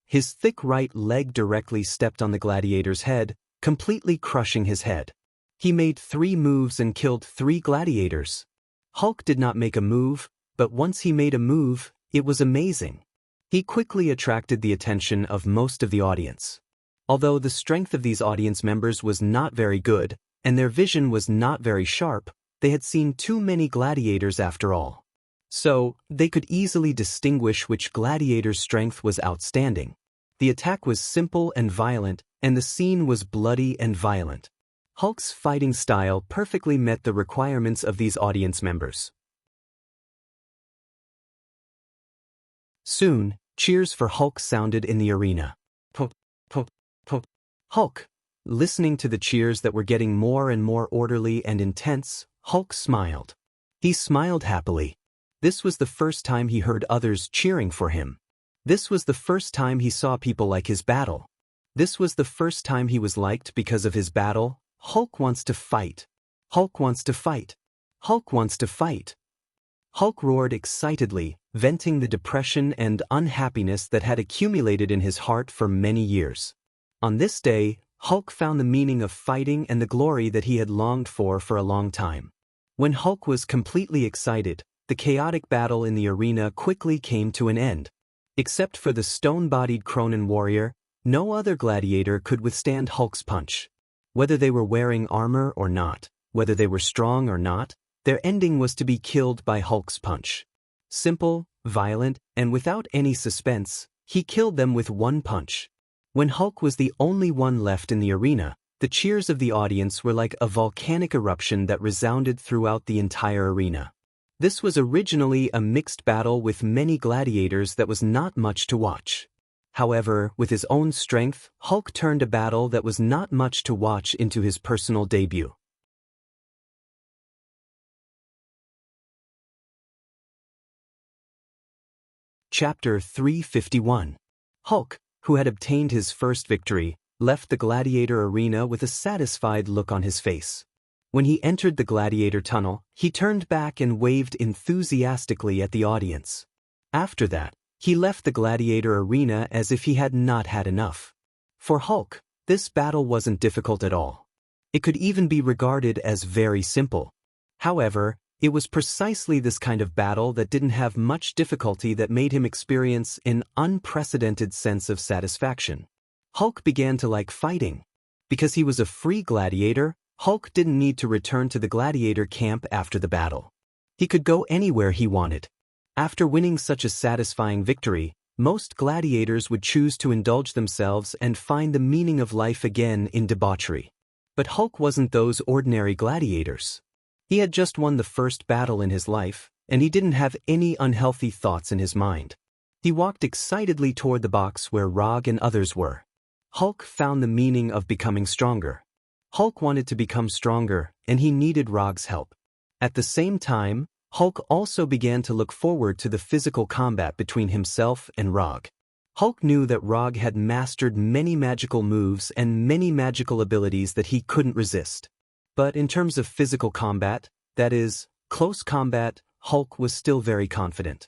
His thick right leg directly stepped on the gladiator's head, completely crushing his head. He made 3 moves and killed 3 gladiators. Hulk did not make a move, but once he made a move, it was amazing. He quickly attracted the attention of most of the audience. Although the strength of these audience members was not very good, and their vision was not very sharp, they had seen too many gladiators after all. So, they could easily distinguish which gladiator's strength was outstanding. The attack was simple and violent, and the scene was bloody and violent. Hulk's fighting style perfectly met the requirements of these audience members. Soon, cheers for Hulk sounded in the arena. Hulk! Listening to the cheers that were getting more and more orderly and intense, Hulk smiled. He smiled happily. This was the first time he heard others cheering for him. This was the first time he saw people like his battle. This was the first time he was liked because of his battle. Hulk wants to fight. Hulk wants to fight. Hulk wants to fight. Hulk roared excitedly, venting the depression and unhappiness that had accumulated in his heart for many years. On this day, Hulk found the meaning of fighting and the glory that he had longed for a long time. When Hulk was completely excited, the chaotic battle in the arena quickly came to an end. Except for the stone-bodied Cronin warrior, no other gladiator could withstand Hulk's punch. Whether they were wearing armor or not, whether they were strong or not, their ending was to be killed by Hulk's punch. Simple, violent, and without any suspense, he killed them with one punch. When Hulk was the only one left in the arena, the cheers of the audience were like a volcanic eruption that resounded throughout the entire arena. This was originally a mixed battle with many gladiators that was not much to watch. However, with his own strength, Hulk turned a battle that was not much to watch into his personal debut. Chapter 351. Hulk, who had obtained his first victory, left the gladiator arena with a satisfied look on his face. When he entered the gladiator tunnel, he turned back and waved enthusiastically at the audience. After that, he left the gladiator arena as if he had not had enough. For Hulk, this battle wasn't difficult at all. It could even be regarded as very simple. However, it was precisely this kind of battle that didn't have much difficulty that made him experience an unprecedented sense of satisfaction. Hulk began to like fighting. Because he was a free gladiator, Hulk didn't need to return to the gladiator camp after the battle. He could go anywhere he wanted. After winning such a satisfying victory, most gladiators would choose to indulge themselves and find the meaning of life again in debauchery. But Hulk wasn't those ordinary gladiators. He had just won the first battle in his life, and he didn't have any unhealthy thoughts in his mind. He walked excitedly toward the box where Rog and others were. Hulk found the meaning of becoming stronger. Hulk wanted to become stronger, and he needed Rog's help. At the same time, Hulk also began to look forward to the physical combat between himself and Rog. Hulk knew that Rog had mastered many magical moves and many magical abilities that he couldn't resist. But in terms of physical combat, that is, close combat, Hulk was still very confident.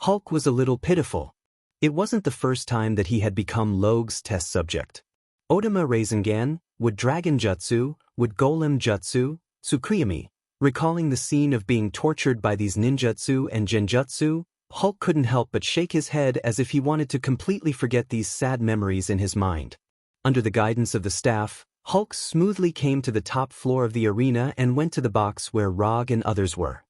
Hulk was a little pitiful. It wasn't the first time that he had become Logue's test subject. Odama Rasengan, would Dragon Jutsu, would Golem Jutsu, Tsukuyomi. Recalling the scene of being tortured by these ninjutsu and genjutsu, Hulk couldn't help but shake his head as if he wanted to completely forget these sad memories in his mind. Under the guidance of the staff, Hulk smoothly came to the top floor of the arena and went to the box where Rog and others were.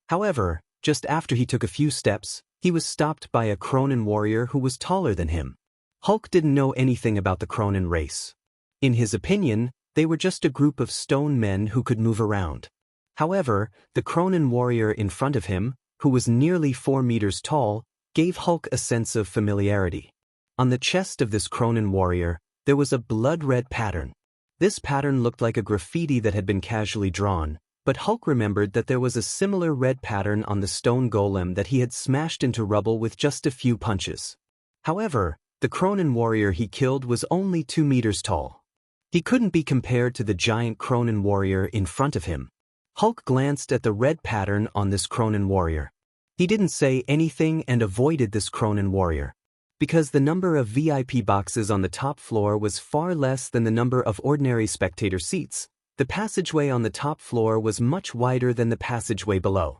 However, just after he took a few steps, he was stopped by a Cronin warrior who was taller than him. Hulk didn't know anything about the Cronin race. In his opinion, they were just a group of stone men who could move around. However, the Cronin warrior in front of him, who was nearly 4 meters tall, gave Hulk a sense of familiarity. On the chest of this Cronin warrior, there was a blood-red pattern. This pattern looked like a graffiti that had been casually drawn, but Hulk remembered that there was a similar red pattern on the stone golem that he had smashed into rubble with just a few punches. However, the Cronin warrior he killed was only 2 meters tall. He couldn't be compared to the giant Cronin warrior in front of him. Hulk glanced at the red pattern on this Cronin warrior. He didn't say anything and avoided this Cronin warrior. Because the number of VIP boxes on the top floor was far less than the number of ordinary spectator seats, the passageway on the top floor was much wider than the passageway below.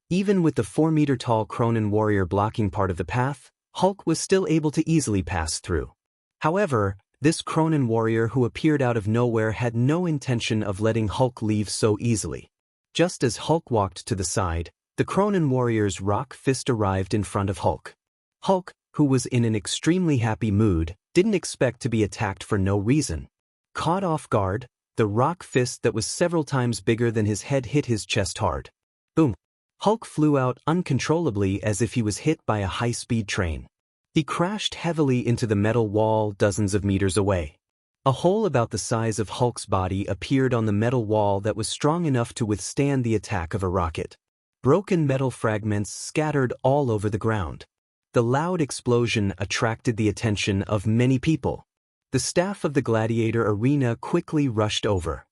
Even with the 4-meter-tall Cronin warrior blocking part of the path, Hulk was still able to easily pass through. However, this Cronin warrior who appeared out of nowhere had no intention of letting Hulk leave so easily. Just as Hulk walked to the side, the Cronin warrior's rock fist arrived in front of Hulk. Hulk, who was in an extremely happy mood, didn't expect to be attacked for no reason. Caught off guard, the rock fist that was several times bigger than his head hit his chest hard. Boom! Hulk flew out uncontrollably as if he was hit by a high-speed train. He crashed heavily into the metal wall dozens of meters away. A hole about the size of Hulk's body appeared on the metal wall that was strong enough to withstand the attack of a rocket. Broken metal fragments scattered all over the ground. The loud explosion attracted the attention of many people. The staff of the gladiator arena quickly rushed over.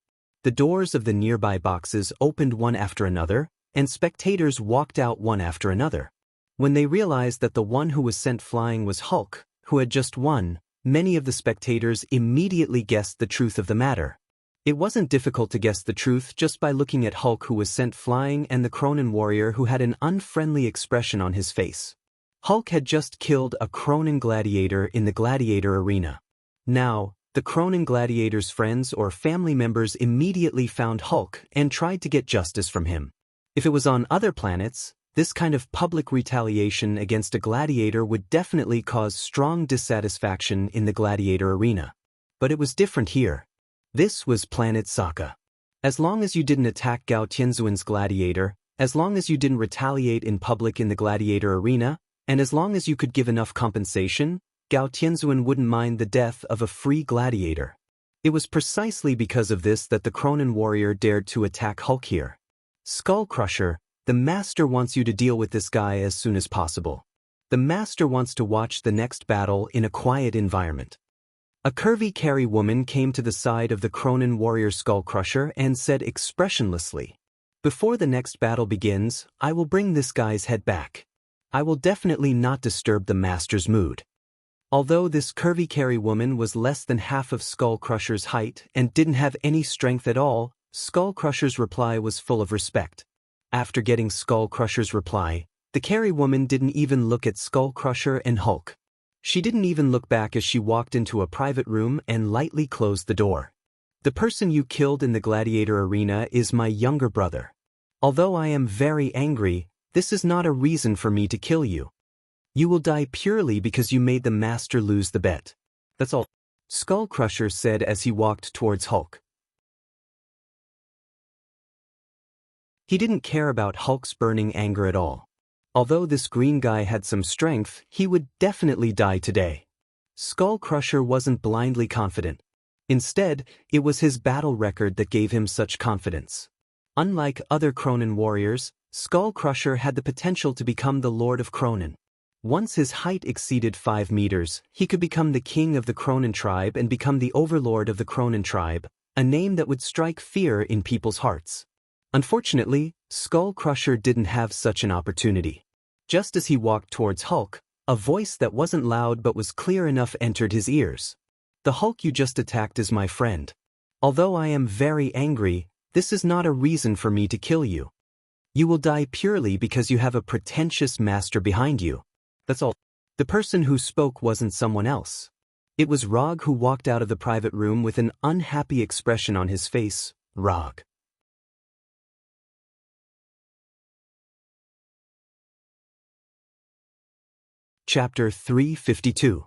The doors of the nearby boxes opened one after another, and spectators walked out one after another. When they realized that the one who was sent flying was Hulk, who had just won, many of the spectators immediately guessed the truth of the matter. It wasn't difficult to guess the truth just by looking at Hulk, who was sent flying, and the Cronin warrior who had an unfriendly expression on his face. Hulk had just killed a Cronin gladiator in the gladiator arena. Now, the Cronin gladiator's friends or family members immediately found Hulk and tried to get justice from him. If it was on other planets, this kind of public retaliation against a gladiator would definitely cause strong dissatisfaction in the gladiator arena. But it was different here. This was Planet Sokka. As long as you didn't attack Gao Tianzuan's gladiator, as long as you didn't retaliate in public in the gladiator arena, and as long as you could give enough compensation, Gao Tianzuan wouldn't mind the death of a free gladiator. It was precisely because of this that the Cronin warrior dared to attack Hulk here. Skull Crusher, the master wants you to deal with this guy as soon as possible. The master wants to watch the next battle in a quiet environment. A curvy carry woman came to the side of the Cronin warrior Skull Crusher and said expressionlessly, "Before the next battle begins, I will bring this guy's head back. I will definitely not disturb the master's mood." Although this curvy carry woman was less than half of Skull Crusher's height and didn't have any strength at all, Skull Crusher's reply was full of respect. After getting Skull Crusher's reply, the carry woman didn't even look at Skull Crusher and Hulk. She didn't even look back as she walked into a private room and lightly closed the door. "The person you killed in the gladiator arena is my younger brother. Although I am very angry, this is not a reason for me to kill you. You will die purely because you made the master lose the bet. That's all," Skull Crusher said as he walked towards Hulk. He didn't care about Hulk's burning anger at all. Although this green guy had some strength, he would definitely die today. Skull Crusher wasn't blindly confident. Instead, it was his battle record that gave him such confidence. Unlike other Cronin warriors, Skull Crusher had the potential to become the Lord of Cronin. Once his height exceeded 5 meters, he could become the king of the Cronin tribe and become the overlord of the Cronin tribe, a name that would strike fear in people's hearts. Unfortunately, Skull Crusher didn't have such an opportunity. Just as he walked towards Hulk, a voice that wasn't loud but was clear enough entered his ears. "The Hulk you just attacked is my friend. Although I am very angry, this is not a reason for me to kill you. You will die purely because you have a pretentious master behind you. That's all." The person who spoke wasn't someone else. It was Rog, who walked out of the private room with an unhappy expression on his face. Rog. Chapter 352.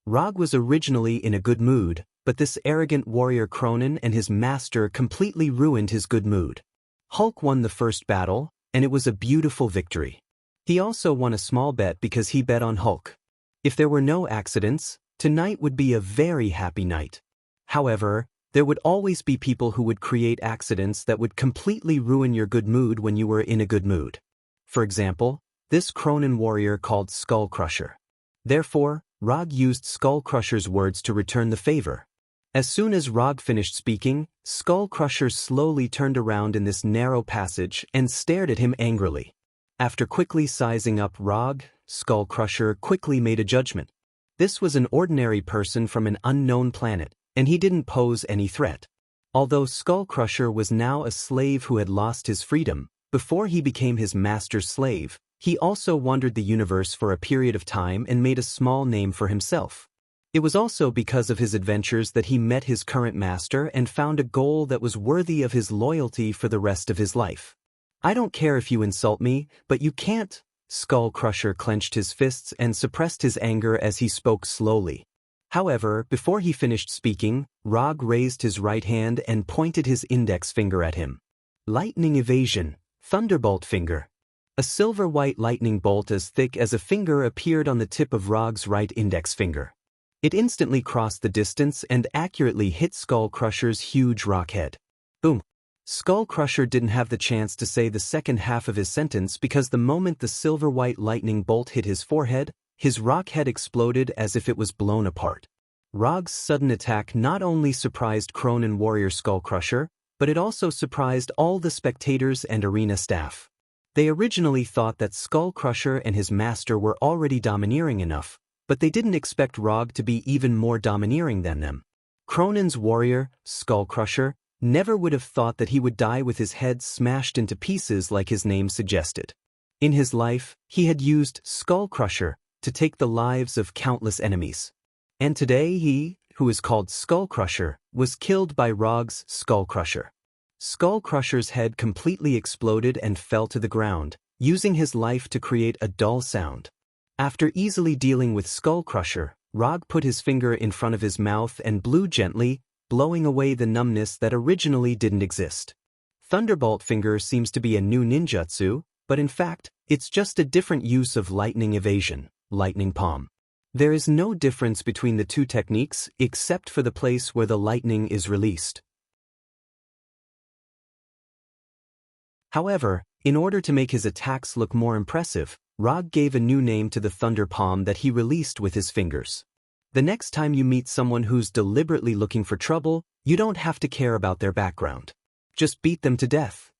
Rog was originally in a good mood, but this arrogant warrior Cronin and his master completely ruined his good mood. Hulk won the first battle, and it was a beautiful victory. He also won a small bet because he bet on Hulk. If there were no accidents, tonight would be a very happy night. However, there would always be people who would create accidents that would completely ruin your good mood when you were in a good mood. For example, this Cronin warrior called Skull Crusher. Therefore, Rog used Skull Crusher's words to return the favor. As soon as Rog finished speaking, Skull Crusher slowly turned around in this narrow passage and stared at him angrily. After quickly sizing up Rog, Skull Crusher quickly made a judgment. This was an ordinary person from an unknown planet, and he didn't pose any threat. Although Skull Crusher was now a slave who had lost his freedom, before he became his master's slave, he also wandered the universe for a period of time and made a small name for himself. It was also because of his adventures that he met his current master and found a goal that was worthy of his loyalty for the rest of his life. "I don't care if you insult me, but you can't." Skull Crusher clenched his fists and suppressed his anger as he spoke slowly. However, before he finished speaking, Rog raised his right hand and pointed his index finger at him. "Lightning evasion, Thunderbolt finger." A silver-white lightning bolt as thick as a finger appeared on the tip of Rog's right index finger. It instantly crossed the distance and accurately hit Skull Crusher's huge rock head. Boom! Skull Crusher didn't have the chance to say the second half of his sentence because the moment the silver-white lightning bolt hit his forehead, his rock head exploded as if it was blown apart. Rog's sudden attack not only surprised Cronin warrior Skull Crusher, but it also surprised all the spectators and arena staff. They originally thought that Skull Crusher and his master were already domineering enough, but they didn't expect Rog to be even more domineering than them. Cronin's warrior, Skull Crusher, never would have thought that he would die with his head smashed into pieces like his name suggested. In his life, he had used Skull Crusher to take the lives of countless enemies. And today he, who is called Skull Crusher, was killed by Rog's Skull Crusher. Skull Crusher's head completely exploded and fell to the ground, using his life to create a dull sound. After easily dealing with Skull Crusher, Rog put his finger in front of his mouth and blew gently, blowing away the numbness that originally didn't exist. Thunderbolt finger seems to be a new ninjutsu, but in fact, it's just a different use of lightning evasion, lightning palm. There is no difference between the two techniques except for the place where the lightning is released. However, in order to make his attacks look more impressive, Rog gave a new name to the thunder palm that he released with his fingers. The next time you meet someone who's deliberately looking for trouble, you don't have to care about their background. Just beat them to death.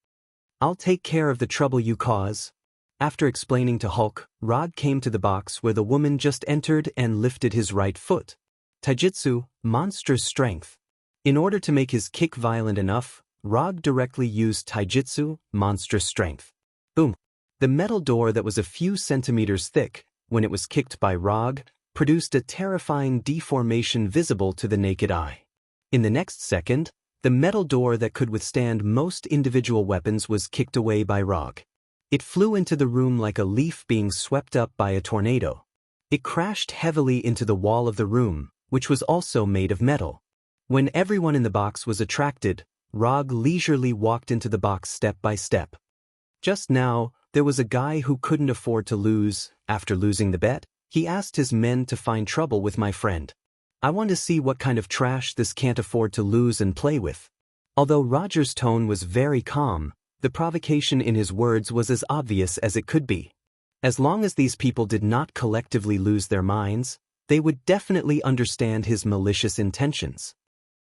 "I'll take care of the trouble you cause." After explaining to Hulk, Rog came to the box where the woman just entered and lifted his right foot. Taijutsu, monstrous strength. In order to make his kick violent enough, Rog directly used Taijutsu, monstrous strength. Boom! The metal door that was a few centimeters thick, when it was kicked by Rog, produced a terrifying deformation visible to the naked eye. In the next second, the metal door that could withstand most individual weapons was kicked away by Rog. It flew into the room like a leaf being swept up by a tornado. It crashed heavily into the wall of the room, which was also made of metal. When everyone in the box was attracted, Rog leisurely walked into the box step by step. Just now, there was a guy who couldn't afford to lose. After losing the bet, he asked his men to find trouble with my friend. I want to see what kind of trash this can't afford to lose and play with. Although Roger's tone was very calm, the provocation in his words was as obvious as it could be. As long as these people did not collectively lose their minds, they would definitely understand his malicious intentions.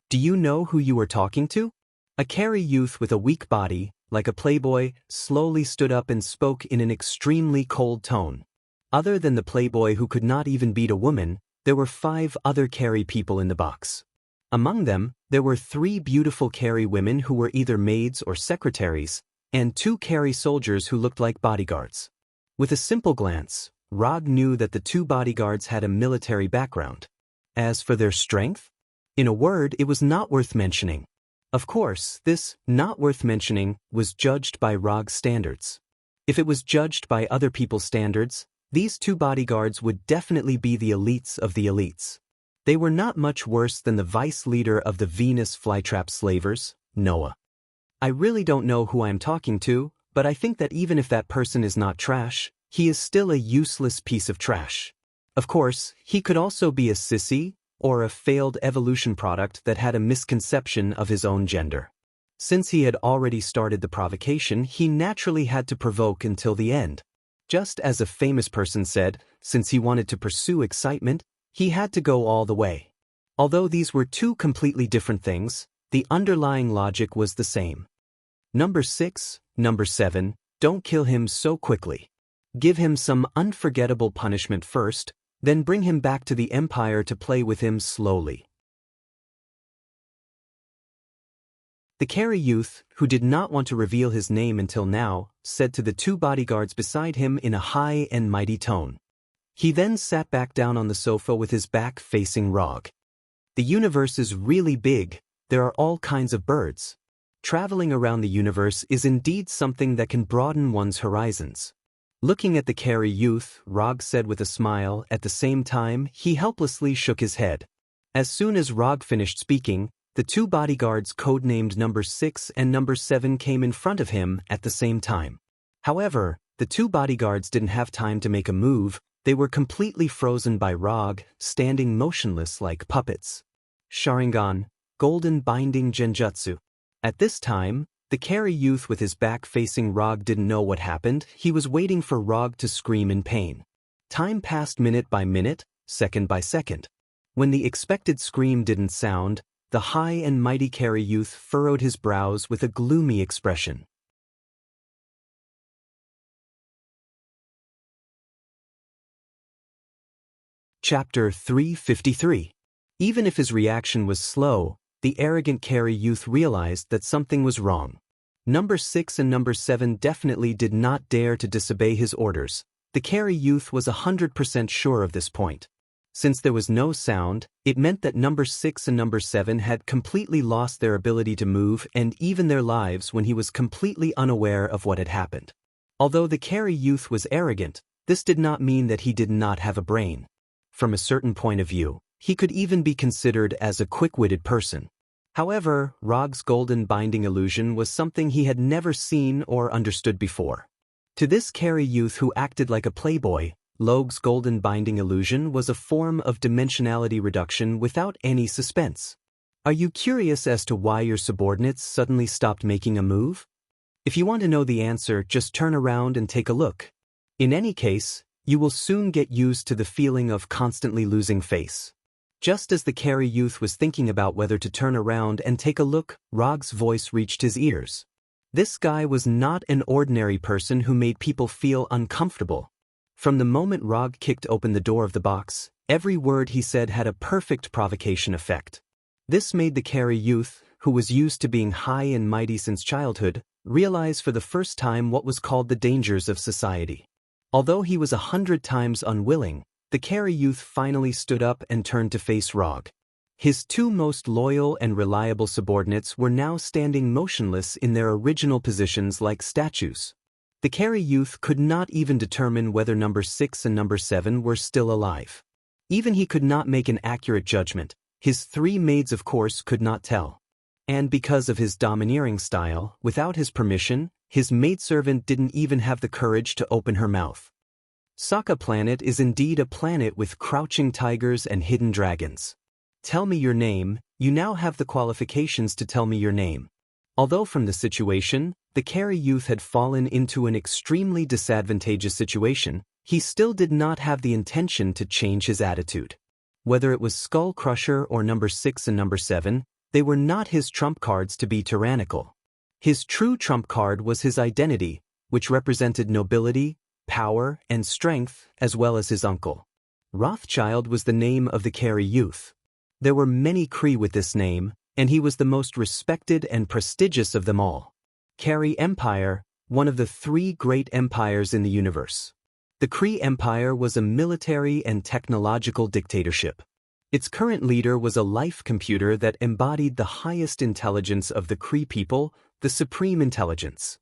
Do you know who you are talking to? A Carey youth with a weak body, like a playboy, slowly stood up and spoke in an extremely cold tone. Other than the playboy who could not even beat a woman, there were 5 other Carey people in the box. Among them, there were 3 beautiful Carey women who were either maids or secretaries, and 2 Carey soldiers who looked like bodyguards. With a simple glance, Rog knew that the 2 bodyguards had a military background. As for their strength? In a word, it was not worth mentioning. Of course, this not worth mentioning was judged by Rog's standards. If it was judged by other people's standards, these 2 bodyguards would definitely be the elites of the elites. They were not much worse than the vice leader of the Venus flytrap slavers, Noah. I really don't know who I am talking to, but I think that even if that person is not trash, he is still a useless piece of trash. Of course, he could also be a sissy, or a failed evolution product that had a misconception of his own gender. Since he had already started the provocation, he naturally had to provoke until the end. Just as a famous person said, since he wanted to pursue excitement, he had to go all the way. Although these were 2 completely different things, the underlying logic was the same. Number 6, number 7, don't kill him so quickly. Give him some unforgettable punishment first, then bring him back to the Empire to play with him slowly. The Carey youth, who did not want to reveal his name until now, said to the 2 bodyguards beside him in a high and mighty tone. He then sat back down on the sofa with his back facing Rog. The universe is really big, there are all kinds of birds. Traveling around the universe is indeed something that can broaden one's horizons. Looking at the Carey youth, Rog said with a smile. At the same time, he helplessly shook his head. As soon as Rog finished speaking, the 2 bodyguards codenamed number 6 and number 7 came in front of him at the same time. However, the 2 bodyguards didn't have time to make a move. They were completely frozen by Rog, standing motionless like puppets. Sharingan, Golden Binding Genjutsu. At this time, the Carey youth with his back facing Rog didn't know what happened. He was waiting for Rog to scream in pain. Time passed minute by minute, second by second. When the expected scream didn't sound, the high and mighty Carey youth furrowed his brows with a gloomy expression. Chapter 353. Even if his reaction was slow, the arrogant Carey youth realized that something was wrong. Number 6 and number 7 definitely did not dare to disobey his orders. The Carey youth was 100% sure of this point. Since there was no sound, it meant that number 6 and number 7 had completely lost their ability to move and even their lives when he was completely unaware of what had happened. Although the Carey youth was arrogant, this did not mean that he did not have a brain. From a certain point of view, he could even be considered as a quick-witted person. However, Rog's golden binding illusion was something he had never seen or understood before. To this Carey youth who acted like a playboy, Log's golden binding illusion was a form of dimensionality reduction without any suspense. Are you curious as to why your subordinates suddenly stopped making a move? If you want to know the answer, just turn around and take a look. In any case, you will soon get used to the feeling of constantly losing face. Just as the Carey youth was thinking about whether to turn around and take a look, Rog's voice reached his ears. This guy was not an ordinary person who made people feel uncomfortable. From the moment Rog kicked open the door of the box, every word he said had a perfect provocation effect. This made the Carey youth, who was used to being high and mighty since childhood, realize for the first time what was called the dangers of society. Although he was 100 times unwilling, the Carey youth finally stood up and turned to face Rog. His 2 most loyal and reliable subordinates were now standing motionless in their original positions like statues. The Carey youth could not even determine whether number 6 and number 7 were still alive. Even he could not make an accurate judgment. His 3 maids of course could not tell. And because of his domineering style, without his permission, his maidservant didn't even have the courage to open her mouth. Sokka Planet is indeed a planet with crouching tigers and hidden dragons. Tell me your name, you now have the qualifications to tell me your name. Although from the situation, the Carey youth had fallen into an extremely disadvantageous situation, he still did not have the intention to change his attitude. Whether it was Skull Crusher or number 6 and number 7, they were not his trump cards to be tyrannical. His true trump card was his identity, which represented nobility, power, and strength, as well as his uncle. Rothschild was the name of the Carey youth. There were many Cree with this name, and he was the most respected and prestigious of them all. Carey Empire, one of the 3 great empires in the universe. The Cree Empire was a military and technological dictatorship. Its current leader was a life computer that embodied the highest intelligence of the Cree people, the Supreme Intelligence.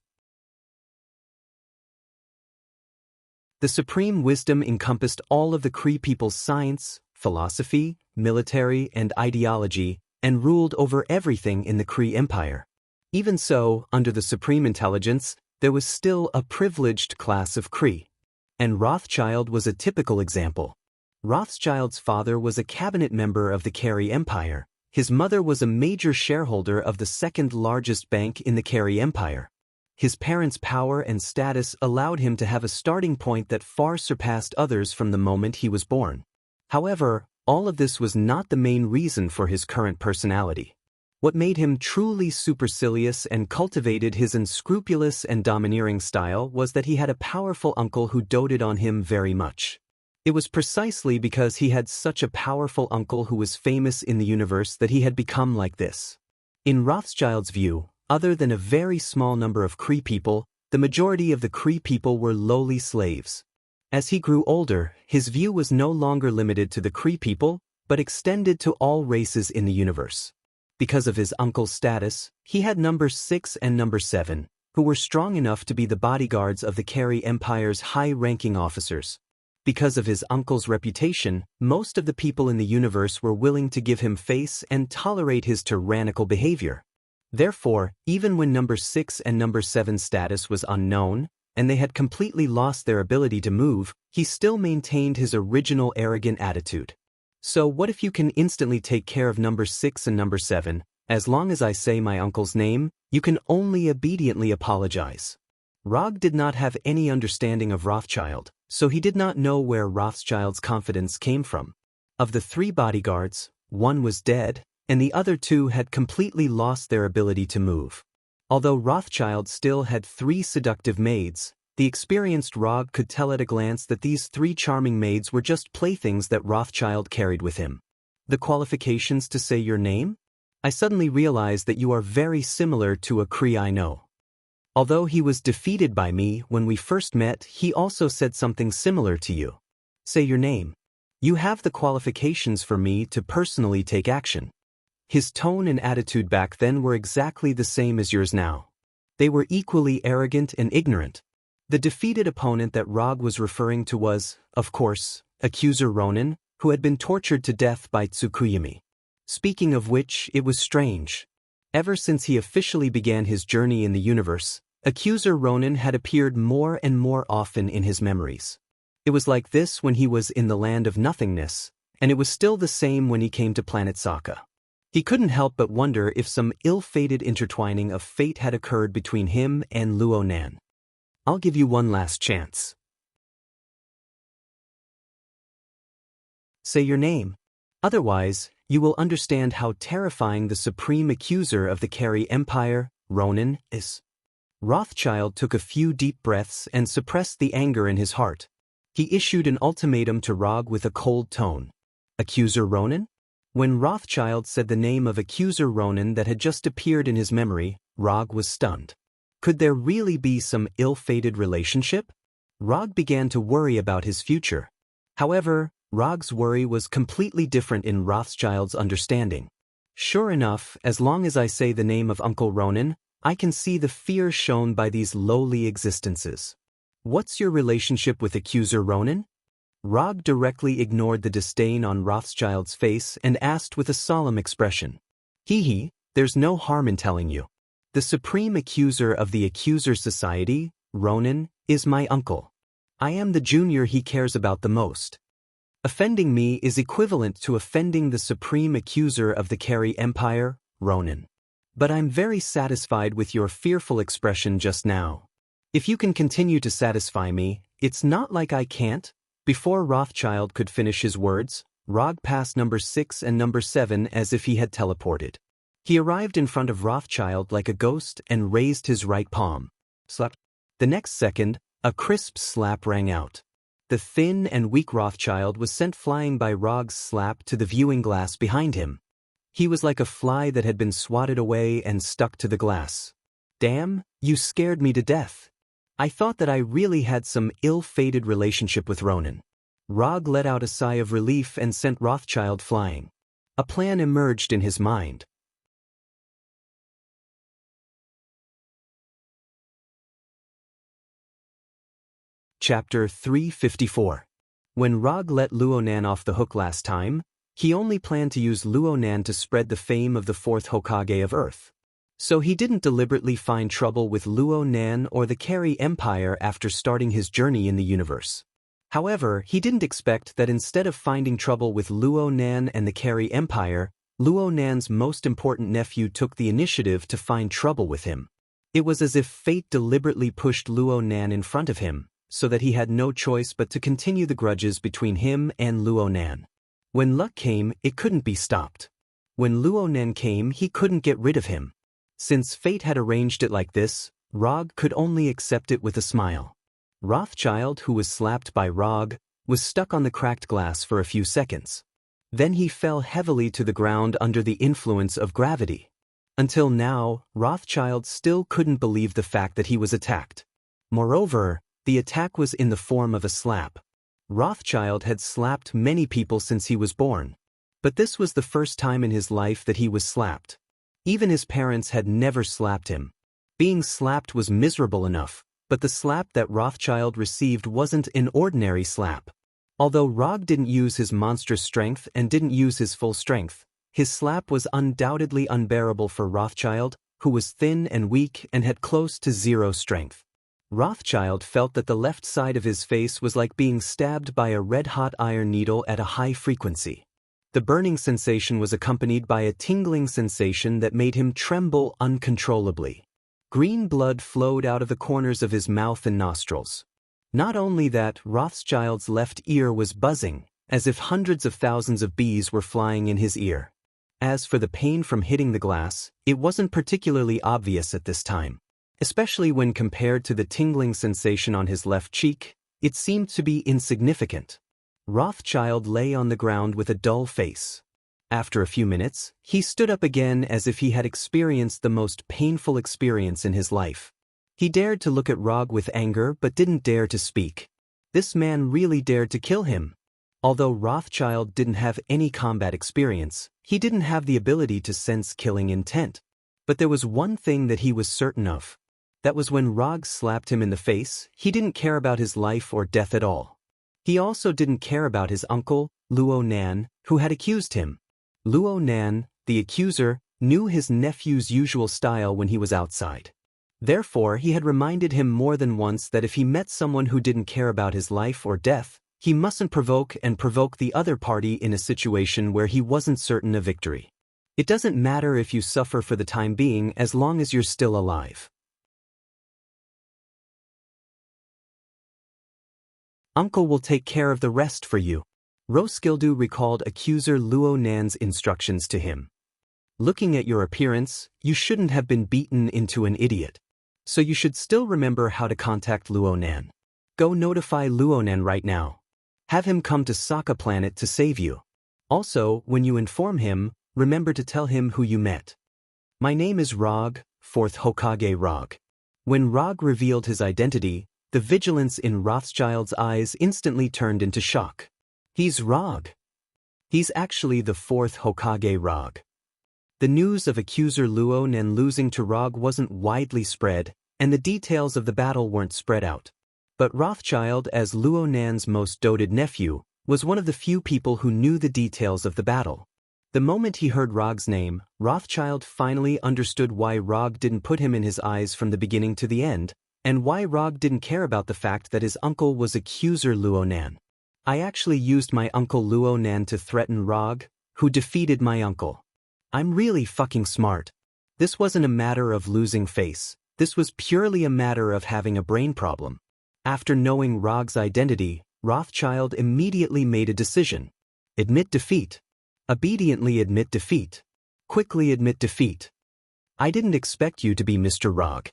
The Supreme Wisdom encompassed all of the Cree people's science, philosophy, military, and ideology, and ruled over everything in the Cree Empire. Even so, under the Supreme Intelligence, there was still a privileged class of Cree. And Rothschild was a typical example. Rothschild's father was a cabinet member of the Carey Empire. His mother was a major shareholder of the 2nd largest bank in the Carey Empire. His parents' power and status allowed him to have a starting point that far surpassed others from the moment he was born. However, all of this was not the main reason for his current personality. What made him truly supercilious and cultivated his unscrupulous and domineering style was that he had a powerful uncle who doted on him very much. It was precisely because he had such a powerful uncle who was famous in the universe that he had become like this. In Rothschild's view, other than a very small number of Cree people, the majority of the Cree people were lowly slaves. As he grew older, his view was no longer limited to the Cree people, but extended to all races in the universe. Because of his uncle's status, he had number 6 and number 7, who were strong enough to be the bodyguards of the Carey Empire's high-ranking officers. Because of his uncle's reputation, most of the people in the universe were willing to give him face and tolerate his tyrannical behavior. Therefore, even when number 6 and number 7's status was unknown, and they had completely lost their ability to move, he still maintained his original arrogant attitude. So what if you can instantly take care of number 6 and number 7, as long as I say my uncle's name, you can only obediently apologize. Rog did not have any understanding of Rothschild, so he did not know where Rothschild's confidence came from. Of the 3 bodyguards, 1 was dead, and the other 2 had completely lost their ability to move. Although Rothschild still had 3 seductive maids, the experienced Rog could tell at a glance that these 3 charming maids were just playthings that Rothschild carried with him. The qualifications to say your name? I suddenly realized that you are very similar to a Cree I know. Although he was defeated by me when we first met, he also said something similar to you. Say your name. You have the qualifications for me to personally take action. His tone and attitude back then were exactly the same as yours now. They were equally arrogant and ignorant. The defeated opponent that Rog was referring to was, of course, Accuser Ronin, who had been tortured to death by Tsukuyami. Speaking of which, it was strange. Ever since he officially began his journey in the universe, Accuser Ronin had appeared more and more often in his memories. It was like this when he was in the land of nothingness, and it was still the same when he came to planet Sokka. He couldn't help but wonder if some ill-fated intertwining of fate had occurred between him and Luo Nan. I'll give you one last chance. Say your name. Otherwise, you will understand how terrifying the supreme accuser of the Carey Empire, Ronin, is. Rothschild took a few deep breaths and suppressed the anger in his heart. He issued an ultimatum to Rog with a cold tone. Accuser Ronin? When Rothschild said the name of Accuser Ronin that had just appeared in his memory, Rog was stunned. Could there really be some ill-fated relationship? Rog began to worry about his future. However, Rog's worry was completely different in Rothschild's understanding. Sure enough, as long as I say the name of Uncle Ronin, I can see the fear shown by these lowly existences. What's your relationship with Accuser Ronin? Rog directly ignored the disdain on Rothschild's face and asked with a solemn expression. Hee, there's no harm in telling you. The supreme accuser of the Accuser Society, Ronin, is my uncle. I am the junior he cares about the most. Offending me is equivalent to offending the supreme accuser of the Carey Empire, Ronan. But I'm very satisfied with your fearful expression just now. If you can continue to satisfy me, it's not like I can't." Before Rothschild could finish his words, Rog passed number 6 and number 7 as if he had teleported. He arrived in front of Rothschild like a ghost and raised his right palm. Slap. The next second, a crisp slap rang out. The thin and weak Rothschild was sent flying by Rog's slap to the viewing glass behind him. He was like a fly that had been swatted away and stuck to the glass. "Damn, you scared me to death. I thought that I really had some ill-fated relationship with Ronan." Rog let out a sigh of relief and sent Rothschild flying. A plan emerged in his mind. Chapter 354. When Rog let Luonan off the hook last time, he only planned to use Luonan to spread the fame of the 4th Hokage of Earth. So he didn't deliberately find trouble with Luonan or the Carey Empire after starting his journey in the universe. However, he didn't expect that instead of finding trouble with Luonan and the Carey Empire, Luonan's most important nephew took the initiative to find trouble with him. It was as if fate deliberately pushed Luonan in front of him, so that he had no choice but to continue the grudges between him and Luonan. When luck came, it couldn't be stopped. When Luonan came, he couldn't get rid of him. Since fate had arranged it like this, Rog could only accept it with a smile. Rothschild, who was slapped by Rog, was stuck on the cracked glass for a few seconds. Then he fell heavily to the ground under the influence of gravity. Until now, Rothschild still couldn't believe the fact that he was attacked. Moreover, the attack was in the form of a slap. Rothschild had slapped many people since he was born. But this was the first time in his life that he was slapped. Even his parents had never slapped him. Being slapped was miserable enough, but the slap that Rothschild received wasn't an ordinary slap. Although Rog didn't use his monstrous strength and didn't use his full strength, his slap was undoubtedly unbearable for Rothschild, who was thin and weak and had close to zero strength. Rothschild felt that the left side of his face was like being stabbed by a red-hot iron needle at a high frequency. The burning sensation was accompanied by a tingling sensation that made him tremble uncontrollably. Green blood flowed out of the corners of his mouth and nostrils. Not only that, Rothschild's left ear was buzzing, as if hundreds of thousands of bees were flying in his ear. As for the pain from hitting the glass, it wasn't particularly obvious at this time. Especially when compared to the tingling sensation on his left cheek, it seemed to be insignificant. Rothschild lay on the ground with a dull face. After a few minutes, he stood up again as if he had experienced the most painful experience in his life. He dared to look at Rog with anger but didn't dare to speak. This man really dared to kill him. Although Rothschild didn't have any combat experience, he didn't have the ability to sense killing intent. But there was one thing that he was certain of. That was when Rog slapped him in the face, he didn't care about his life or death at all. He also didn't care about his uncle, Luonan, who had accused him. Luonan, the accuser, knew his nephew's usual style when he was outside. Therefore, he had reminded him more than once that if he met someone who didn't care about his life or death, he mustn't provoke the other party in a situation where he wasn't certain of victory. It doesn't matter if you suffer for the time being as long as you're still alive. Uncle will take care of the rest for you. Roskilde recalled accuser Luonan's instructions to him. Looking at your appearance, you shouldn't have been beaten into an idiot. So you should still remember how to contact Luonan. Go notify Luonan right now. Have him come to Sokka Planet to save you. Also, when you inform him, remember to tell him who you met. My name is Rog, 4th Hokage Rog. When Rog revealed his identity, the vigilance in Rothschild's eyes instantly turned into shock. He's Rog. He's actually the 4th Hokage Rog. The news of accuser Luonan losing to Rog wasn't widely spread, and the details of the battle weren't spread out. But Rothschild, as Luonan's most doted nephew, was one of the few people who knew the details of the battle. The moment he heard Rog's name, Rothschild finally understood why Rog didn't put him in his eyes from the beginning to the end, and why Rog didn't care about the fact that his uncle was accuser Luonan. I actually used my Uncle Luo Nan to threaten Rog, who defeated my uncle. I'm really fucking smart. This wasn't a matter of losing face, this was purely a matter of having a brain problem. After knowing Rog's identity, Rothschild immediately made a decision. Admit defeat. Obediently admit defeat. Quickly admit defeat. I didn't expect you to be Mr. Rog.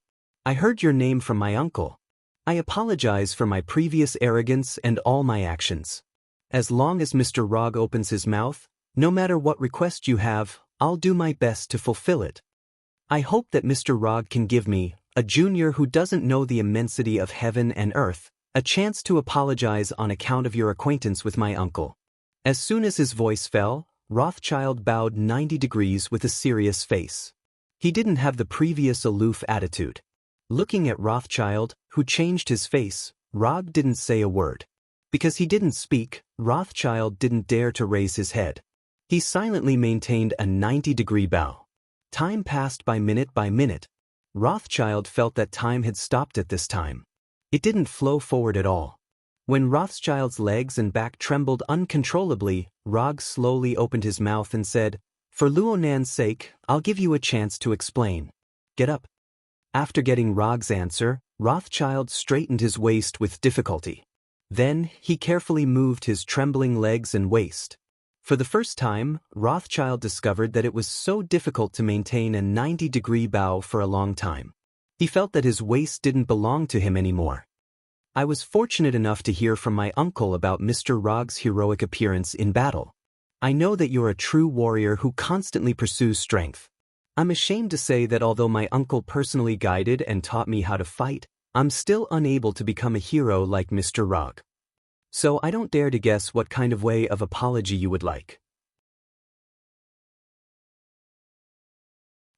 I heard your name from my uncle. I apologize for my previous arrogance and all my actions. As long as Mr. Rog opens his mouth, no matter what request you have, I'll do my best to fulfill it. I hope that Mr. Rog can give me, a junior who doesn't know the immensity of heaven and earth, a chance to apologize on account of your acquaintance with my uncle. As soon as his voice fell, Rothschild bowed 90 degrees with a serious face. He didn't have the previous aloof attitude. Looking at Rothschild, who changed his face, Rog didn't say a word. Because he didn't speak, Rothschild didn't dare to raise his head. He silently maintained a 90-degree bow. Time passed by minute. Rothschild felt that time had stopped at this time. It didn't flow forward at all. When Rothschild's legs and back trembled uncontrollably, Rog slowly opened his mouth and said, "For Luo Nan's sake, I'll give you a chance to explain. Get up." After getting Rog's answer, Rothschild straightened his waist with difficulty. Then, he carefully moved his trembling legs and waist. For the first time, Rothschild discovered that it was so difficult to maintain a 90-degree bow for a long time. He felt that his waist didn't belong to him anymore. I was fortunate enough to hear from my uncle about Mr. Rog's heroic appearance in battle. I know that you're a true warrior who constantly pursues strength. I'm ashamed to say that although my uncle personally guided and taught me how to fight, I'm still unable to become a hero like Mr. Rog. So I don't dare to guess what kind of way of apology you would like.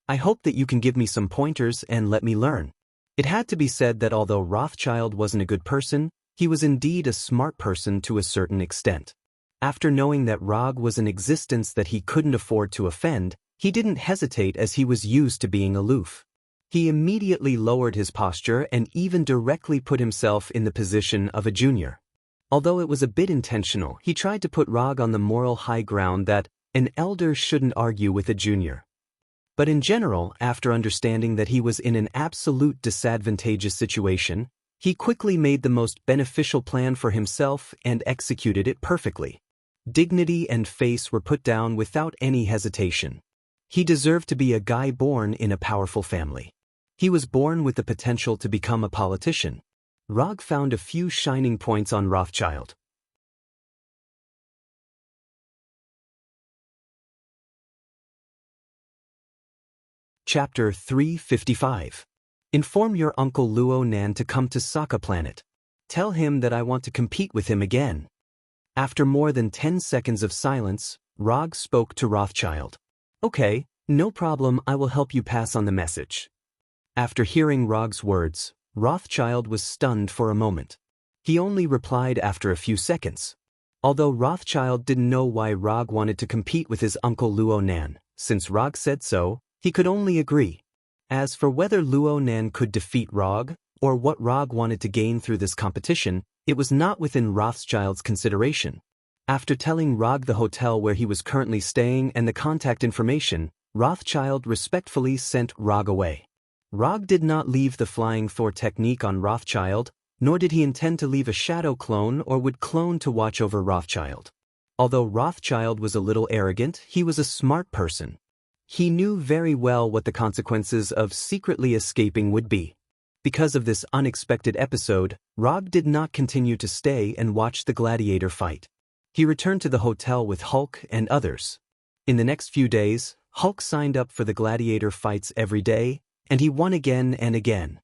I hope that you can give me some pointers and let me learn. It had to be said that although Rothschild wasn't a good person, he was indeed a smart person to a certain extent. After knowing that Rog was an existence that he couldn't afford to offend, he didn't hesitate as he was used to being aloof. He immediately lowered his posture and even directly put himself in the position of a junior. Although it was a bit intentional, he tried to put Rog on the moral high ground that an elder shouldn't argue with a junior. But in general, after understanding that he was in an absolute disadvantageous situation, he quickly made the most beneficial plan for himself and executed it perfectly. Dignity and face were put down without any hesitation. He deserved to be a guy born in a powerful family. He was born with the potential to become a politician. Rog found a few shining points on Rothschild. Chapter 355. Inform your Uncle Luo Nan to come to Sokka Planet. Tell him that I want to compete with him again. After more than 10 seconds of silence, Rog spoke to Rothschild. Okay, no problem, I will help you pass on the message. After hearing Rog's words, Rothschild was stunned for a moment. He only replied after a few seconds. Although Rothschild didn't know why Rog wanted to compete with his Uncle Luo Nan, since Rog said so, he could only agree. As for whether Luo Nan could defeat Rog, or what Rog wanted to gain through this competition, it was not within Rothschild's consideration. After telling Rog the hotel where he was currently staying and the contact information, Rothschild respectfully sent Rog away. Rog did not leave the Flying Thor technique on Rothschild, nor did he intend to leave a shadow clone or would clone to watch over Rothschild. Although Rothschild was a little arrogant, he was a smart person. He knew very well what the consequences of secretly escaping would be. Because of this unexpected episode, Rog did not continue to stay and watch the gladiator fight. He returned to the hotel with Hulk and others. In the next few days, Hulk signed up for the gladiator fights every day, and he won again and again.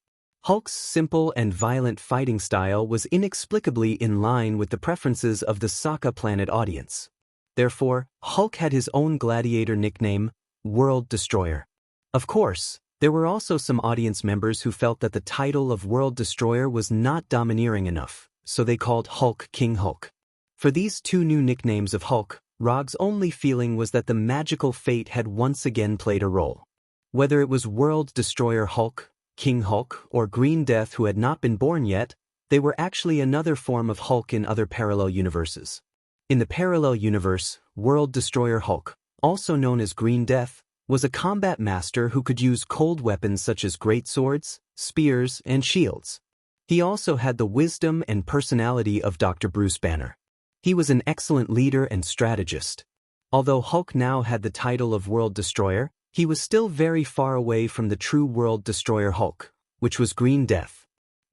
Hulk's simple and violent fighting style was inexplicably in line with the preferences of the Sokka Planet audience. Therefore, Hulk had his own gladiator nickname, World Destroyer. Of course, there were also some audience members who felt that the title of World Destroyer was not domineering enough, so they called Hulk King Hulk. For these two new nicknames of Hulk, Rog's only feeling was that the magical fate had once again played a role. Whether it was World Destroyer Hulk, King Hulk, or Green Death who had not been born yet, They were actually another form of Hulk in other parallel universes. In the parallel universe, World Destroyer Hulk, also known as Green Death, was a combat master who could use cold weapons such as greatswords, spears, and shields. He also had the wisdom and personality of Dr. Bruce Banner. He was an excellent leader and strategist. Although Hulk now had the title of World Destroyer, he was still very far away from the true World Destroyer Hulk, which was Green Death.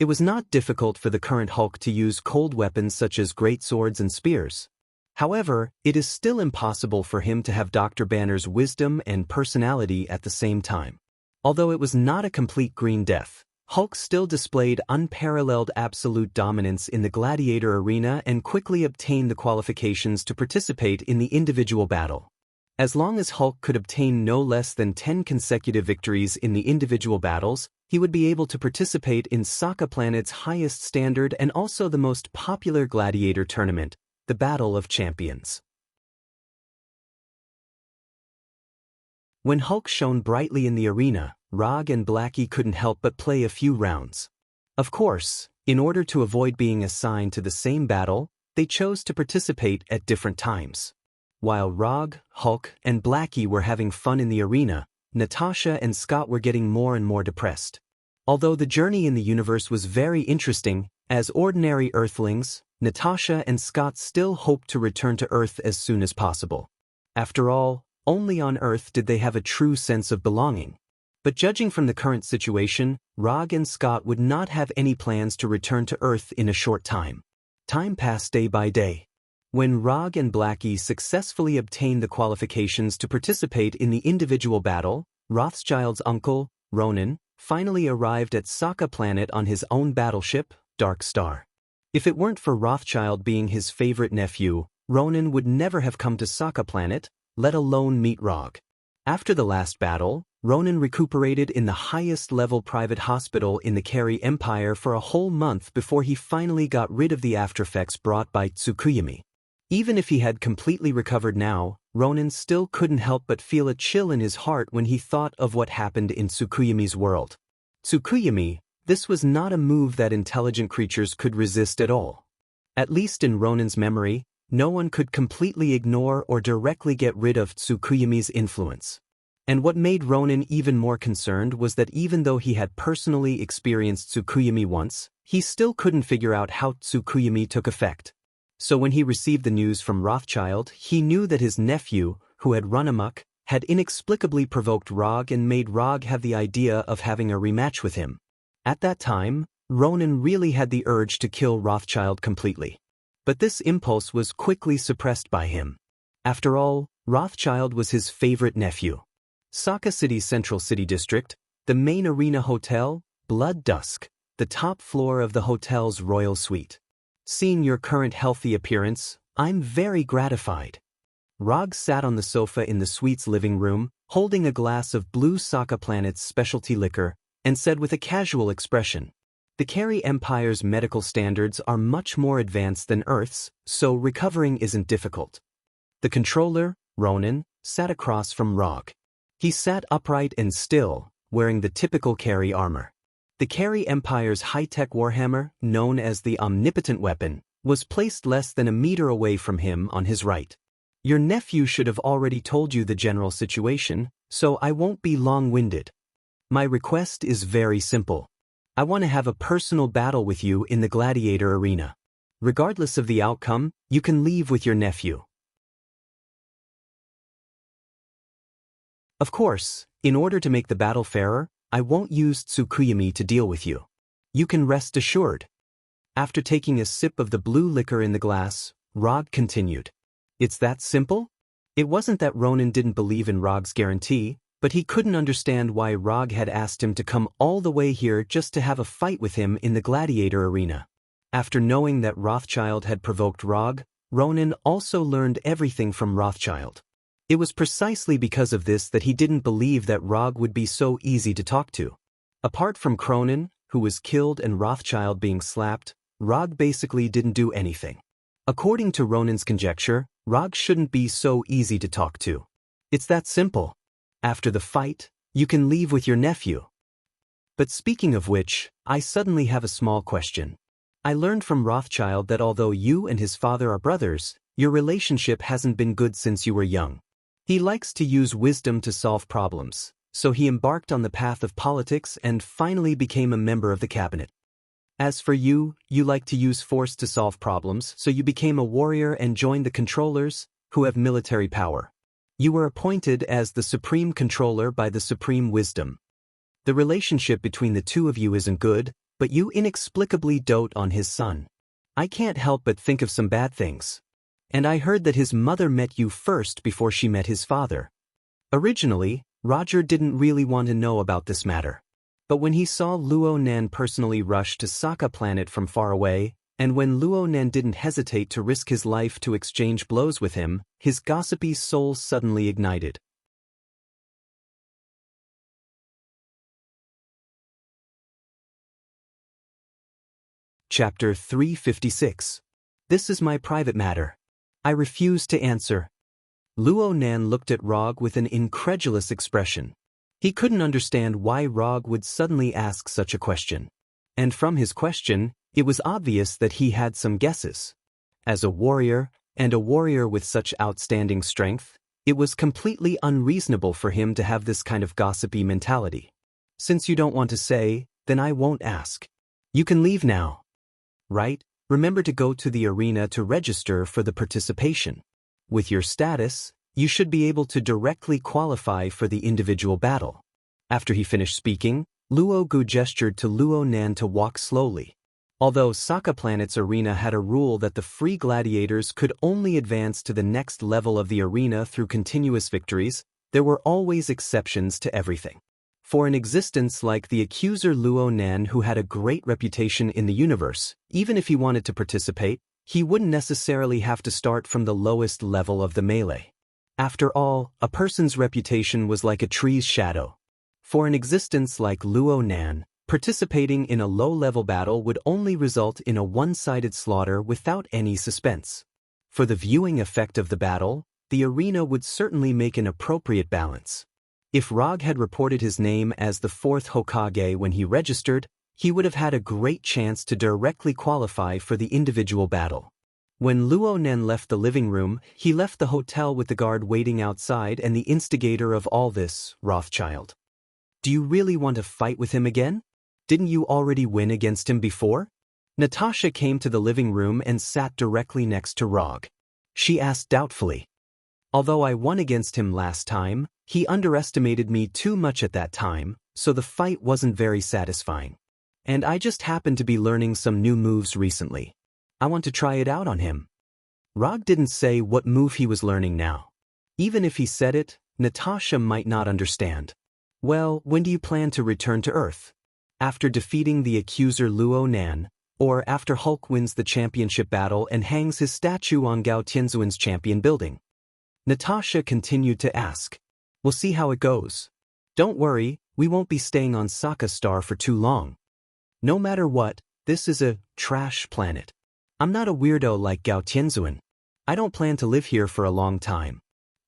It was not difficult for the current Hulk to use cold weapons such as greatswords and spears. However, it is still impossible for him to have Dr. Banner's wisdom and personality at the same time. Although it was not a complete Green Death, Hulk still displayed unparalleled absolute dominance in the gladiator arena and quickly obtained the qualifications to participate in the individual battle. As long as Hulk could obtain no less than 10 consecutive victories in the individual battles, he would be able to participate in Sokka Planet's highest standard and also the most popular gladiator tournament, the Battle of Champions. When Hulk shone brightly in the arena, Rog and Blackie couldn't help but play a few rounds. Of course, in order to avoid being assigned to the same battle, they chose to participate at different times. While Rog, Hulk, and Blackie were having fun in the arena, Natasha and Scott were getting more and more depressed. Although the journey in the universe was very interesting, as ordinary Earthlings, Natasha and Scott still hoped to return to Earth as soon as possible. After all, only on Earth did they have a true sense of belonging. But judging from the current situation, Rog and Scott would not have any plans to return to Earth in a short time. Time passed day by day. When Rog and Blackie successfully obtained the qualifications to participate in the individual battle, Rothschild's uncle, Ronan, finally arrived at Sokka Planet on his own battleship, Dark Star. If it weren't for Rothschild being his favorite nephew, Ronan would never have come to Sokka Planet, let alone meet Rog. After the last battle, Ronan recuperated in the highest-level private hospital in the Carey Empire for a whole month before he finally got rid of the aftereffects brought by Tsukuyami. Even if he had completely recovered now, Ronan still couldn't help but feel a chill in his heart when he thought of what happened in Tsukuyami's world. Tsukuyami, this was not a move that intelligent creatures could resist at all. At least in Ronan's memory, no one could completely ignore or directly get rid of Tsukuyami's influence. And what made Ronan even more concerned was that even though he had personally experienced Tsukuyami once, he still couldn't figure out how Tsukuyami took effect. So when he received the news from Rothschild, he knew that his nephew, who had run amok, had inexplicably provoked Rog and made Rog have the idea of having a rematch with him. At that time, Ronan really had the urge to kill Rothschild completely. But this impulse was quickly suppressed by him. After all, Rothschild was his favorite nephew. Sokka City's Central City District, the main arena hotel, Blood Dusk, the top floor of the hotel's royal suite. Seeing your current healthy appearance, I'm very gratified. Rog sat on the sofa in the suite's living room, holding a glass of blue Sokka Planet's specialty liquor, and said with a casual expression, "The Carey Empire's medical standards are much more advanced than Earth's, so recovering isn't difficult." The controller, Ronan, sat across from Rog. He sat upright and still, wearing the typical Carey armor. The Carey Empire's high-tech warhammer, known as the Omnipotent Weapon, was placed less than a meter away from him on his right. Your nephew should have already told you the general situation, so I won't be long-winded. My request is very simple. I want to have a personal battle with you in the gladiator arena. Regardless of the outcome, you can leave with your nephew. Of course, in order to make the battle fairer, I won't use Tsukuyami to deal with you. You can rest assured. After taking a sip of the blue liquor in the glass, Rog continued. It's that simple? It wasn't that Ronan didn't believe in Rog's guarantee, but he couldn't understand why Rog had asked him to come all the way here just to have a fight with him in the gladiator arena. After knowing that Rothschild had provoked Rog, Ronan also learned everything from Rothschild. It was precisely because of this that he didn't believe that Rog would be so easy to talk to. Apart from Cronin, who was killed, and Rothschild being slapped, Rog basically didn't do anything. According to Ronan's conjecture, Rog shouldn't be so easy to talk to. It's that simple. After the fight, you can leave with your nephew. But speaking of which, I suddenly have a small question. I learned from Rothschild that although you and his father are brothers, your relationship hasn't been good since you were young. He likes to use wisdom to solve problems, so he embarked on the path of politics and finally became a member of the cabinet. As for you, you like to use force to solve problems, so you became a warrior and joined the controllers, who have military power. You were appointed as the Supreme Controller by the Supreme Wisdom. The relationship between the two of you isn't good, but you inexplicably dote on his son. I can't help but think of some bad things. And I heard that his mother met you first before she met his father. Originally, Roger didn't really want to know about this matter. But when he saw Luo Nan personally rush to Sokka planet from far away, and when Luo Nan didn't hesitate to risk his life to exchange blows with him, his gossipy soul suddenly ignited. Chapter 356. This is my private matter. I refuse to answer. Luo Nan looked at Rog with an incredulous expression. He couldn't understand why Rog would suddenly ask such a question. And from his question, it was obvious that he had some guesses. As a warrior, and a warrior with such outstanding strength, it was completely unreasonable for him to have this kind of gossipy mentality. Since you don't want to say, then I won't ask. You can leave now. Right? Remember to go to the arena to register for the participation. With your status, you should be able to directly qualify for the individual battle. After he finished speaking, Luo Gu gestured to Luo Nan to walk slowly. Although Sokka Planet's arena had a rule that the free gladiators could only advance to the next level of the arena through continuous victories, there were always exceptions to everything. For an existence like the accuser Luo Nan, who had a great reputation in the universe, even if he wanted to participate, he wouldn't necessarily have to start from the lowest level of the melee. After all, a person's reputation was like a tree's shadow. For an existence like Luo Nan, participating in a low-level battle would only result in a one-sided slaughter without any suspense. For the viewing effect of the battle, the arena would certainly make an appropriate balance. If Rog had reported his name as the 4th Hokage when he registered, he would have had a great chance to directly qualify for the individual battle. When Luo Nan left the living room, he left the hotel with the guard waiting outside and the instigator of all this, Rothschild. Do you really want to fight with him again? Didn't you already win against him before? Natasha came to the living room and sat directly next to Rog. She asked doubtfully. Although I won against him last time, he underestimated me too much at that time, so the fight wasn't very satisfying. And I just happened to be learning some new moves recently. I want to try it out on him. Rog didn't say what move he was learning now. Even if he said it, Natasha might not understand. Well, when do you plan to return to Earth? After defeating the accuser Luo Nan, or after Hulk wins the championship battle and hangs his statue on Gao Tianzuan's champion building? Natasha continued to ask. We'll see how it goes. Don't worry, we won't be staying on Sokka Star for too long. No matter what, this is a trash planet. I'm not a weirdo like Gao Tianzuan. I don't plan to live here for a long time.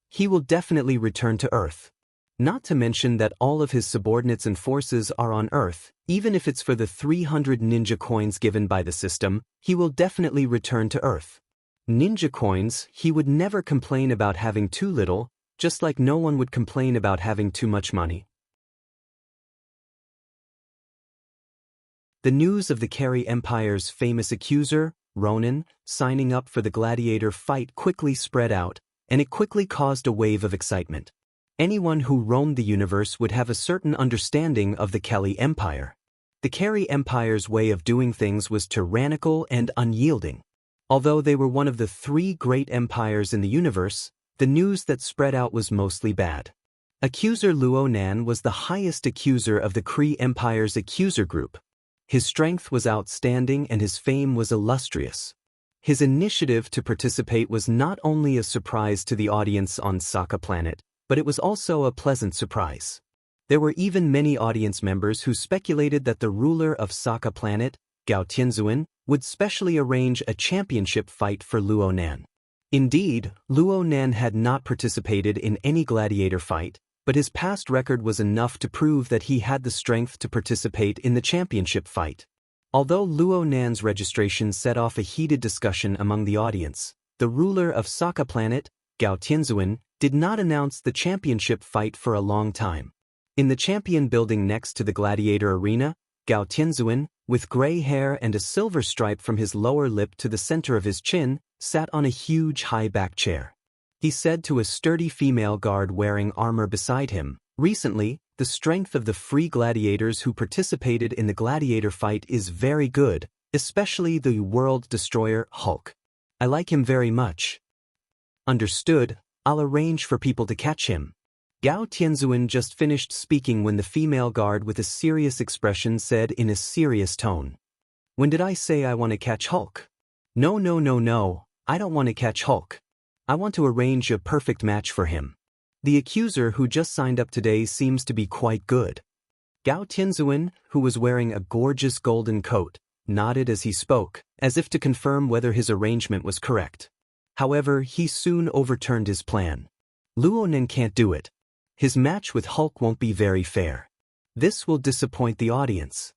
He will definitely return to Earth. Not to mention that all of his subordinates and forces are on Earth, even if it's for the 300 ninja coins given by the system, he will definitely return to Earth. Ninja coins, he would never complain about having too little, just like no one would complain about having too much money. The news of the Carey Empire's famous accuser, Ronin, signing up for the gladiator fight quickly spread out, and it quickly caused a wave of excitement. Anyone who roamed the universe would have a certain understanding of the Carey Empire. The Carey Empire's way of doing things was tyrannical and unyielding. Although they were one of the 3 great empires in the universe, the news that spread out was mostly bad. Accuser Luo Nan was the highest accuser of the Kree Empire's accuser group. His strength was outstanding and his fame was illustrious. His initiative to participate was not only a surprise to the audience on Sokka Planet, but it was also a pleasant surprise. There were even many audience members who speculated that the ruler of Sokka Planet, Gao Tianzuan, would specially arrange a championship fight for Luo Nan. Indeed, Luo Nan had not participated in any gladiator fight, but his past record was enough to prove that he had the strength to participate in the championship fight. Although Luo Nan's registration set off a heated discussion among the audience, the ruler of Saka Planet, Gao Tianzuan, did not announce the championship fight for a long time. In the champion building next to the gladiator arena, Gao Tianzuan, with gray hair and a silver stripe from his lower lip to the center of his chin, sat on a huge high-back chair. He said to a sturdy female guard wearing armor beside him, "Recently, the strength of the free gladiators who participated in the gladiator fight is very good, especially the world destroyer Hulk. I like him very much." "Understood, I'll arrange for people to catch him." Gao Tianzuan just finished speaking when the female guard with a serious expression said in a serious tone, "When did I say I want to catch Hulk? No, no, no, no, I don't want to catch Hulk. I want to arrange a perfect match for him. The accuser who just signed up today seems to be quite good." Gao Tianzuan, who was wearing a gorgeous golden coat, nodded as he spoke, as if to confirm whether his arrangement was correct. However, he soon overturned his plan. Luo Nan can't do it. His match with Hulk won't be very fair. This will disappoint the audience.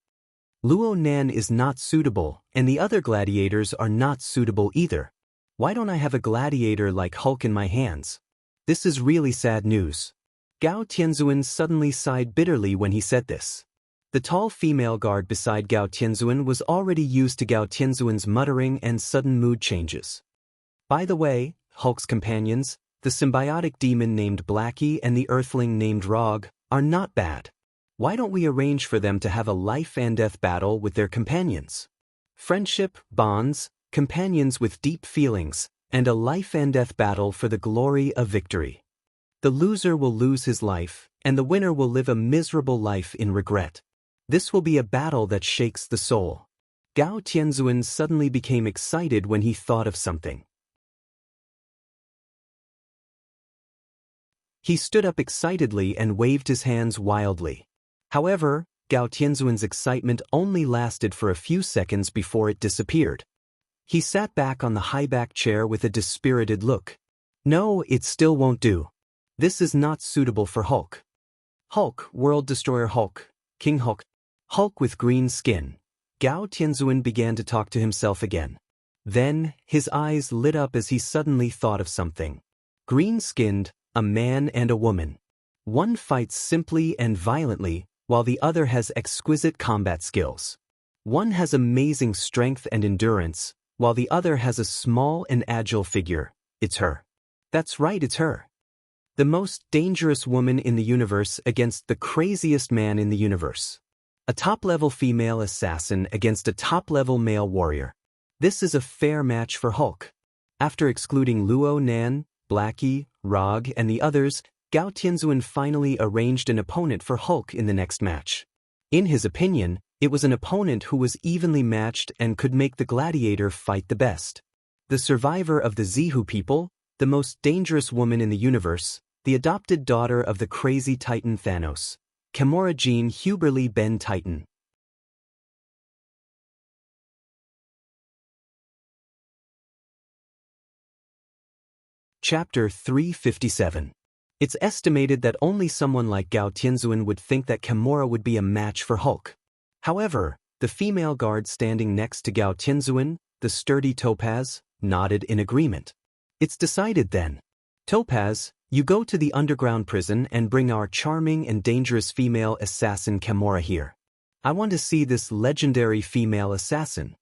Luo Nan is not suitable, and the other gladiators are not suitable either. Why don't I have a gladiator like Hulk in my hands? This is really sad news. Gao Tianzuan suddenly sighed bitterly when he said this. The tall female guard beside Gao Tianzuan was already used to Gao Tianzuan's muttering and sudden mood changes. By the way, Hulk's companions, the symbiotic demon named Blackie and the earthling named Rog, are not bad. Why don't we arrange for them to have a life and death battle with their companions? Friendship, bonds, companions with deep feelings, and a life and death battle for the glory of victory. The loser will lose his life, and the winner will live a miserable life in regret. This will be a battle that shakes the soul. Gao Tianzuan suddenly became excited when he thought of something. He stood up excitedly and waved his hands wildly. However, Gao Tianzuan's excitement only lasted for a few seconds before it disappeared. He sat back on the high-back chair with a dispirited look. "No, it still won't do. This is not suitable for Hulk. Hulk, World Destroyer Hulk, King Hulk. Hulk with green skin." Gao Tianzuan began to talk to himself again. Then, his eyes lit up as he suddenly thought of something. Green-skinned, a man and a woman. One fights simply and violently, while the other has exquisite combat skills. One has amazing strength and endurance, while the other has a small and agile figure. It's her. That's right, it's her. The most dangerous woman in the universe against the craziest man in the universe. A top-level female assassin against a top-level male warrior. This is a fair match for Hulk. After excluding Luo Nan, Blackie, Rog, and the others, Gao Tianzuan finally arranged an opponent for Hulk in the next match. In his opinion, it was an opponent who was evenly matched and could make the gladiator fight the best. The survivor of the Zihu people, the most dangerous woman in the universe, the adopted daughter of the crazy Titan Thanos, Kimura Jean Huberly Ben Titan. Chapter 357. It's estimated that only someone like Gao Tianzuan would think that Kimura would be a match for Hulk. However, the female guard standing next to Gao Tianzuan, the sturdy Topaz, nodded in agreement. "It's decided then. Topaz, you go to the underground prison and bring our charming and dangerous female assassin Kimura here. I want to see this legendary female assassin."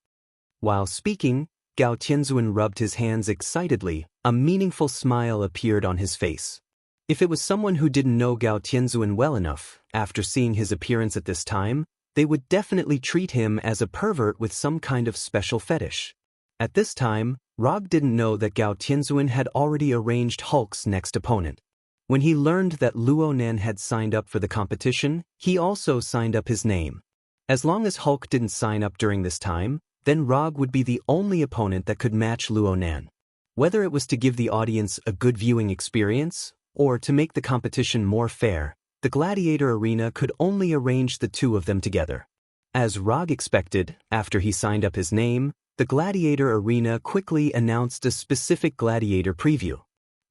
While speaking, Gao Tianzuan rubbed his hands excitedly. A meaningful smile appeared on his face. If it was someone who didn't know Gao Tianzuan well enough, after seeing his appearance at this time, they would definitely treat him as a pervert with some kind of special fetish. At this time, Rog didn't know that Gao Tianzuan had already arranged Hulk's next opponent. When he learned that Luo Nan had signed up for the competition, he also signed up his name. As long as Hulk didn't sign up during this time, then Rog would be the only opponent that could match Luo Nan. Whether it was to give the audience a good viewing experience, or to make the competition more fair, the gladiator arena could only arrange the two of them together. As Rog expected, after he signed up his name, the gladiator arena quickly announced a specific gladiator preview.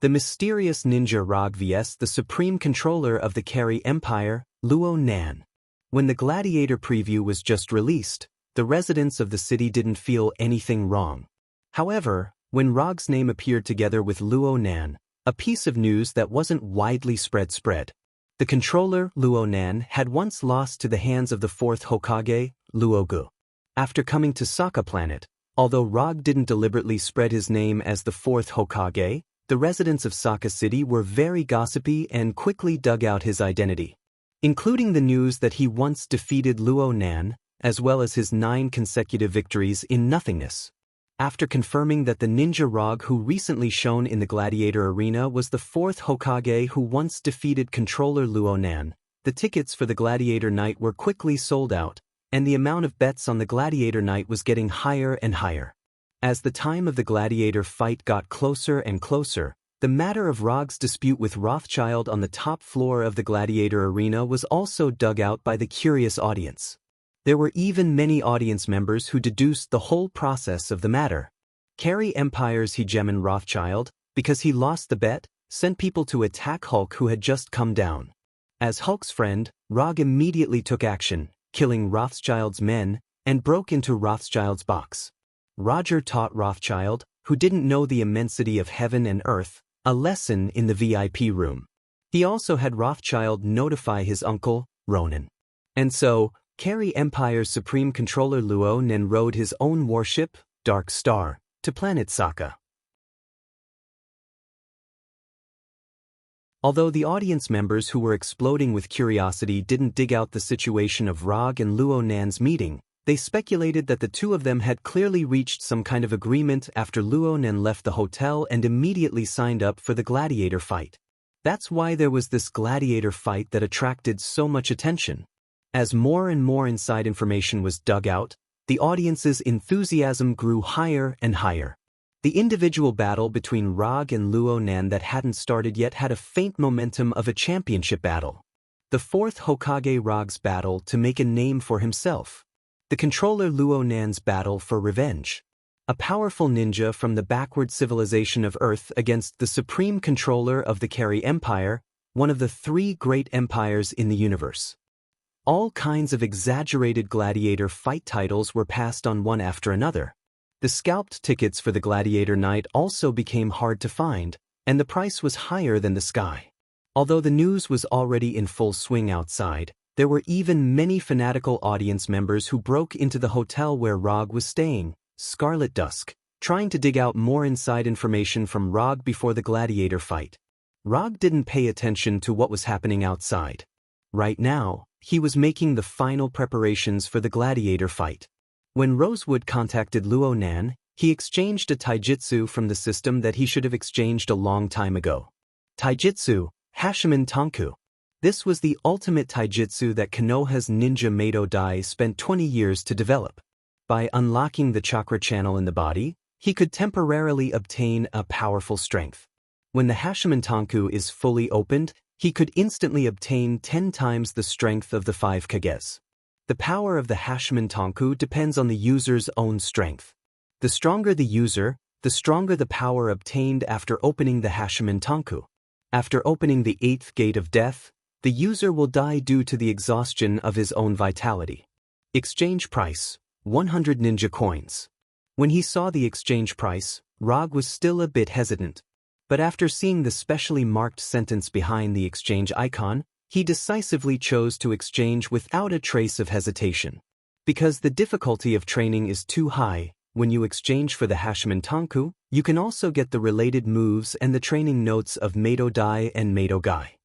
The mysterious ninja Rog vs. the supreme controller of the Carry Empire, Luo Nan. When the gladiator preview was just released, the residents of the city didn't feel anything wrong. However, when Rog's name appeared together with Luo Nan, a piece of news that wasn't widely spread. The controller, Luo Nan, had once lost to the hands of the fourth Hokage, Luo Gu. After coming to Sokka Planet, although Rog didn't deliberately spread his name as the fourth Hokage, the residents of Sokka City were very gossipy and quickly dug out his identity, including the news that he once defeated Luo Nan, as well as his 9 consecutive victories in nothingness. After confirming that the ninja Rog who recently shone in the gladiator arena was the fourth Hokage who once defeated controller Luo Nan, the tickets for the gladiator night were quickly sold out, and the amount of bets on the gladiator night was getting higher and higher. As the time of the gladiator fight got closer and closer, the matter of Rog's dispute with Rothschild on the top floor of the gladiator arena was also dug out by the curious audience. There were even many audience members who deduced the whole process of the matter. Carry Empire's Hegemon Rothschild, because he lost the bet, sent people to attack Hulk who had just come down. As Hulk's friend, Rog immediately took action, killing Rothschild's men, and broke into Rothschild's box. Roger taught Rothschild, who didn't know the immensity of heaven and earth, a lesson in the VIP room. He also had Rothschild notify his uncle, Ronan. And so, Carry Empire's Supreme Controller Luo Nan rode his own warship, Dark Star, to planet Sokka. Although the audience members who were exploding with curiosity didn't dig out the situation of Rog and Luo Nan's meeting, they speculated that the two of them had clearly reached some kind of agreement after Luo Nan left the hotel and immediately signed up for the gladiator fight. That's why there was this gladiator fight that attracted so much attention. As more and more inside information was dug out, the audience's enthusiasm grew higher and higher. The individual battle between Rog and Luo Nan that hadn't started yet had a faint momentum of a championship battle. The fourth Hokage Rog's battle to make a name for himself. The controller Luo Nan's battle for revenge. A powerful ninja from the backward civilization of Earth against the supreme controller of the Carry Empire, one of the 3 great empires in the universe. All kinds of exaggerated gladiator fight titles were passed on one after another. The scalped tickets for the gladiator night also became hard to find, and the price was higher than the sky. Although the news was already in full swing outside, there were even many fanatical audience members who broke into the hotel where Rog was staying, Scarlet Dusk, trying to dig out more inside information from Rog before the gladiator fight. Rog didn't pay attention to what was happening outside. Right now, he was making the final preparations for the gladiator fight. When Rosewood contacted Luo Nan, he exchanged a taijutsu from the system that he should have exchanged a long time ago. Taijutsu, Hashimon Tonku. This was the ultimate taijutsu that Konoha's ninja Mado Dai spent 20 years to develop. By unlocking the chakra channel in the body, he could temporarily obtain a powerful strength. When the Hashimon Tonku is fully opened, he could instantly obtain 10 times the strength of the 5 Kages. The power of the Hashimon Tonku depends on the user's own strength. The stronger the user, the stronger the power obtained after opening the Hashimon Tonku. After opening the 8th gate of death, the user will die due to the exhaustion of his own vitality. Exchange price, 100 ninja coins. When he saw the exchange price, Rog was still a bit hesitant. But after seeing the specially marked sentence behind the exchange icon, he decisively chose to exchange without a trace of hesitation. Because the difficulty of training is too high, when you exchange for the Hashimon Tonku, you can also get the related moves and the training notes of Mado Dai and Mado Gai.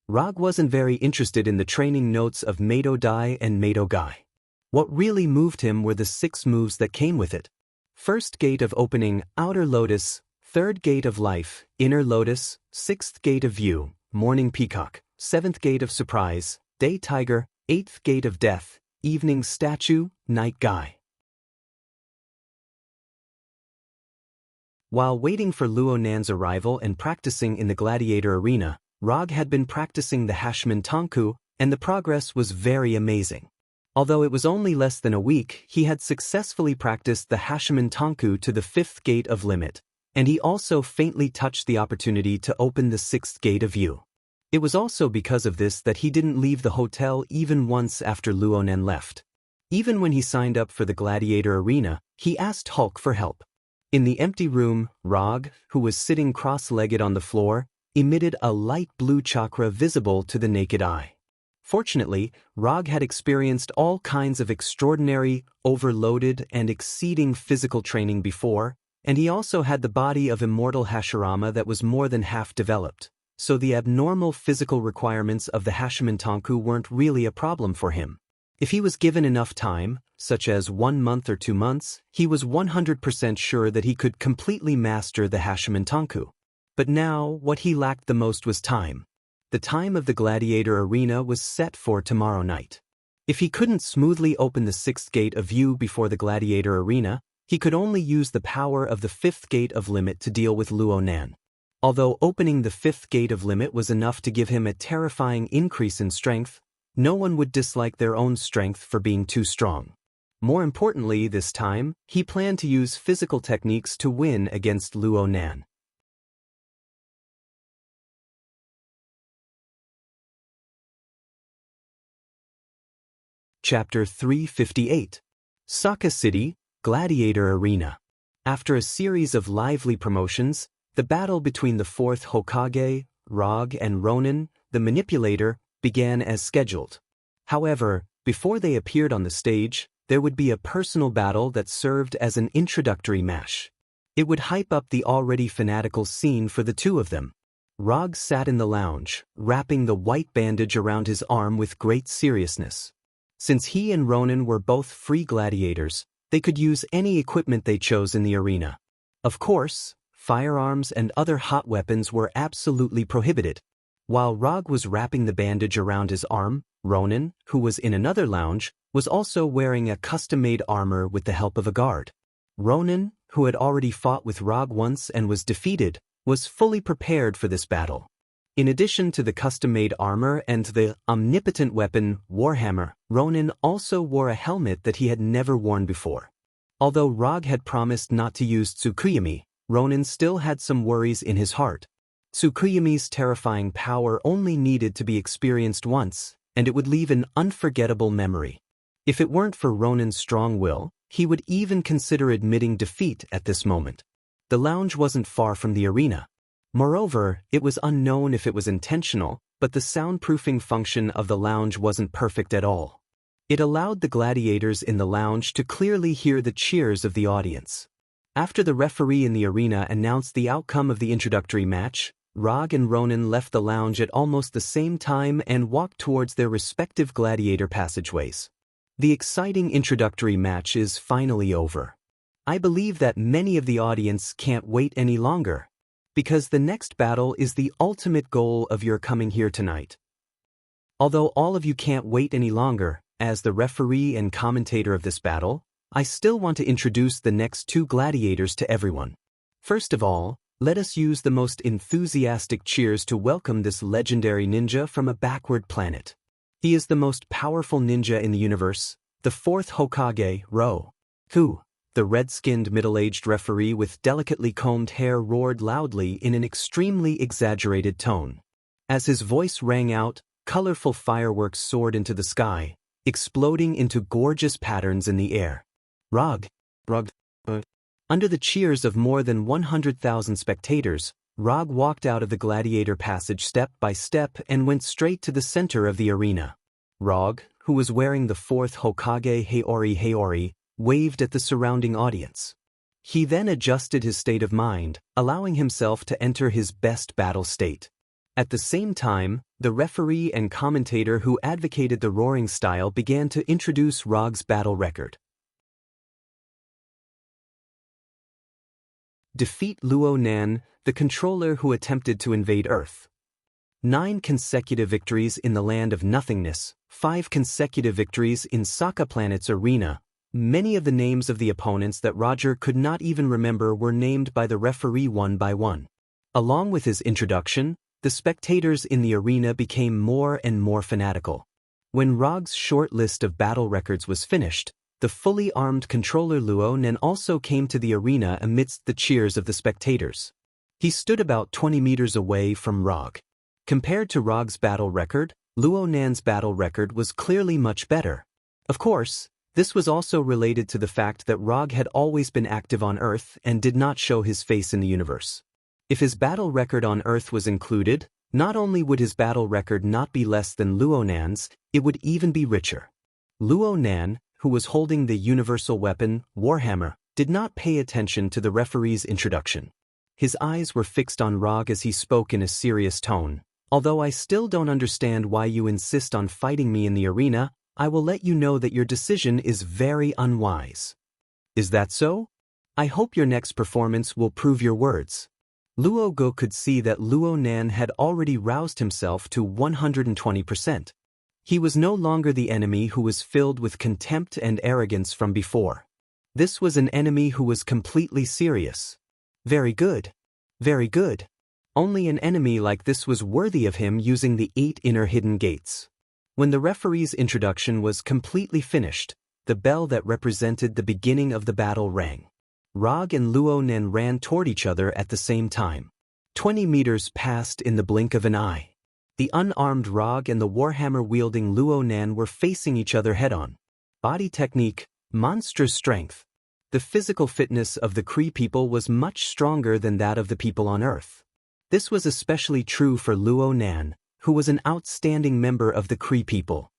Rog wasn't very interested in the training notes of Mado Dai and Mado Gai. What really moved him were the 6 moves that came with it. First gate of opening, Outer Lotus. 3rd gate of life, Inner Lotus. 6th gate of view, Morning Peacock. 7th gate of surprise, Day Tiger. 8th gate of death, Evening Statue, Night Guy. While waiting for Luo Nan's arrival and practicing in the gladiator arena, Rog had been practicing the Hashimon Tonku, and the progress was very amazing. Although it was only less than a week, he had successfully practiced the Hashimon Tonku to the 5th gate of limit, and he also faintly touched the opportunity to open the 6th gate of view. It was also because of this that he didn't leave the hotel even once after Luo Nan left. Even when he signed up for the gladiator arena, he asked Hulk for help. In the empty room, Rog, who was sitting cross-legged on the floor, emitted a light blue chakra visible to the naked eye. Fortunately, Rog had experienced all kinds of extraordinary, overloaded, and exceeding physical training before, and he also had the body of immortal Hashirama that was more than half developed, so the abnormal physical requirements of the Hashimantanku weren't really a problem for him. If he was given enough time, such as 1 month or 2 months, he was 100% sure that he could completely master the Hashimantanku. But now, what he lacked the most was time. The time of the gladiator arena was set for tomorrow night. If he couldn't smoothly open the 6th gate of view before the gladiator arena, he could only use the power of the 5th gate of limit to deal with Luo Nan. Although opening the 5th gate of limit was enough to give him a terrifying increase in strength, no one would dislike their own strength for being too strong. More importantly, this time, he planned to use physical techniques to win against Luo Nan. Chapter 358. Saka City, Gladiator Arena. After a series of lively promotions, the battle between the 4th Hokage, Rog, and Ronin, the manipulator, began as scheduled. However, before they appeared on the stage, there would be a personal battle that served as an introductory match. It would hype up the already fanatical scene for the two of them. Rog sat in the lounge, wrapping the white bandage around his arm with great seriousness. Since he and Ronin were both free gladiators, they could use any equipment they chose in the arena. Of course, firearms and other hot weapons were absolutely prohibited. While Rog was wrapping the bandage around his arm, Ronin, who was in another lounge, was also wearing a custom-made armor with the help of a guard. Ronin, who had already fought with Rog once and was defeated, was fully prepared for this battle. In addition to the custom-made armor and the omnipotent weapon, Warhammer, Ronin also wore a helmet that he had never worn before. Although Rog had promised not to use Tsukuyomi, Ronin still had some worries in his heart. Tsukuyomi's terrifying power only needed to be experienced once, and it would leave an unforgettable memory. If it weren't for Ronin's strong will, he would even consider admitting defeat at this moment. The lounge wasn't far from the arena. Moreover, it was unknown if it was intentional, but the soundproofing function of the lounge wasn't perfect at all. It allowed the gladiators in the lounge to clearly hear the cheers of the audience. After the referee in the arena announced the outcome of the introductory match, Rog and Ronin left the lounge at almost the same time and walked towards their respective gladiator passageways. The exciting introductory match is finally over. I believe that many of the audience can't wait any longer, because the next battle is the ultimate goal of your coming here tonight. Although all of you can't wait any longer, as the referee and commentator of this battle, I still want to introduce the next 2 gladiators to everyone. First of all, let us use the most enthusiastic cheers to welcome this legendary ninja from a backward planet. He is the most powerful ninja in the universe, the 4th Hokage, Ro. Who? The red-skinned middle-aged referee with delicately combed hair roared loudly in an extremely exaggerated tone. As his voice rang out, colorful fireworks soared into the sky, exploding into gorgeous patterns in the air. Rog. Under the cheers of more than 100,000 spectators, Rog walked out of the gladiator passage step by step and went straight to the center of the arena. Rog, who was wearing the 4th Hokage Heiori, waved at the surrounding audience. He then adjusted his state of mind, allowing himself to enter his best battle state. At the same time, the referee and commentator who advocated the roaring style began to introduce Rog's battle record. Defeat Luo Nan, the controller who attempted to invade Earth. 9 consecutive victories in the Land of Nothingness, 5 consecutive victories in Saka Planet's arena. Many of the names of the opponents that Roger could not even remember were named by the referee one by one. Along with his introduction, the spectators in the arena became more and more fanatical. When Rog's short list of battle records was finished, the fully armed controller Luo Nan also came to the arena amidst the cheers of the spectators. He stood about 20 meters away from Rog. Compared to Rog's battle record, Luo Nan's battle record was clearly much better. Of course, This was also related to the fact that Rog had always been active on Earth and did not show his face in the universe. If his battle record on Earth was included, not only would his battle record not be less than Luonan's, it would even be richer. Luonan, who was holding the universal weapon, Warhammer, did not pay attention to the referee's introduction. His eyes were fixed on Rog as he spoke in a serious tone. Although I still don't understand why you insist on fighting me in the arena, I will let you know that your decision is very unwise. Is that so? I hope your next performance will prove your words. Luogo could see that Luonan had already roused himself to 120%. He was no longer the enemy who was filled with contempt and arrogance from before. This was an enemy who was completely serious. Very good. Very good. Only an enemy like this was worthy of him using the 8 inner hidden gates. When the referee's introduction was completely finished, the bell that represented the beginning of the battle rang. Rog and Luonan ran toward each other at the same time. 20 meters passed in the blink of an eye. The unarmed Rog and the Warhammer-wielding Luonan were facing each other head-on. Body technique, monstrous strength. The physical fitness of the Kree people was much stronger than that of the people on Earth. This was especially true for Luonan, who was an outstanding member of the Kree people.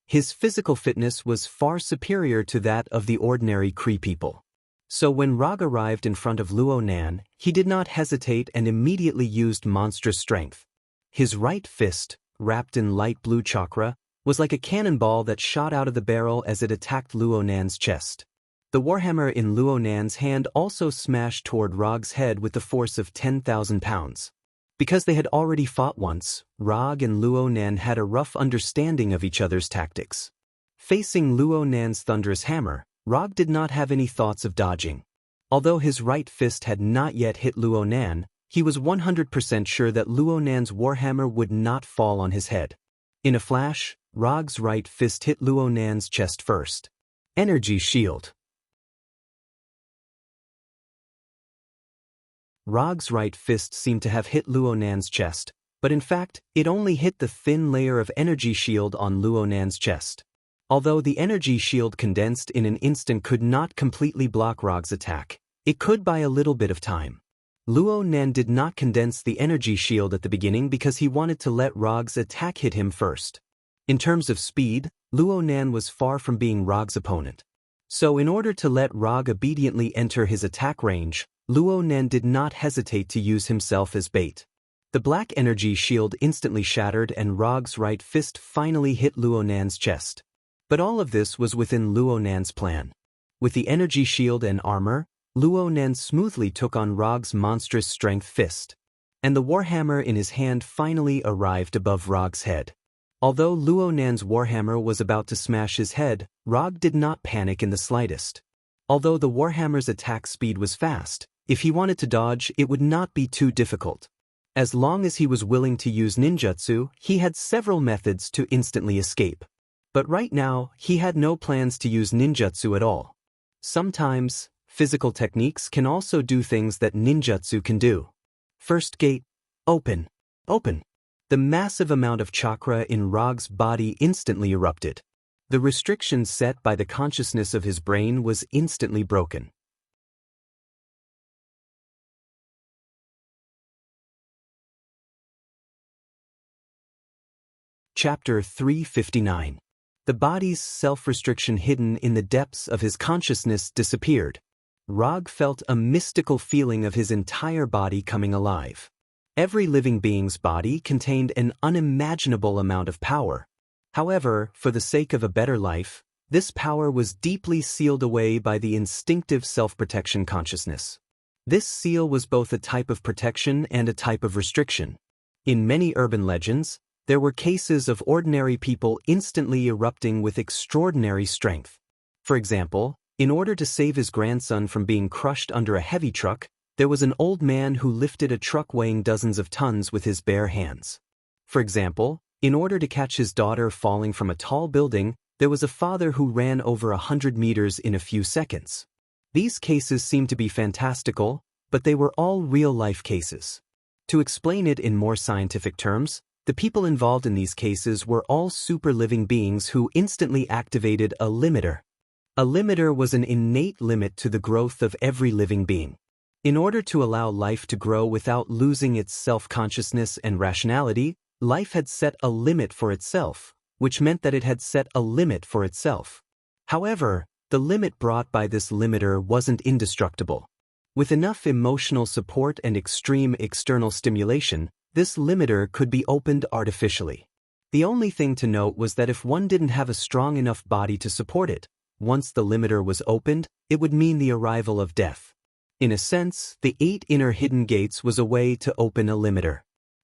His physical fitness was far superior to that of the ordinary Kree people. So when Rog arrived in front of Luonan, he did not hesitate and immediately used monstrous strength. His right fist, wrapped in light blue chakra, was like a cannonball that shot out of the barrel as it attacked Luonan's chest. The warhammer in Luonan's hand also smashed toward Rog's head with the force of 10,000 pounds. Because they had already fought once, Rog and Luonan had a rough understanding of each other's tactics. Facing Luonan's thunderous hammer, Rog did not have any thoughts of dodging. Although his right fist had not yet hit Luonan, he was 100% sure that Luonan's warhammer would not fall on his head. In a flash, Rog's right fist hit Luonan's chest first. Energy shield. Rog's right fist seemed to have hit Luonan's chest, but in fact, it only hit the thin layer of energy shield on Luonan's chest. Although the energy shield condensed in an instant could not completely block Rog's attack, it could buy a little bit of time. Luonan did not condense the energy shield at the beginning because he wanted to let Rog's attack hit him first. In terms of speed, Luonan was far from being Rog's opponent. So in order to let Rog obediently enter his attack range, Luonan did not hesitate to use himself as bait. The black energy shield instantly shattered and Rog's right fist finally hit Luonan's chest. But all of this was within Luonan's plan. With the energy shield and armor, Luonan smoothly took on Rog's monstrous strength fist. And the warhammer in his hand finally arrived above Rog's head. Although Luonan's warhammer was about to smash his head, Rog did not panic in the slightest. Although the warhammer's attack speed was fast, if he wanted to dodge, it would not be too difficult. As long as he was willing to use ninjutsu, he had several methods to instantly escape. But right now, he had no plans to use ninjutsu at all. Sometimes, physical techniques can also do things that ninjutsu can do. First gate, open. Open. The massive amount of chakra in Rog's body instantly erupted. The restriction set by the consciousness of his brain was instantly broken. Chapter 359. The body's self-restriction hidden in the depths of his consciousness disappeared. Rog felt a mystical feeling of his entire body coming alive. Every living being's body contained an unimaginable amount of power. However, for the sake of a better life, this power was deeply sealed away by the instinctive self-protection consciousness. This seal was both a type of protection and a type of restriction. In many urban legends, there were cases of ordinary people instantly erupting with extraordinary strength. For example, in order to save his grandson from being crushed under a heavy truck, there was an old man who lifted a truck weighing dozens of tons with his bare hands. For example, in order to catch his daughter falling from a tall building, there was a father who ran over 100 meters in a few seconds. These cases seem to be fantastical, but they were all real-life cases. To explain it in more scientific terms, the people involved in these cases were all super living beings who instantly activated a limiter. A limiter was an innate limit to the growth of every living being. In order to allow life to grow without losing its self-consciousness and rationality, life had set a limit for itself, which meant that it had set a limit for itself. However, the limit brought by this limiter wasn't indestructible. With enough emotional support and extreme external stimulation, this limiter could be opened artificially. The only thing to note was that if one didn't have a strong enough body to support it, once the limiter was opened, it would mean the arrival of death. In a sense, the 8 inner hidden gates was a way to open a limiter.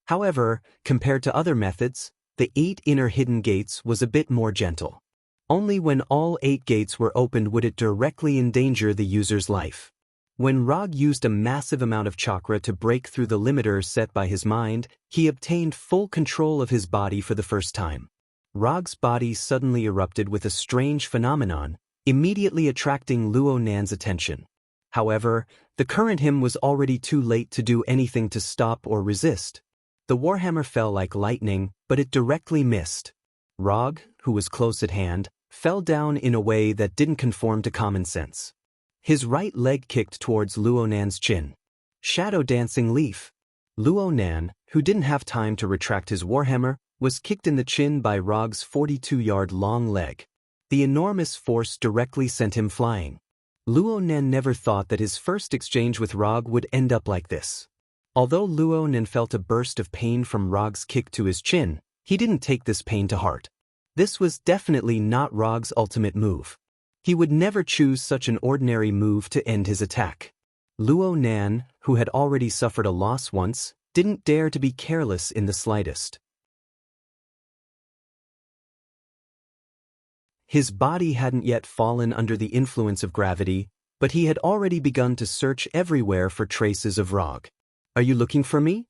However, compared to other methods, the 8 inner hidden gates was a bit more gentle. Only when all 8 gates were opened would it directly endanger the user's life. When Rog used a massive amount of chakra to break through the limiter set by his mind, he obtained full control of his body for the first time. Rog's body suddenly erupted with a strange phenomenon, immediately attracting Luo Nan's attention. However, the current him was already too late to do anything to stop or resist. The warhammer fell like lightning, but it directly missed. Rog, who was close at hand, fell down in a way that didn't conform to common sense. His right leg kicked towards Luo Nan's chin. Shadow dancing leaf. Luo Nan, who didn't have time to retract his warhammer, was kicked in the chin by Rog's 42-yard-long leg. The enormous force directly sent him flying. Luo Nan never thought that his first exchange with Rog would end up like this. Although Luo Nan felt a burst of pain from Rog's kick to his chin, he didn't take this pain to heart. This was definitely not Rog's ultimate move. He would never choose such an ordinary move to end his attack. Luo Nan, who had already suffered a loss once, didn't dare to be careless in the slightest. His body hadn't yet fallen under the influence of gravity, but he had already begun to search everywhere for traces of Rog. "Are you looking for me?"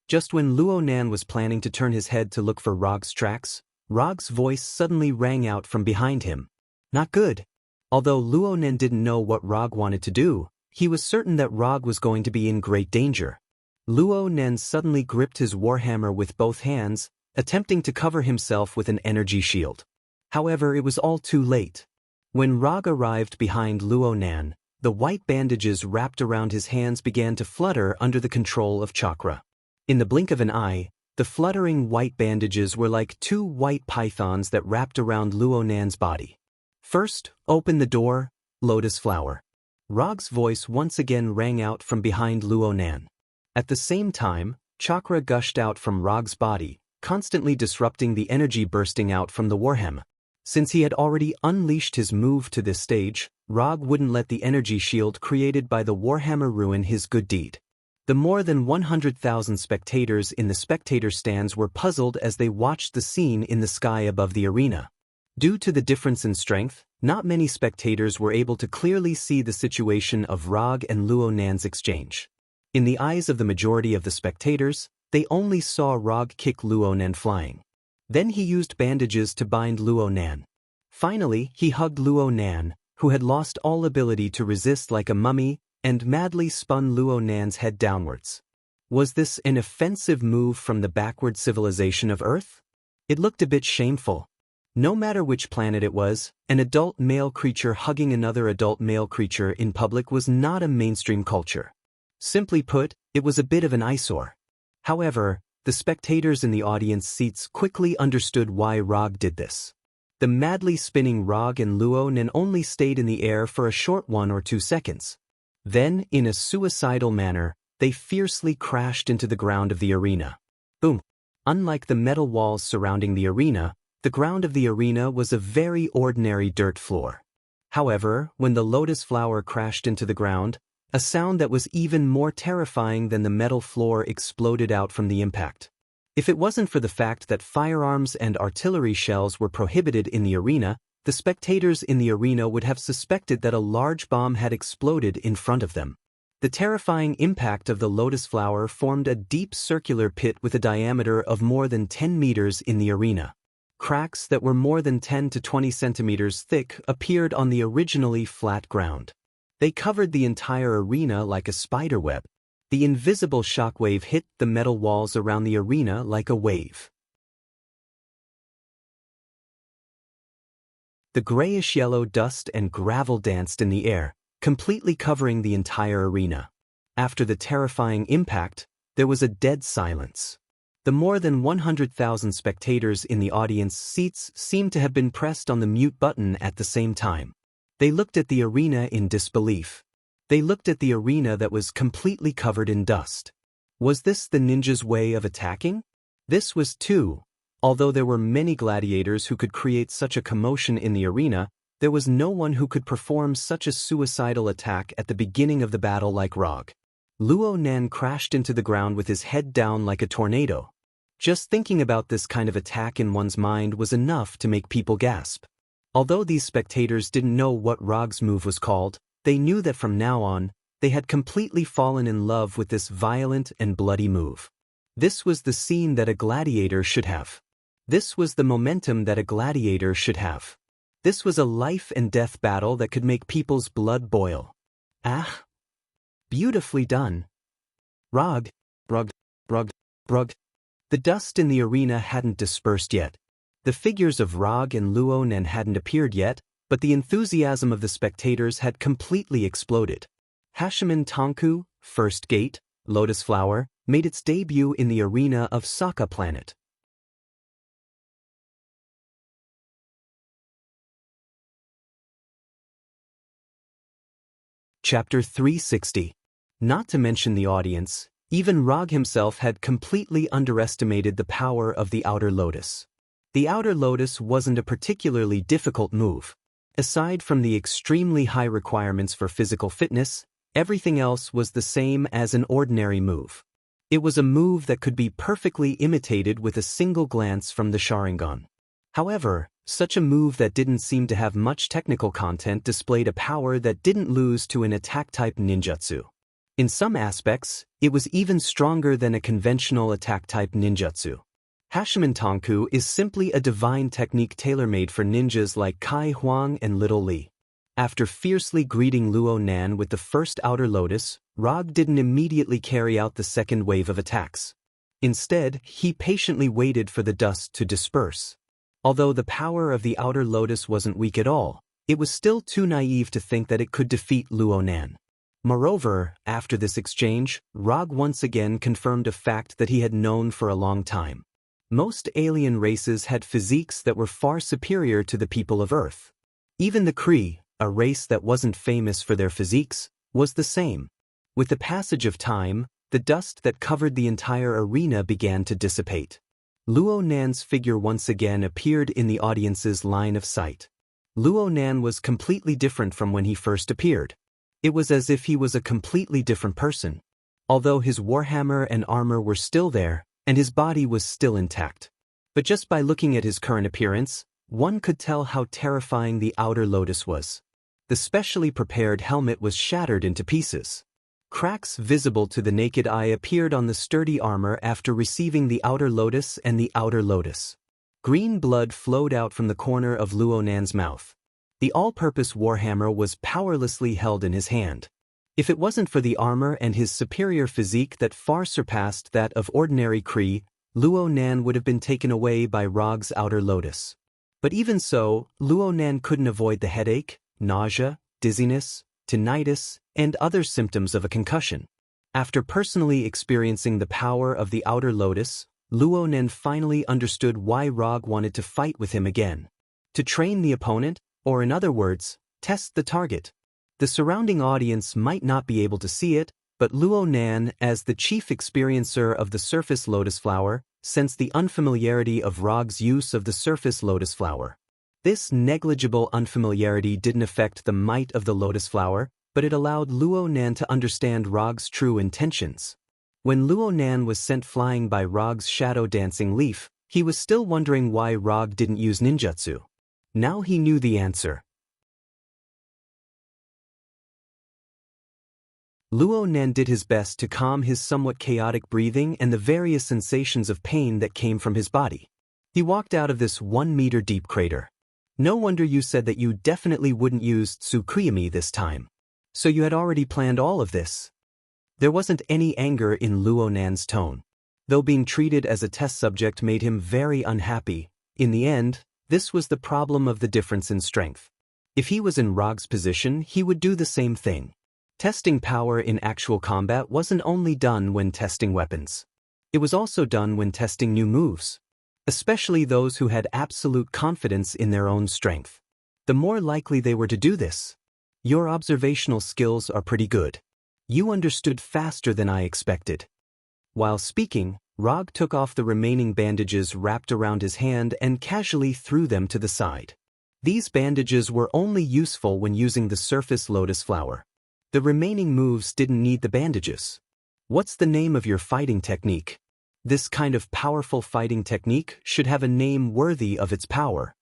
Just when Luo Nan was planning to turn his head to look for Rog's tracks, Rog's voice suddenly rang out from behind him. Not good. Although Luo Nan didn't know what Rog wanted to do, he was certain that Rog was going to be in great danger. Luo Nan suddenly gripped his warhammer with both hands, attempting to cover himself with an energy shield. However, it was all too late. When Rog arrived behind Luo Nan, the white bandages wrapped around his hands began to flutter under the control of chakra. In the blink of an eye, the fluttering white bandages were like 2 white pythons that wrapped around Luo Nan's body. "First, open the door, lotus flower." Rog's voice once again rang out from behind Luo Nan. At the same time, chakra gushed out from Rog's body, constantly disrupting the energy bursting out from the warhammer. Since he had already unleashed his move to this stage, Rog wouldn't let the energy shield created by the warhammer ruin his good deed. The more than 100,000 spectators in the spectator stands were puzzled as they watched the scene in the sky above the arena. Due to the difference in strength, not many spectators were able to clearly see the situation of Rog and Luo Nan's exchange. In the eyes of the majority of the spectators, they only saw Rog kick Luo Nan flying. Then he used bandages to bind Luo Nan. Finally, he hugged Luo Nan, who had lost all ability to resist like a mummy, and madly spun Luo Nan's head downwards. Was this an offensive move from the backward civilization of Earth? It looked a bit shameful. No matter which planet it was, an adult male creature hugging another adult male creature in public was not a mainstream culture. Simply put, it was a bit of an eyesore. However, the spectators in the audience seats quickly understood why Rog did this. The madly spinning Rog and Luo Nan only stayed in the air for a short 1 or 2 seconds. Then, in a suicidal manner, they fiercely crashed into the ground of the arena. Boom! Unlike the metal walls surrounding the arena, the ground of the arena was a very ordinary dirt floor. However, when the lotus flower crashed into the ground, a sound that was even more terrifying than the metal floor exploded out from the impact. If it wasn't for the fact that firearms and artillery shells were prohibited in the arena, the spectators in the arena would have suspected that a large bomb had exploded in front of them. The terrifying impact of the lotus flower formed a deep circular pit with a diameter of more than 10 meters in the arena. Cracks that were more than 10 to 20 centimeters thick appeared on the originally flat ground. They covered the entire arena like a spiderweb. The invisible shockwave hit the metal walls around the arena like a wave. The grayish-yellow dust and gravel danced in the air, completely covering the entire arena. After the terrifying impact, there was a dead silence. The more than 100,000 spectators in the audience seats seemed to have been pressed on the mute button at the same time. They looked at the arena in disbelief. They looked at the arena that was completely covered in dust. Was this the ninja's way of attacking? This was too. Although there were many gladiators who could create such a commotion in the arena, there was no one who could perform such a suicidal attack at the beginning of the battle like Rog. Luo Nan crashed into the ground with his head down like a tornado. Just thinking about this kind of attack in one's mind was enough to make people gasp. Although these spectators didn't know what Rog's move was called, they knew that from now on, they had completely fallen in love with this violent and bloody move. This was the scene that a gladiator should have. This was the momentum that a gladiator should have. This was a life and death battle that could make people's blood boil. Ah! Beautifully done. Rog, Rog, Rog, Rog. The dust in the arena hadn't dispersed yet. The figures of Rog and Luo Nan hadn't appeared yet, but the enthusiasm of the spectators had completely exploded. Hashiman Tonku, First Gate, Lotus Flower, made its debut in the arena of Sokka Planet. Chapter 360. Not to mention the audience, even Rog himself had completely underestimated the power of the Outer Lotus. The Outer Lotus wasn't a particularly difficult move. Aside from the extremely high requirements for physical fitness, everything else was the same as an ordinary move. It was a move that could be perfectly imitated with a single glance from the Sharingan. However, such a move that didn't seem to have much technical content displayed a power that didn't lose to an attack-type ninjutsu. In some aspects, it was even stronger than a conventional attack-type ninjutsu. Hashiman Tonku is simply a divine technique tailor-made for ninjas like Kai Huang and Little Li. After fiercely greeting Luo Nan with the first Outer Lotus, Rog didn't immediately carry out the second wave of attacks. Instead, he patiently waited for the dust to disperse. Although the power of the Outer Lotus wasn't weak at all, it was still too naive to think that it could defeat Luo Nan. Moreover, after this exchange, Rog once again confirmed a fact that he had known for a long time. Most alien races had physiques that were far superior to the people of Earth. Even the Kree, a race that wasn't famous for their physiques, was the same. With the passage of time, the dust that covered the entire arena began to dissipate. Luo Nan's figure once again appeared in the audience's line of sight. Luo Nan was completely different from when he first appeared. It was as if he was a completely different person. Although his warhammer and armor were still there, and his body was still intact. But just by looking at his current appearance, one could tell how terrifying the Outer Lotus was. The specially prepared helmet was shattered into pieces. Cracks visible to the naked eye appeared on the sturdy armor after receiving the Outer Lotus and the Outer Lotus. Green blood flowed out from the corner of Luo Nan's mouth. The all-purpose warhammer was powerlessly held in his hand. If it wasn't for the armor and his superior physique that far surpassed that of ordinary Kree, Luo Nan would have been taken away by Rog's Outer Lotus. But even so, Luo Nan couldn't avoid the headache, nausea, dizziness, tinnitus, and other symptoms of a concussion. After personally experiencing the power of the Outer Lotus, Luo Nan finally understood why Rog wanted to fight with him again. To train the opponent, or in other words, test the target. The surrounding audience might not be able to see it, but Luo Nan, as the chief experiencer of the surface lotus flower, sensed the unfamiliarity of Rog's use of the surface lotus flower. This negligible unfamiliarity didn't affect the might of the lotus flower, but it allowed Luo Nan to understand Rog's true intentions. When Luo Nan was sent flying by Rog's shadow dancing leaf, he was still wondering why Rog didn't use ninjutsu. Now he knew the answer. Luo Nan did his best to calm his somewhat chaotic breathing and the various sensations of pain that came from his body. He walked out of this 1-meter-deep crater. No wonder you said that you definitely wouldn't use Tsukuyami this time. So you had already planned all of this. There wasn't any anger in Luo Nan's tone. Though being treated as a test subject made him very unhappy, in the end, This was the problem of the difference in strength. If he was in Rog's position, he would do the same thing. Testing power in actual combat wasn't only done when testing weapons. It was also done when testing new moves, especially those who had absolute confidence in their own strength. The more likely they were to do this. Your observational skills are pretty good. You understood faster than I expected. While speaking, Rog took off the remaining bandages wrapped around his hand and casually threw them to the side. These bandages were only useful when using the surface lotus flower. The remaining moves didn't need the bandages. What's the name of your fighting technique? This kind of powerful fighting technique should have a name worthy of its power.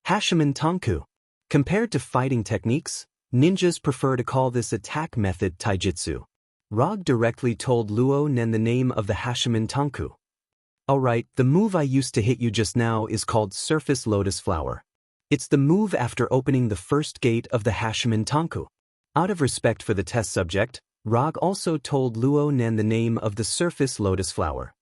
Hashimen Tanku. Compared to fighting techniques, ninjas prefer to call this attack method taijutsu. Rog directly told Luo Nen the name of the Hashimen Tanku. Alright, the move I used to hit you just now is called Surface Lotus Flower. It's the move after opening the first gate of the Hashimen Tanku. Out of respect for the test subject, Rog also told Luo Nen the name of the Surface Lotus Flower.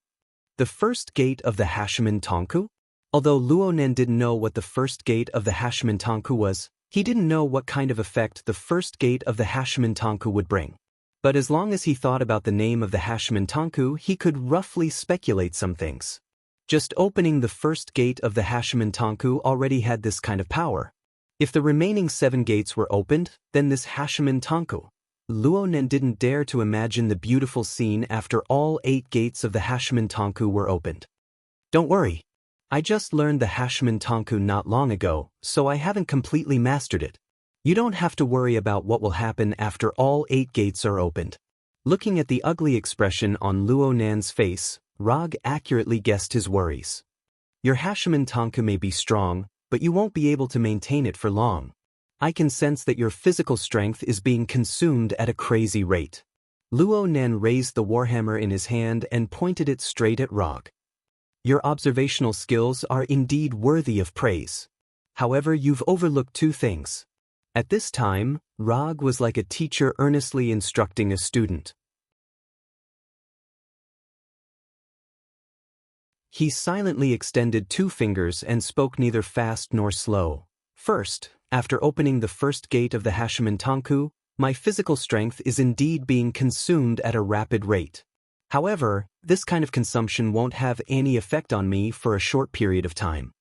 The first gate of the Hashimen Tanku? Although Luo Nen didn't know what the first gate of the Hashimen Tanku was, he didn't know what kind of effect the first gate of the Hashimen Tanku would bring. But as long as he thought about the name of the Hashimen Tanku, he could roughly speculate some things. Just opening the first gate of the Hashimen Tanku already had this kind of power. If the remaining 7 gates were opened, then this Hashimen Tanku. Luo Nen didn't dare to imagine the beautiful scene after all 8 gates of the Hashimen Tanku were opened. Don't worry. I just learned the Hashimen Tanku not long ago, so I haven't completely mastered it. You don't have to worry about what will happen after all 8 gates are opened. Looking at the ugly expression on Luo Nan's face, Rog accurately guessed his worries. Your Hashimen Tanku may be strong, but you won't be able to maintain it for long. I can sense that your physical strength is being consumed at a crazy rate. Luo Nen raised the warhammer in his hand and pointed it straight at Rog. Your observational skills are indeed worthy of praise. However, you've overlooked 2 things. At this time, Rog was like a teacher earnestly instructing a student. He silently extended 2 fingers and spoke neither fast nor slow. First, after opening the first gate of the Hashimen Tanku, my physical strength is indeed being consumed at a rapid rate. However, this kind of consumption won't have any effect on me for a short period of time.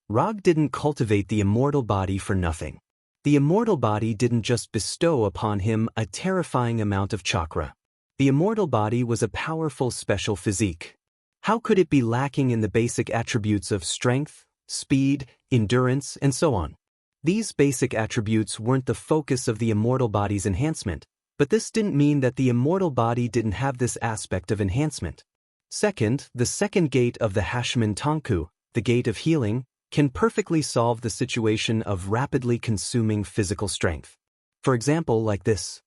Rog didn't cultivate the immortal body for nothing. The immortal body didn't just bestow upon him a terrifying amount of chakra. The immortal body was a powerful special physique. How could it be lacking in the basic attributes of strength, speed, endurance, and so on? These basic attributes weren't the focus of the immortal body's enhancement, but this didn't mean that the immortal body didn't have this aspect of enhancement. Second, the second gate of the Hashimen Tanku, the gate of healing, can perfectly solve the situation of rapidly consuming physical strength. For example, like this.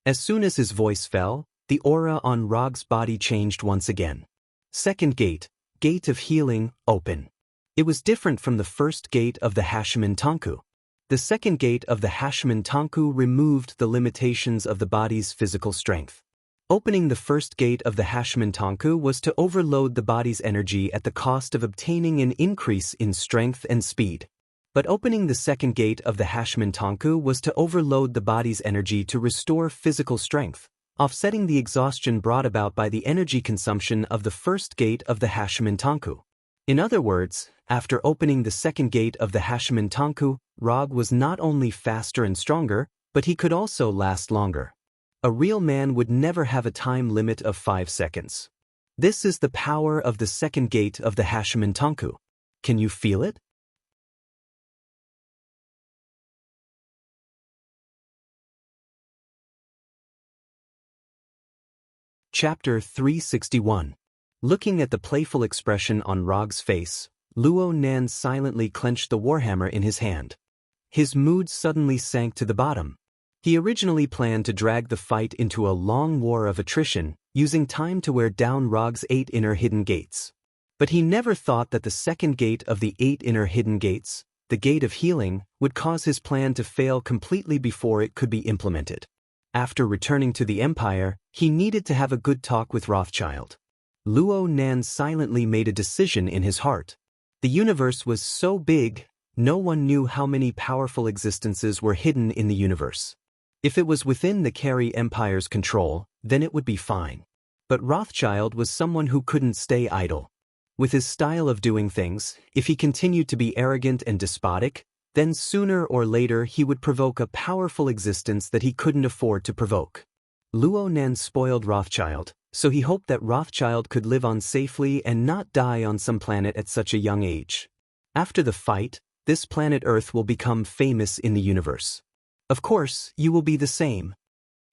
As soon as his voice fell, the aura on Rog's body changed once again. Second gate, gate of healing, open. It was different from the first gate of the Hashimen Tanku. The second gate of the Hashimen Tanku removed the limitations of the body's physical strength. Opening the first gate of the Hashimen Tanku was to overload the body's energy at the cost of obtaining an increase in strength and speed. But opening the second gate of the Hashimen Tanku was to overload the body's energy to restore physical strength, offsetting the exhaustion brought about by the energy consumption of the first gate of the Hashimen Tanku. In other words, after opening the second gate of the Hashimen Tanku, Rog was not only faster and stronger, but he could also last longer. A real man would never have a time limit of 5 seconds. This is the power of the second gate of the Hashimen Tanku. Can you feel it? Chapter 361. Looking at the playful expression on Rog's face, Luo Nan silently clenched the warhammer in his hand. His mood suddenly sank to the bottom. He originally planned to drag the fight into a long war of attrition, using time to wear down Rog's 8 inner hidden gates. But he never thought that the second gate of the 8 inner hidden gates, the gate of healing, would cause his plan to fail completely before it could be implemented. After returning to the Empire, he needed to have a good talk with Rothschild. Luo Nan silently made a decision in his heart. The universe was so big, no one knew how many powerful existences were hidden in the universe. If it was within the Carey Empire's control, then it would be fine. But Rothschild was someone who couldn't stay idle. With his style of doing things, if he continued to be arrogant and despotic, then sooner or later he would provoke a powerful existence that he couldn't afford to provoke. Luo Nan spoiled Rothschild, so he hoped that Rothschild could live on safely and not die on some planet at such a young age. After the fight, this planet Earth will become famous in the universe. Of course, you will be the same.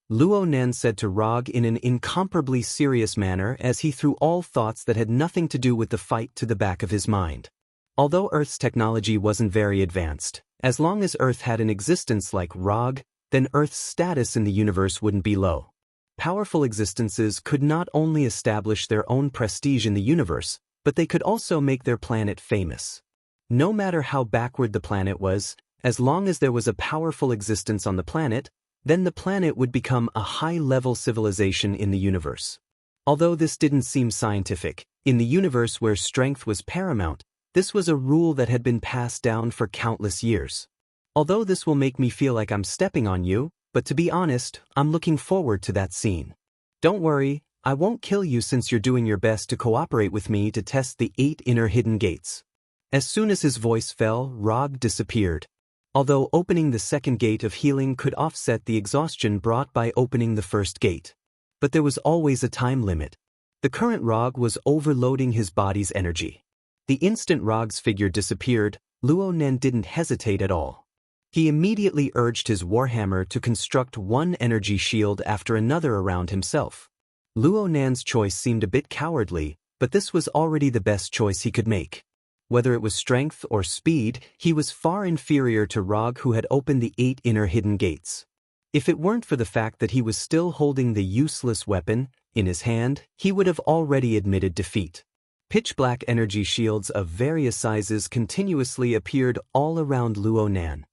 Luo Nan said to Rog in an incomparably serious manner as he threw all thoughts that had nothing to do with the fight to the back of his mind. Although Earth's technology wasn't very advanced, as long as Earth had an existence like Rog, then Earth's status in the universe wouldn't be low. Powerful existences could not only establish their own prestige in the universe, but they could also make their planet famous. No matter how backward the planet was, as long as there was a powerful existence on the planet, then the planet would become a high-level civilization in the universe. Although this didn't seem scientific, in the universe where strength was paramount, this was a rule that had been passed down for countless years. Although this will make me feel like I'm stepping on you, but to be honest, I'm looking forward to that scene. Don't worry, I won't kill you since you're doing your best to cooperate with me to test the 8 inner hidden gates. As soon as his voice fell, Rog disappeared. Although opening the second gate of healing could offset the exhaustion brought by opening the first gate. But there was always a time limit. The current Rog was overloading his body's energy. The instant Rog's figure disappeared, Luo Nan didn't hesitate at all. He immediately urged his warhammer to construct one energy shield after another around himself. Luo Nan's choice seemed a bit cowardly, but this was already the best choice he could make. Whether it was strength or speed, he was far inferior to Rog, who had opened the 8 inner hidden gates. If it weren't for the fact that he was still holding the useless weapon in his hand, he would have already admitted defeat. Pitch-black energy shields of various sizes continuously appeared all around Luo Nan.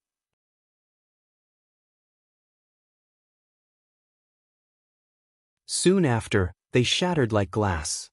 Soon after, they shattered like glass.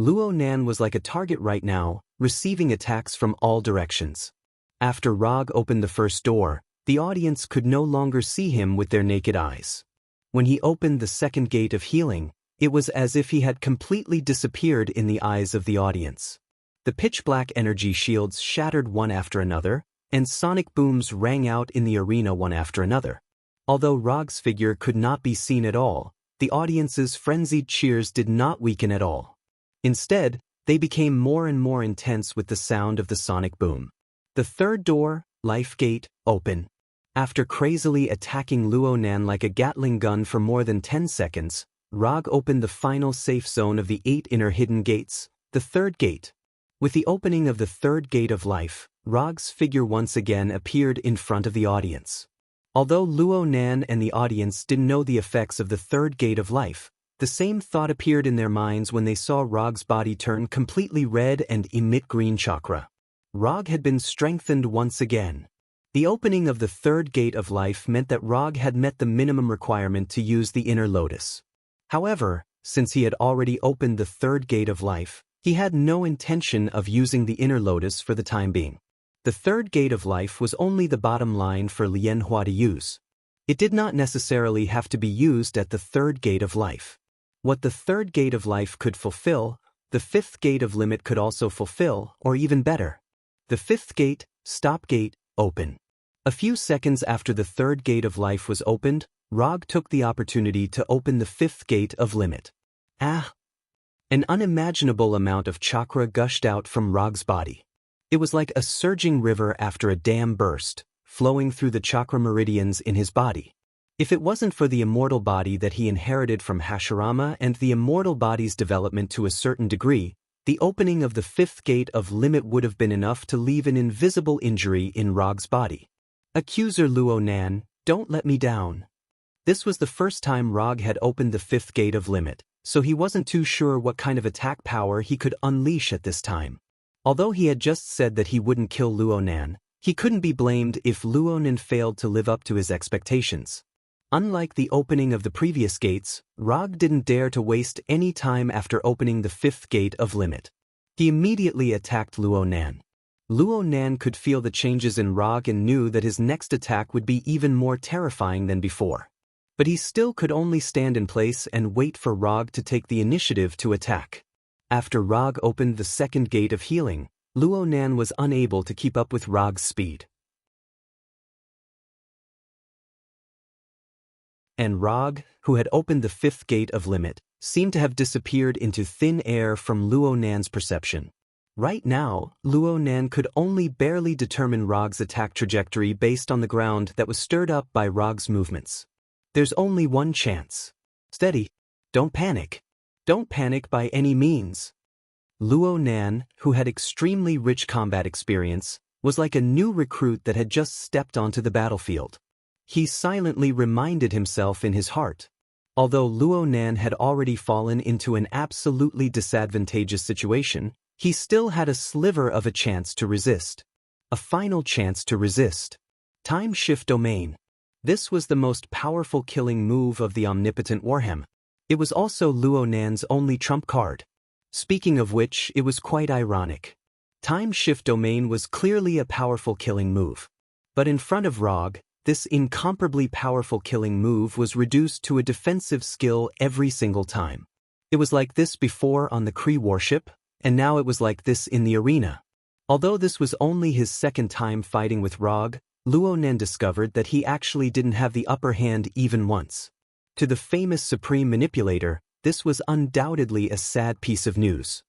Luo Nan was like a target right now, receiving attacks from all directions. After Rog opened the first door, the audience could no longer see him with their naked eyes. When he opened the second gate of healing, it was as if he had completely disappeared in the eyes of the audience. The pitch-black energy shields shattered one after another, and sonic booms rang out in the arena one after another. Although Rog's figure could not be seen at all, the audience's frenzied cheers did not weaken at all. Instead, they became more and more intense with the sound of the sonic boom. The third door, Life Gate, open. After crazily attacking Luo Nan like a Gatling gun for more than 10 seconds, Rog opened the final safe zone of the 8 inner hidden gates, the third gate. With the opening of the third gate of life, Rog's figure once again appeared in front of the audience. Although Luo Nan and the audience didn't know the effects of the third gate of life, the same thought appeared in their minds when they saw Rog's body turn completely red and emit green chakra. Rog had been strengthened once again. The opening of the third gate of life meant that Rog had met the minimum requirement to use the inner lotus. However, since he had already opened the third gate of life, he had no intention of using the inner lotus for the time being. The third gate of life was only the bottom line for Lian Hua to use. It did not necessarily have to be used at the third gate of life. What the third gate of life could fulfill, the fifth gate of limit could also fulfill, or even better. The fifth gate, stop gate, open. A few seconds after the third gate of life was opened, Rog took the opportunity to open the fifth gate of limit. An unimaginable amount of chakra gushed out from Rog's body. It was like a surging river after a dam burst, flowing through the chakra meridians in his body. If it wasn't for the immortal body that he inherited from Hashirama and the immortal body's development to a certain degree, the opening of the fifth gate of limit would have been enough to leave an invisible injury in Rog's body. Accuser Luo Nan, don't let me down. This was the first time Rog had opened the fifth gate of limit, so he wasn't too sure what kind of attack power he could unleash at this time. Although he had just said that he wouldn't kill Luo Nan, he couldn't be blamed if Luo Nan failed to live up to his expectations. Unlike the opening of the previous gates, Rog didn't dare to waste any time after opening the fifth gate of limit. He immediately attacked Luo Nan. Luo Nan could feel the changes in Rog and knew that his next attack would be even more terrifying than before. But he still could only stand in place and wait for Rog to take the initiative to attack. After Rog opened the second gate of healing, Luo Nan was unable to keep up with Rog's speed. And Rog, who had opened the fifth gate of limit, seemed to have disappeared into thin air from Luo Nan's perception. Right now, Luo Nan could only barely determine Rog's attack trajectory based on the ground that was stirred up by Rog's movements. There's only one chance. Steady. Don't panic. Don't panic by any means. Luo Nan, who had extremely rich combat experience, was like a new recruit that had just stepped onto the battlefield. He silently reminded himself in his heart. Although Luo Nan had already fallen into an absolutely disadvantageous situation, he still had a sliver of a chance to resist. A final chance to resist. Time Shift Domain. This was the most powerful killing move of the omnipotent Warhammer. It was also Luo Nan's only trump card. Speaking of which, it was quite ironic. Time Shift Domain was clearly a powerful killing move. But in front of Rog, this incomparably powerful killing move was reduced to a defensive skill every single time. It was like this before on the Kree warship, and now it was like this in the arena. Although this was only his second time fighting with Rog, Luo Nan discovered that he actually didn't have the upper hand even once. To the famous Supreme Manipulator, this was undoubtedly a sad piece of news.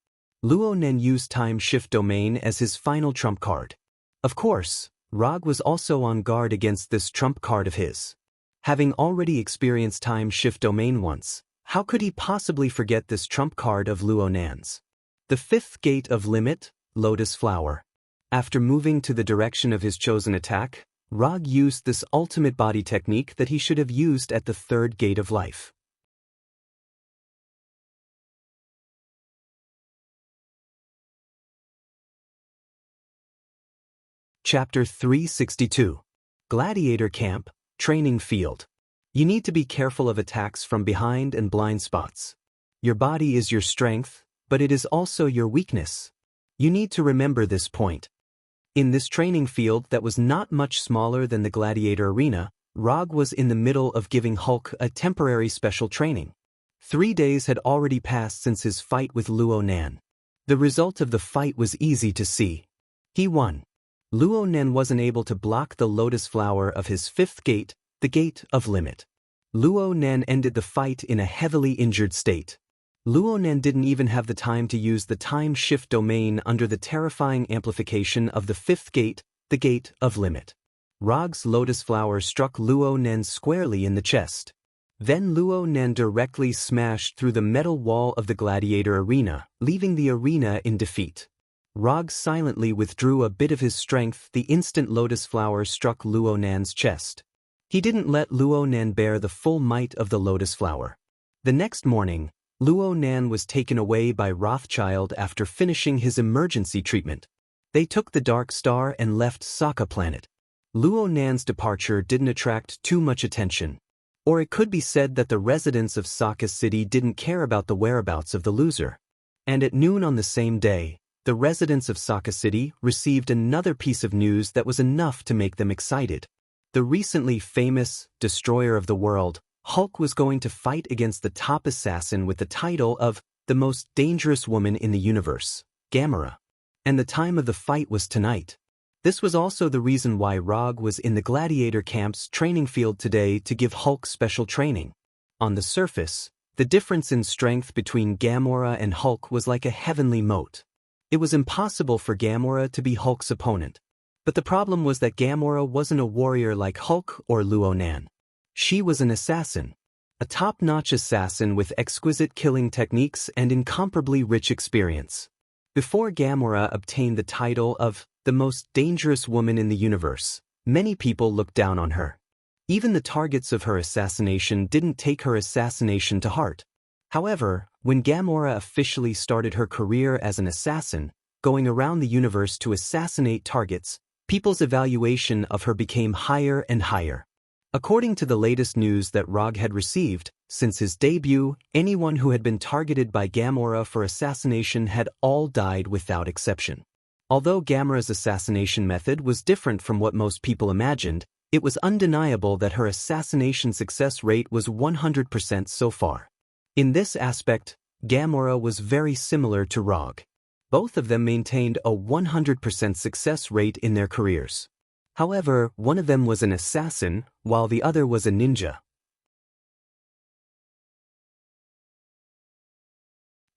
Luo Nan used Time Shift Domain as his final trump card. Of course, Rog was also on guard against this trump card of his. Having already experienced Time Shift Domain once, how could he possibly forget this trump card of Luo Nan's? The fifth gate of limit, Lotus Flower. After moving to the direction of his chosen attack, Rog used this ultimate body technique that he should have used at the third gate of life. Chapter 362. Gladiator Camp, Training Field. You need to be careful of attacks from behind and blind spots. Your body is your strength, but it is also your weakness. You need to remember this point. In this training field that was not much smaller than the Gladiator Arena, Rog was in the middle of giving Hulk a temporary special training. 3 days had already passed since his fight with Luo Nan. The result of the fight was easy to see. He won. Luo Nan wasn't able to block the Lotus Flower of his fifth gate, the Gate of Limit. Luo Nan ended the fight in a heavily injured state. Luo Nan didn't even have the time to use the Time Shift Domain under the terrifying amplification of the fifth gate, the Gate of Limit. Rog's Lotus Flower struck Luo Nan squarely in the chest. Then Luo Nan directly smashed through the metal wall of the Gladiator Arena, leaving the arena in defeat. Rog silently withdrew a bit of his strength the instant Lotus Flower struck Luo Nan's chest. He didn't let Luo Nan bear the full might of the Lotus Flower. The next morning, Luo Nan was taken away by Rothschild after finishing his emergency treatment. They took the Dark Star and left Sokka Planet. Luo Nan's departure didn't attract too much attention. Or it could be said that the residents of Sokka City didn't care about the whereabouts of the loser. And at noon on the same day, the residents of Sokka City received another piece of news that was enough to make them excited. The recently famous Destroyer of the World, Hulk, was going to fight against the top assassin with the title of the most dangerous woman in the universe, Gamora. And the time of the fight was tonight. This was also the reason why Rog was in the Gladiator Camp's training field today to give Hulk special training. On the surface, the difference in strength between Gamora and Hulk was like a heavenly moat. It was impossible for Gamora to be Hulk's opponent. But the problem was that Gamora wasn't a warrior like Hulk or Luo Nan. She was an assassin. A top-notch assassin with exquisite killing techniques and incomparably rich experience. Before Gamora obtained the title of the most dangerous woman in the universe, many people looked down on her. Even the targets of her assassination didn't take her assassination to heart. However, when Gamora officially started her career as an assassin, going around the universe to assassinate targets, people's evaluation of her became higher and higher. According to the latest news that Rog had received, since his debut, anyone who had been targeted by Gamora for assassination had all died without exception. Although Gamera's assassination method was different from what most people imagined, it was undeniable that her assassination success rate was 100% so far. In this aspect, Gamera was very similar to Rogue. Both of them maintained a 100% success rate in their careers. However, one of them was an assassin, while the other was a ninja.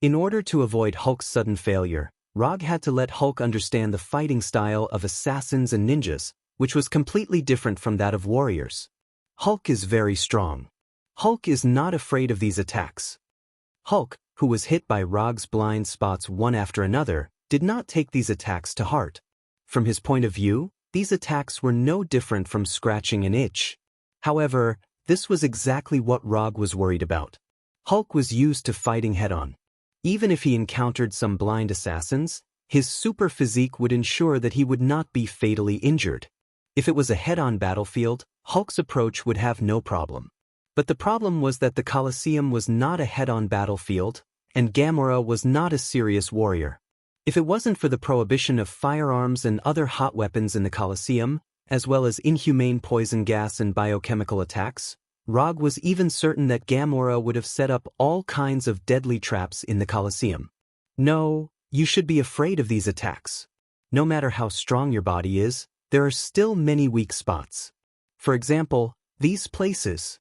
In order to avoid Hulk's sudden failure, Rogue had to let Hulk understand the fighting style of assassins and ninjas, which was completely different from that of warriors. Hulk is very strong. Hulk is not afraid of these attacks. Hulk, who was hit by Rogue's blind spots one after another, did not take these attacks to heart. From his point of view, these attacks were no different from scratching an itch. However, this was exactly what Rogue was worried about. Hulk was used to fighting head-on. Even if he encountered some blind assassins, his super physique would ensure that he would not be fatally injured. If it was a head-on battlefield, Hulk's approach would have no problem. But the problem was that the Colosseum was not a head-on battlefield, and Gamera was not a serious warrior. If it wasn't for the prohibition of firearms and other hot weapons in the Colosseum, as well as inhumane poison gas and biochemical attacks, Rogue was even certain that Gamera would have set up all kinds of deadly traps in the Colosseum. No, you should be afraid of these attacks. No matter how strong your body is, there are still many weak spots. For example, these places.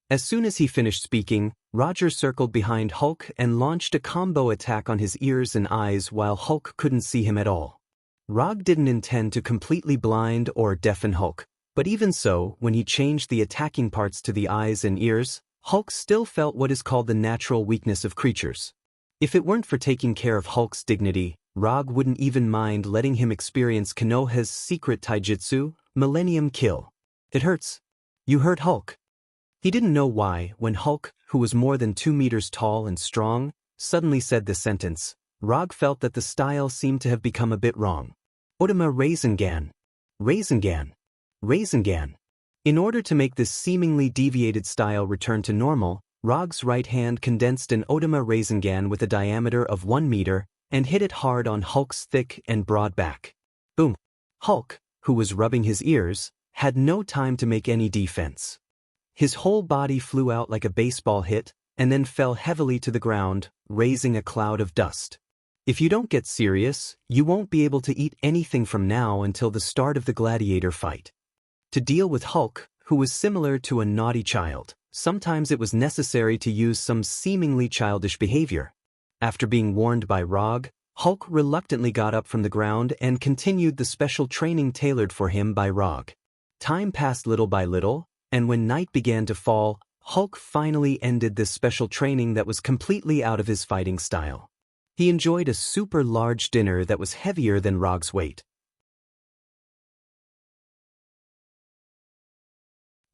As soon as he finished speaking, Roger circled behind Hulk and launched a combo attack on his ears and eyes while Hulk couldn't see him at all. Rogue didn't intend to completely blind or deafen Hulk, but even so, when he changed the attacking parts to the eyes and ears, Hulk still felt what is called the natural weakness of creatures. If it weren't for taking care of Hulk's dignity, Rogue wouldn't even mind letting him experience Konoha's secret taijutsu, Millennium Kill. It hurts. You hurt Hulk. He didn't know why, when Hulk, who was more than 2 meters tall and strong, suddenly said this sentence. Rogue felt that the style seemed to have become a bit wrong. Otama Rasengan. Rasengan. Rasengan. In order to make this seemingly deviated style return to normal, Rogue's right hand condensed an Otama Rasengan with a diameter of 1 meter and hit it hard on Hulk's thick and broad back. Boom. Hulk, who was rubbing his ears, had no time to make any defense. His whole body flew out like a baseball hit and then fell heavily to the ground, raising a cloud of dust. If you don't get serious, you won't be able to eat anything from now until the start of the gladiator fight. To deal with Hulk, who was similar to a naughty child, sometimes it was necessary to use some seemingly childish behavior. After being warned by Rogue, Hulk reluctantly got up from the ground and continued the special training tailored for him by Rogue. Time passed little by little, and when night began to fall, Hulk finally ended this special training that was completely out of his fighting style. He enjoyed a super large dinner that was heavier than Rogue's weight.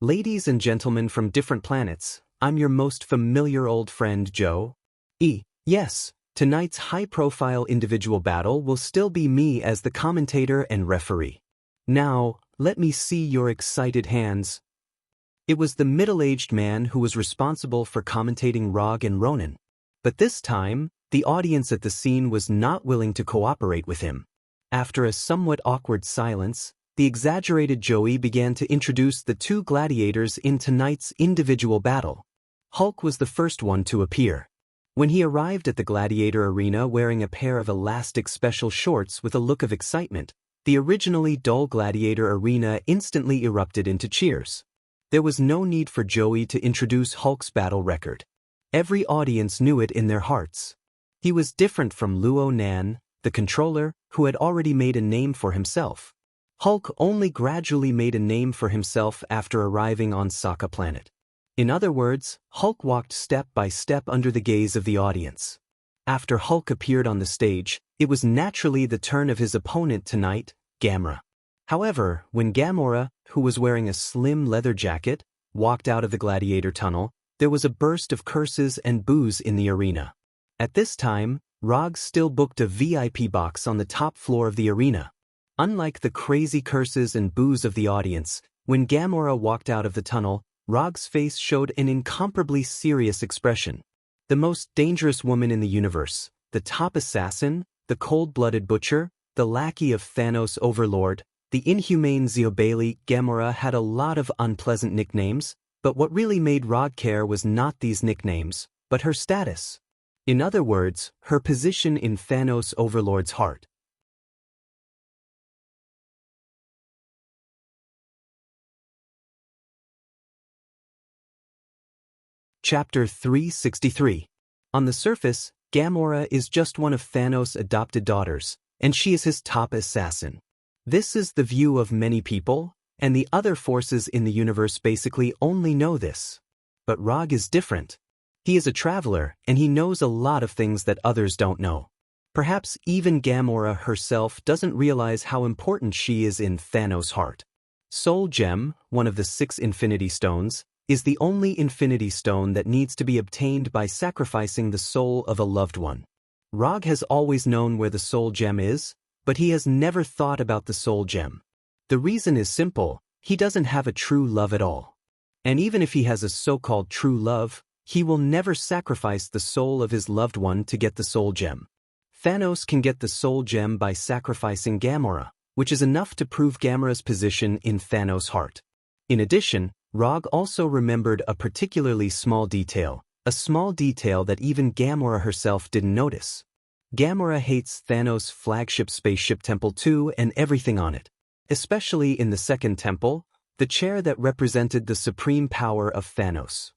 Ladies and gentlemen from different planets, I'm your most familiar old friend Joe. Yes, tonight's high-profile individual battle will still be me as the commentator and referee. Now, let me see your excited hands. It was the middle-aged man who was responsible for commentating Rogue and Ronin. But this time, the audience at the scene was not willing to cooperate with him. After a somewhat awkward silence, the exaggerated Joey began to introduce the two gladiators in tonight's individual battle. Hulk was the first one to appear. When he arrived at the gladiator arena wearing a pair of elastic special shorts with a look of excitement, the originally dull gladiator arena instantly erupted into cheers. There was no need for Joey to introduce Hulk's battle record. Every audience knew it in their hearts. He was different from Luo Nan, the controller, who had already made a name for himself. Hulk only gradually made a name for himself after arriving on Sokka Planet. In other words, Hulk walked step by step under the gaze of the audience. After Hulk appeared on the stage, it was naturally the turn of his opponent tonight, Gamera. However, when Gamera, who was wearing a slim leather jacket, walked out of the gladiator tunnel, there was a burst of curses and boos in the arena. At this time, Rogue still booked a VIP box on the top floor of the arena. Unlike the crazy curses and boos of the audience, when Gamera walked out of the tunnel, Rogue's face showed an incomparably serious expression. The most dangerous woman in the universe, the top assassin, the cold-blooded butcher, the lackey of Thanos' overlord, the inhumane Zeobali. Gamora had a lot of unpleasant nicknames, but what really made Rog care was not these nicknames, but her status. In other words, her position in Thanos' overlord's heart. Chapter 363. On the surface, Gamora is just one of Thanos' adopted daughters, and she is his top assassin. This is the view of many people, and the other forces in the universe basically only know this. But Rog is different. He is a traveler, and he knows a lot of things that others don't know. Perhaps even Gamora herself doesn't realize how important she is in Thanos' heart. Soul Gem, one of the 6 Infinity Stones, is the only Infinity Stone that needs to be obtained by sacrificing the soul of a loved one. Rog has always known where the Soul Gem is, but he has never thought about the Soul Gem. The reason is simple: he doesn't have a true love at all. And even if he has a so-called true love, he will never sacrifice the soul of his loved one to get the Soul Gem. Thanos can get the Soul Gem by sacrificing Gamora, which is enough to prove Gamora's position in Thanos' heart. In addition, Rog also remembered a particularly small detail, a small detail that even Gamora herself didn't notice. Gamora hates Thanos' flagship spaceship Temple 2 and everything on it. Especially in the second temple, the chair that represented the supreme power of Thanos.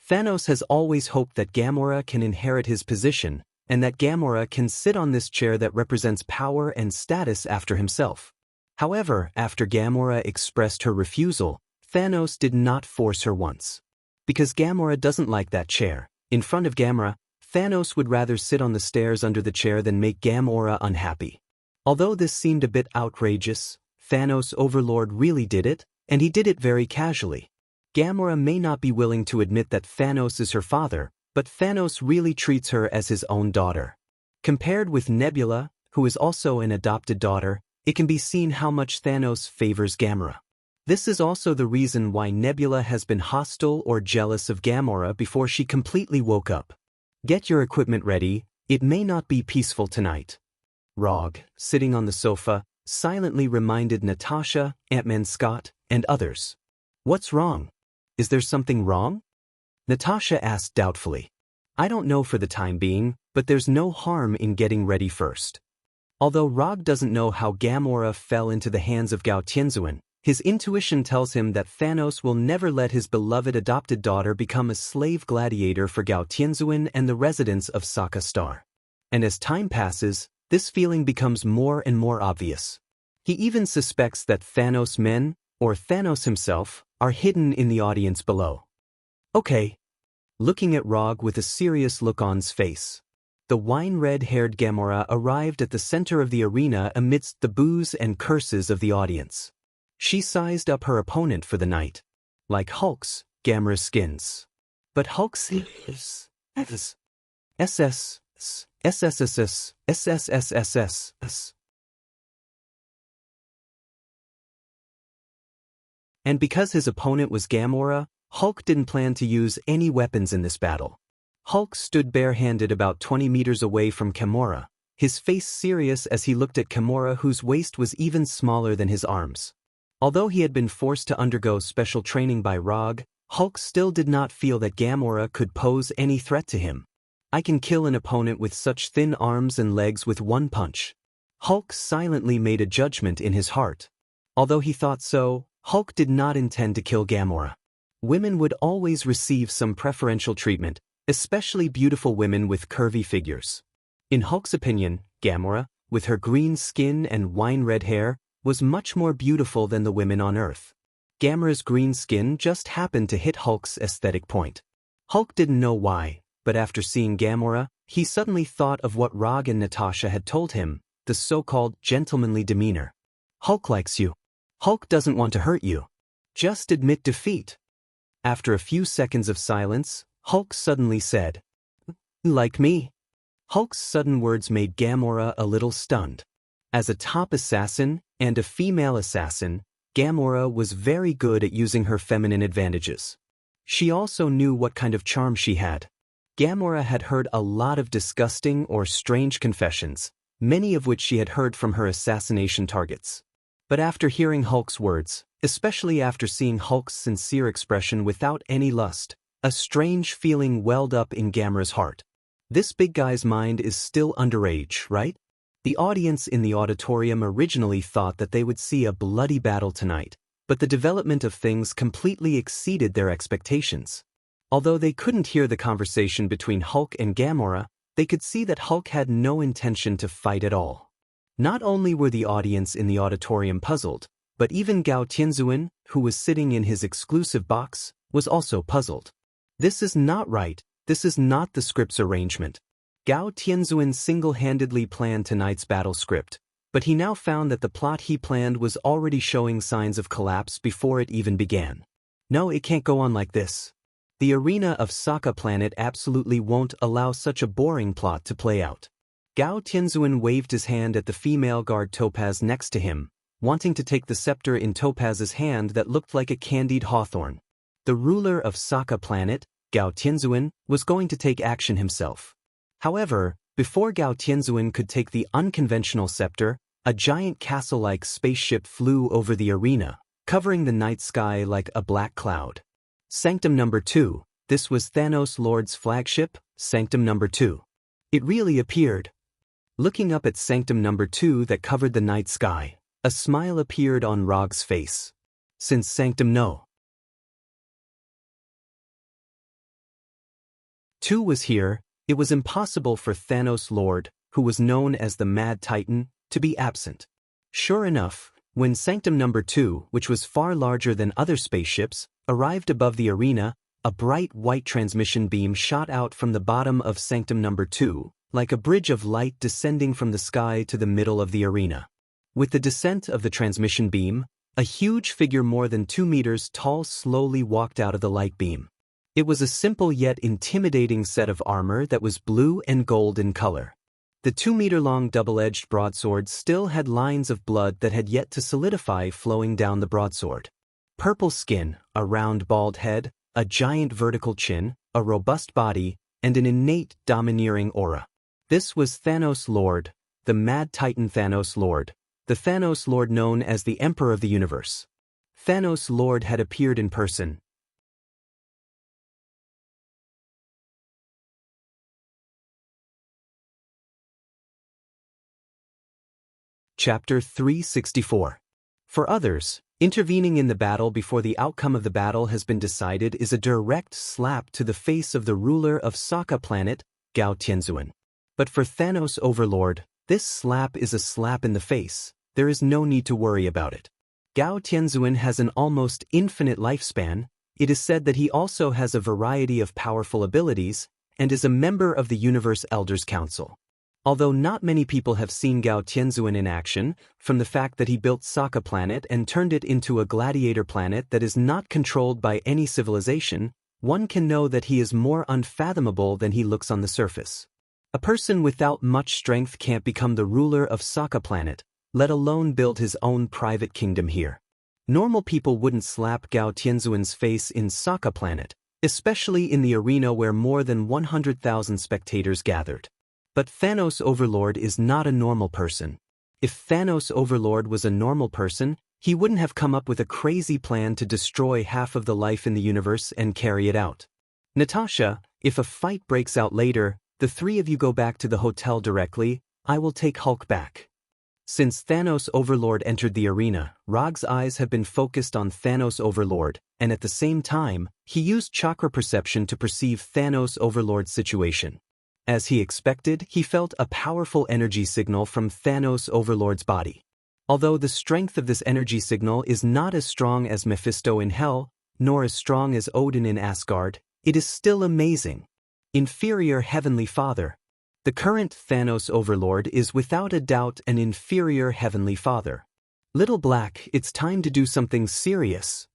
Thanos has always hoped that Gamora can inherit his position, and that Gamora can sit on this chair that represents power and status after himself. However, after Gamora expressed her refusal, Thanos did not force her once. Because Gamora doesn't like that chair, in front of Gamora, Thanos would rather sit on the stairs under the chair than make Gamora unhappy. Although this seemed a bit outrageous, Thanos' overlord really did it, and he did it very casually. Gamora may not be willing to admit that Thanos is her father, but Thanos really treats her as his own daughter. Compared with Nebula, who is also an adopted daughter, it can be seen how much Thanos favors Gamora. This is also the reason why Nebula has been hostile or jealous of Gamora before she completely woke up. Get your equipment ready, it may not be peaceful tonight. Rog, sitting on the sofa, silently reminded Natasha, Ant-Man Scott, and others. What's wrong? Is there something wrong? Natasha asked doubtfully. I don't know for the time being, but there's no harm in getting ready first. Although Rog doesn't know how Gamora fell into the hands of Gao Tianzuan, his intuition tells him that Thanos will never let his beloved adopted daughter become a slave gladiator for Gao Tianzuan and the residents of Sokka Star. And as time passes, this feeling becomes more and more obvious. He even suspects that Thanos' men, or Thanos himself, are hidden in the audience below. Okay. Looking at Rog with a serious look on's face. The wine-red-haired Gamora arrived at the center of the arena amidst the boos and curses of the audience. She sized up her opponent for the night. Like Hulk's, Gamora skins. But Hulk's is SSSSSSSSSS. And because his opponent was Gamora, Hulk didn't plan to use any weapons in this battle. Hulk stood barehanded about 20 meters away from Gamora, his face serious as he looked at Gamora, whose waist was even smaller than his arms. Although he had been forced to undergo special training by Rog, Hulk still did not feel that Gamora could pose any threat to him. I can kill an opponent with such thin arms and legs with one punch. Hulk silently made a judgment in his heart. Although he thought so, Hulk did not intend to kill Gamora. Women would always receive some preferential treatment, especially beautiful women with curvy figures. In Hulk's opinion, Gamora, with her green skin and wine-red hair, was much more beautiful than the women on Earth. Gamora's green skin just happened to hit Hulk's aesthetic point. Hulk didn't know why, but after seeing Gamora, he suddenly thought of what Rog and Natasha had told him, the so-called gentlemanly demeanor. Hulk likes you. Hulk doesn't want to hurt you. Just admit defeat. After a few seconds of silence, Hulk suddenly said, Like me? Hulk's sudden words made Gamora a little stunned. As a top assassin, and a female assassin, Gamora was very good at using her feminine advantages. She also knew what kind of charm she had. Gamora had heard a lot of disgusting or strange confessions, many of which she had heard from her assassination targets. But after hearing Hulk's words, especially after seeing Hulk's sincere expression without any lust, a strange feeling welled up in Gamera's heart. This big guy's mind is still underage, right? The audience in the auditorium originally thought that they would see a bloody battle tonight, but the development of things completely exceeded their expectations. Although they couldn't hear the conversation between Hulk and Gamera, they could see that Hulk had no intention to fight at all. Not only were the audience in the auditorium puzzled, but even Gao Tianzuan, who was sitting in his exclusive box, was also puzzled. This is not right, this is not the script's arrangement. Gao Tianzuan single-handedly planned tonight's battle script, but he now found that the plot he planned was already showing signs of collapse before it even began. No, it can't go on like this. The arena of Sokka Planet absolutely won't allow such a boring plot to play out. Gao Tianzuan waved his hand at the female guard Topaz next to him, wanting to take the scepter in Topaz's hand that looked like a candied hawthorn. The ruler of Sokka Planet, Gao Tianzuan, was going to take action himself. However, before Gao Tianzuan could take the unconventional scepter, a giant castle-like spaceship flew over the arena, covering the night sky like a black cloud. Sanctum number 2, this was Thanos Lord's flagship, Sanctum number 2. It really appeared. Looking up at Sanctum number 2 that covered the night sky, a smile appeared on Rog's face. Since Sanctum No. 2 was here, it was impossible for Thanos Lord, who was known as the Mad Titan, to be absent. Sure enough, when Sanctum number 2, which was far larger than other spaceships, arrived above the arena, a bright white transmission beam shot out from the bottom of Sanctum number 2, like a bridge of light descending from the sky to the middle of the arena. With the descent of the transmission beam, a huge figure more than 2 meters tall slowly walked out of the light beam. It was a simple yet intimidating set of armor that was blue and gold in color. The 2-meter-long double-edged broadsword still had lines of blood that had yet to solidify flowing down the broadsword. Purple skin, a round bald head, a giant vertical chin, a robust body, and an innate domineering aura. This was Thanos Lord, the Mad Titan Thanos Lord, the Thanos Lord known as the Emperor of the Universe. Thanos Lord had appeared in person. Chapter 364. For others, intervening in the battle before the outcome of the battle has been decided is a direct slap to the face of the ruler of Sokka Planet, Gao Tianzuan. But for Thanos Overlord, this slap is a slap in the face. There is no need to worry about it. Gao Tianzuan has an almost infinite lifespan. It is said that he also has a variety of powerful abilities, and is a member of the Universe Elders Council. Although not many people have seen Gao Tianzuan in action, from the fact that he built Sokka Planet and turned it into a gladiator planet that is not controlled by any civilization, one can know that he is more unfathomable than he looks on the surface. A person without much strength can't become the ruler of Sokka Planet, let alone build his own private kingdom here. Normal people wouldn't slap Gao Tianzuan's face in Sokka Planet, especially in the arena where more than 100,000 spectators gathered. But Thanos Overlord is not a normal person. If Thanos Overlord was a normal person, he wouldn't have come up with a crazy plan to destroy half of the life in the universe and carry it out. Natasha, if a fight breaks out later, the three of you go back to the hotel directly, I will take Hulk back. Since Thanos Overlord entered the arena, Rog's eyes have been focused on Thanos Overlord, and at the same time, he used chakra perception to perceive Thanos Overlord's situation. As he expected, he felt a powerful energy signal from Thanos Overlord's body. Although the strength of this energy signal is not as strong as Mephisto in Hell, nor as strong as Odin in Asgard, it is still amazing. Inferior Heavenly Father. The current Thanos Overlord is without a doubt an inferior Heavenly Father. Little Black, it's time to do something serious.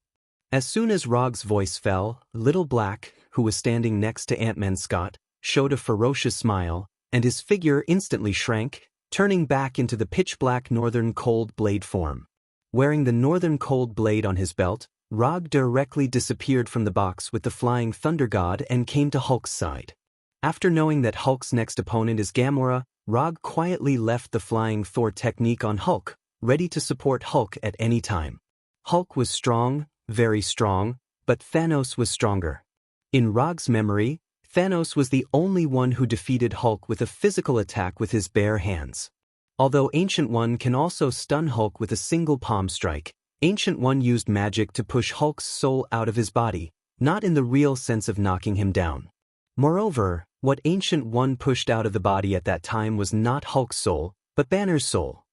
As soon as Rog's voice fell, Little Black, who was standing next to Ant-Man Scott, showed a ferocious smile, and his figure instantly shrank, turning back into the pitch-black Northern Cold Blade form. Wearing the Northern Cold Blade on his belt, Rog directly disappeared from the box with the Flying Thunder God and came to Hulk's side. After knowing that Hulk's next opponent is Gamora, Rog quietly left the flying Thor technique on Hulk, ready to support Hulk at any time. Hulk was strong, very strong, but Thanos was stronger. In Rog's memory, Thanos was the only one who defeated Hulk with a physical attack with his bare hands. Although Ancient One can also stun Hulk with a single palm strike, Ancient One used magic to push Hulk's soul out of his body, not in the real sense of knocking him down. Moreover, what Ancient One pushed out of the body at that time was not Hulk's soul, but Banner's soul.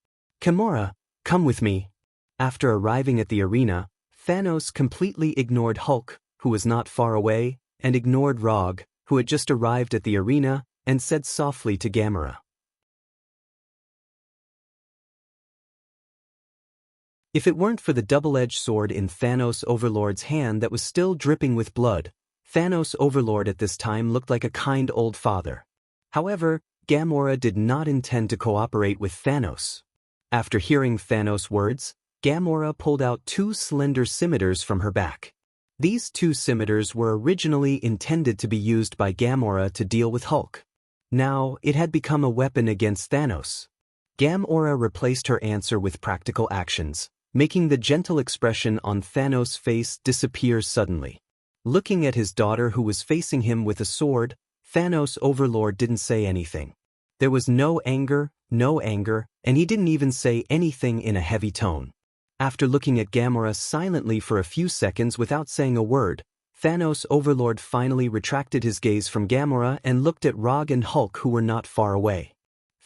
Gamora, come with me. After arriving at the arena, Thanos completely ignored Hulk, who was not far away, and ignored Rog, who had just arrived at the arena, and said softly to Gamora, "If it weren't for the double-edged sword in Thanos Overlord's hand that was still dripping with blood, Thanos Overlord at this time looked like a kind old father." However, Gamora did not intend to cooperate with Thanos. After hearing Thanos' words, Gamora pulled out 2 slender scimitars from her back. These 2 scimitars were originally intended to be used by Gamora to deal with Hulk. Now, it had become a weapon against Thanos. Gamora replaced her answer with practical actions, making the gentle expression on Thanos' face disappear suddenly. Looking at his daughter who was facing him with a sword, Thanos Overlord didn't say anything. There was no anger, and he didn't even say anything in a heavy tone. After looking at Gamora silently for a few seconds without saying a word, Thanos Overlord finally retracted his gaze from Gamora and looked at Rog and Hulk, who were not far away.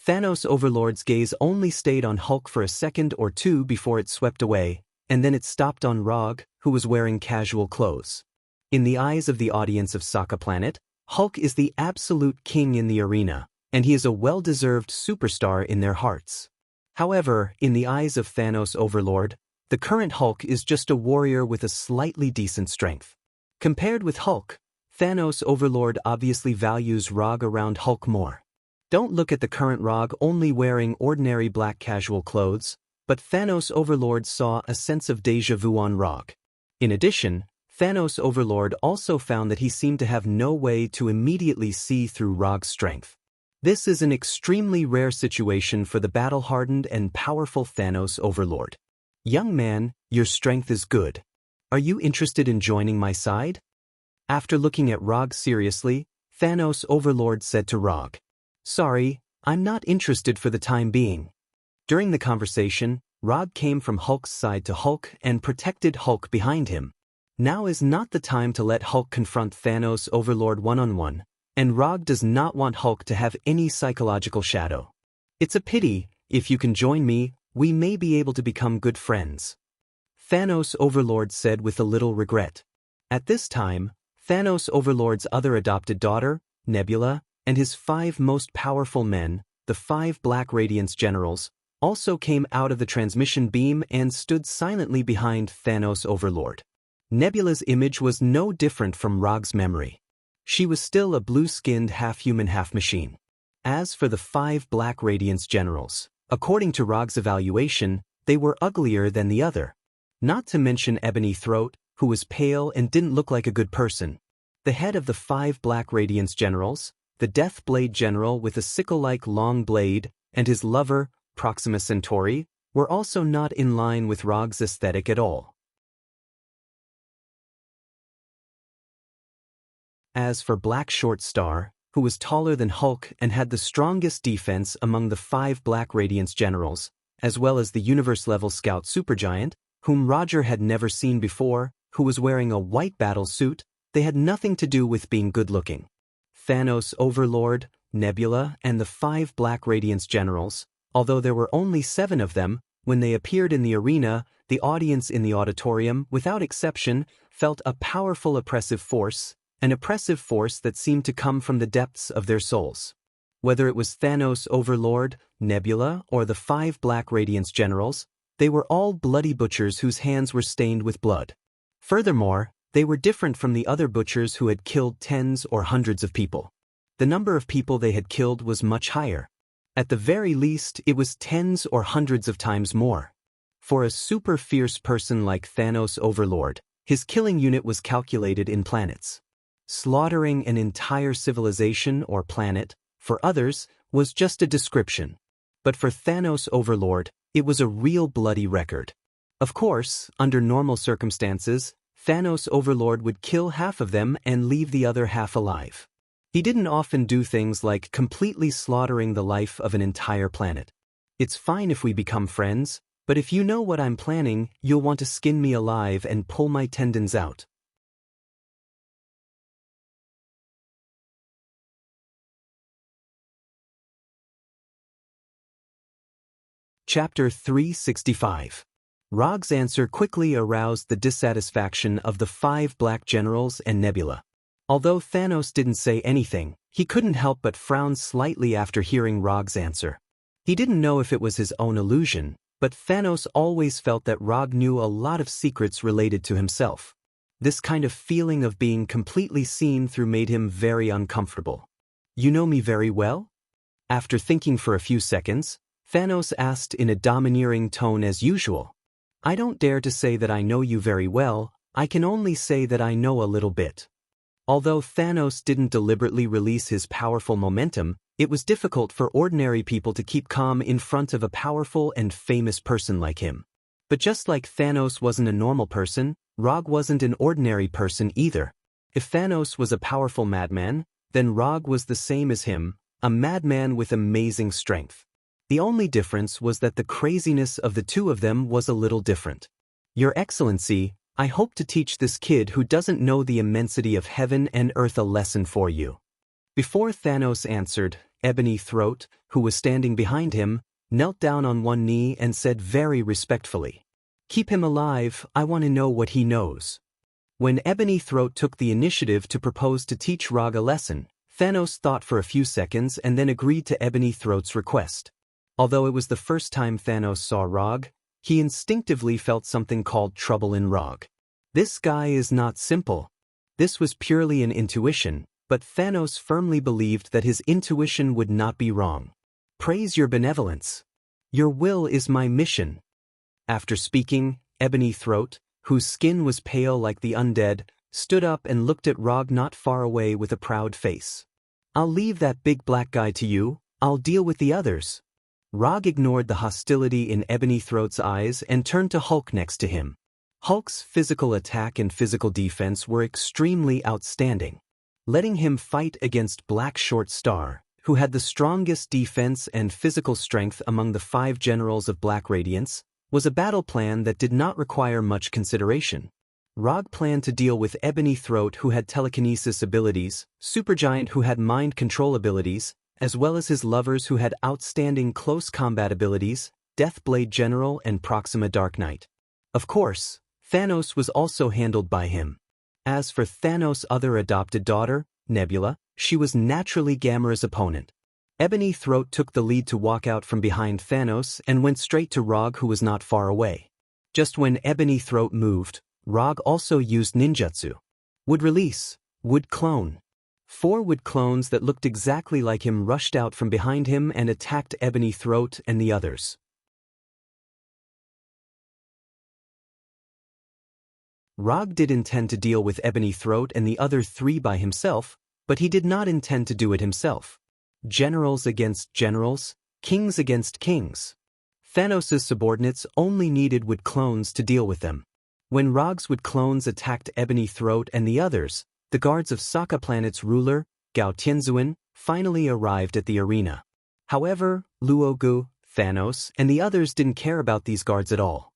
Thanos Overlord's gaze only stayed on Hulk for a second or two before it swept away, and then it stopped on Rog, who was wearing casual clothes. In the eyes of the audience of Sokka Planet, Hulk is the absolute king in the arena, and he is a well-deserved superstar in their hearts. However, in the eyes of Thanos Overlord, the current Hulk is just a warrior with a slightly decent strength. Compared with Hulk, Thanos Overlord obviously values Rog around Hulk more. Don't look at the current Rog only wearing ordinary black casual clothes, but Thanos Overlord saw a sense of déjà vu on Rog. In addition, Thanos Overlord also found that he seemed to have no way to immediately see through Rog's strength. This is an extremely rare situation for the battle-hardened and powerful Thanos Overlord. Young man, your strength is good. Are you interested in joining my side? After looking at Rog seriously, Thanos Overlord said to Rog, "Sorry, I'm not interested for the time being." During the conversation, Rog came from Hulk's side to Hulk and protected Hulk behind him. Now is not the time to let Hulk confront Thanos Overlord one-on-one, and Rog does not want Hulk to have any psychological shadow. "It's a pity, if you can join me, we may be able to become good friends," Thanos Overlord said with a little regret. At this time, Thanos Overlord's other adopted daughter, Nebula, and his 5 most powerful men, the 5 Black Radiance generals, also came out of the transmission beam and stood silently behind Thanos Overlord. Nebula's image was no different from Rog's memory. She was still a blue-skinned half-human half-machine. As for the 5 Black Radiance generals, according to Rog's evaluation, they were uglier than the other. Not to mention Ebony Throat, who was pale and didn't look like a good person. The head of the 5 Black Radiance generals, the Death Blade General with a sickle-like long blade, and his lover, Proxima Centauri, were also not in line with Rog's aesthetic at all. As for Black Short Star, who was taller than Hulk and had the strongest defense among the 5 Black Radiance generals, as well as the universe-level scout supergiant, whom Roger had never seen before, who was wearing a white battle suit, they had nothing to do with being good-looking. Thanos Overlord, Nebula, and the 5 Black Radiance generals, although there were only 7 of them, when they appeared in the arena, the audience in the auditorium, without exception, felt a powerful oppressive force, an oppressive force that seemed to come from the depths of their souls. Whether it was Thanos Overlord, Nebula, or the 5 Black Radiance generals, they were all bloody butchers whose hands were stained with blood. Furthermore, they were different from the other butchers who had killed tens or hundreds of people. The number of people they had killed was much higher. At the very least, it was tens or hundreds of times more. For a super fierce person like Thanos Overlord, his killing unit was calculated in planets. Slaughtering an entire civilization or planet, For others, was just a description. But for Thanos Overlord, it was a real bloody record. Of course, under normal circumstances, Thanos Overlord would kill half of them and leave the other half alive. He didn't often do things like completely slaughtering the life of an entire planet. It's fine if we become friends, but if you know what I'm planning, you'll want to skin me alive and pull my tendons out. Chapter 365. Rog's answer quickly aroused the dissatisfaction of the 5 Black Generals and Nebula. Although Thanos didn't say anything, he couldn't help but frown slightly after hearing Rog's answer. He didn't know if it was his own illusion, but Thanos always felt that Rog knew a lot of secrets related to himself. This kind of feeling of being completely seen through made him very uncomfortable. "You know me very well?" After thinking for a few seconds, Thanos asked in a domineering tone as usual. "I don't dare to say that I know you very well, I can only say that I know a little bit." Although Thanos didn't deliberately release his powerful momentum, it was difficult for ordinary people to keep calm in front of a powerful and famous person like him. But just like Thanos wasn't a normal person, Rog wasn't an ordinary person either. If Thanos was a powerful madman, then Rog was the same as him, a madman with amazing strength. The only difference was that the craziness of the two of them was a little different. "Your Excellency, I hope to teach this kid who doesn't know the immensity of heaven and earth a lesson for you." Before Thanos answered, Ebony Throat, who was standing behind him, knelt down on one knee and said very respectfully, "Keep him alive, I want to know what he knows." When Ebony Throat took the initiative to propose to teach Rog a lesson, Thanos thought for a few seconds and then agreed to Ebony Throat's request. Although it was the first time Thanos saw Rog, he instinctively felt something called trouble in Rog. This guy is not simple. This was purely an intuition, but Thanos firmly believed that his intuition would not be wrong. "Praise your benevolence. Your will is my mission." After speaking, Ebony Throat, whose skin was pale like the undead, stood up and looked at Rog not far away with a proud face. "I'll leave that big black guy to you, I'll deal with the others." Rog ignored the hostility in Ebony Throat's eyes and turned to Hulk next to him. Hulk's physical attack and physical defense were extremely outstanding. Letting him fight against Black Short Star, who had the strongest defense and physical strength among the 5 generals of Black Radiance, was a battle plan that did not require much consideration. Rog planned to deal with Ebony Throat, who had telekinesis abilities, Supergiant, who had mind control abilities, as well as his lovers who had outstanding close combat abilities, Deathblade General and Proxima Dark Knight. Of course, Thanos was also handled by him. As for Thanos' other adopted daughter, Nebula, she was naturally Gamera's opponent. Ebony Throat took the lead to walk out from behind Thanos and went straight to Rog, who was not far away. Just when Ebony Throat moved, Rog also used ninjutsu. Would release, would clone. 4 wood clones that looked exactly like him rushed out from behind him and attacked Ebony Throat and the others. Rog did intend to deal with Ebony Throat and the other 3 by himself, but he did not intend to do it himself. Generals against generals, kings against kings. Thanos' subordinates only needed wood clones to deal with them. When Rog's wood clones attacked Ebony Throat and the others, the guards of Sokka Planet's ruler, Gao Tianzuan, finally arrived at the arena. However, Luogu, Thanos, and the others didn't care about these guards at all.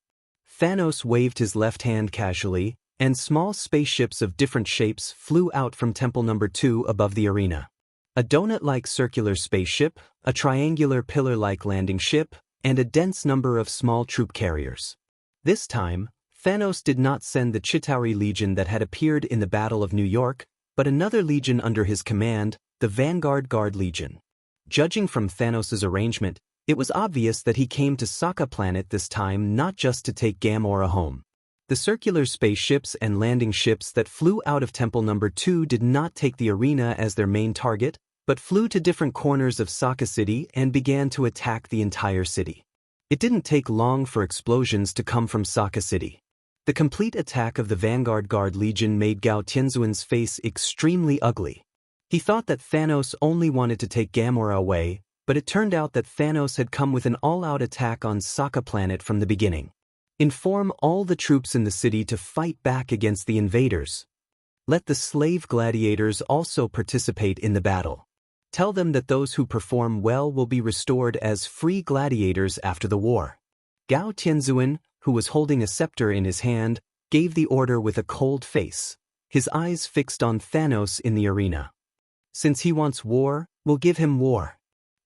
Thanos waved his left hand casually, and small spaceships of different shapes flew out from Temple No. 2 above the arena. A donut-like circular spaceship, a triangular pillar-like landing ship, and a dense number of small troop carriers. This time, Thanos did not send the Chitauri Legion that had appeared in the Battle of New York, but another legion under his command, the Vanguard Guard Legion. Judging from Thanos' arrangement, it was obvious that he came to Sokka Planet this time not just to take Gamora home. The circular spaceships and landing ships that flew out of Temple No. 2 did not take the arena as their main target, but flew to different corners of Sokka City and began to attack the entire city. It didn't take long for explosions to come from Sokka City. The complete attack of the Vanguard Guard Legion made Gao Tianzuan's face extremely ugly. He thought that Thanos only wanted to take Gamora away, but it turned out that Thanos had come with an all-out attack on Sokka planet from the beginning. Inform all the troops in the city to fight back against the invaders. Let the slave gladiators also participate in the battle. Tell them that those who perform well will be restored as free gladiators after the war. Gao Tianzuan, who was holding a scepter in his hand, gave the order with a cold face, his eyes fixed on Thanos in the arena. Since he wants war, we'll give him war.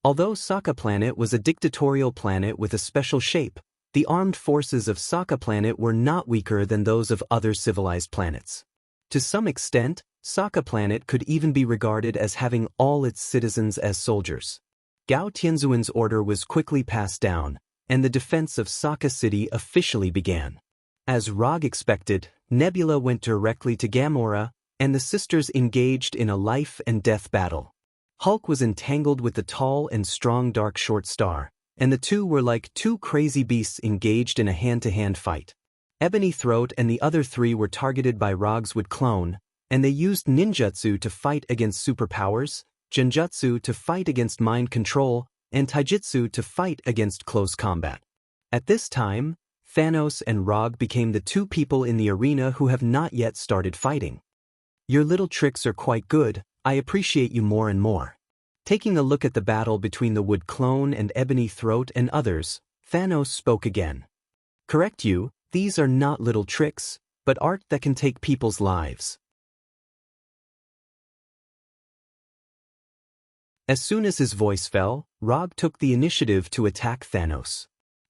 Although Sokka planet was a dictatorial planet with a special shape, the armed forces of Sokka planet were not weaker than those of other civilized planets. To some extent, Sokka planet could even be regarded as having all its citizens as soldiers. Gao Tianzuan's order was quickly passed down, and the defense of Sokka City officially began. As Rog expected, Nebula went directly to Gamora, and the sisters engaged in a life-and-death battle. Hulk was entangled with the tall and strong Dark Short Star, and the two were like two crazy beasts engaged in a hand-to-hand fight. Ebony Throat and the other three were targeted by Rog's Wood Clone, and they used ninjutsu to fight against superpowers, genjutsu to fight against mind control, and taijutsu to fight against close combat. At this time, Thanos and Rog became the two people in the arena who have not yet started fighting. Your little tricks are quite good, I appreciate you more and more. Taking a look at the battle between the Wood Clone and Ebony Throat and others, Thanos spoke again. Correct you, these are not little tricks, but art that can take people's lives. As soon as his voice fell, Rog took the initiative to attack Thanos.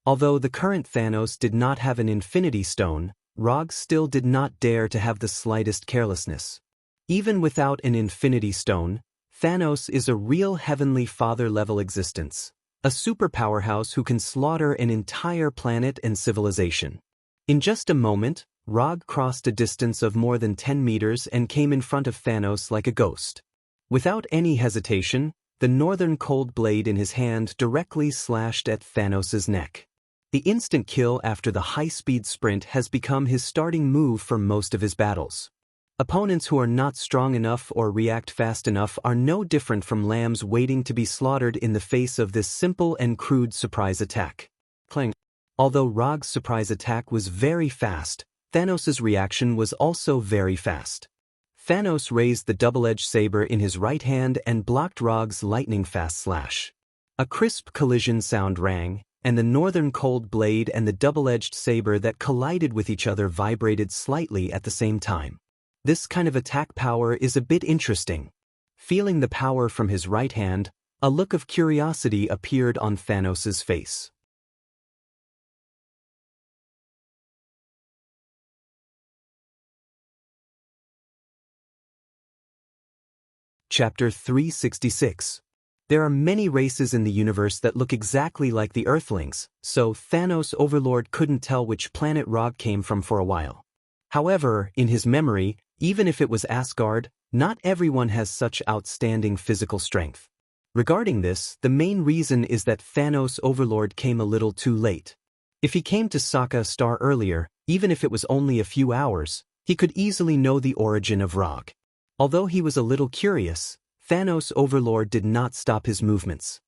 Although the current Thanos did not have an Infinity Stone, Rog still did not dare to have the slightest carelessness. Even without an Infinity Stone, Thanos is a real Heavenly Father-level existence, a super powerhouse who can slaughter an entire planet and civilization. In just a moment, Rog crossed a distance of more than 10 meters and came in front of Thanos like a ghost. Without any hesitation, the northern cold blade in his hand directly slashed at Thanos' neck. The instant kill after the high-speed sprint has become his starting move for most of his battles. Opponents who are not strong enough or react fast enough are no different from lambs waiting to be slaughtered in the face of this simple and crude surprise attack. Clang. Although Rog's surprise attack was very fast, Thanos' reaction was also very fast. Thanos raised the double-edged saber in his right hand and blocked Rog's lightning-fast slash. A crisp collision sound rang, and the northern cold blade and the double-edged saber that collided with each other vibrated slightly at the same time. This kind of attack power is a bit interesting. Feeling the power from his right hand, a look of curiosity appeared on Thanos' face. Chapter 366. There are many races in the universe that look exactly like the Earthlings, so Thanos Overlord couldn't tell which planet Rog came from for a while. However, in his memory, even if it was Asgard, not everyone has such outstanding physical strength. Regarding this, the main reason is that Thanos Overlord came a little too late. If he came to Sokka Star earlier, even if it was only a few hours, he could easily know the origin of Rog. Although he was a little curious, Thanos Overlord did not stop his movements.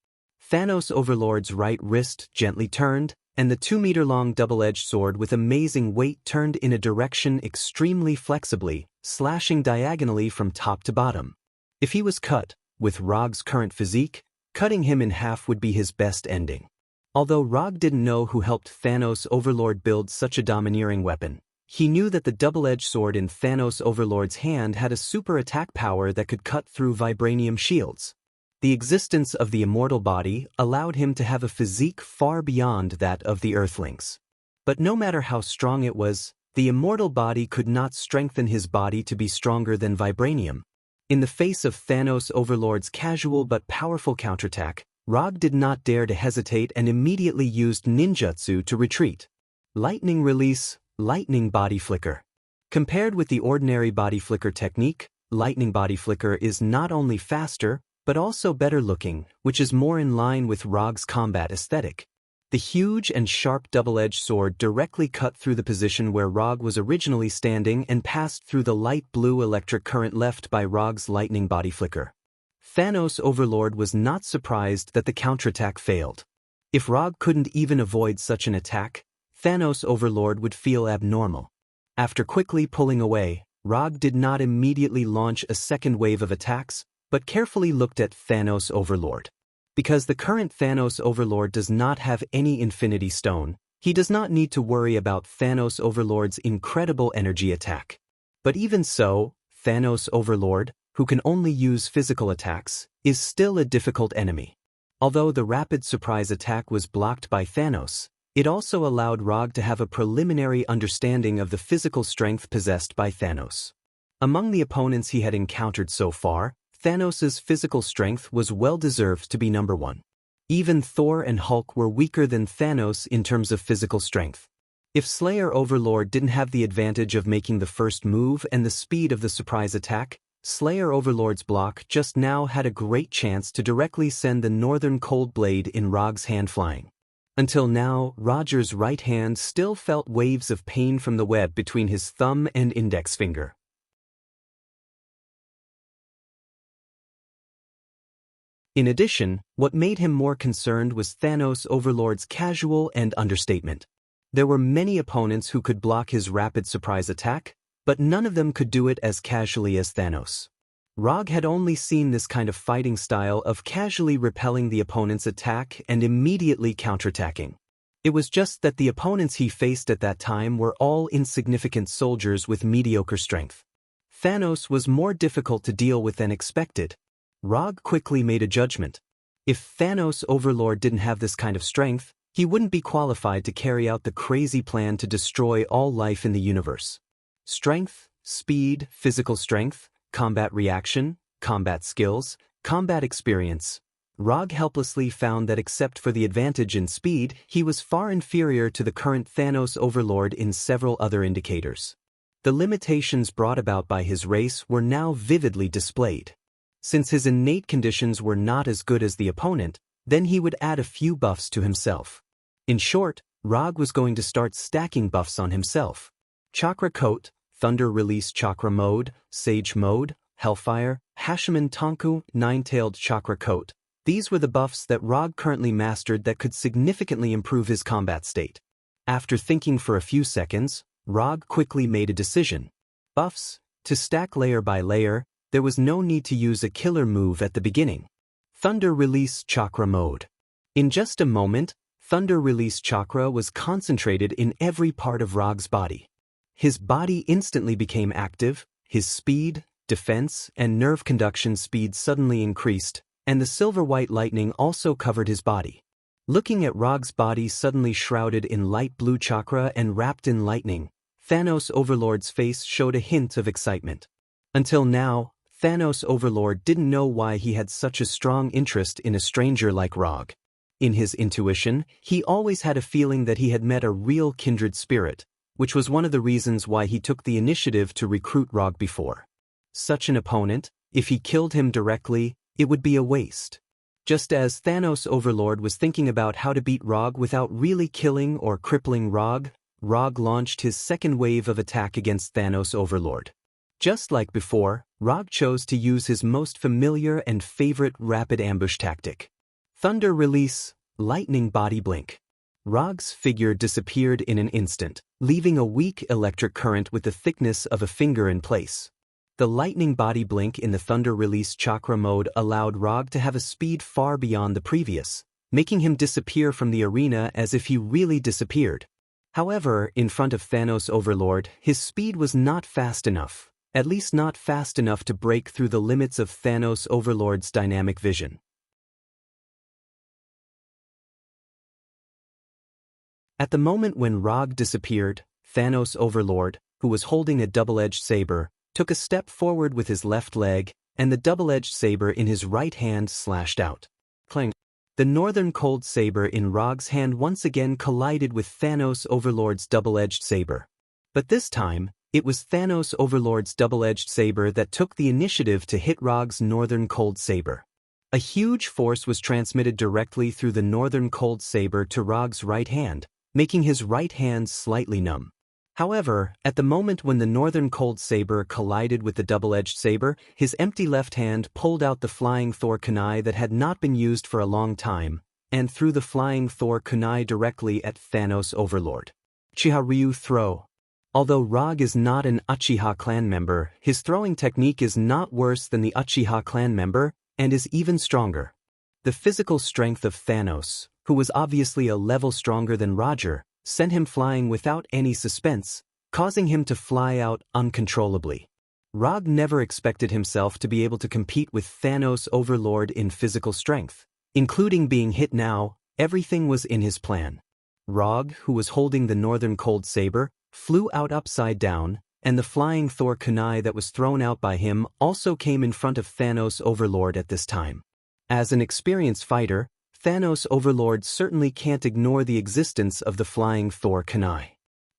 Thanos Overlord's right wrist gently turned, and the 2-meter-long double-edged sword with amazing weight turned in a direction extremely flexibly, slashing diagonally from top to bottom. If he was cut, with Rog's current physique, cutting him in half would be his best ending. Although Rog didn't know who helped Thanos Overlord build such a domineering weapon, he knew that the double-edged sword in Thanos Overlord's hand had a super attack power that could cut through vibranium shields. The existence of the immortal body allowed him to have a physique far beyond that of the Earthlings. But no matter how strong it was, the immortal body could not strengthen his body to be stronger than vibranium. In the face of Thanos Overlord's casual but powerful counterattack, Rog did not dare to hesitate and immediately used ninjutsu to retreat. Lightning release. Lightning body flicker. Compared with the ordinary body flicker technique, lightning body flicker is not only faster, but also better looking, which is more in line with Rog's combat aesthetic. The huge and sharp double-edged sword directly cut through the position where Rog was originally standing and passed through the light blue electric current left by Rog's lightning body flicker. Thanos Overlord was not surprised that the counterattack failed. If Rog couldn't even avoid such an attack, Thanos Overlord would feel abnormal. After quickly pulling away, Rog did not immediately launch a second wave of attacks, but carefully looked at Thanos Overlord. Because the current Thanos Overlord does not have any Infinity Stone, he does not need to worry about Thanos Overlord's incredible energy attack. But even so, Thanos Overlord, who can only use physical attacks, is still a difficult enemy. Although the rapid surprise attack was blocked by Thanos, it also allowed Rog to have a preliminary understanding of the physical strength possessed by Thanos. Among the opponents he had encountered so far, Thanos' physical strength was well-deserved to be number one. Even Thor and Hulk were weaker than Thanos in terms of physical strength. If Slayer Overlord didn't have the advantage of making the first move and the speed of the surprise attack, Slayer Overlord's block just now had a great chance to directly send the Northern Cold Blade in Rog's hand flying. Until now, Roger's right hand still felt waves of pain from the web between his thumb and index finger. In addition, what made him more concerned was Thanos Overlord's casual and understatement. There were many opponents who could block his rapid surprise attack, but none of them could do it as casually as Thanos. Rog had only seen this kind of fighting style of casually repelling the opponent's attack and immediately counterattacking. It was just that the opponents he faced at that time were all insignificant soldiers with mediocre strength. Thanos was more difficult to deal with than expected. Rog quickly made a judgment. If Thanos Overlord didn't have this kind of strength, he wouldn't be qualified to carry out the crazy plan to destroy all life in the universe. Strength, speed, physical strength, combat reaction, combat skills, combat experience. Rog helplessly found that except for the advantage in speed, he was far inferior to the current Thanos Overlord in several other indicators. The limitations brought about by his race were now vividly displayed. Since his innate conditions were not as good as the opponent, then he would add a few buffs to himself. In short, Rog was going to start stacking buffs on himself. Chakra Coat, Thunder Release Chakra Mode, Sage Mode, Hellfire, Hashiman Tonku, Nine-Tailed Chakra Coat. These were the buffs that Rog currently mastered that could significantly improve his combat state. After thinking for a few seconds, Rog quickly made a decision. Buffs, to stack layer by layer, there was no need to use a killer move at the beginning. Thunder Release Chakra Mode. In just a moment, Thunder Release Chakra was concentrated in every part of Rog's body. His body instantly became active, his speed, defense, and nerve conduction speed suddenly increased, and the silver-white lightning also covered his body. Looking at Rog's body suddenly shrouded in light blue chakra and wrapped in lightning, Thanos Overlord's face showed a hint of excitement. Until now, Thanos Overlord didn't know why he had such a strong interest in a stranger like Rog. In his intuition, he always had a feeling that he had met a real kindred spirit, which was one of the reasons why he took the initiative to recruit Rog before. Such an opponent, if he killed him directly, it would be a waste. Just as Thanos Overlord was thinking about how to beat Rog without really killing or crippling Rog, Rog launched his second wave of attack against Thanos Overlord. Just like before, Rog chose to use his most familiar and favorite rapid ambush tactic. Thunder Release, Lightning Body Blink. Rog's figure disappeared in an instant, leaving a weak electric current with the thickness of a finger in place. The Lightning Body Blink in the Thunder Release Chakra mode allowed Rog to have a speed far beyond the previous, making him disappear from the arena as if he really disappeared. However, in front of Thanos Overlord, his speed was not fast enough. At least not fast enough to break through the limits of Thanos Overlord's dynamic vision. At the moment when Rog disappeared, Thanos Overlord, who was holding a double-edged saber, took a step forward with his left leg, and the double-edged saber in his right hand slashed out. Clang! The Northern Cold Saber in Rog's hand once again collided with Thanos Overlord's double-edged saber. But this time, it was Thanos Overlord's double-edged saber that took the initiative to hit Rog's Northern Cold Saber. A huge force was transmitted directly through the northern cold saber to Rog's right hand, making his right hand slightly numb. However, at the moment when the northern cold saber collided with the double-edged saber, his empty left hand pulled out the flying Thor kunai that had not been used for a long time, and threw the flying Thor kunai directly at Thanos Overlord. Uchiha Ryu throw. Although Rog is not an Uchiha clan member, his throwing technique is not worse than the Uchiha clan member, and is even stronger. The physical strength of Thanos, who was obviously a level stronger than Roger, sent him flying without any suspense, causing him to fly out uncontrollably. Rog never expected himself to be able to compete with Thanos Overlord in physical strength, including being hit now. Everything was in his plan. Rog, who was holding the northern cold saber, flew out upside down, and the flying Thor kunai that was thrown out by him also came in front of Thanos Overlord at this time. As an experienced fighter, Thanos Overlord certainly can't ignore the existence of the flying Thor kunai.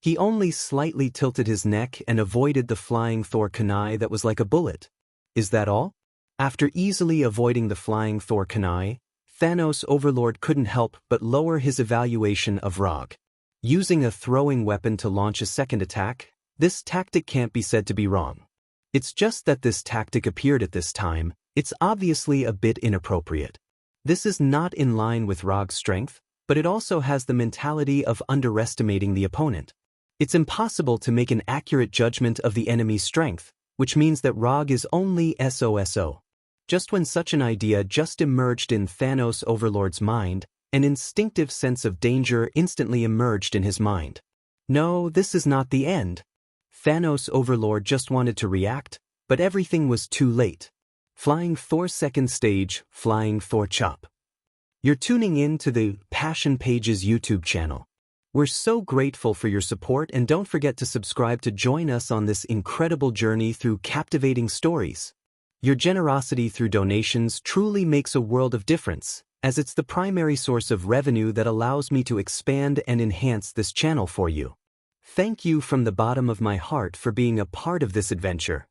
He only slightly tilted his neck and avoided the flying Thor kunai that was like a bullet. Is that all? After easily avoiding the flying Thor kunai, Thanos Overlord couldn't help but lower his evaluation of Rog. Using a throwing weapon to launch a second attack, this tactic can't be said to be wrong. It's just that this tactic appeared at this time. It's obviously a bit inappropriate. This is not in line with Rog's strength, but it also has the mentality of underestimating the opponent. It's impossible to make an accurate judgment of the enemy's strength, which means that Rog is only SOSO. Just when such an idea just emerged in Thanos Overlord's mind, an instinctive sense of danger instantly emerged in his mind. No, this is not the end. Thanos Overlord just wanted to react, but everything was too late. Flying Thor second stage, Flying Thor chop. You're tuning in to the Passion Pages YouTube channel. We're so grateful for your support, and don't forget to subscribe to join us on this incredible journey through captivating stories. Your generosity through donations truly makes a world of difference, as it's the primary source of revenue that allows me to expand and enhance this channel for you. Thank you from the bottom of my heart for being a part of this adventure.